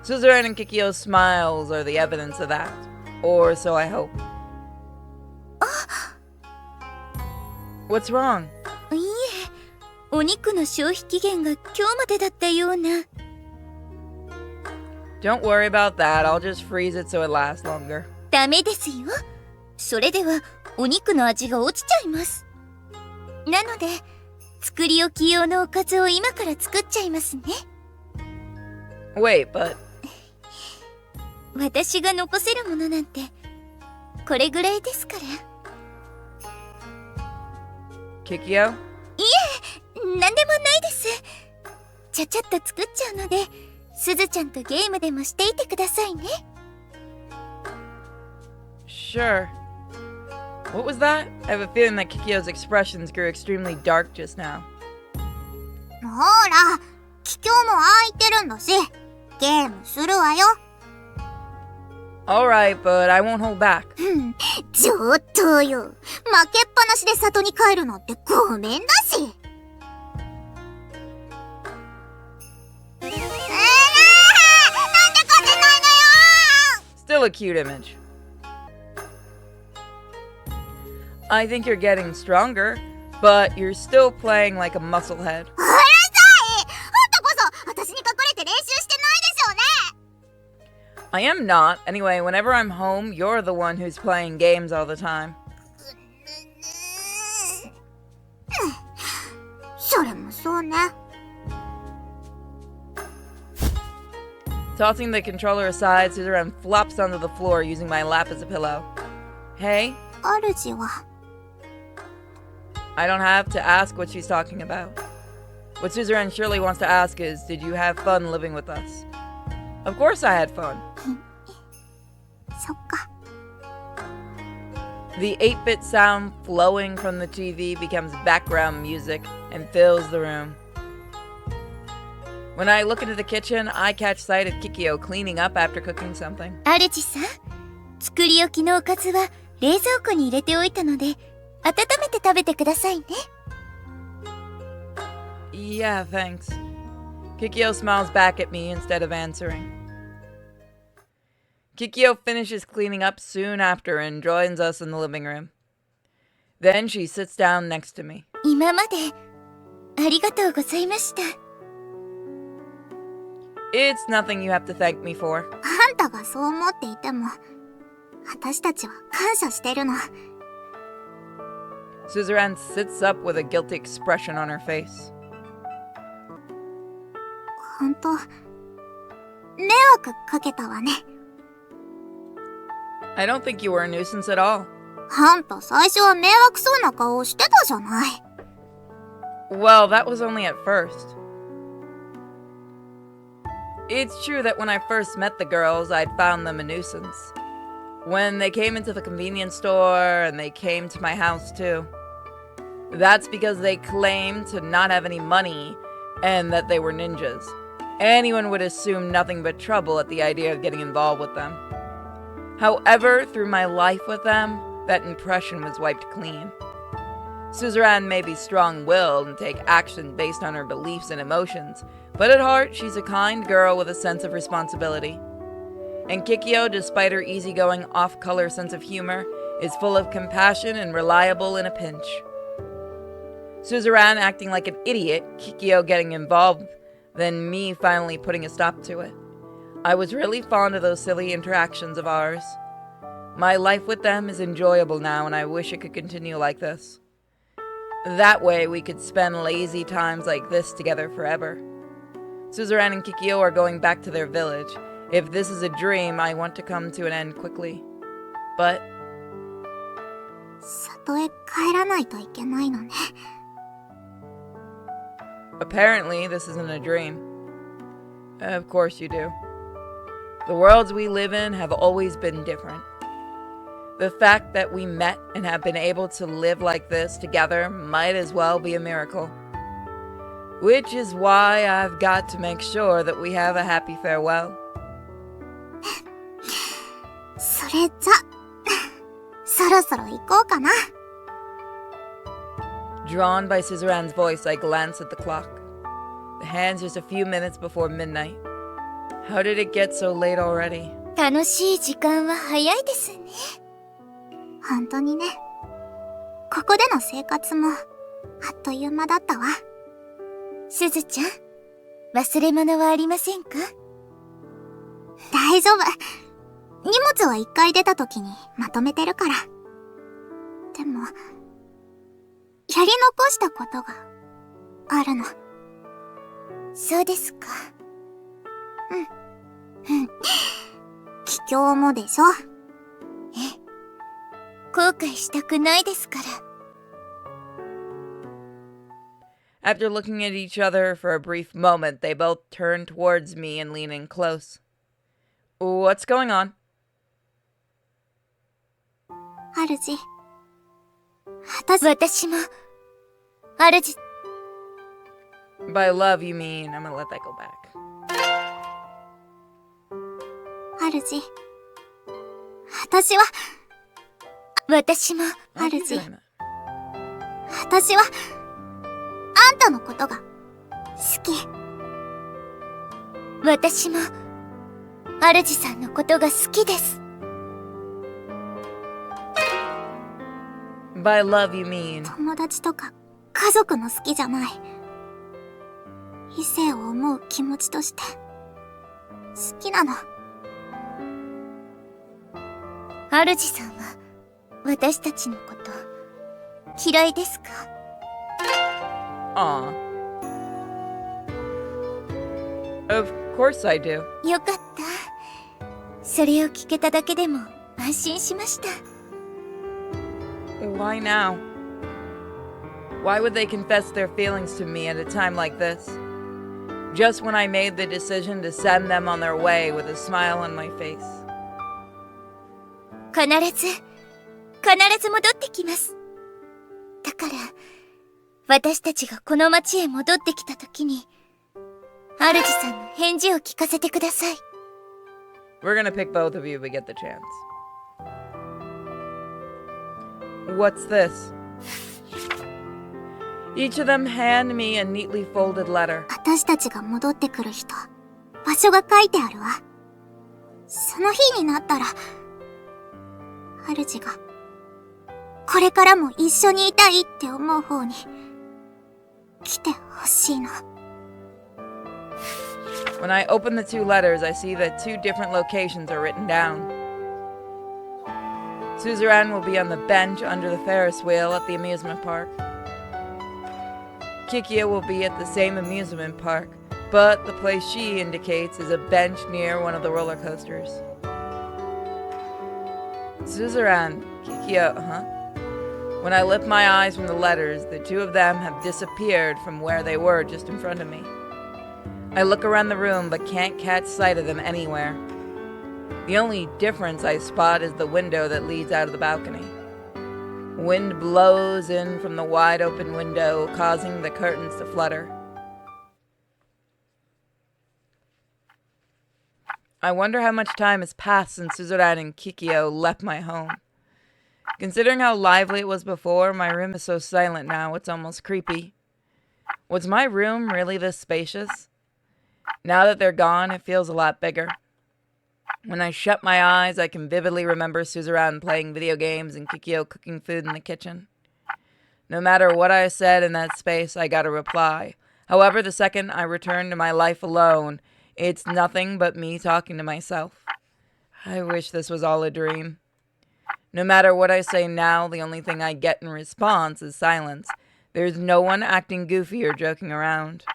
Suzuran and Kikyo's smiles are the evidence of that. Or so I hope. What's wrong? いいえ、お肉の消費期限が今日までだったような。 Don't worry about that. I'll just freeze it so it lasts longer. ダメですよ。それではお肉の味が落ちちゃいます。なので、作り置き用のおかずを今から作っちゃいますね。 Wait, but... 私が残せるものなんてこれぐらいですから。 Kikyo? いえ、なんでもないです。ちゃちゃっと作っちゃうので、すずちゃんとゲームでもしていてくださいね。 Sure. What was that? I have a feeling that Kikyo's expressions grew extremely dark just now. ほら、気境も空いてるんだし、ゲームするわよ。 Alright, but I won't hold back. ちょっとよ。負けっぱなしで里に帰るのってごめんだし。なんで勝てないのよ Still a cute image. I think you're getting stronger, but you're still playing like a musclehead. うるさい。あんたこそ私に隠れて練習してないでしょうね。 I am not. Anyway, whenever I'm home, you're the one who's playing games all the time. それもそうね。 Tossing the controller aside, Suzuran flops onto the floor using my lap as a pillow. Hey? 主は I don't have to ask what she's talking about. What Suzuran surely wants to ask is, did you have fun living with us? Of course I had fun. そっか。 The 8-bit sound flowing from the TV becomes background music and fills the room. When I look into the kitchen, I catch sight of Kikyo cleaning up after cooking something. 主さん、作り置きのおかずは冷蔵庫に入れておいたので、温めて食べてくださいね。Yeah, thanks. Kikyo smiles back at me instead of answering. Kikyo finishes cleaning up soon after and joins us in the living room. Then she sits down next to me. 今までありがとうございました。It's nothing you have to thank me for. あんたがそう思っていても、私たちは感謝してるの。 Suzerain sits up with a guilty expression on her face. ほんと、迷惑かけたわね。I don't think you were a nuisance at all. あんた最初は迷惑そうな顔してたじゃない。 Well, that was only at first. It's true that when I first met the girls, I'd found them a nuisance. When they came into the convenience store and they came to my house too. That's because they claimed to not have any money and that they were ninjas. Anyone would assume nothing but trouble at the idea of getting involved with them. However, through my life with them, that impression was wiped clean. Suzerain may be strong-willed and take action based on her beliefs and emotions, but at heart, she's a kind girl with a sense of responsibility. And Kikyo, despite her easygoing, off-color sense of humor, is full of compassion and reliable in a pinch. Suzerain acting like an idiot, Kikyo getting involved, then me finally putting a stop to it. I was really fond of those silly interactions of ours. My life with them is enjoyable now, and I wish it could continue like this. That way, we could spend lazy times like this together forever. Suzerain and Kikyo are going back to their village. If this is a dream, I want to come to an end quickly. But 里へ帰らないといけないのね。 apparently, this isn't a dream. Of course you do. The worlds we live in have always been different. The fact that we met and have been able to live like this together might as well be a miracle. Which is why I've got to make sure that we have a happy farewell. それじゃ、そろそろ行こうかな。 Drawn by Suzerain's voice, I glance at the clock. The hand's just a few minutes before midnight. How did it get so late already? 楽しい時間は早いですね。本当にね。ここでの生活も、あっという間だったわ。すずちゃん、忘れ物はありませんか？大丈夫。荷物は一回出た時にまとめてるから。でも、やり残したことがあるの。そうですか。帰郷もでしょ。後悔したくないですから。After looking at each other for a brief moment, they both turn towards me and lean in close. What's going on? 主。私も、主。By love, you mean I'm gonna let that go back. 主。私は、私も、 Why keep 主。 doing that? 私は、あんたのことが、好き。私も、主さんのことが好きです。By love, you mean 友達とか、家族の好きじゃない。異性を思う気持ちとして、好きなの。主さんは、私たちのこと、嫌いですか？ Aw. Of course I do. よかった。それを聞けただけでも安心しました。Why now? Why would they confess their feelings to me at a time like this? Just when I made the decision to send them on their way with a smile on my face. 必ず戻ってきます。だから、私たちがこの町へ戻ってきた時に、主さんの返事を聞かせてください。We're gonna pick both of you if we get the chance. What's this? Each of them hand me a neatly folded letter. 私たちが戻ってくる日と場所が書いてあるわ。その日になったら、主がこれからも一緒にいたいって思う方に来てほしいの。When I open the two letters, I see that two different locations are written down. Suzerain will be on the bench under the Ferris wheel at the amusement park. Kikia will be at the same amusement park, but the place she indicates is a bench near one of the roller coasters. Suzerain, Kikia, huh? When I lift my eyes from the letters, the two of them have disappeared from where they were just in front of me. I look around the room but can't catch sight of them anywhere. The only difference I spot is the window that leads out of the balcony. Wind blows in from the wide open window, causing the curtains to flutter. I wonder how much time has passed since Suzerain and Kikyo left my home. Considering how lively it was before, my room is so silent now, it's almost creepy. Was my room really this spacious? Now that they're gone, it feels a lot bigger. When I shut my eyes, I can vividly remember Suzerain playing video games and Kikyo cooking food in the kitchen. No matter what I said in that space, I got a reply. However, the second I return to my life alone, it's nothing but me talking to myself. I wish this was all a dream. No matter what I say now, the only thing I get in response is silence. There's no one acting goofy or joking around.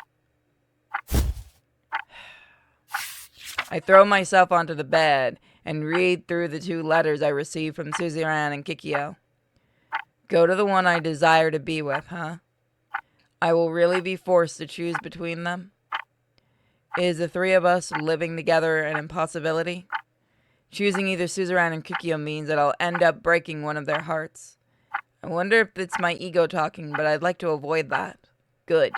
I throw myself onto the bed and read through the two letters I received from Suzerain and Kikyo. Go to the one I desire to be with, huh? I will really be forced to choose between them? Is the three of us living together an impossibility? Choosing either Suzerain and Kikyo means that I'll end up breaking one of their hearts. I wonder if it's my ego talking, but I'd like to avoid that. Good.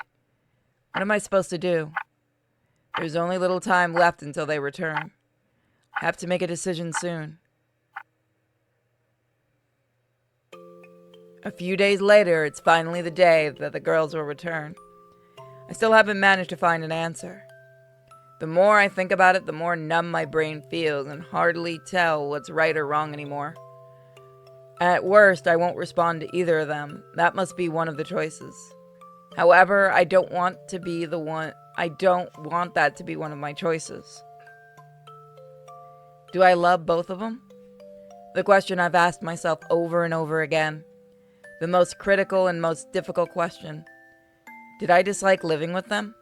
What am I supposed to do? There's only little time left until they return. I have to make a decision soon. A few days later, it's finally the day that the girls will return. I still haven't managed to find an answer. The more I think about it, the more numb my brain feels and hardly tell what's right or wrong anymore. At worst, I won't respond to either of them. That must be one of the choices. However, I don't want that to be one of my choices. Do I love both of them? The question I've asked myself over and over again. The most critical and most difficult question. Did I dislike living with them?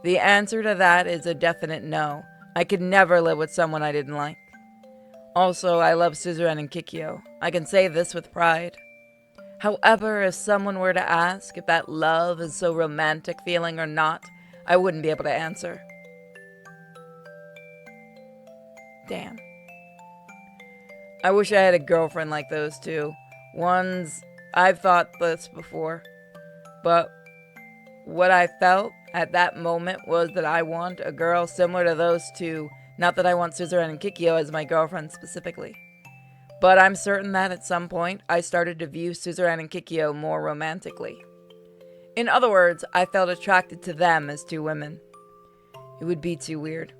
The answer to that is a definite no. I could never live with someone I didn't like. Also, I love Suzerain and Kikyo. I can say this with pride. However, if someone were to ask if that love is so romantic feeling or not, I wouldn't be able to answer. Damn. I wish I had a girlfriend like those two. I've thought this before. But what I felt at that moment was that I want a girl similar to those two. Not that I want Suzerain and Kikyo as my girlfriend specifically. But I'm certain that at some point, I started to view Suzerain and Kikyo more romantically. In other words, I felt attracted to them as two women. It would be too weird.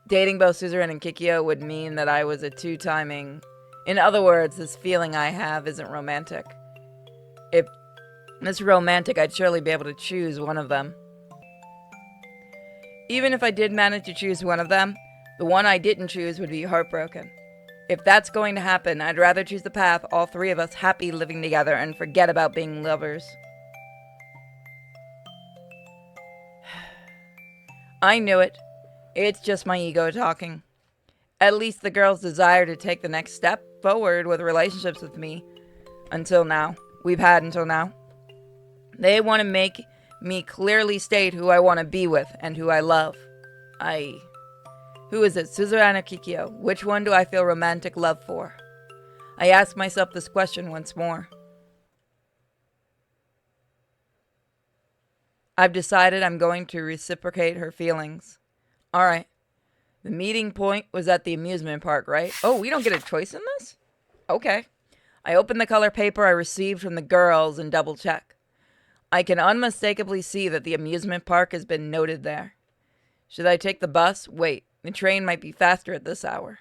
Dating both Suzerain and Kikyo would mean that I was a two-timing. In other words, this feeling I have isn't romantic. If this were romantic, I'd surely be able to choose one of them. Even if I did manage to choose one of them, the one I didn't choose would be heartbroken. If that's going to happen, I'd rather choose the path all three of us happy living together and forget about being lovers. I knew it. It's just my ego talking. At least the girls desire to take the next step forward with relationships with me. Until now. They want to make me clearly state who I want to be with and who I love. Who is it, Suzerain or Kikyo? Which one do I feel romantic love for? I ask myself this question once more. I've decided I'm going to reciprocate her feelings. Alright. The meeting point was at the amusement park, right? Oh, we don't get a choice in this? Okay. I open the color paper I received from the girls and double check. I can unmistakably see that the amusement park has been noted there. Should I take the bus? Wait, the train might be faster at this hour.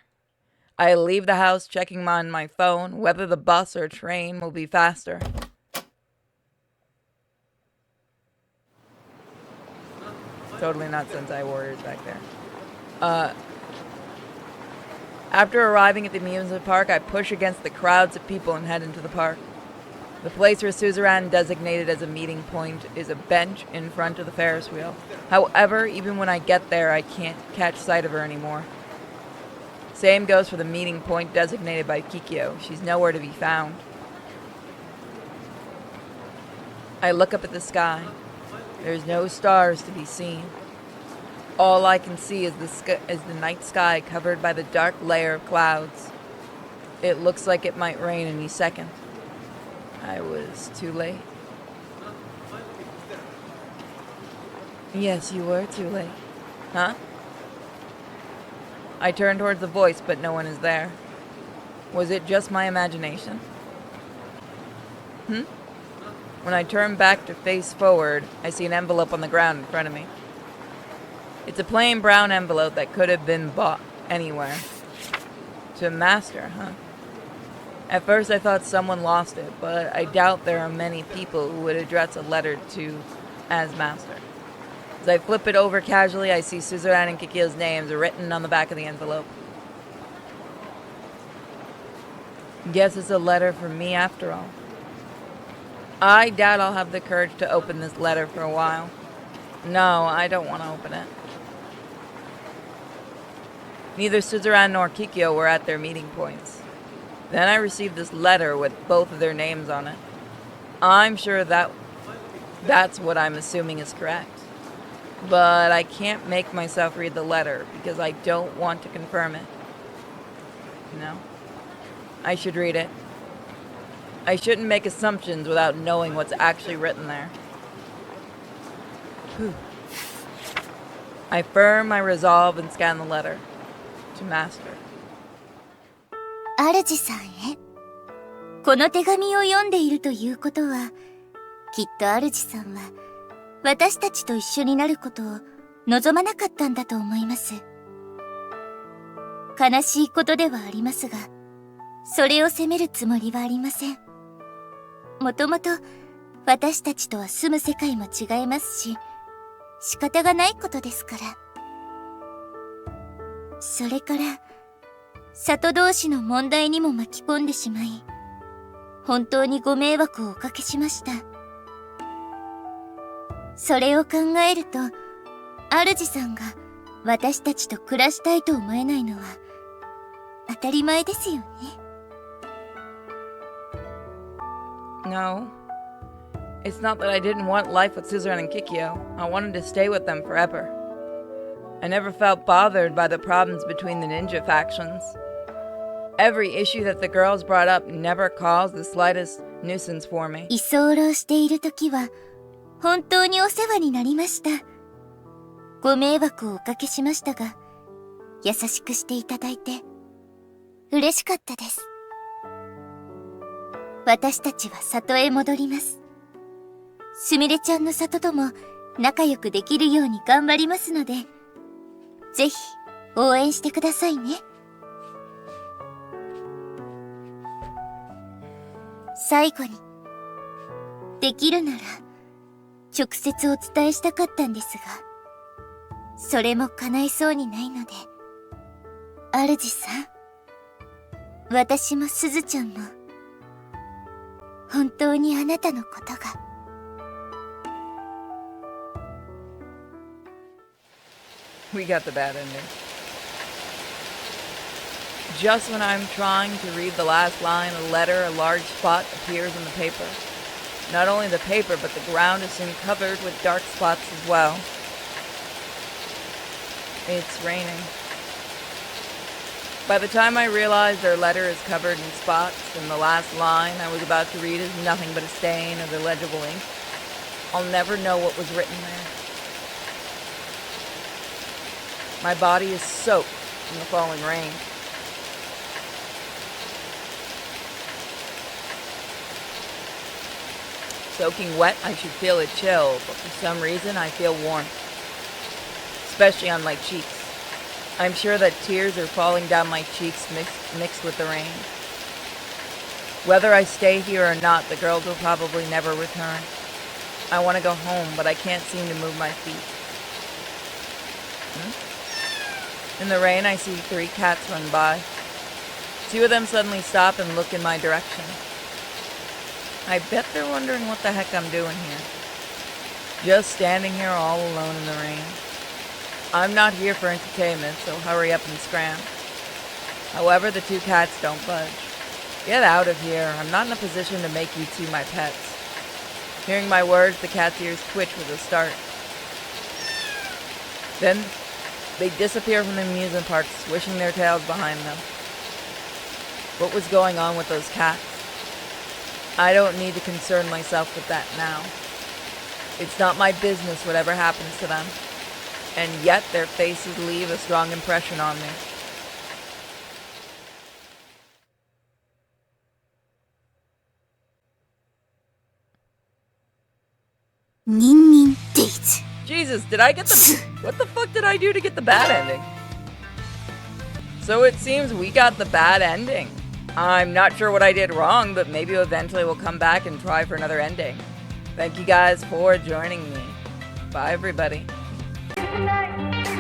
I leave the house checking on my phone whether the bus or train will be faster. Totally not sensei warriors back there. After arriving at the amusement park, I push against the crowds of people and head into the park. The place where Suzerain designated as a meeting point is a bench in front of the Ferris wheel. However, even when I get there, I can't catch sight of her anymore. Same goes for the meeting point designated by Kikyo. She's nowhere to be found. I look up at the sky. There's no stars to be seen. All I can see is the night sky covered by the dark layer of clouds. It looks like it might rain any second. I was too late. Yes, you were too late. Huh? I turn towards the voice, but no one is there. Was it just my imagination? When I turn back to face forward, I see an envelope on the ground in front of me. It's a plain brown envelope that could have been bought anywhere. To Master, huh? At first I thought someone lost it, but I doubt there are many people who would address a letter to as Master. As I flip it over casually, I see Suzerain and Kikyo's names written on the back of the envelope. Guess it's a letter from me after all. I doubt I'll have the courage to open this letter for a while. No, I don't want to open it. Neither Suzerain nor Kikyo were at their meeting points. Then I received this letter with both of their names on it. I'm sure that's what I'm assuming is correct. But I can't make myself read the letter because I don't want to confirm it. No. I should read it. I shouldn't make assumptions without knowing what's actually written there. Whew. I firm my resolve and scan the letter. To Master. 主さんへ。この手紙を読んでいるということは、きっと主さんは私たちと一緒になることを望まなかったんだと思います。悲しいことではありますが、それを責めるつもりはありません。もともと私たちとは住む世界も違いますし、仕方がないことですから。それから、里同士の問題にも巻き込んでしまい、本当にご迷惑をおかけしました。それを考えると、主さんが私たちと暮らしたいと思えないのは当たり前ですよね。No. It's not that I didn't want life with Suzerain and Kikyo. I wanted to stay with them forever. I never felt bothered by the problems between the ninja factions. Every issue that the girls brought up never caused the slightest nuisance for me. 居候しているときは本当にお世話になりました。ご迷惑をおかけしましたが、優しくしていただいて嬉しかったです。私たちは里へ戻ります。すみれちゃんの里とも仲良くできるように頑張りますので、ぜひ応援してくださいね。最後に、できるなら直接お伝えしたかったんですが、それも叶いそうにないので、主さん、私もすずちゃんも本当にあなたのことが。We got the bad ending. Just when I'm trying to read the last line of the letter, a large spot appears on the paper. Not only the paper, but the ground is soon covered with dark spots as well. It's raining. By the time I realized their letter is covered in spots and the last line I was about to read is nothing but a stain of illegible ink, I'll never know what was written there. My body is soaked in the falling rain. Soaking wet, I should feel a chill, but for some reason I feel warm, especially on my cheeks. I'm sure that tears are falling down my cheeks mixed with the rain. Whether I stay here or not, the girls will probably never return. I want to go home, but I can't seem to move my feet. In the rain, I see 3 cats run by. 2 of them suddenly stop and look in my direction. I bet they're wondering what the heck I'm doing here. Just standing here all alone in the rain. I'm not here for entertainment, so hurry up and scram. However, the 2 cats don't budge. Get out of here. I'm not in a position to make you 2 my pets. Hearing my words, the cat's ears twitch with a start. Then, they disappear from the amusement park, swishing their tails behind them. What was going on with those cats? I don't need to concern myself with that now. It's not my business whatever happens to them. And yet their faces leave a strong impression on me. NinNin dates. Jesus, did I get the... What the fuck did I do to get the bad ending? So it seems we got the bad ending. I'm not sure what I did wrong, but maybe eventually we'll come back and try for another ending. Thank you guys for joining me. Bye, everybody. Good night.